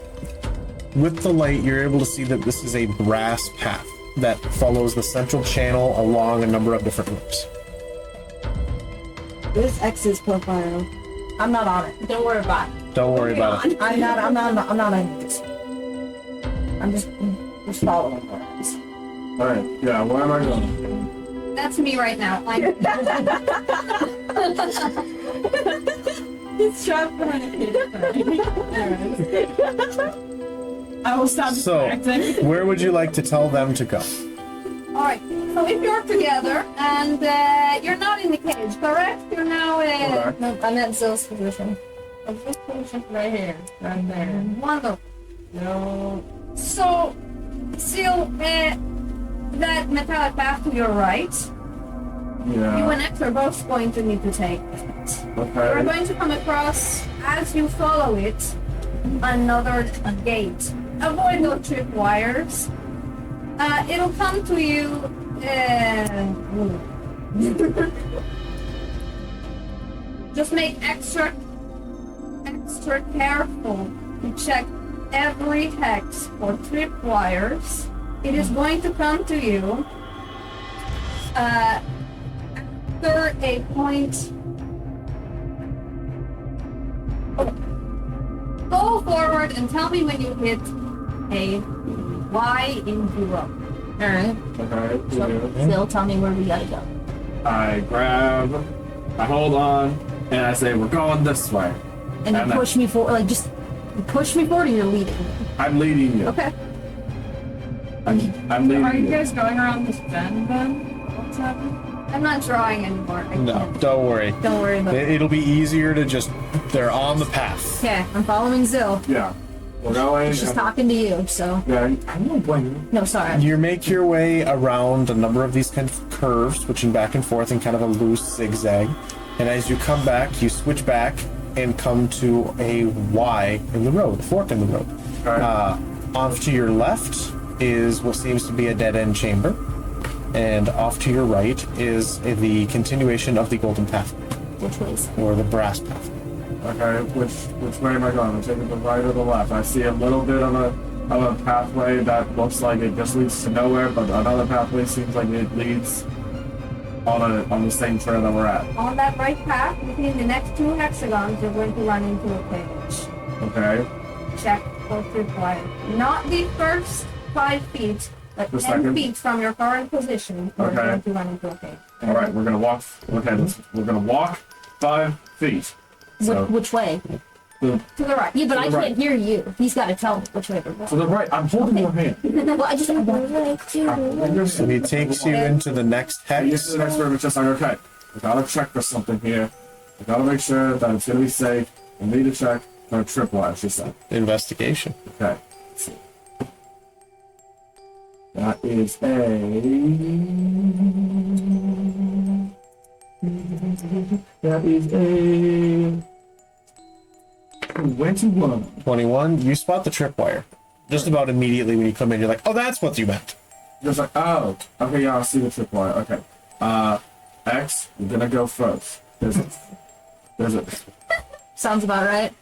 With the light, you're able to see that this is a brass path that follows the central channel along a number of different rooms. This X's profile. I'm not on it. Don't worry about it. Don't worry about it. I'm not on this. I'm just following this. Alright, yeah, where am I going? That's me right now. He's trapped behind a cage. I will stop So, distracting. where would you like to tell them to go? Alright, so if you're together and you're not in the cage, correct? You're now Correct. no, I'm at Zill's position. This position right here, right there. Wonderful. No. So, Zill, that metallic path to your right, you Yeah. and X are both going to need to take it. You're Okay. going to come across, as you follow it, another gate. Avoid those tripwires. It'll come to you. Just make extra careful to check every hex for tripwires. It is going to come to you after a point. Go forward and tell me when you hit a Y in zero. Alright. Okay. So, Yeah. Zill, tell me where we gotta go. I grab, I hold on, and I say, we're going this way. And you And push me forward, like just push me forward or you're leading. I'm leading you. Okay. I'm leading Are you you. guys going around this bend then? What's happening? I'm not drawing anymore. I No, can't. don't worry. Don't worry about it. It'll be easier to just, they're on the path. Okay, I'm following Zill. Yeah. We're going. She's talking to you, so. Yeah, I don't blame you. No, sorry. You make your way around a number of these kind of curves, switching back and forth in kind of a loose zigzag. And as you come back, you switch back and come to a Y in the road, a fork in the road. Okay. Off to your left is what seems to be a dead-end chamber. And off to your right is the continuation of the golden pathway, Which ways? or the brass pathway. Okay, which way am I going? I'm taking the right or the left. I see a little bit of a pathway that looks like it just leads to nowhere, but another pathway seems like it leads on the same trail that we're at. On that right path, between the next two hexagons, you're going to run into a cage. Okay. Check for tripwire. Not the first 5 feet, but The 10 second? feet from your current position, you're Okay. going to run into a cage. All right, we're gonna walk. Okay, we're gonna walk 5 feet. So Which way? the, To the right. Yeah, but To I the can't hear you. He's got to tell me which way we're to going. the right. I'm holding your hand. Well, I just want to. And he takes you into the next I get hex. to the next room. It's just like, okay, I gotta check for something here. I gotta make sure that it's gonna be safe. I need to check for a tripwire. She said. Investigation. Okay. Let's see. That is a. That is a. 21. 21. You spot the tripwire. Just about immediately when you come in, you're like, oh, that's what you meant. Just like, oh, okay, yeah, I see the tripwire. Okay. X, you're gonna go first. There's it. Sounds about right.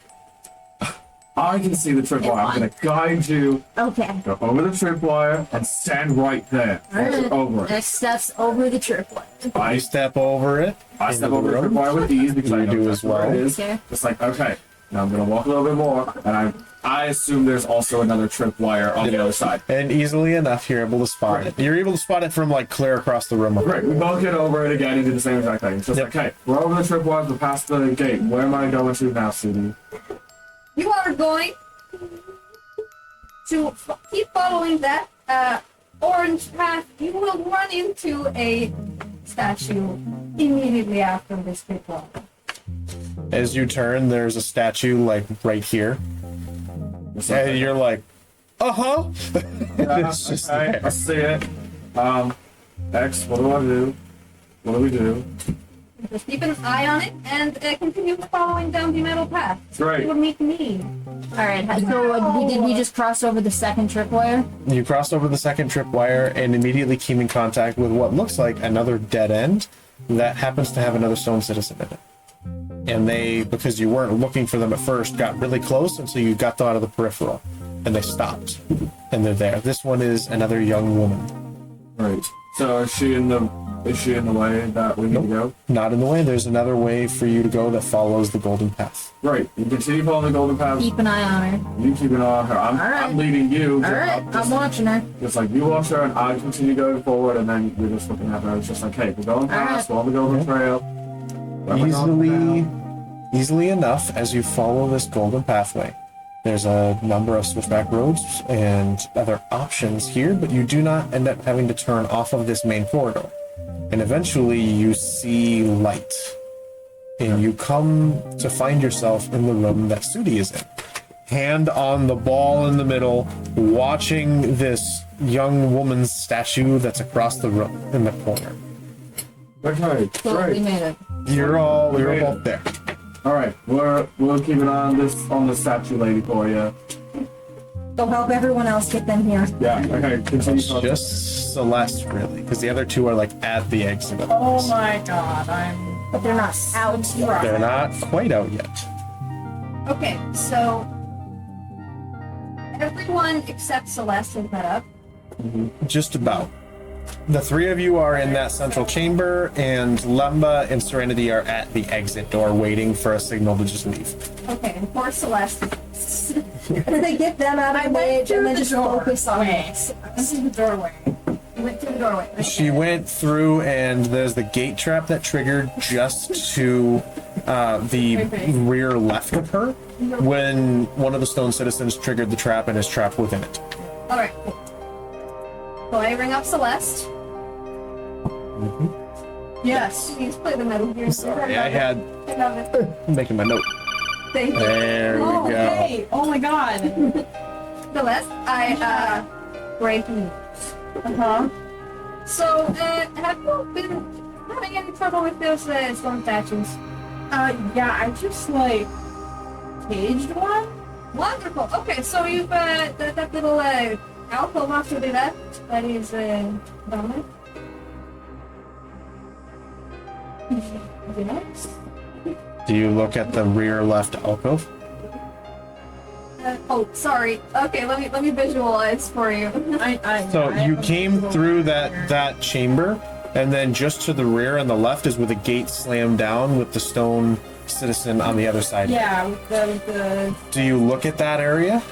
I can see the tripwire. I'm gonna guide you. Okay. Go over the tripwire and stand right there. Alright. Over it. Next step's over the tripwire. I step over it. I step into over the room. tripwire with ease because I You know do exactly as where well. it is. Okay. Just like, okay, now I'm gonna walk a little bit more, and I assume there's also another tripwire on the other side. And easily enough, you're able to spot it. You're able to spot it from like clear across the room. Great, we both get over it again and do the same exact thing. It's just Yep. like, okay, we're over the tripwire, we're past the gate. Where am I going to now, Sudie? You are going to keep following that orange path. You will run into a statue immediately after this tripwire. As you turn, there's a statue like right here, and you're like, Yeah, it's just okay, there. I see it. X, what do I do? What do we do? Just keep an eye on it and continue following down the metal path. Great. It will meet me. Alright, so did we just cross over the second tripwire? You crossed over the second tripwire and immediately came in contact with what looks like another dead end that happens to have another stone citizen in it. And they, because you weren't looking for them at first, got really close until you got them out of the peripheral. And they stopped. And they're there. This one is another young woman. Right. So is she in the way that we need to go? Not in the way. There's another way for you to go that follows the golden path. Right. You continue following the golden path. Keep an eye on her. You keep an eye on her. I'm Alright. leading you. Alright, I'm watching her. Just like you watch her and I continue going forward and then you're just looking at her. It's just like, hey, we're going past, we're on the golden trail. Where am I going now? Easily enough, as you follow this golden pathway, there's a number of switchback roads and other options here, but you do not end up having to turn off of this main corridor. And eventually you see light. And you come to find yourself in the room that Sudi is in. Hand on the ball in the middle, watching this young woman's statue that's across the room in the corner. Okay, So we great. made it. You're both there. All right, we'll keep an eye on the statue lady for you. Go help everyone else get them here. Yeah. Okay. Continue. It's just Celeste, really, because the other two are like at the exit of Oh this. my god, But they're not out yet. They're not quite out yet. Okay, so everyone except Celeste is met up. Just about. The three of you are in that central chamber, and Lemba and Serenity are at the exit door waiting for a signal to just leave. Okay, and poor Celeste. They get them out of the way and then just focus on it. this is the doorway. Went through the doorway. She went through, and there's the gate trap that triggered just to the rear left of her when one of the stone citizens triggered the trap and is trapped within it. Alright, cool. So I ring up Celeste. Yes. Please play the Metal Gear. Sorry, I had I love it. making my note. Thank you. There we Oh, go. hey! Oh my god. Celeste, I, great news. Uh-huh. So, have you been having any trouble with those, stone statues? Yeah, I just like caged one. Wonderful. Okay, so you've, that little, alcove off to the left, that is, dominant. Yes. Do you look at the rear left alcove? Oh, sorry. Okay, let me visualize for you. So you came through that chamber, and then just to the rear and the left is where the gate slammed down with the stone citizen on the other side. Yeah, with the Do you look at that area?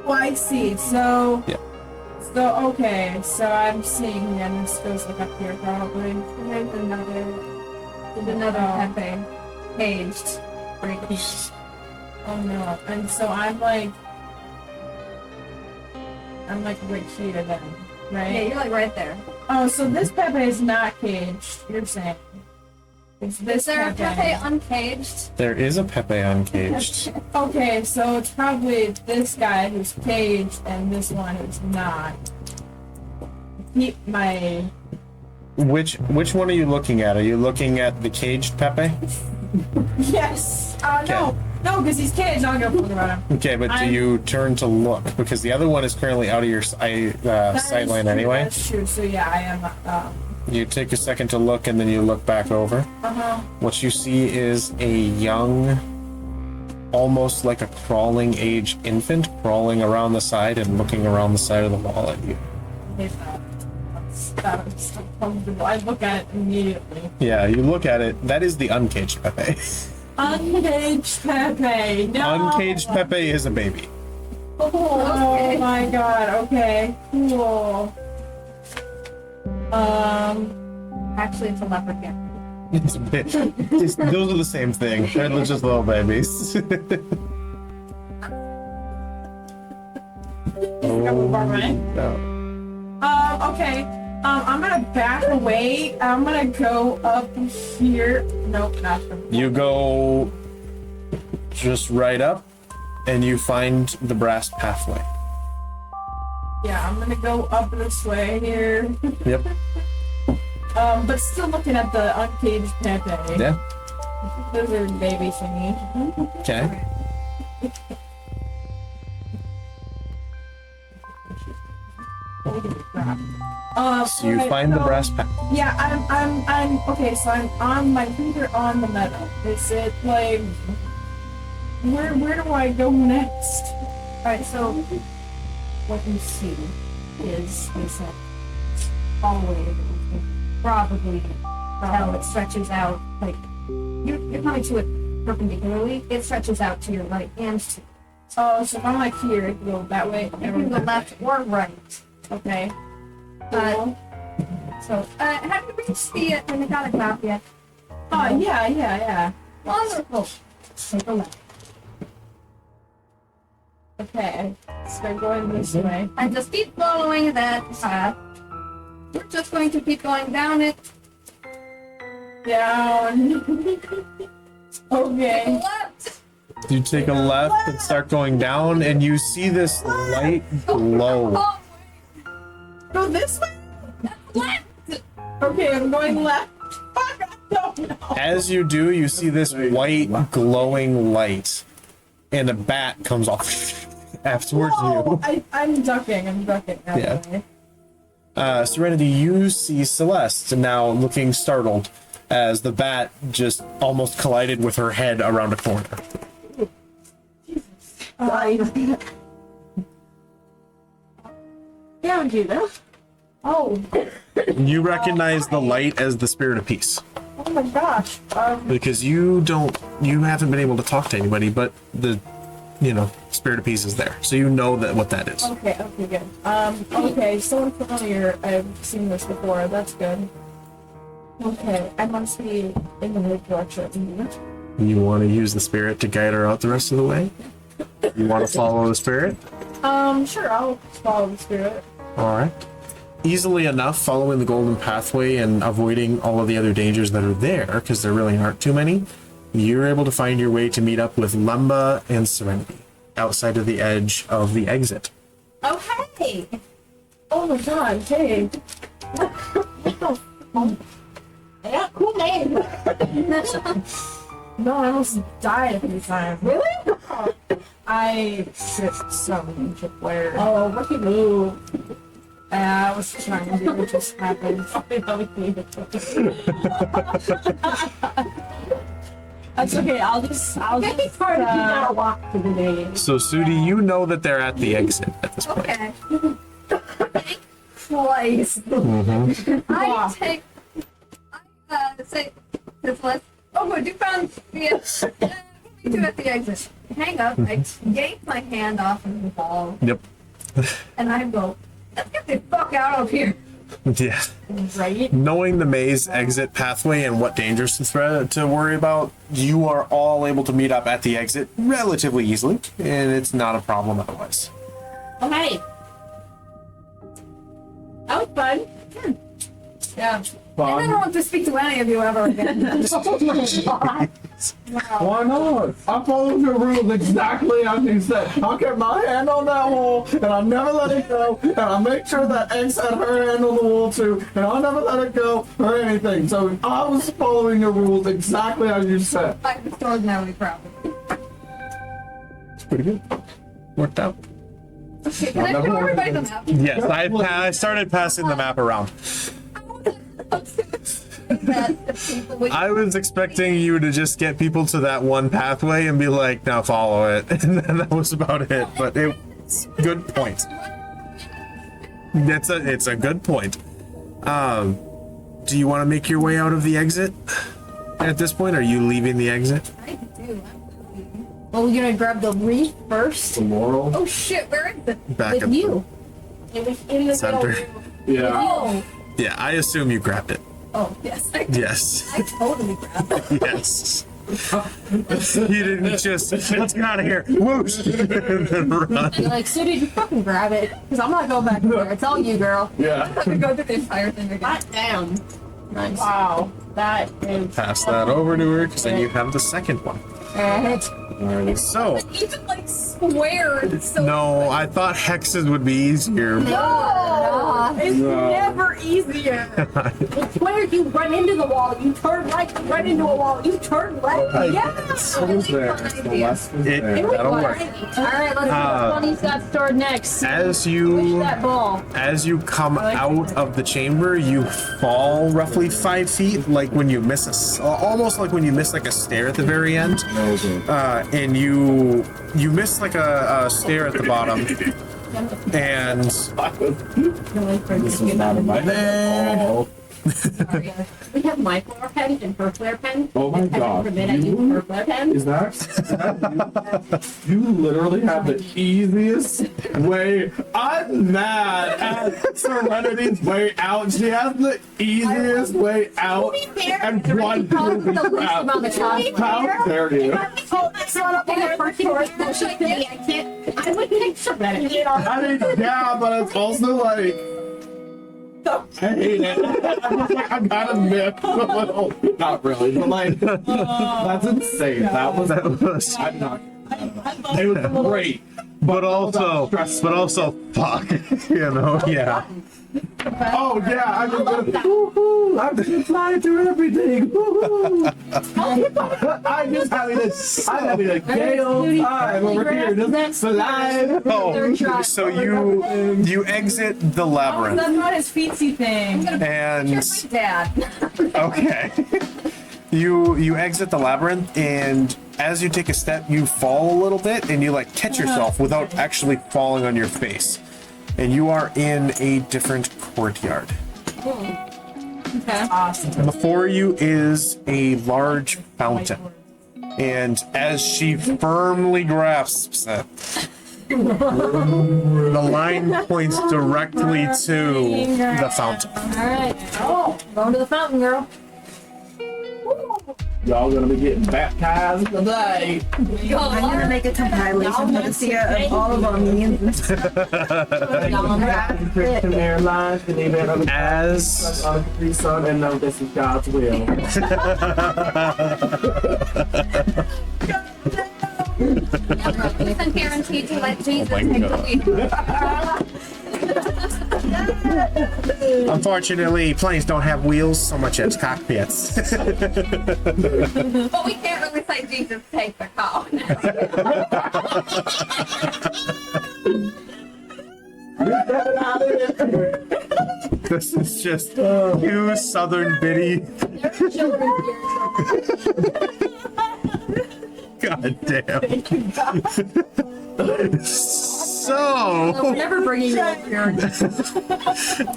well, I see. So Yeah. So okay, so I'm seeing and this goes like up here probably. And there's another Pepe caged right here. Oh no. And so I'm like right here then, right? Yeah, you're like right there. Oh, so this Pepe is not caged, you're saying. It's Is this there a Pepe uncaged? There is a Pepe uncaged. Okay, so it's probably this guy who's caged and this one who's not. Keep my Which one are you looking at? Are you looking at the caged Pepe? yes. No, because he's caged. I'll go look around him. Okay, but do I'm- you turn to look? Because the other one is currently out of your sight line anyway. That's true. So yeah, I am. You take a second to look, and then you look back over. What you see is a young, almost like a crawling age infant crawling around the side and looking around the side of the wall at you. That's uncomfortable. I look at it immediately. Yeah, you look at it. That is the uncaged Pepe. Uncaged Pepe. No. Uncaged Pepe is a baby. Oh my god. Okay. Cool. Actually, it's a leprechaun. It's a bit. Those are the same thing. They're just little babies. Oh, no. Okay. I'm gonna back away. I'm gonna go up here. Nope, not from. You go just right up, and you find the brass pathway. Yeah, I'm gonna go up this way here. Yep. But still looking at the uncaged Pepe. Yeah. Lizard baby thingy. Okay. So you Alright, find the so- brass pathway. Yeah, I'm okay. So I'm on my finger on the metal. Is it like where do I go next? Alright, so what you see is a hallway that you can probably tell it stretches out, like, you're coming to it perpendicularly, it stretches out to your right and to Oh, so if I'm like here, it can go that way. you can go left or right. Okay. So, have you reached the enigmatic map yet? Oh yeah. Wonderful. Take a look. Okay. Start going this way. And just keep following that path. We're just going to keep going down it. Down. Okay. Left. You take a left and start going down, and you see this light glow. Oh, Go this way. left. Okay, I'm going left. Fuck, I don't know. As you do, you see this white glowing light, and a bat comes off afterwards Whoa, you. I'm ducking. Yeah. Okay. Serenity, you see Celeste now looking startled as the bat just almost collided with her head around a corner. Yeah, we do that. Oh. You recognize the light as the spirit of peace. Oh my gosh. Because you haven't been able to talk to anybody, but the, spirit of peace is there. So you know what that is. Okay, good. Okay, someone familiar. I've seen this before. That's good. Okay, I must be in the right direction. You want to use the spirit to guide her out the rest of the way? You want to follow the spirit? Sure, I'll follow the spirit. All right. Easily enough, following the golden pathway and avoiding all of the other dangers that are there, because there really aren't too many, you're able to find your way to meet up with Lumba and Serenity outside of the edge of the exit. Oh, hey. Oh my god, hey. Yeah, cool name. No, I almost died a few times. Really? I tripped some ninja player. Oh, rookie move. I was trying to do it just happened. That's okay, I'll just Part of you gotta walk to the name. So, Sudi, you know that they're at the exit at this point. Okay. Twice. I take. I say this list. Oh, good. You found the. Me too at the exit. Hang up. I yank my hand off of the ball, Yep. and I go. Let's get the fuck out of here. Yeah. right. Knowing the maze exit pathway and what dangers to worry about, you are all able to meet up at the exit relatively easily, and it's not a problem otherwise. Oh, hey. That was fun. Yeah. And I don't want to speak to any of you ever again. Why not? I followed your rules exactly as you said. I kept my hand on that wall, and I never let it go, and I make sure that X had her hand on the wall too, and I never let it go or anything. So I was following your rules exactly as you said. I'm extraordinarily proud of you. It's pretty good. Worked out. Okay, can I show everybody the map? Yes, I started passing the map around. I was expecting you to just get people to that one pathway and be like, now follow it. And then that was about it. But it's good point. It's a good point. Do you want to make your way out of the exit at this point? Are you leaving the exit? I do. Well, we're gonna grab the wreath first. The moral? Oh shit, where is it? Back With up you. It was in the center. middle. Yeah. Oh, Yeah, I assume you grabbed it. oh yes, Yes. I totally grabbed it. Yes. You didn't just, let's get out of here, whoosh, and then run. You're like, so did you fucking grab it? Because I'm not going back there. It's all you, girl. Yeah. I'm gonna go through the entire thing again. Hot down. Nice. Wow, that is. Pass that over to her, because then you have the second one. Alright. So, Even like squared. So no, I thought hexes would be easier. It's No. never easier. It's where you run into the wall, you turn right, you run into a wall, you turn left. Yes. Who's there? The less is It, there. that'll work. Alright, let's see what Bunny's got stored next. As Push you that ball. come out of the chamber, you fall roughly 5 feet, like when you miss almost like when you miss like a stair at the very end. And you miss like a stair at the bottom, and This is not in my head. We have my flare pen and her flare pen. Oh my And heaven God. forbid I use her flare pen. Is that you? You literally have the easiest way. I'm mad at Serenity's way out. She has the easiest way out. And one The least crap. amount of time. How dare you? Oh, that's not up in the first thing that should be. I can't. I would take Serenity. I mean, yeah, but it's also like. I hate it. I'm just like, I'm kind of miffed a little. Not really, but like, that's insane. That was. I'm not. It was great. but also, fuck, you know, yeah. Oh yeah, I'm just woohoo! I'm just flying through everything. Woohoo! I'm having a gay old time over here, just flying. Oh, so you exit the labyrinth, That's not his feetsy thing. and Dad. okay, you exit the labyrinth, and as you take a step, you fall a little bit, and you like catch yourself without actually falling on your face. And you are in a different courtyard. Okay. Awesome. Before you is a large fountain. And as she firmly grasps it, the line points directly to the fountain. Alright. Oh, going to the fountain, girl. Y'all gonna be getting baptized today. I'm gonna make a compilation for this year of all of our memes and stuff. Christian Airlines, and even on the As on the Capri Sun, and know this is God's will. I'm guaranteed to let Jesus my take God. the lead. unfortunately, planes don't have wheels so much as cockpits. But we can't really say Jesus take the call. This is just two southern biddy. God damn. So, We're never bringing you over here.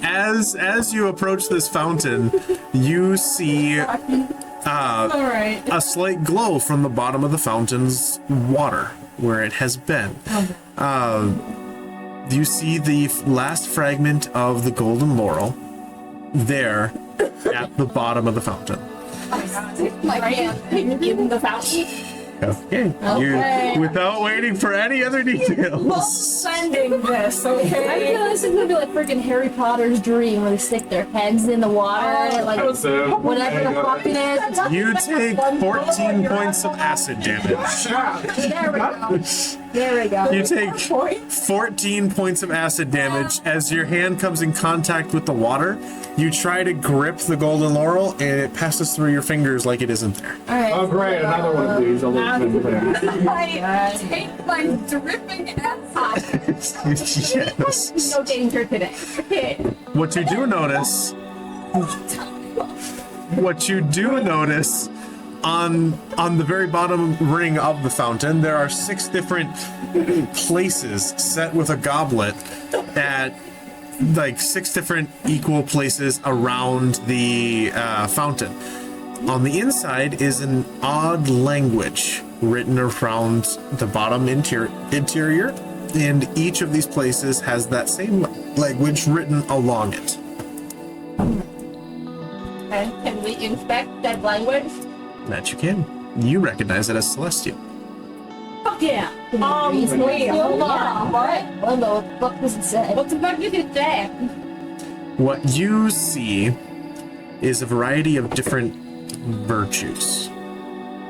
as you approach this fountain, you see Alright. a slight glow from the bottom of the fountain's water, where it has been. You see the last fragment of the golden laurel there at the bottom of the fountain. Give him the fountain. Okay. Okay. You, without waiting for any other details. Sending this, I okay? feel this is gonna be like freaking Harry Potter's dream where they stick their heads in the water and like whatever the fuck it is. You take 14 points of acid damage. There we go. There we go. You take 14 points of acid damage as your hand comes in contact with the water. You try to grip the golden laurel and it passes through your fingers like it isn't there. Alright. Oh great, another one of these. I'll leave them there. I take my dripping ass. Yes. No danger today. What you do notice on the very bottom ring of the fountain, there are 6 different places set with a goblet at like 6 different equal places around the fountain. On the inside is an odd language written around the bottom interior, and each of these places has that same language written along it. And can we inspect that language? That you can. You recognize it as celestial. Fuck yeah. Wait, hold on. What? Well, no, what the fuck does it say? What the fuck did it say? What you see is a variety of different virtues.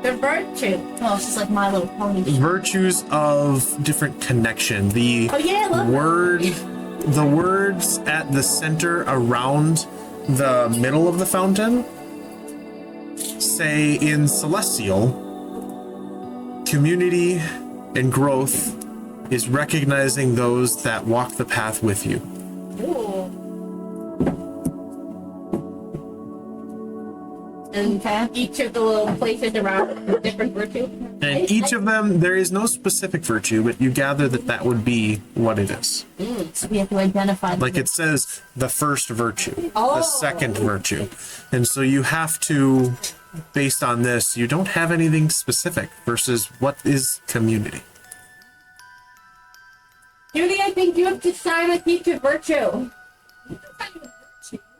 The virtue. Oh, it's just like My Little Pony. Virtues of different connection. The Oh yeah, I love the words at the center around the middle of the fountain say in celestial, community and growth is recognizing those that walk the path with you. And each of the little places around is different virtue. And each of them, there is no specific virtue, but you gather that that would be what it is. So we have to identify. Like it says the first virtue, the Oh. second virtue. And so you have to, based on this, you don't have anything specific versus what is community. Judy, I think you have to sign a teacher virtue.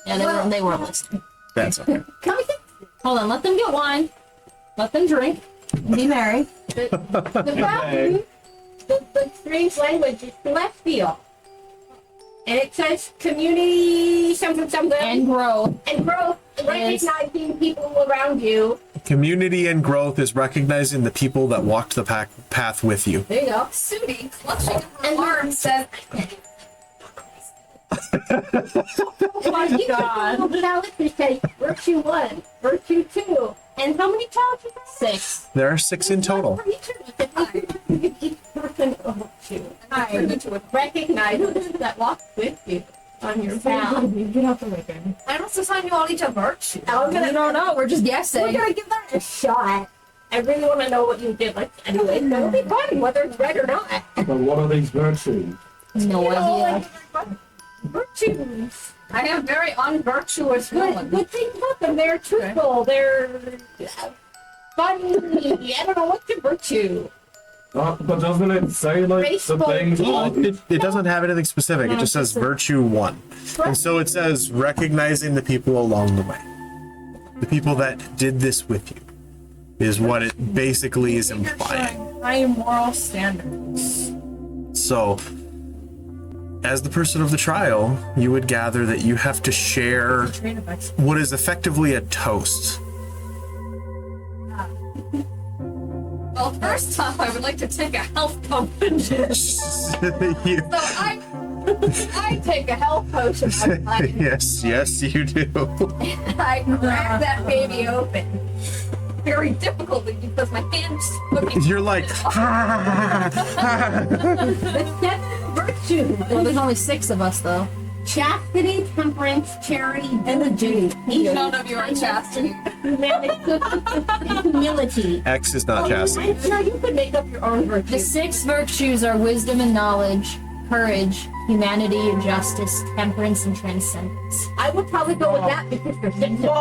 Yeah, they weren't listening. That's okay. Can we get Hold on, let them get wine. Let them drink. Be merry. the fountain? The strange language is celestial. And it says community something something And grow. and growth, recognizing people around you. Community and growth is recognizing the people that walked the path with you. There you go. Sudi, clutching her arm, says, Oh God. Challenges say virtue 1, virtue 2, and how many challenges? 6. There are 6 in total. For each person a virtue. I recognize that walks with you on your path. Get out the way, baby. I don't assign you all each a virtue. I'm We gonna, don't know. We're just we're guessing. gonna give that a shot. I really want to know what you did. Like anyway, it'll be fun whether it's right or not. But what are these virtues? No idea. Virtues. I have very unvirtuous Good, villain. good things about them. They're truthful. They're funny. I don't know what's your virtue. But doesn't it say like the Graceful. things? It doesn't have anything specific. It just says virtue 1. And so it says recognizing the people along the way. The people that did this with you is what it basically is implying. High moral standards. So, as the person of the trial, you would gather that you have to share what is effectively a toast. Well, first off, I would like to take a health potion. You- So I take a health potion. yes, you do. I crack that baby open. Very difficultly because my hand's looking. You're like, The seven virtues. Well, there's only 6 of us, though. Chastity, temperance, charity, diligence, None of you are chastity. humility. X is not chastity. No, you could make up your own The virtues. 6 virtues are wisdom and knowledge, courage, humanity and justice, temperance and transcendence. I would probably go with that because they're six. So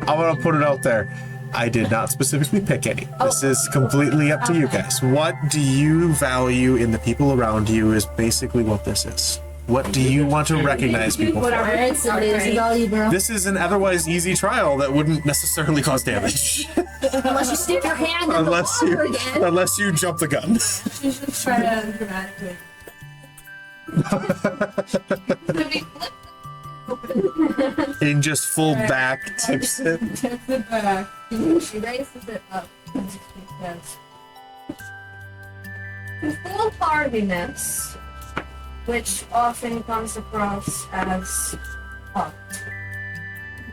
I'm gonna put it out there. I did not specifically pick any. This is completely up to you guys. What do you value in the people around you is basically what this is. What do you want to recognize people for? Alright, so this is all you, girl. This is an otherwise easy trial that wouldn't necessarily cause damage. Unless you stick your hand in the water again. unless you jump the gun. You should try to dramatically. And just full back tips it. Tips it back. She raises it up. Yes. Full hardiness, which often comes across as hot.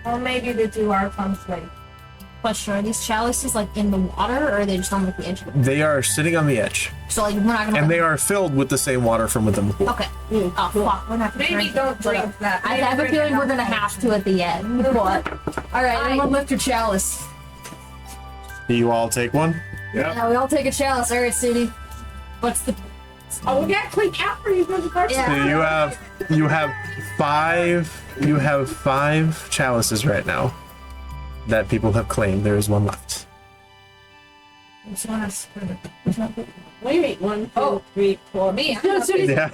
Or maybe the two are conflict. Question, are these chalices like in the water or are they just on like the edge of it? They are sitting on the edge. So like we're not gonna And they are filled with the same water from within the pool. Okay. Oh fuck, we're not gonna Maybe drink don't it. drink that. I have a feeling we're gonna have to at the end. What? Alright, everyone lift your chalice. Do you all take one? Yeah, we all take a chalice. Alright, Sudi. What's the Oh, we got to clean after you go to the first Yeah. So you have five chalices right now that people have claimed. There is one left. Wait, 1, 2, 3, 4. Me, I'm Yeah.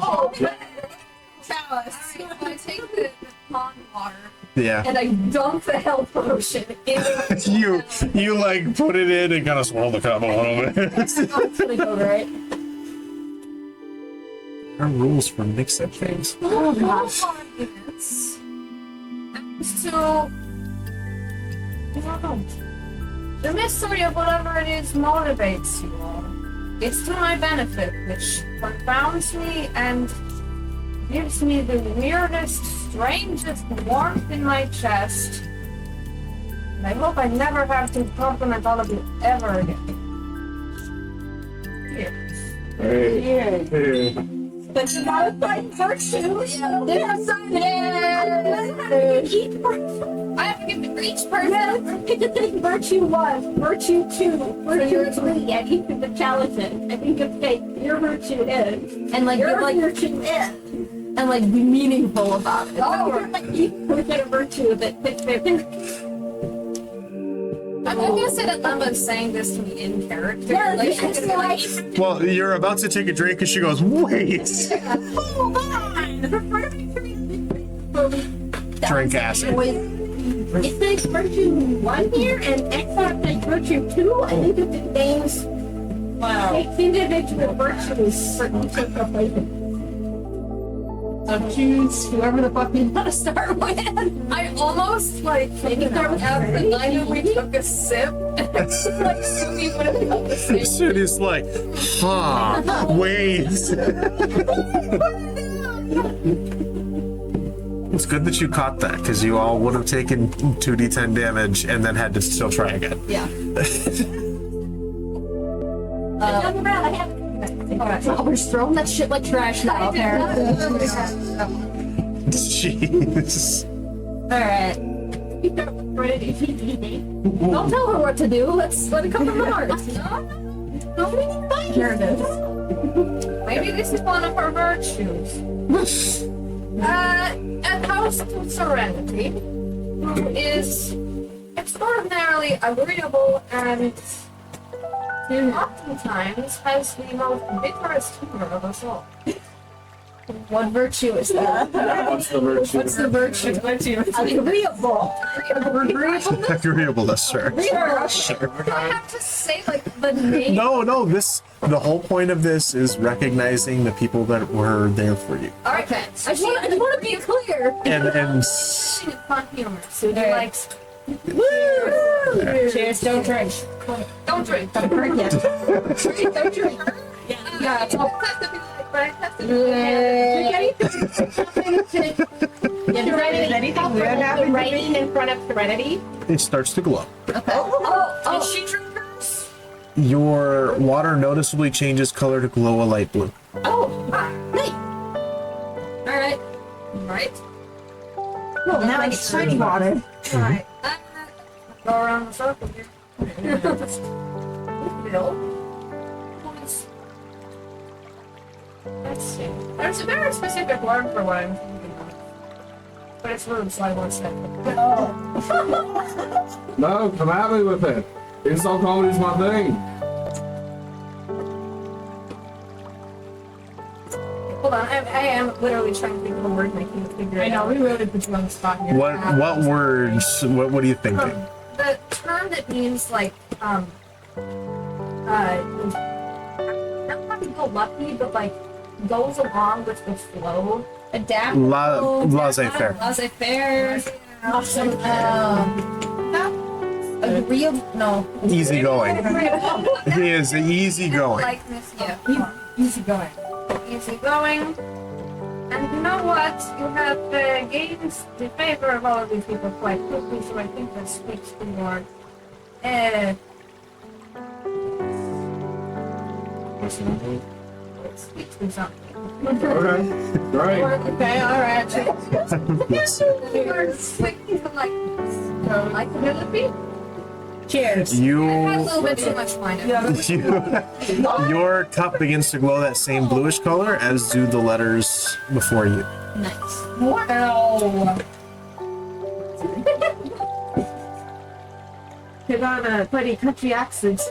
Oh, chalice. So I take the pond water Yeah. and I dunk the health potion in the You like put it in and kind of swirl the cup a little bit. It's gonna go right. There are rules for mixing things. Oh, gosh. Arguments as to the mystery of whatever it is motivates you all. It's to my benefit, which confounds me and gives me the weirdest, strangest warmth in my chest. And I hope I never have to compliment all of you ever again. Cheers. But you gotta find virtue. There's I have to give to each person. Pick a thing, virtue 1, virtue 2, virtue 3, and you can challenge it. And you can say your virtue is, And like, your like, virtue is. and like, be meaningful about it. Oh, you look at a virtue that fits their I'm gonna say that Lemma's saying this to me in character. Yeah, like, it's like, Well, you're about to take a drink and she goes, wait. hold on. Drink acid. It says virtue 1 here, and X says virtue 2. I think if it names takes individual virtues for each of the places. So choose whoever the fuck you want to start with. I almost like thinking out the night when we took a sip. Like Sumi would have done the same. Sudi's like, huh, wait. It's good that you caught that, because you all would have taken 2d10 damage and then had to still try again. Yeah. I have Oh, we're just throwing that shit like trash now, apparently. Jeez. Alright. Don't tell her what to do. Let's let it come from the heart. Here it is. Maybe this is one of her virtues. A house to serenity, who is extraordinarily agreeable and oftentimes has the most bitterest humor of us all. What virtue is that? What's the virtue? What's the virtue? agreeable. Agreeableness, sir. Sure. I have to say like the name. No, the whole point of this is recognizing the people that were there for you. Okay, I just want to be clear. And fun humor. So he likes. Cheers, don't drink. Don't drink. Don't drink yet. Don't drink. Yeah. It's all tested, but I tested it. Writing in front of serenity. it starts to glow. Did she drink hers? Your water noticeably changes color to glow a light blue. Alright. Right? Well, now I get shiny water. Alright. Go around the circle here. Bill. Let's see. There's a very specific word for what I'm thinking of. But it's rude, so I won't say it. No, come at me with it. Insult comedy's my thing. Hold on, I am literally trying to think of a word and I can't figure it I know, out. we really put you on the spot here. What words? What are you thinking? The term that means like, not happy-go-lucky, but like goes along with the flow. Adaptable. Laissez-faire. Laissez-faire. Awesome. Agreeable. No. Easygoing. He is easygoing. Likeness, yeah. Easy going. Easygoing. And you know what? You have gained the favor of all of these people quite quickly, so I think that speaks to your it speaks to something. Okay, great. Okay, alright. Yes. You're speaking to likability? Cheers. I had a You, little bit too much wine. your cup begins to glow that same bluish color as do the letters before you. Nice. Wow. Put on a funny country accent.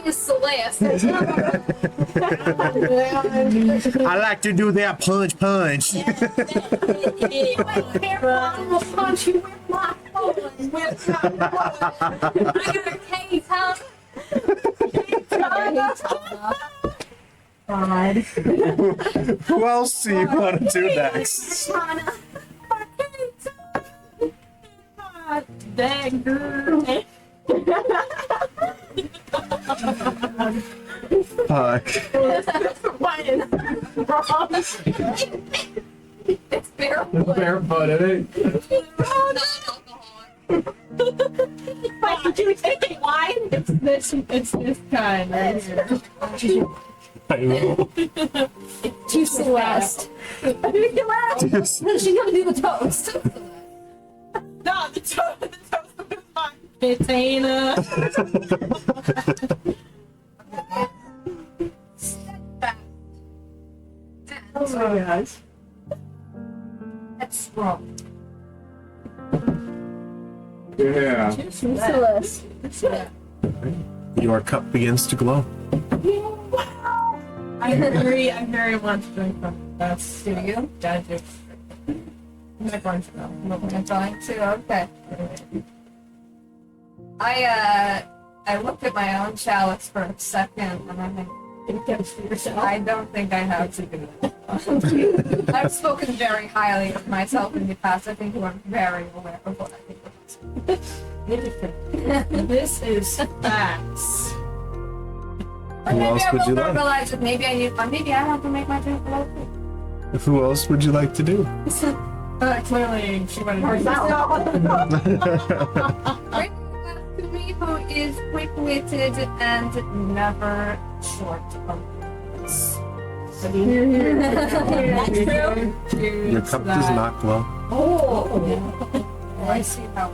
Is Celeste. I like to do that punch. I will punch you with my phone. I got a case, huh? God. Who else do you want to do next? Dagger. Fuck. It's barefoot. Barefoot, it ain't. Wait, did you take wine? It's this kind right here. I will. To Celeste. She's gonna do the toast. No, the toast is mine. Potato. Oh my gosh. That's strong. Yeah. Celeste. Your cup begins to glow. I very much drink from that's Do you? I do. My bunch though. I'm trying to. Okay. I looked at my own chalice for a second, and I think I don't think I have to do that. I've spoken very highly of myself in the past. I think you are very aware of what I think of myself. This is facts. But Who maybe else I would will you like? verbalize it. Maybe I need. Maybe I want to make my drink local. Who else would you like to do? Clearly, she wanted to Bring to me who is quick-witted and never short of words. That's true. Your cup does not glow. Oh, I see how.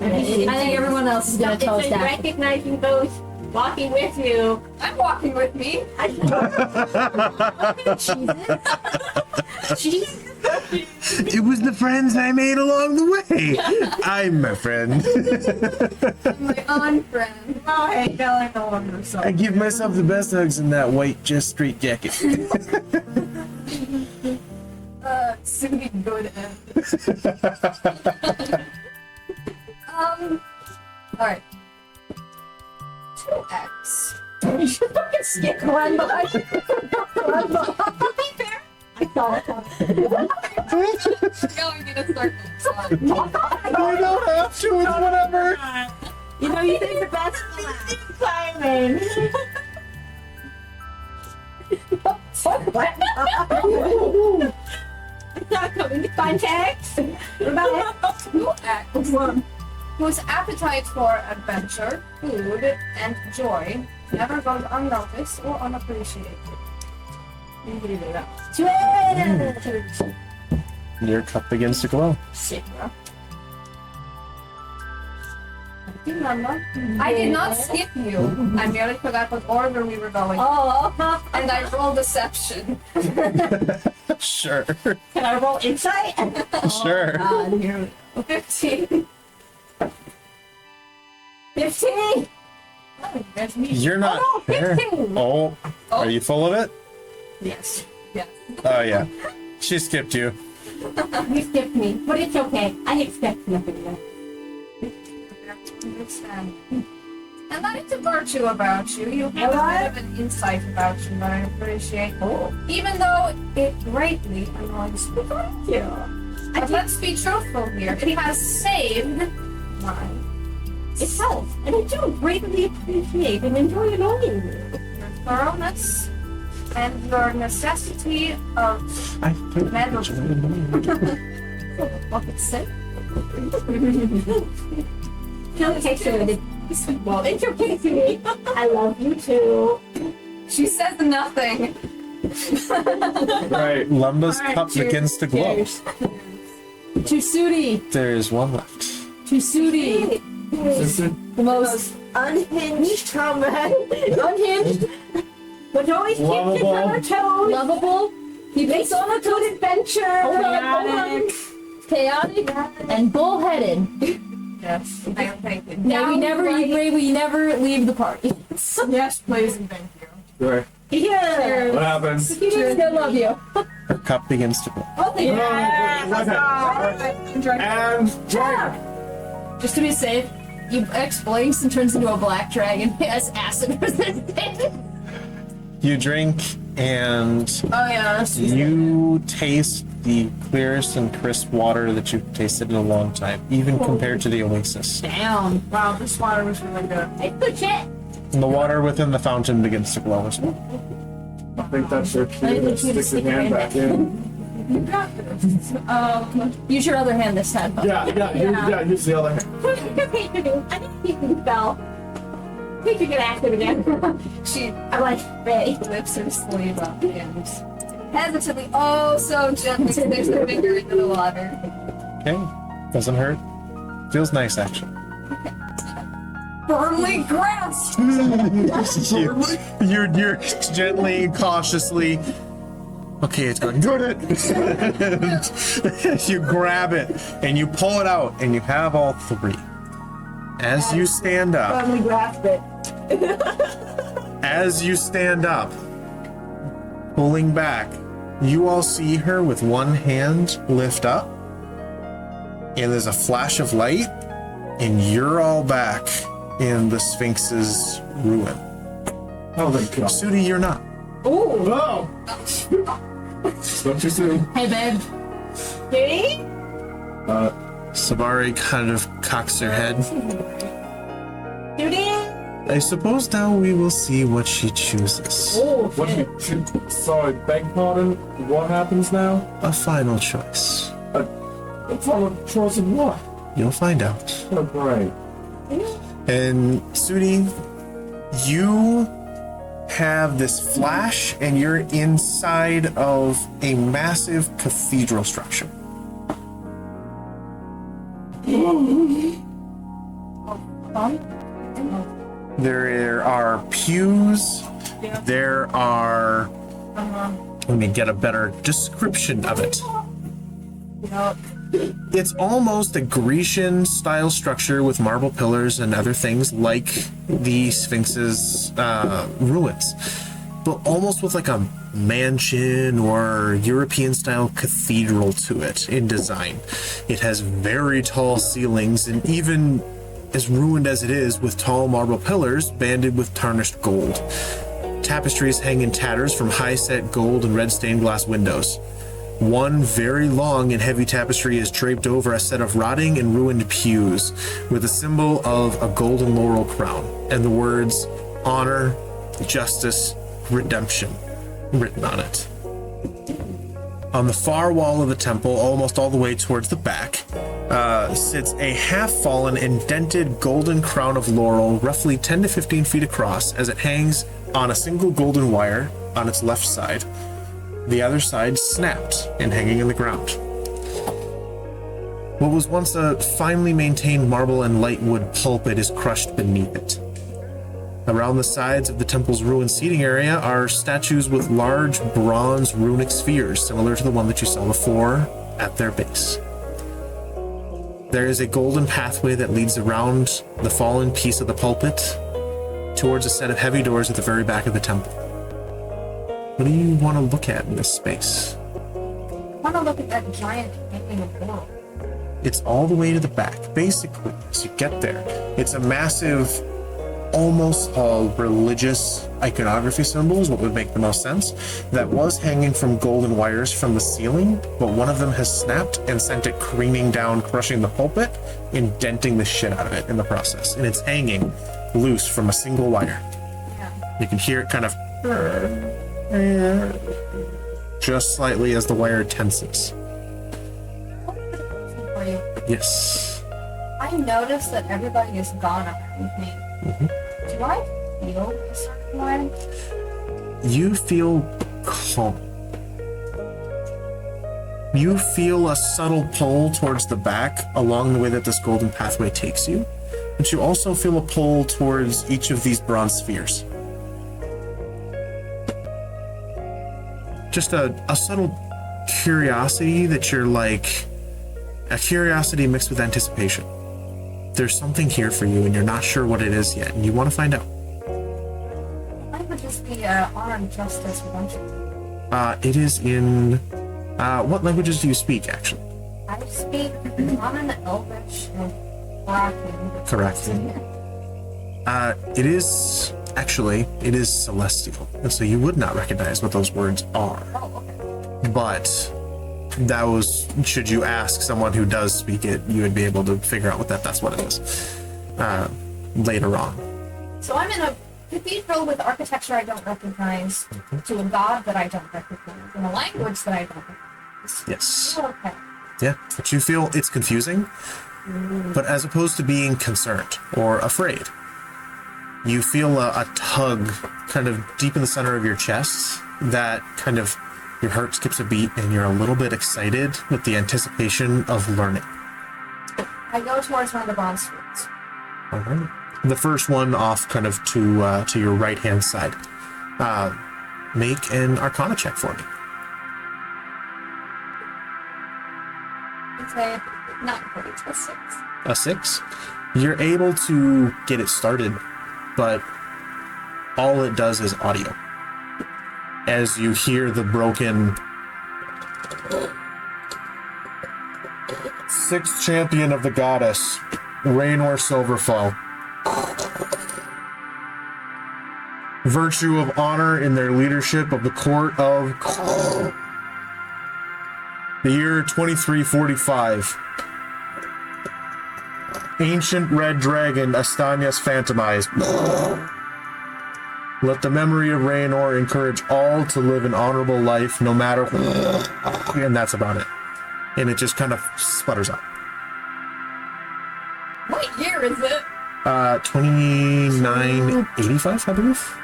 I think everyone else is gonna tell us It's like that. recognizing those walking with you. I'm walking with me. It was the friends I made along the way. I'm my friend. My unfriend. Oh, hey, Bella, no longer so. I give myself the best hugs in that white just street jacket. Sooty good end. Alright. 2x. Skip Glenda. Going in a circle. Sorry. I don't have to, it's whatever. You know, you think the best for last. Simon. It's not coming to context. Remember? 2x. Whose appetite for adventure, food, and joy never goes unnoticed or unappreciated. Your cup begins to glow. Sigma. Remember? I did not skip you. I merely forgot what order we were going. Oh, And I rolled deception. Sure. can I roll insight? Sure. 15. 15. That's me. You're not Oh, no, there. 15. Oh, are you full of it? Yes. Yes. Oh yeah. She skipped you. You skipped me, but it's okay. I expect nothing less. Understand. And that is a virtue about you. You have a bit of an insight about you that I appreciate. Even though it greatly annoys me. Thank you. But let's be truthful here. It has saved my It helps, and I do greatly appreciate and enjoy knowing you. your thoroughness and your necessity of I memory. Fuck it, sick. Okay, Sue. Well, it's okay, Sue. I love you too. She says nothing. Right. Lumba's Alright, cup cheers. begins to glow. Cheers. To Sudi. There is one left. To Sudi. Sister? The most Unhinged comrade. unhinged, But always keeps us on our toes. lovable, keeps us on a good adventure, Hold on, hold on. chaotic, and bullheaded. Yes. I am thinking. May we never leave the party. Yes, please and thank you. Sure. Yeah. What happens? Still love you. Her cup begins to glow. Oh, thank you. And drink. Just to be safe, you blinks and turns into a black dragon. Has acid resistance. You drink, and Oh yeah. you taste the clearest and crisp water that you've tasted in a long time, even compared to the Oasis. Damn. Wow, this water was really good. It's good shit. And the water within the fountain begins to glow as well. I think that's your cue to stick your hand back in. You got this. Use your other hand this time. Yeah, use the other hand. I think you can spell. I think you get active again. I'm like, ready. Lifts her sleeve up and hesitantly, oh so gently, sticks her finger into the water. Okay, doesn't hurt. Feels nice, actually. Firmly grasped! You're gently, cautiously. Okay, it's going. Got it. You grab it and you pull it out, and you have all three. As you stand up, Finally grasp it. as you stand up, pulling back, you all see her with one hand lift up, and there's a flash of light, and you're all back in the Sphinx's ruin. Oh, thank God. Sudi, you're not. Oh! Spoke too soon. Hey babe. Ready? Sabari kind of cocks her head. Judy? I suppose now we will see what she chooses. What sorry, beg pardon? What happens now? A final choice. It's all a choice of what? You'll find out. Oh, great. And Sudi, you have this flash, and you're inside of a massive cathedral structure. There are pews. There are. Let me get a better description of it. It's almost a Grecian style structure with marble pillars and other things like the Sphinx's ruins, but almost with like a mansion or European style cathedral to it in design. It has very tall ceilings, and even as ruined as it is, with tall marble pillars banded with tarnished gold. Tapestries hang in tatters from high set gold and red stained glass windows. One very long and heavy tapestry is draped over a set of rotting and ruined pews with a symbol of a golden laurel crown and the words honor, justice, redemption written on it. On the far wall of the temple, almost all the way towards the back, sits a half-fallen and dented golden crown of laurel, roughly 10 to 15 feet across, as it hangs on a single golden wire on its left side. The other side snapped and hanging in the ground. What was once a finely maintained marble and light wood pulpit is crushed beneath it. Around the sides of the temple's ruined seating area are statues with large bronze runic spheres, similar to the one that you saw before at their base. There is a golden pathway that leads around the fallen piece of the pulpit towards a set of heavy doors at the very back of the temple. What do you want to look at in this space? I want to look at that giant painting of laurel. It's all the way to the back. Basically, as you get there, it's a massive, almost religious iconography symbol is what would make the most sense. That was hanging from golden wires from the ceiling, but one of them has snapped and sent it careening down, crushing the pulpit and denting the shit out of it in the process. And it's hanging loose from a single wire. You can hear it kind of just slightly as the wire tenses. For you. Yes. I noticed that everybody is gone around me. Do I feel a certain way? You feel calm. You feel a subtle pull towards the back along the way that this golden pathway takes you, but you also feel a pull towards each of these bronze spheres. Just a subtle curiosity that you're like, a curiosity mixed with anticipation. there's something here for you, and you're not sure what it is yet, and you want to find out. Language is the honor and justice redemption. It is in... what languages do you speak, actually? I speak common, Elvish, and Bracken. Correct. It is... Actually, it is celestial, and so you would not recognize what those words are. Oh, okay. But that was... Should you ask someone who does speak it, you would be able to figure out what that's what it is. Later on. So I'm in a cathedral with architecture I don't recognize, to a god that I don't recognize, in a language that I don't recognize. Yes. Oh, okay. Yeah, but you feel it's confusing, but as opposed to being concerned or afraid, you feel a tug kind of deep in the center of your chest that kind of, your heart skips a beat and you're a little bit excited with the anticipation of learning. I go towards one of the bronze spheres. All right. The first one off kind of to your right-hand side. Make an Arcana check for me. It's a not great, a 6. A 6. You're able to get it started, but all it does is audio. As you hear the broken 6th champion of the goddess, Raynor Silverflow. Virtue of honor in their leadership of the court of the year 2345. Ancient red dragon Astanias phantomized. Let the memory of Raynor encourage all to live an honorable life, no matter. And that's about it. And it just kind of sputters out. What year is it? 2985, I believe.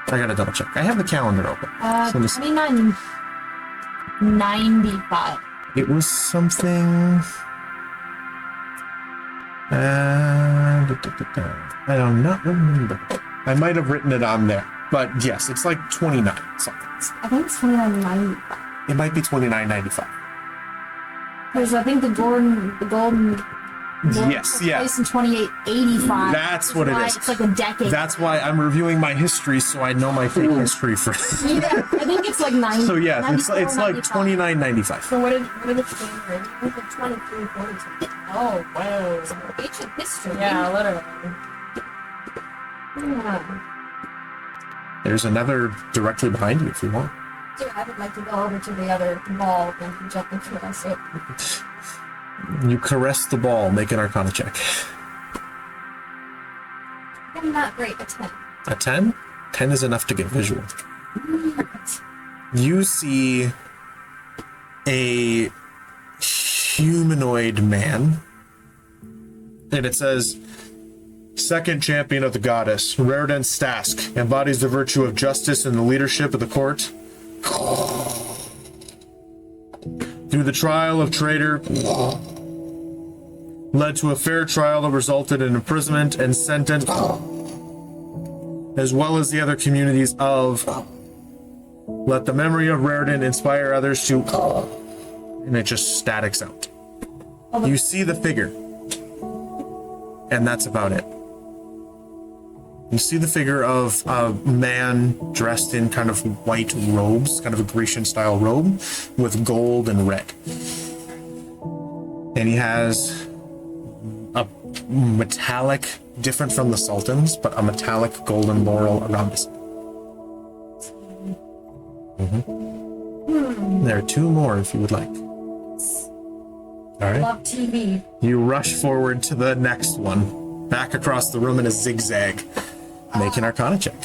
I gotta double check. I have the calendar open. So just- 2995. It was something. I do not remember. I might have written it on there, but yes, it's like 29 something. I think it's 2995. It might be 2995. Because I think the golden Yes, yeah. place in 2885. That's what it Why is. It's like a decade. That's why I'm reviewing my history, so I know my fake history for. Yeah, I think it's like 90. So yeah, it's like 94, 2995. So what did it stand? It was like 2342. Oh, wow. Ancient history. Yeah, literally. Yeah. There's another directly behind you if you want. Dude, I would like to go over to the other wall and jump into it. I say, You caress the ball. Make an Arcana check. I'm not great at 10. A 10? 10 is enough to get visual. You see a humanoid man, and it says, Second champion of the goddess, Raridan Stask, embodies the virtue of justice and the leadership of the court. Through the trial of traitor, led to a fair trial that resulted in imprisonment and sentence, as well as the other communities of. Let the memory of Raridan inspire others to. And it just statics out. You see the figure, and that's about it. You see the figure of a man dressed in kind of white robes, kind of a Grecian-style robe, with gold and red. And he has a metallic, different from the Sultan's, but a metallic golden laurel around his head. There are 2 more if you would like. All right. Love TV. You rush forward to the next one, back across the room in a zigzag. Make an Arcana check.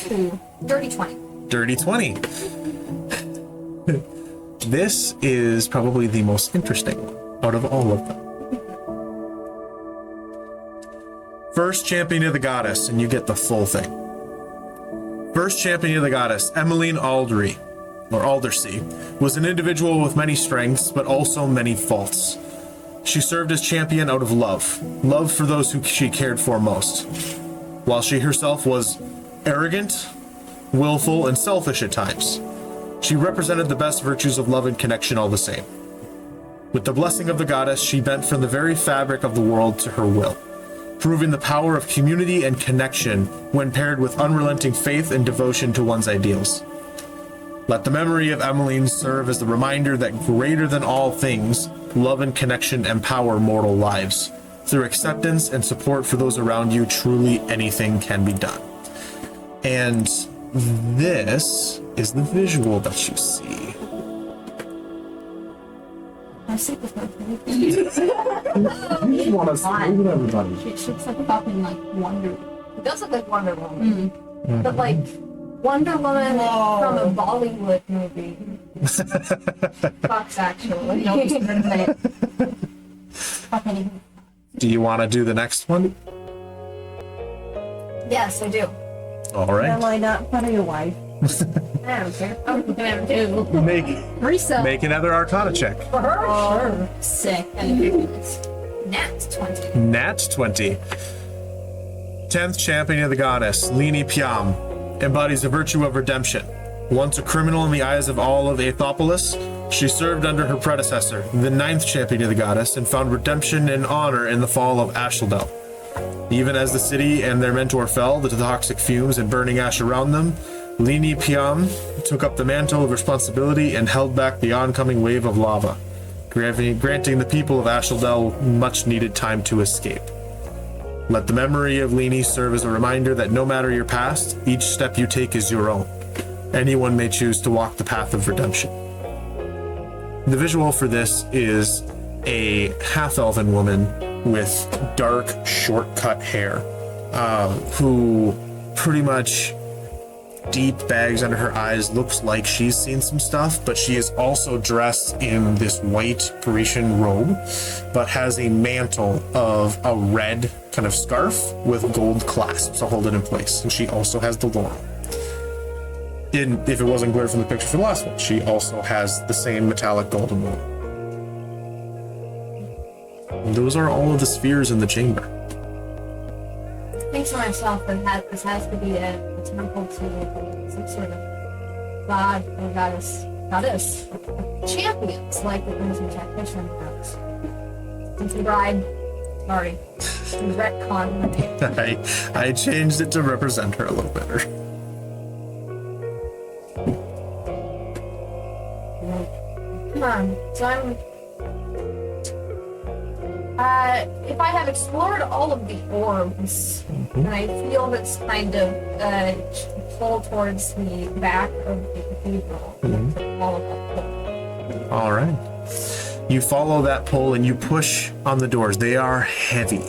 Dirty 20. Dirty 20. This is probably the most interesting one out of all of them. First champion of the goddess, and you get the full thing. First champion of the goddess, Emmeline Aldry, or Aldersea, was an individual with many strengths, but also many faults. She served as champion out of love for those who she cared for most. While she herself was arrogant, willful, and selfish at times, she represented the best virtues of love and connection all the same. With the blessing of the goddess, she bent from the very fabric of the world to her will. proving the power of community and connection when paired with unrelenting faith and devotion to one's ideals. Let the memory of Emmeline serve as the reminder that greater than all things, love and connection empower mortal lives. Through acceptance and support for those around you, truly anything can be done. And this is the visual that you see. I see this one. You want to screw with everybody. She looks like a fucking like Wonder. It does look like Wonder Woman, but like Wonder Woman from a Bollywood movie. Fucks actually. No, just gonna say it. Fucking. Do you want to do the next one? Yes, I do. All right. Am I not in front of your wife? I don't care. I'm gonna do. Make another Arcana check. For her, sure. Sick. Nat 20. Nat 20. 10th champion of the goddess, Lini Piam, embodies the virtue of redemption. Once a criminal in the eyes of all of Aethopolis, she served under her predecessor, the 9th champion of the goddess, and found redemption and honor in the fall of Asheldel. Even as the city and their mentor fell, the toxic fumes and burning ash around them, Lini Piam took up the mantle of responsibility and held back the oncoming wave of lava, granting the people of Asheldel much needed time to escape. Let the memory of Lini serve as a reminder that no matter your past, each step you take is your own. Anyone may choose to walk the path of redemption. The visual for this is a half-elven woman with dark, short-cut hair, who pretty much deep bags under her eyes, looks like she's seen some stuff, but she is also dressed in this white Parisian robe, but has a mantle of a red kind of scarf with gold clasps to hold it in place. And she also has the laurel. If it wasn't clear from the picture for the last one, she also has the same metallic golden laurel. And those are all of the spheres in the chamber. I think to myself that this has to be a temple to some sort of god or goddess champions like the Crimson Tactician has. Crimson Bride, sorry, retcon. I changed it to represent her a little better. Come on, so if I have explored all of the orbs, and I feel this kind of pull towards the back of the cathedral, all of that pull. All right. You follow that pull and you push on the doors. They are heavy.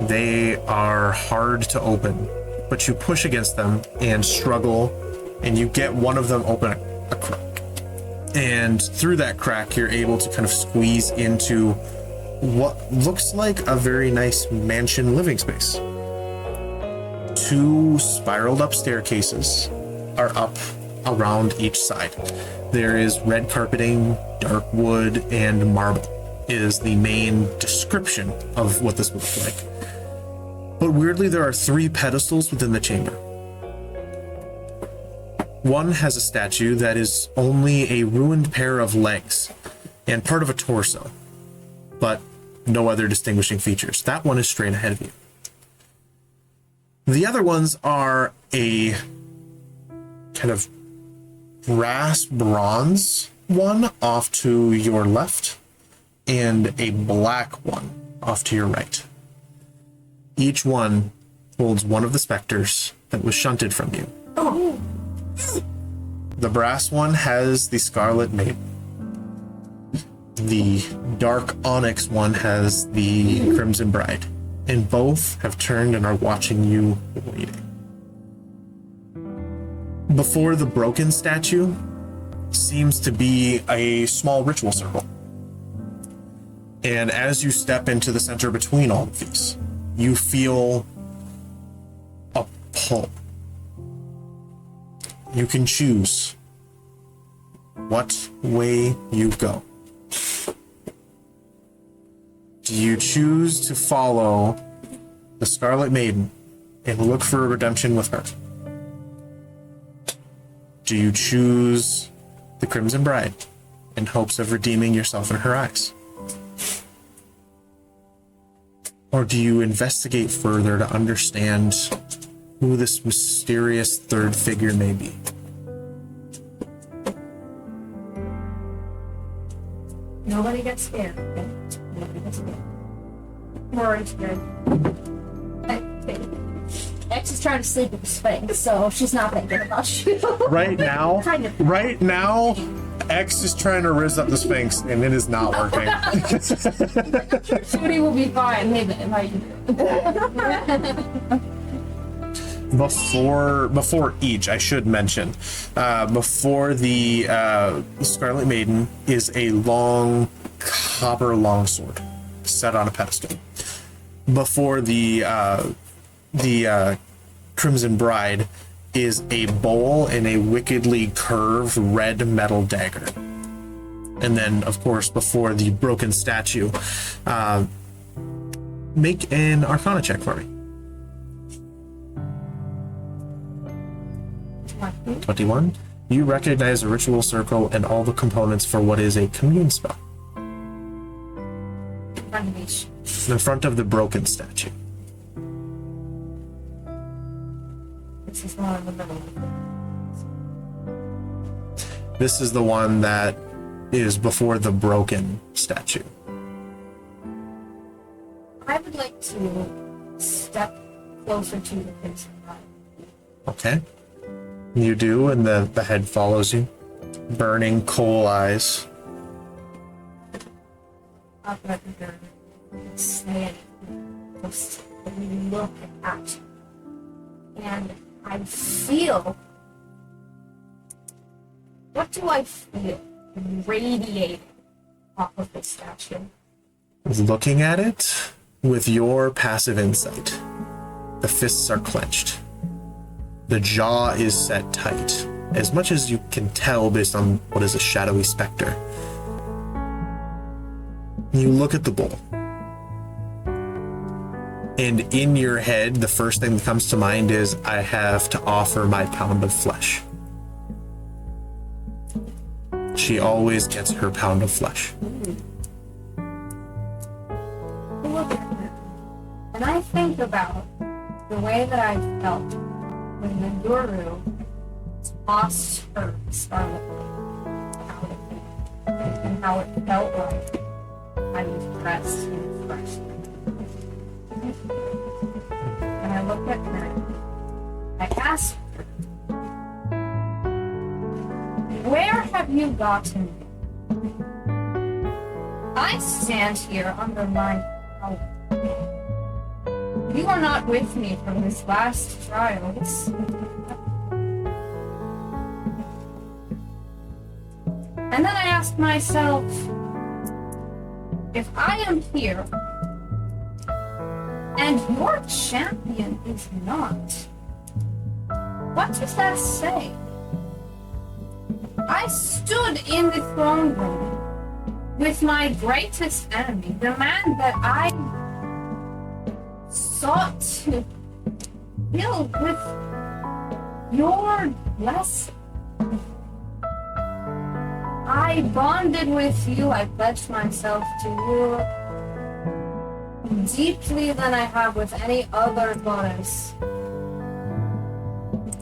They are hard to open, but you push against them and struggle, and you get one of them open a crack. And through that crack, you're able to kind of squeeze into what looks like a very nice mansion living space. 2 spiraled up staircases are up around each side. There is red carpeting, dark wood, and marble is the main description of what this would look like. But weirdly, there are 3 pedestals within the chamber. One has a statue that is only a ruined pair of legs and part of a torso, but no other distinguishing features. That one is straight ahead of you. The other ones are a kind of brass bronze one off to your left and a black one off to your right. Each one holds one of the specters that was shunted from you. Oh. The brass one has the Scarlet Maiden. The dark onyx one has the Crimson Bride. And both have turned and are watching you waiting. Before the broken statue seems to be a small ritual circle. And as you step into the center between all of these, you feel a pull. You can choose what way you go. Do you choose to follow the Scarlet Maiden and look for redemption with her? Do you choose the Crimson Bride in hopes of redeeming yourself in her eyes? Or do you investigate further to understand who this mysterious third figure may be? Nobody gets scared. Okay? Nobody gets scared. Rory's good. X is trying to sleep with the Sphinx, so she's not thinking about you. Right now, Kind of. right now, X is trying to riz up the Sphinx, and it is not working. Shooty will be fine. Maybe if I can. Before each, I should mention, before the Scarlet Maiden is a long copper longsword set on a pedestal. Before the Crimson Bride is a bowl and a wickedly curved red metal dagger. And then, of course, before the broken statue, make an Arcana check for me. 21. You recognize a ritual circle and all the components for what is a commune spell. In front of the broken statue. This is one of the middle. This is the one that is before the broken statue. I would like to step closer to the Crimson Bride. Okay. You do, and the head follows you. Burning coal eyes. Up at the stand, just look at you. And I feel. What do I feel radiating off of this statue? Looking at it with your passive insight, the fists are clenched. The jaw is set tight, as much as you can tell based on what is a shadowy specter. You look at the bowl. And in your head, the first thing that comes to mind is, I have to offer my pound of flesh. She always gets her pound of flesh. Look at her. And I think about the way that I felt when the guru tossed her scarlet out of me, and how it felt like I was dressed in fresh. And I look at her, I ask her, where have you gotten me? I stand here under my power. You are not with me from this last trial. And then I ask myself, if I am here, and your champion is not, what does that say? I stood in the throne room with my greatest enemy, the man that I sought to kill with your blessing. I bonded with you, I pledged myself to you deeply than I have with any other goddess.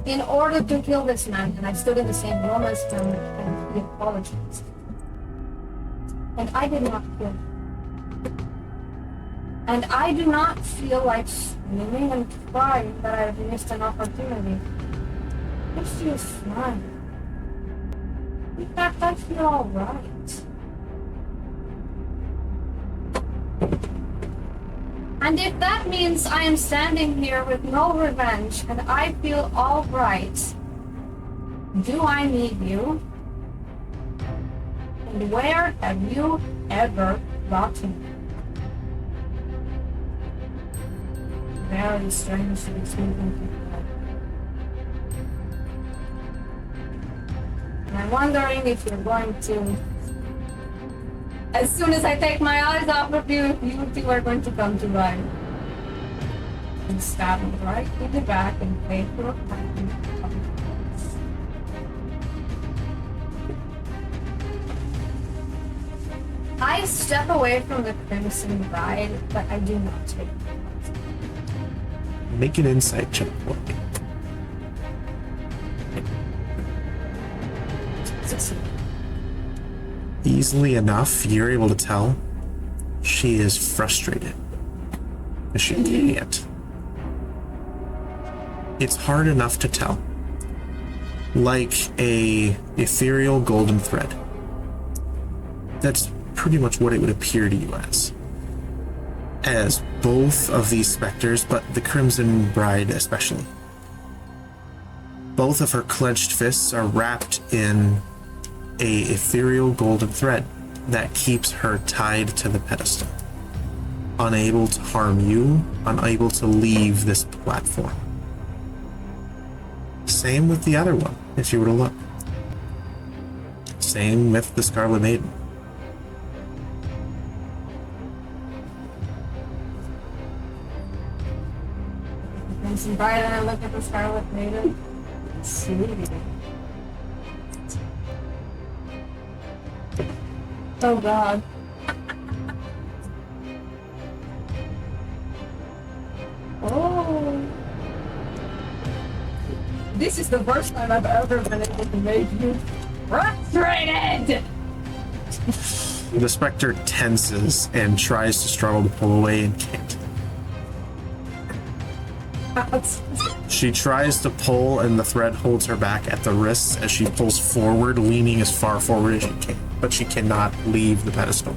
In order to kill this man, and I stood in the same room as him and he apologized. And I did not kill him. And I do not feel like screaming and crying that I have missed an opportunity. I feel fine. In fact, I feel alright. And if that means I am standing here with no revenge and I feel alright, do I need you? And where have you ever gotten me? Very strange to be speaking to you. And I'm wondering if you're going to, as soon as I take my eyes off of you, if you two are going to come to life. And stab me right in the back and pay for a fight. I I step away from the Crimson Bride, but I do not take it. Make an insight check for me. Succeed. Easily enough, you're able to tell she is frustrated. She can't. It's hard enough to tell. Like a ethereal golden thread. That's pretty much what it would appear to you as both of these specters, but the Crimson Bride especially. Both of her clenched fists are wrapped in a ethereal golden thread that keeps her tied to the pedestal, unable to harm you, unable to leave this platform. Same with the other one, if you were to look. Same with the Scarlet Maiden. Crimson Bride, and I look at the Scarlet Maiden. Sweet. Oh god. Oh. This is the first time I've ever been able to make you frustrated! The specter tenses and tries to struggle to pull away and can't. She tries to pull and the thread holds her back at the wrists as she pulls forward, leaning as far forward as she can, but she cannot leave the pedestal.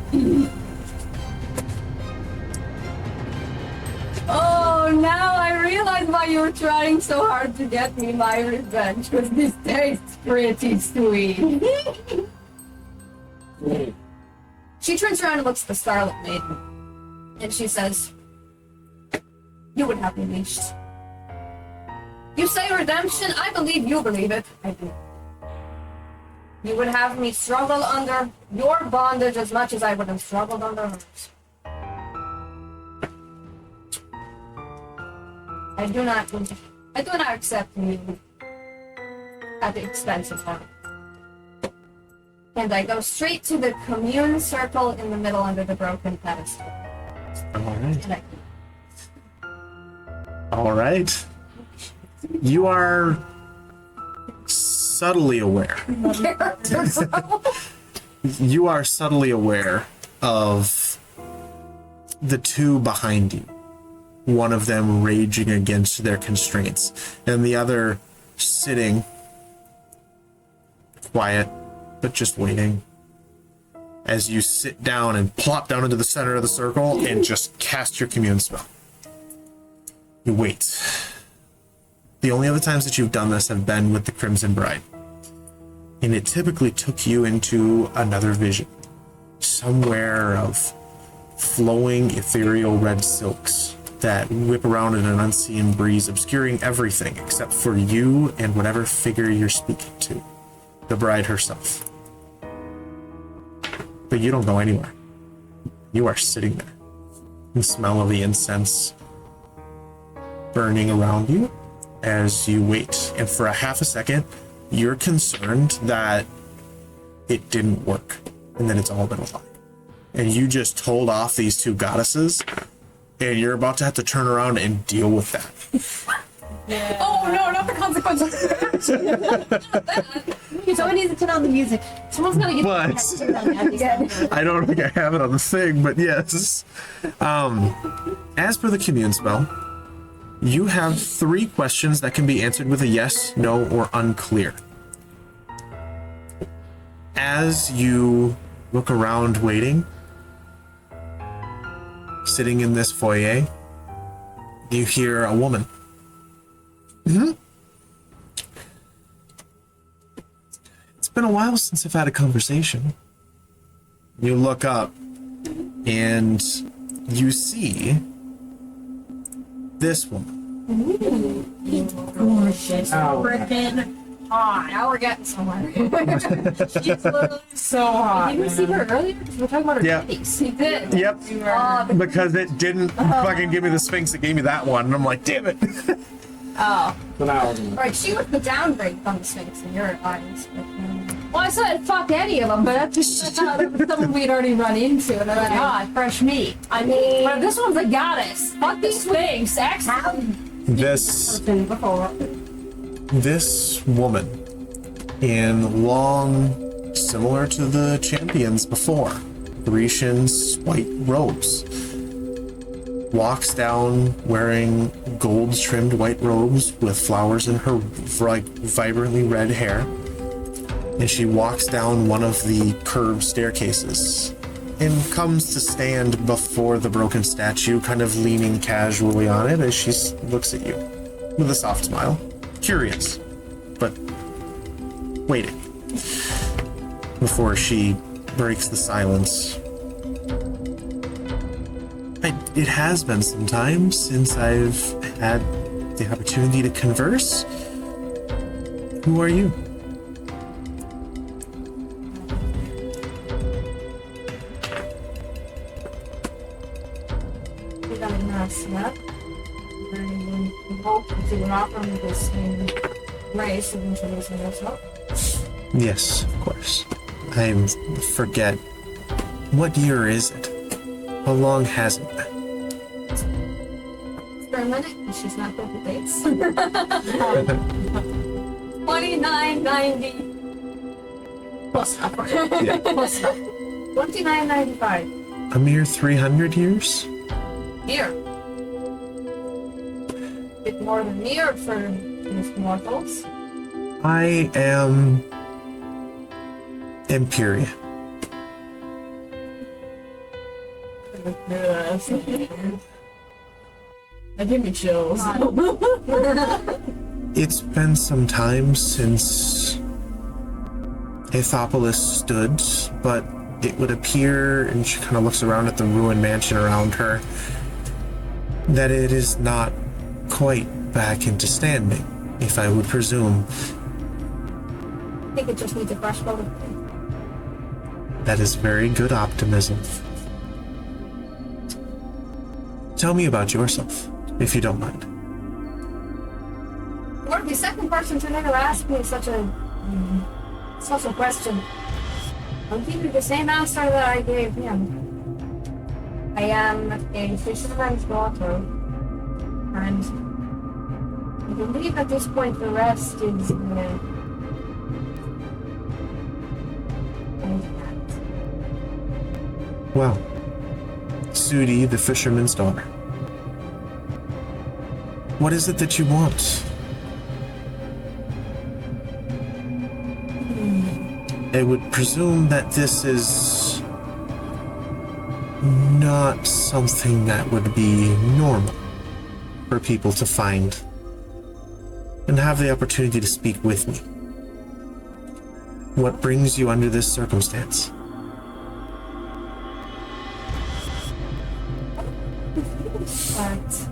Oh, now I realize why you were trying so hard to get me my revenge, because this tastes pretty sweet. She turns around and looks at the Scarlet Maiden, and she says, "You would have me leashed. You say redemption, I believe you believe it. I do. You would have me struggle under your bondage as much as I would have struggled under hers. I do not accept you at the expense of her. And I go straight to the commune circle in the middle under the broken pedestal. Alright. Alright. You are subtly aware. You are subtly aware of the two behind you. One of them raging against their constraints, and the other sitting quiet, but just waiting. As you sit down and plop down into the center of the circle and just cast your commune spell. You wait. The only other times that you've done this have been with the Crimson Bride. And it typically took you into another vision. Somewhere of flowing ethereal red silks that whip around in an unseen breeze, obscuring everything except for you and whatever figure you're speaking to. The bride herself. But you don't go anywhere. You are sitting there. The smell of the incense burning around you as you wait. And for a half a second, you're concerned that it didn't work and that it's all been a lie. And you just told off these two goddesses and you're about to have to turn around and deal with that. Yeah. Oh no, not the consequences. Someone needs to turn on the music. Someone's gonna get But I don't think I have it on the thing, but yes. As per the commune spell, you have 3 questions that can be answered with a yes, no, or unclear. As you look around waiting, sitting in this foyer, you hear a woman. It's been a while since I've had a conversation. You look up and you see this woman. Gorgeous. Freaking hot. Now we're getting somewhere. She's literally so hot. Did you see her earlier? Because we're talking about her Yeah. titties. He did. Yep. Oh, Because it didn't fucking give me the Sphinx, it gave me that one. And I'm like, damn it. oh. So now, Right, she was the downgrade from the Sphinx in your eyes. But, Well, I said fuck any of them, but I thought it was something we'd already run into, and I thought, fresh meat. I mean, But if this one's a goddess. Fuck these things. This woman, in long, similar to the champions before, Grecian's white robes, walks down wearing gold-trimmed white robes with flowers in her vibrantly red hair, and she walks down one of the curved staircases and comes to stand before the broken statue, kind of leaning casually on it as she looks at you with a soft smile. Curious, but waiting. Before she breaks the silence. It has been some time since I've had the opportunity to converse. Who are you? You got a nice nut. And we hope that you will offer me the same grace of introducing yourself. Yes, of course. I forget. What year is it? How long has it been? For a minute, and she's not good with dates. 2990. Plus up. Yeah. Plus up. 2995. A mere 300 years? Here. Bit more than near for these mortals. I am Empiria. That gave me chills. It's been some time since Aethopolis stood, but it would appear, and she kind of looks around at the ruined mansion around her, that it is not quite back into standing, if I would presume. I think it just needs a fresh photo. That is very good optimism. Tell me about yourself, if you don't mind. You're the second person to never ask me such a question. I'll give you the same answer that I gave him. I am a fisherman's daughter, and I believe at this point the rest is Well, Sudi, the fisherman's daughter. What is it that you want? I would presume that this is not something that would be normal for people to find and have the opportunity to speak with me. What brings you under this circumstance? But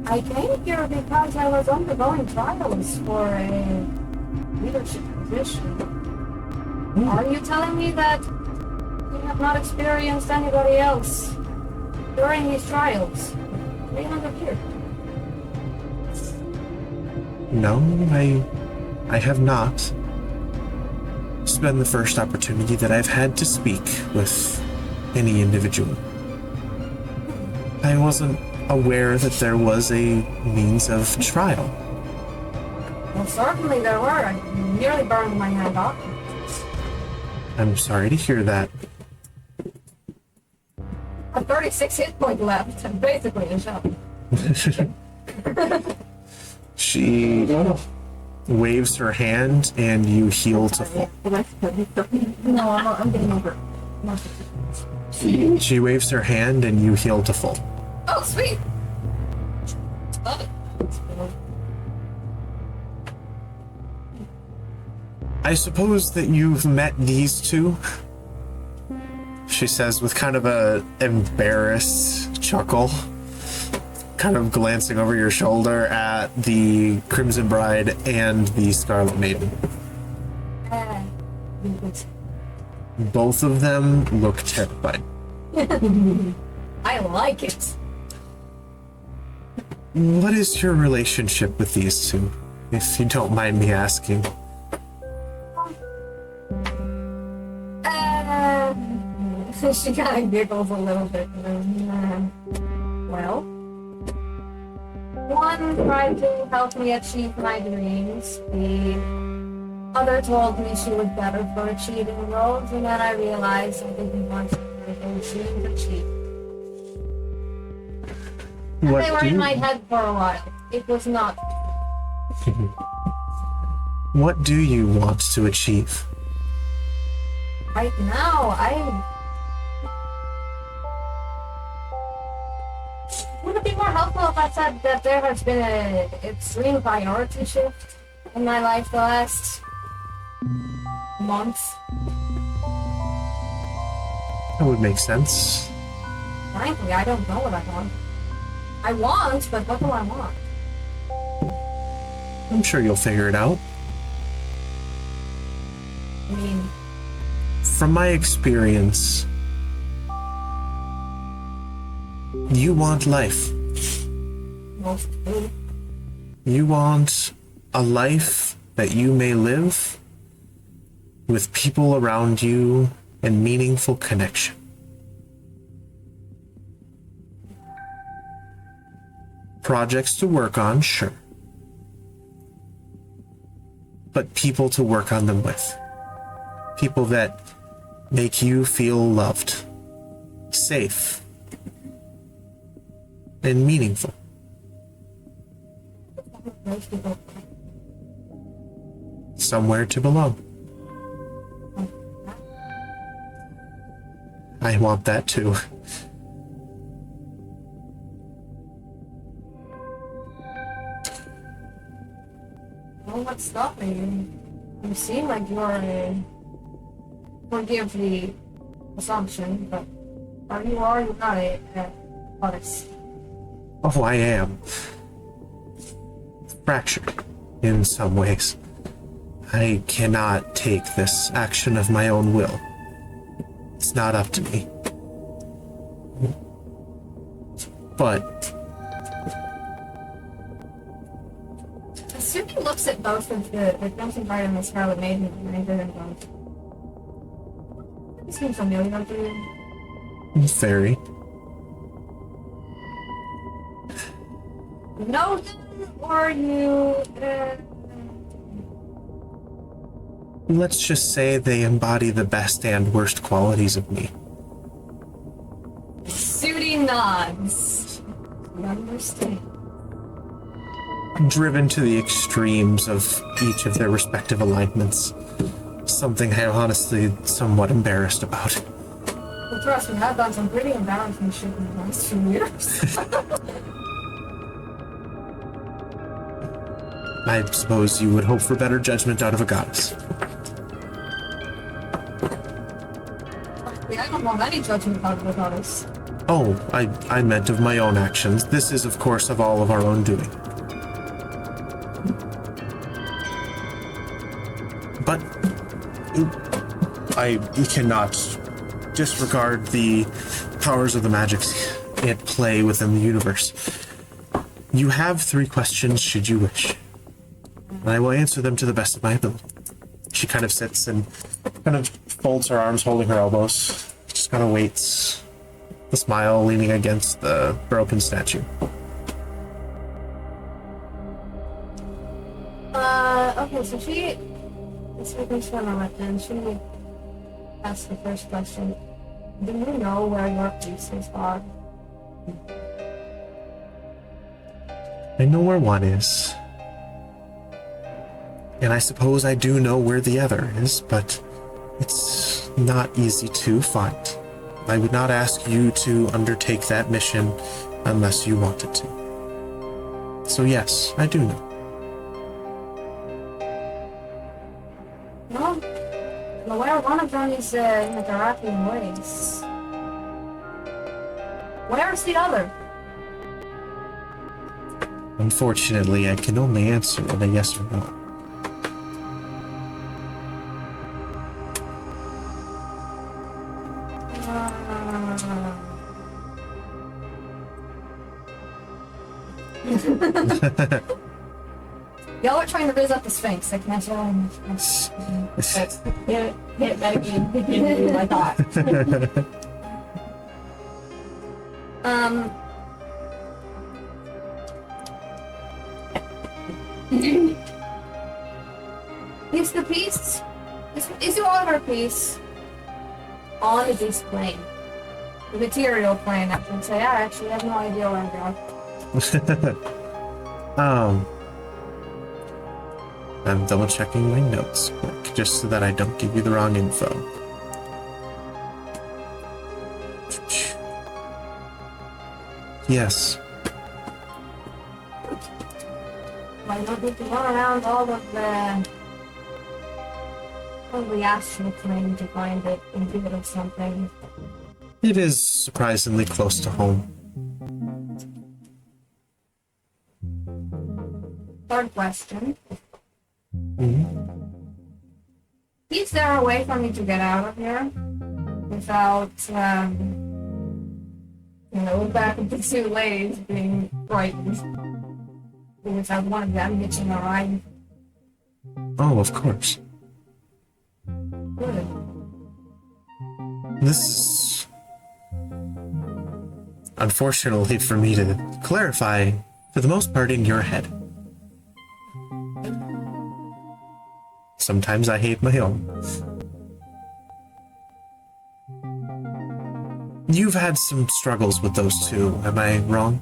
I came here because I was undergoing trials for a leadership position. Are you telling me that you have not experienced anybody else during these trials? 300 years. No, I have not. It's been the first opportunity that I've had to speak with any individual. I wasn't aware that there was a means of trial. Well, certainly there were. I nearly burned my hand off. I'm sorry to hear that. I have 36 hit points left. I'm basically in shock. She waves her hand and you heal to full. No, I'm getting over it. She waves her hand and you heal to full. Oh, sweet. Love it. I suppose that you've met these two? She says with kind of a embarrassed chuckle, kind of glancing over your shoulder at the Crimson Bride and the Scarlet Maiden. Both of them look terrified. I like it. What is your relationship with these two, if you don't mind me asking? She kind of giggles a little bit. Well, one tried to help me achieve my dreams. The other told me she was better for achieving those, and then I realized I didn't want to make those dreams achieved. They were What in do my head for a while. It was not. what do you want to achieve? Right now, would it be more helpful if I said that there has been an extreme priority shift in my life the last months? That would make sense. Frankly, I don't know what I want. I want, but what do I want? I'm sure you'll figure it out. I mean, From my experience, you want life. most do. You want a life that you may live with people around you and meaningful connection. Projects to work on, sure. But people to work on them with. People that make you feel loved, safe, and meaningful. Most people. Somewhere to belong. I want that too. Well, what's stopping you? You seem like you're forgive the assumption, but are you not a artist? Oh, I am. Fractured in some ways. I cannot take this action of my own will. It's not up to me. But Suki looks at both of the Crimson Bride and the Scarlet Maiden and they and goes, "It seems familiar to you." fairy. Know them, or you? Let's just say they embody the best and worst qualities of me. Sudi nods. You understand. Driven to the extremes of each of their respective alignments. Something I'm honestly somewhat embarrassed about. Well, trust me, I've done some pretty embarrassing shit in the last 2 years. I suppose you would hope for better judgment out of a goddess. I don't want any judgment out of the goddess. Oh, I meant of my own actions. This is, of course, of all of our own doing. But I cannot disregard the powers of the magics at play within the universe. You have 3 questions should you wish. And I will answer them to the best of my ability. She kind of sits and kind of folds her arms, holding her elbows. Just kind of waits. The smile leaning against the broken statue. Okay, so let's focus for a moment, and she asked the first question. Do you know where your pieces are? I know where one is. And I suppose I do know where the other is, but it's not easy to find. I would not ask you to undertake that mission unless you wanted to. So yes, I do know. No. I'm aware one of them is in the Garapian ways. Where's the other? Unfortunately, I can only answer with a yes or no. Y'all are trying to raise up the Sphinx. I can't tell. Hit metagame, I thought. Is the piece, is your armor piece on this plane? The material plane, I should say. I actually have no idea where I'm going. I'm double checking my notes quick, just so that I don't give you the wrong info. Yes. I don't need to run around all of the astral plane to find it and give it of something. It is surprisingly close to home. Third question. Is there a way for me to get out of here without, back of the two ladies being frightened? Without one of them hitching a ride? Oh, of course. Good. This is... unfortunately for me to clarify, for the most part in your head. Sometimes I hate my own. You've had some struggles with those two, am I wrong?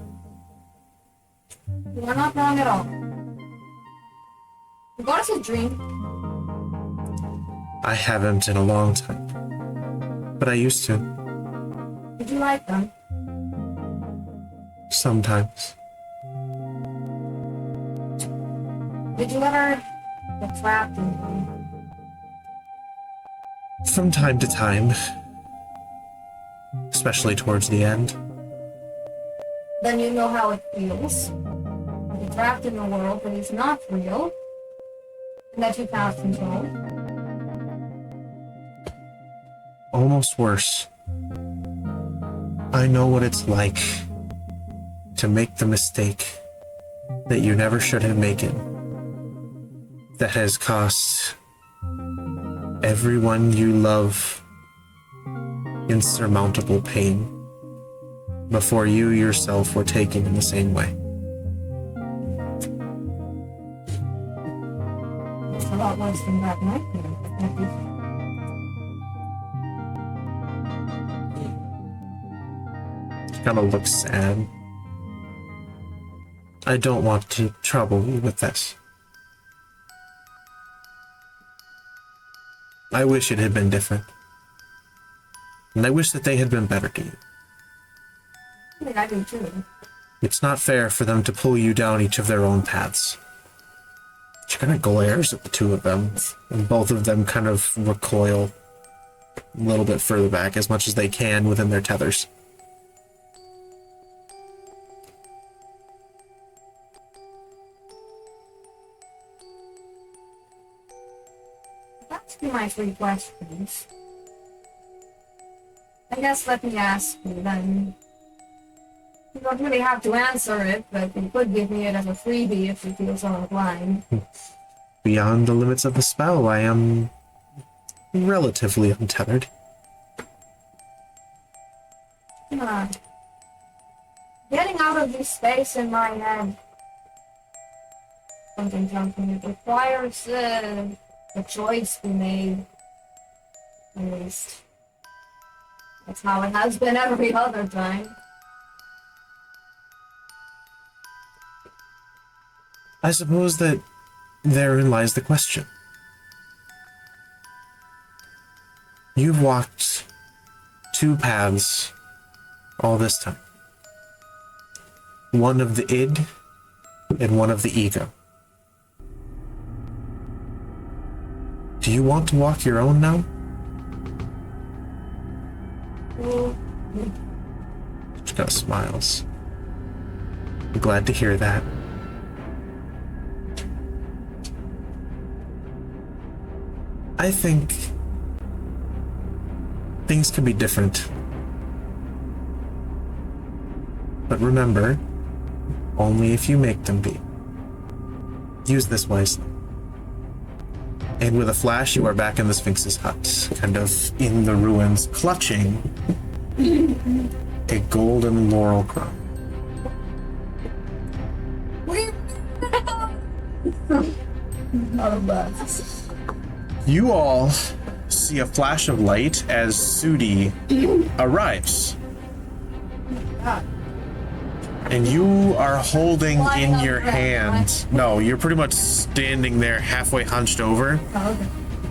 You're not wrong at all. The goddess's dream. I haven't in a long time. But I used to. Did you like them? Sometimes. Did you ever get trapped in them? From time to time. Especially towards the end. Then you know how it feels. You're trapped in a world that is not real, and that you can't control. Almost worse. I know what it's like to make the mistake that you never should have made, that has cost everyone you love insurmountable pain before you yourself were taken in the same way. It's a lot worse than that nightmare. Kind of looks sad. I don't want to trouble you with this. I wish it had been different. And I wish that they had been better to you. I think I do too. It's not fair for them to pull you down each of their own paths. She kind of glares at the two of them, and both of them kind of recoil a little bit further back as much as they can within their tethers. That's my 3 questions. I guess let me ask you then. You don't really have to answer it, but you could give me it as a freebie if you feel so inclined. Beyond the limits of the spell, I am relatively untethered. Getting out of this space in my head. Something. It requires a choice to be made. At least. That's how it has been every other time. I suppose that therein lies the question. You've walked 2 paths all this time. One of the id and one of the ego. Do you want to walk your own now? She kind of smiles. I'm glad to hear that. I think things can be different. But remember, only if you make them be. Use this wisely. And with a flash, you are back in the Sphinx's hut, kind of in the ruins, clutching a golden laurel crown. You all see a flash of light as Sudi arrives. And you are holding in your hand. No, you're pretty much standing there halfway hunched over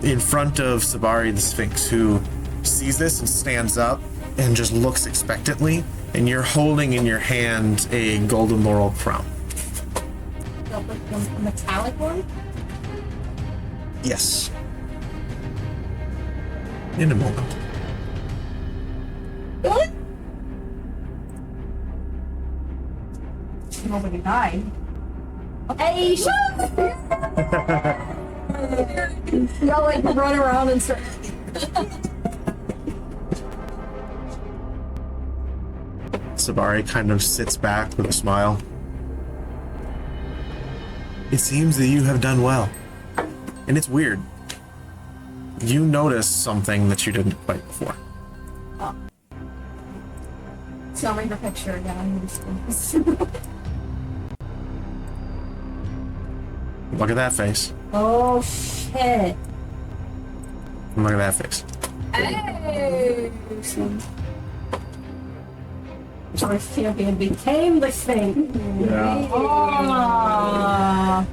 in front of Sabari the Sphinx, who sees this and stands up and just looks expectantly. And you're holding in your hand a golden laurel crown. The metallic one? Yes. In a moment. What? Nobody died. Hey, shut Y'all like run around and start. Sabari kind of sits back with a smile. It seems that you have done well. And it's weird. You notice something that you didn't quite before. Show me the picture again. Look at that face. Oh shit. Look at that face. Hey! Choice champion became the thing. Yeah. Oh.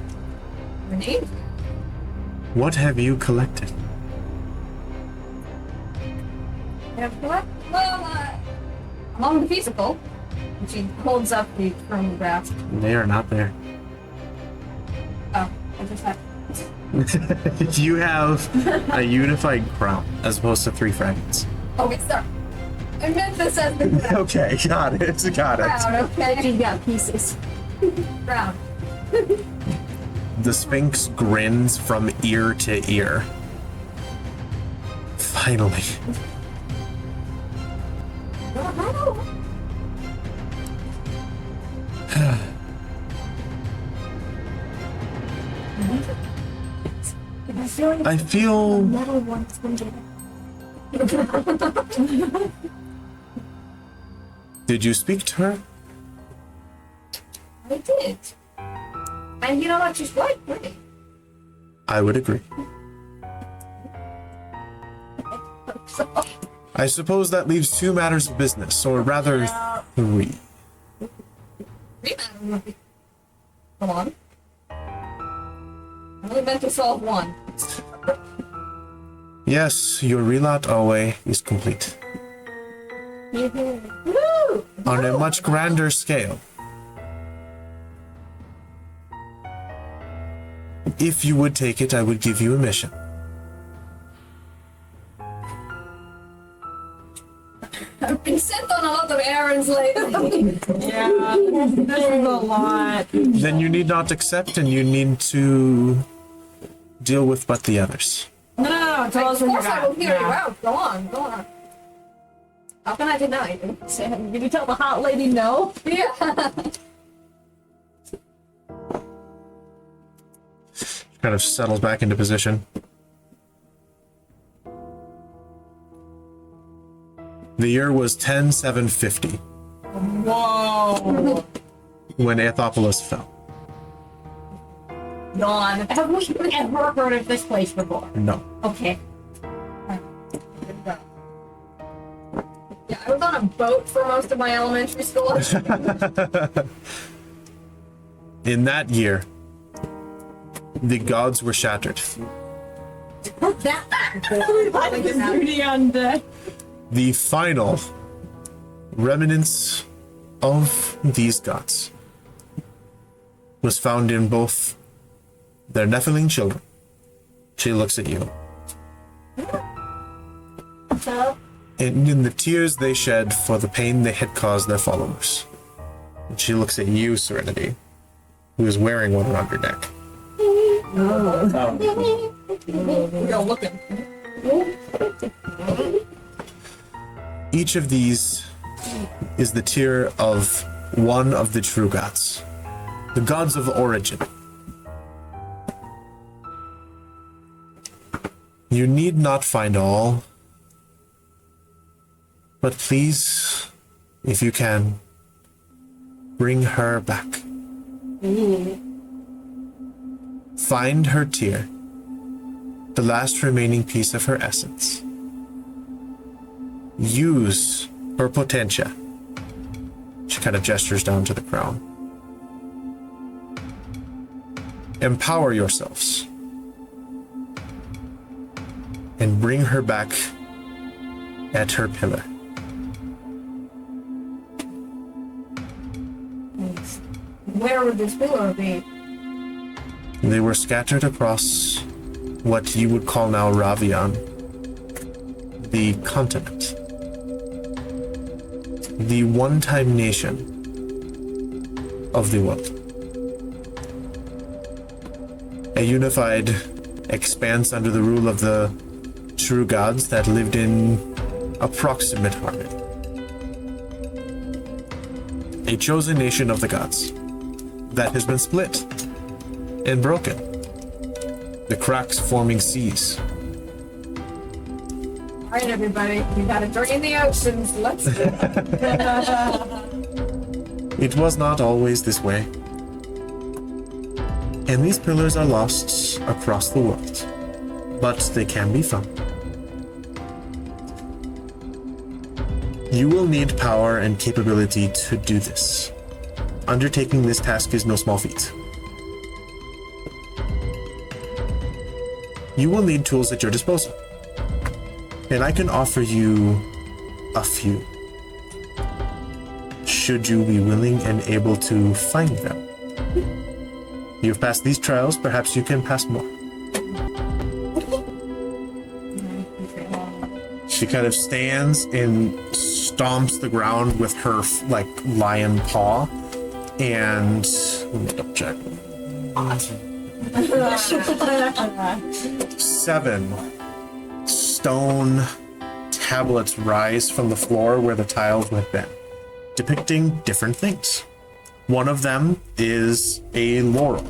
Renee? What have you collected? Well, along the physical, and she holds up the firm grasp. They are not there. Oh, I just had. You have a unified crown as opposed to 3 fragments. Okay, sorry. I meant this as the crown. Okay, got it. Got it. Okay, You got pieces. crown. The Sphinx grins from ear to ear. Finally. I feel Metal one's gonna get it. Did you speak to her? I did. And you know what? She's quite pretty. I would agree. I suppose that leaves 2 matters of business, or rather 3. Come on. I only meant to solve one. Yes, your Rihlat Alwahy is complete. Woo! On a much grander scale. If you would take it, I would give you a mission. I've been sent on a lot of errands lately. Yeah, this is a lot. Then you need not accept, and you need to deal with but the others. No, tell us Of what you course I got. will hear you out. Go on, go on. How can I deny you? Did you tell the hot lady no? Yeah. Kind of settles back into position. The year was 10750 Whoa. when Aethopolis fell. Yawn. Have we ever heard of this place before? No. Okay. Yeah, I was on a boat for most of my elementary school. In that year, the gods were shattered. Beauty on deck. The final remnants of these gods was found in both their Nephilim children. She looks at you. And in the tears they shed for the pain they had caused their followers. And she looks at you, Serenity, who is wearing one around your neck. We are looking. Each of these is the tear of one of the true gods, the gods of origin. You need not find all, but please If you can, bring her back. Find her tear, the last remaining piece of her essence. Use her potentia. She kind of gestures down to the crown. Empower yourselves. And bring her back at her pillar. Where would this pillar be? They were scattered across what you would call now Ravian, the continent. The one-time nation of the world. A unified expanse under the rule of the true gods that lived in approximate harmony. A chosen nation of the gods that has been split and broken. The cracks forming seas. Alright, everybody, we gotta drain the oceans. Let's do it. It was not always this way. And these pillars are lost across the world, but they can be found. You will need power and capability to do this. Undertaking this task is no small feat. You will need tools at your disposal, and I can offer you a few. Should you be willing and able to find them. You've passed these trials, perhaps you can pass more. She kind of stands and stomps the ground with her like lion paw, and let me double check. 7 stone tablets rise from the floor where the tiles would have been, depicting different things. One of them is a laurel.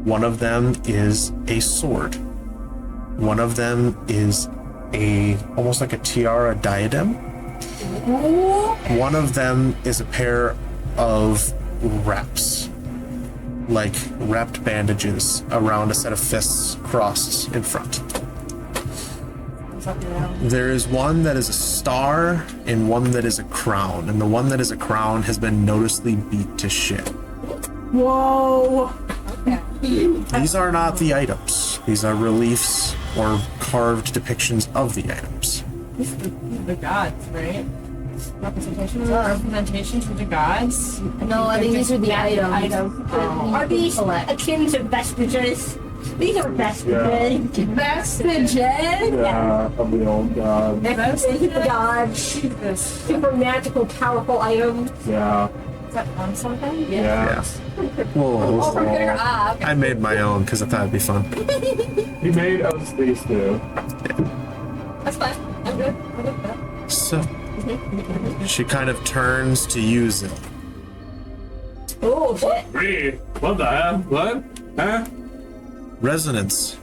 One of them is a sword. One of them is almost like a tiara diadem. One of them is a pair of wraps, like wrapped bandages around a set of fists crossed in front. There is one that is a star and one that is a crown, and the one that is a crown has been noticeably beat to shit. Whoa! These are not the items. These are reliefs or carved depictions of the items. These are the gods, right? Representations of the gods? No, I think these are the items. Are these akin to vestiges? These are vestiges. Vestiges? Yeah, of the old god. Vestiges of gods. Super magical, powerful items. Yeah. Is that on something? Yeah. Whoa. Over here, I made my own because I thought it'd be fun. He made us these two. That's fine. I'm good. I'm good with that. So she kind of turns to use it. Oh, shit. Reed, what the hell? What? Huh? Resonance.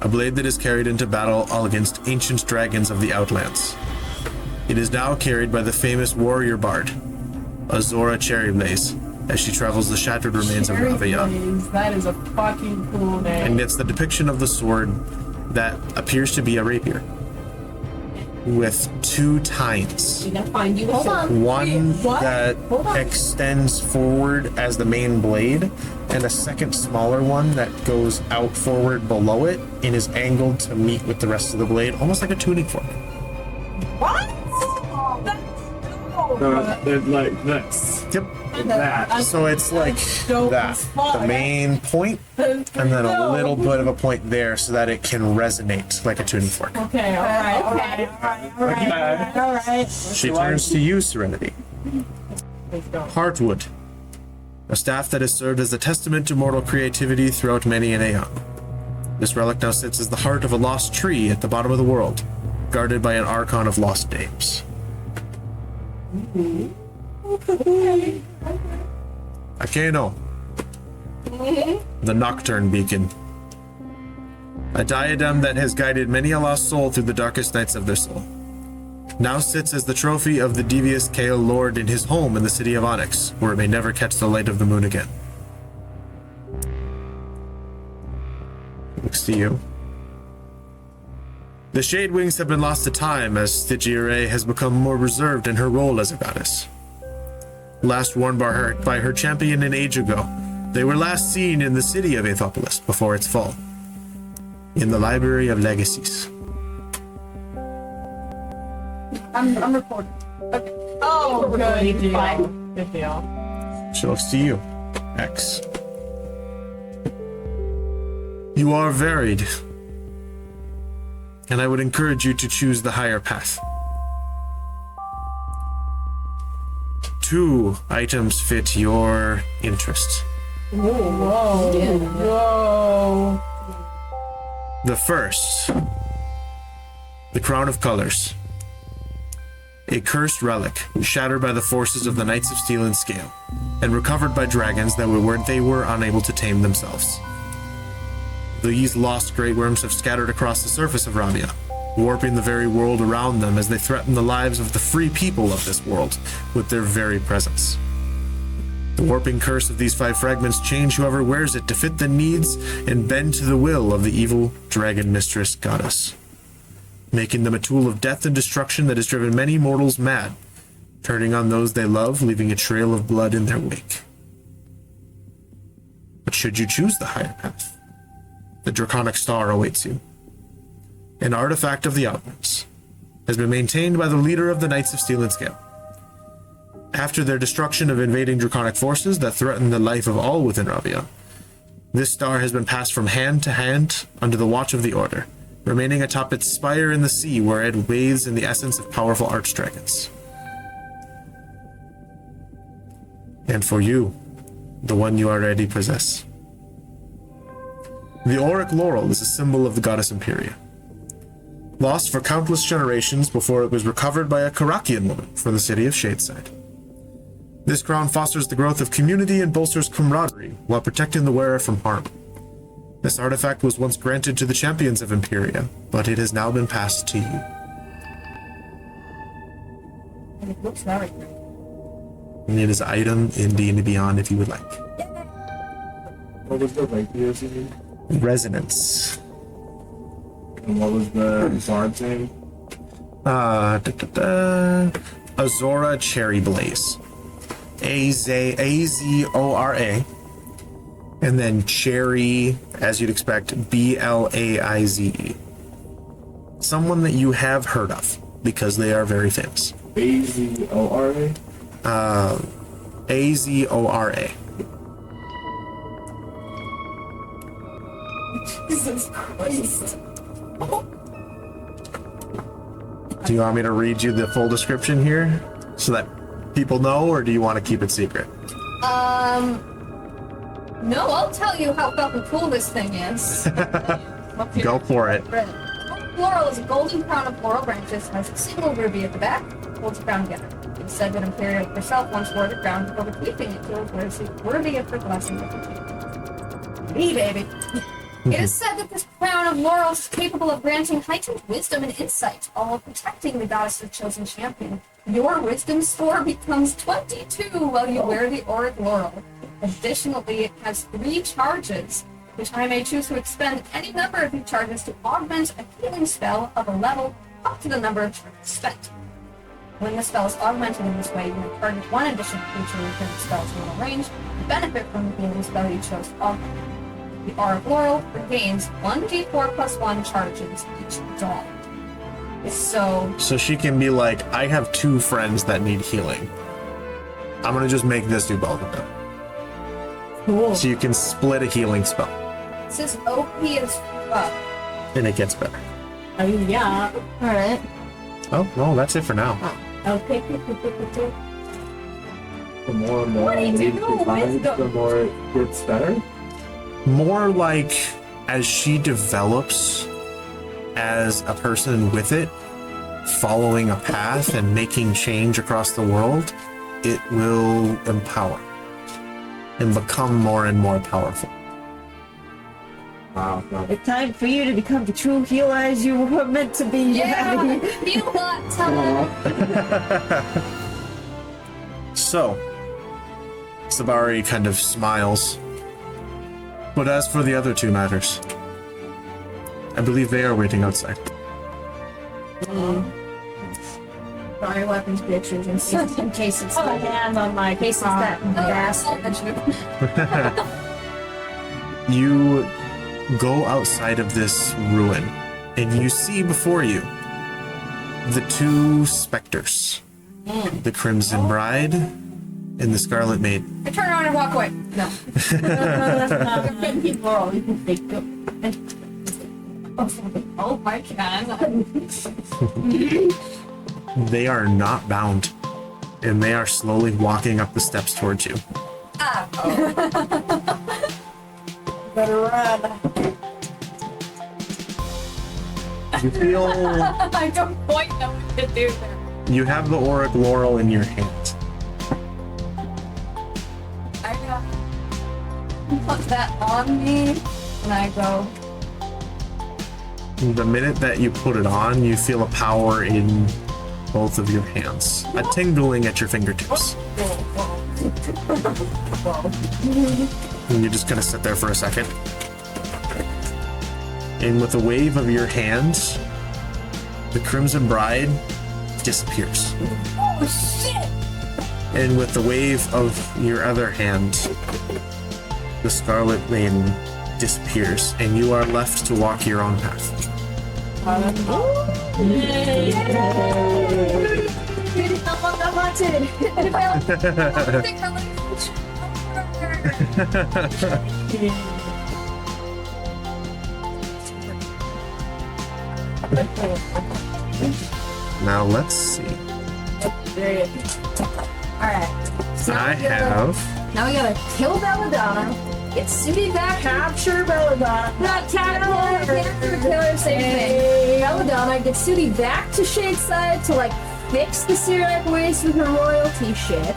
A blade that is carried into battle against ancient dragons of the Outlands. It is now carried by the famous warrior bard, Azora Cherryblaze, as she travels the shattered remains of Ravian. That is a fucking cool name. And it's the depiction of the sword that appears to be a rapier, with 2 tines. We're gonna find you. Hold on. One what? that extends forward as the main blade, and a second smaller one that goes out forward below it and is angled to meet with the rest of the blade, almost like a tuning fork. What? It's like this. Yep. That. So it's like dope that, as fuck. the main point, and then a little bit of a point there so that it can resonate like a tuning fork. Okay, alright. She turns to you, Serenity. Let's go. Heartwood, a staff that has served as a testament to mortal creativity throughout many an aeon. This relic now sits as the heart of a lost tree at the bottom of the world, guarded by an archon of lost names. Akeno, the Nocturne Beacon. A diadem that has guided many a lost soul through the darkest nights of their soul. now sits as the trophy of the devious Kael Lord in his home in the city of Onyx, where it may never catch the light of the moon again. Looks to you. The Shade Wings have been lost to time as Stygiere has become more reserved in her role as a goddess. Last worn by her champion an age ago, they were last seen in the city of Aethopolis before its fall, in the Library of Legacies. I'm recording. Oh, good deal. Good deal. She looks to you, X. You are varied, and I would encourage you to choose the higher path. 2 items fit your interest. Whoa. The first, the Crown of Colors. A cursed relic, shattered by the forces of the Knights of Steel and Scale, and recovered by dragons that were unable to tame themselves. These lost great worms have scattered across the surface of Ravia, warping the very world around them as they threaten the lives of the free people of this world with their very presence. The warping curse of these 5 fragments change whoever wears it to fit the needs and bend to the will of the evil dragon mistress goddess, making them a tool of death and destruction that has driven many mortals mad, turning on those they love, leaving a trail of blood in their wake. But should you choose the higher path, the Draconic Star awaits you. An artifact of the Outlands, has been maintained by the leader of the Knights of Steel and Scale. After their destruction of invading draconic forces that threaten the life of all within Ravia, this star has been passed from hand to hand under the watch of the Order, remaining atop its spire in the sea where it bathes in the essence of powerful archdragons. And for you, the one you already possess. The auric laurel is a symbol of the goddess Empiria, lost for countless generations before it was recovered by a Karakian woman from the city of Shadeside. This crown fosters the growth of community and bolsters camaraderie while protecting the wearer from harm. This artifact was once granted to the champions of Empiria, but it has now been passed to you. And it looks very good. And it is an item in D&D Beyond if you would like. What was the rapiers you need? Resonance. And what was the bard's name? Azora Cherry Blaze. A-Z-O-R-A. And then Cherry, as you'd expect, B-L-A-I-Z-E. Someone that you have heard of, because they are very famous. A-Z-O-R-A? A-Z-O-R-A. Jesus Christ. Do you want me to read you the full description here so that people know, or do you want to keep it secret? No, I'll tell you how fucking cool this thing is. Go for it. Floral is a golden crown of floral branches, has a single ruby at the back, holds the crown together. It's said that Empiria herself once wore the crown before bequeathing it to her worthy of her blessing of the king. Me, baby. It is said that this crown of laurels is capable of granting heightened wisdom and insight, all while protecting the goddess's chosen champion. Your wisdom score becomes 22 while you wear the auric laurel. Additionally, it has 3 charges, which I may choose to expend any number of these charges to augment a healing spell of a level up to the number of charges spent. When the spell is augmented in this way, you may target one additional creature within the spell's normal range to benefit from the healing spell you chose to augment. The auric laurel regains 1d4 plus 1 charges each dawn. So she can be like, I have 2 friends that need healing. I'm gonna just make this do both of them. cool. So you can split a healing spell, This is OP as fuck. and it gets better. Oh, yeah. Alright. Oh, no, that's it for now. Okay. The more and more What do you we do? provide, Wisdom. the more it gets better. More like as she develops as a person with it, following a path and making change across the world, it will empower and become more and more powerful. Wow. No. It's time for you to become the true healer as you were meant to be. Yeah, feel that time. So, Sabari kind of smiles. But as for the other two matters, I believe they are waiting outside. Fire weapons pictures in case it's Put a hand on my case it's that bastard. You go outside of this ruin, and you see before you the two specters, the Crimson Bride and the Scarlet Maid. I turn around and walk away. No. Oh my god. They are not bound, and they are slowly walking up the steps towards you. Better run. You feel I don't quite know what to do there. you have the auric laurel in your hand. I put that on me, and I go, The minute that you put it on, you feel a power in both of your hands, a tingling at your fingertips. And you're just gonna sit there for a second. And with a wave of your hand, the Crimson Bride disappears. oh shit! And with the wave of your other hand, the Scarlet Maiden disappears, and you are left to walk your own path. Now let's see. Alright. So I have. now we gotta kill Belladonna, get Sudi back, Capture Belladonna. not capture killer, same thing. Belladonna, get Sudi back to Shadeside to like fix the Syriac waste with her royalty shit.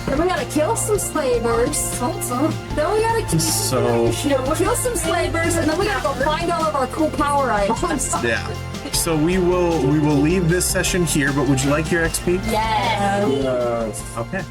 Then we gotta kill some slavers. Then we gotta So kill some slavers, and then we gotta go find all of our cool power items. yeah. So we will leave this session here, but would you like your XP? Yeah. Yes. Okay.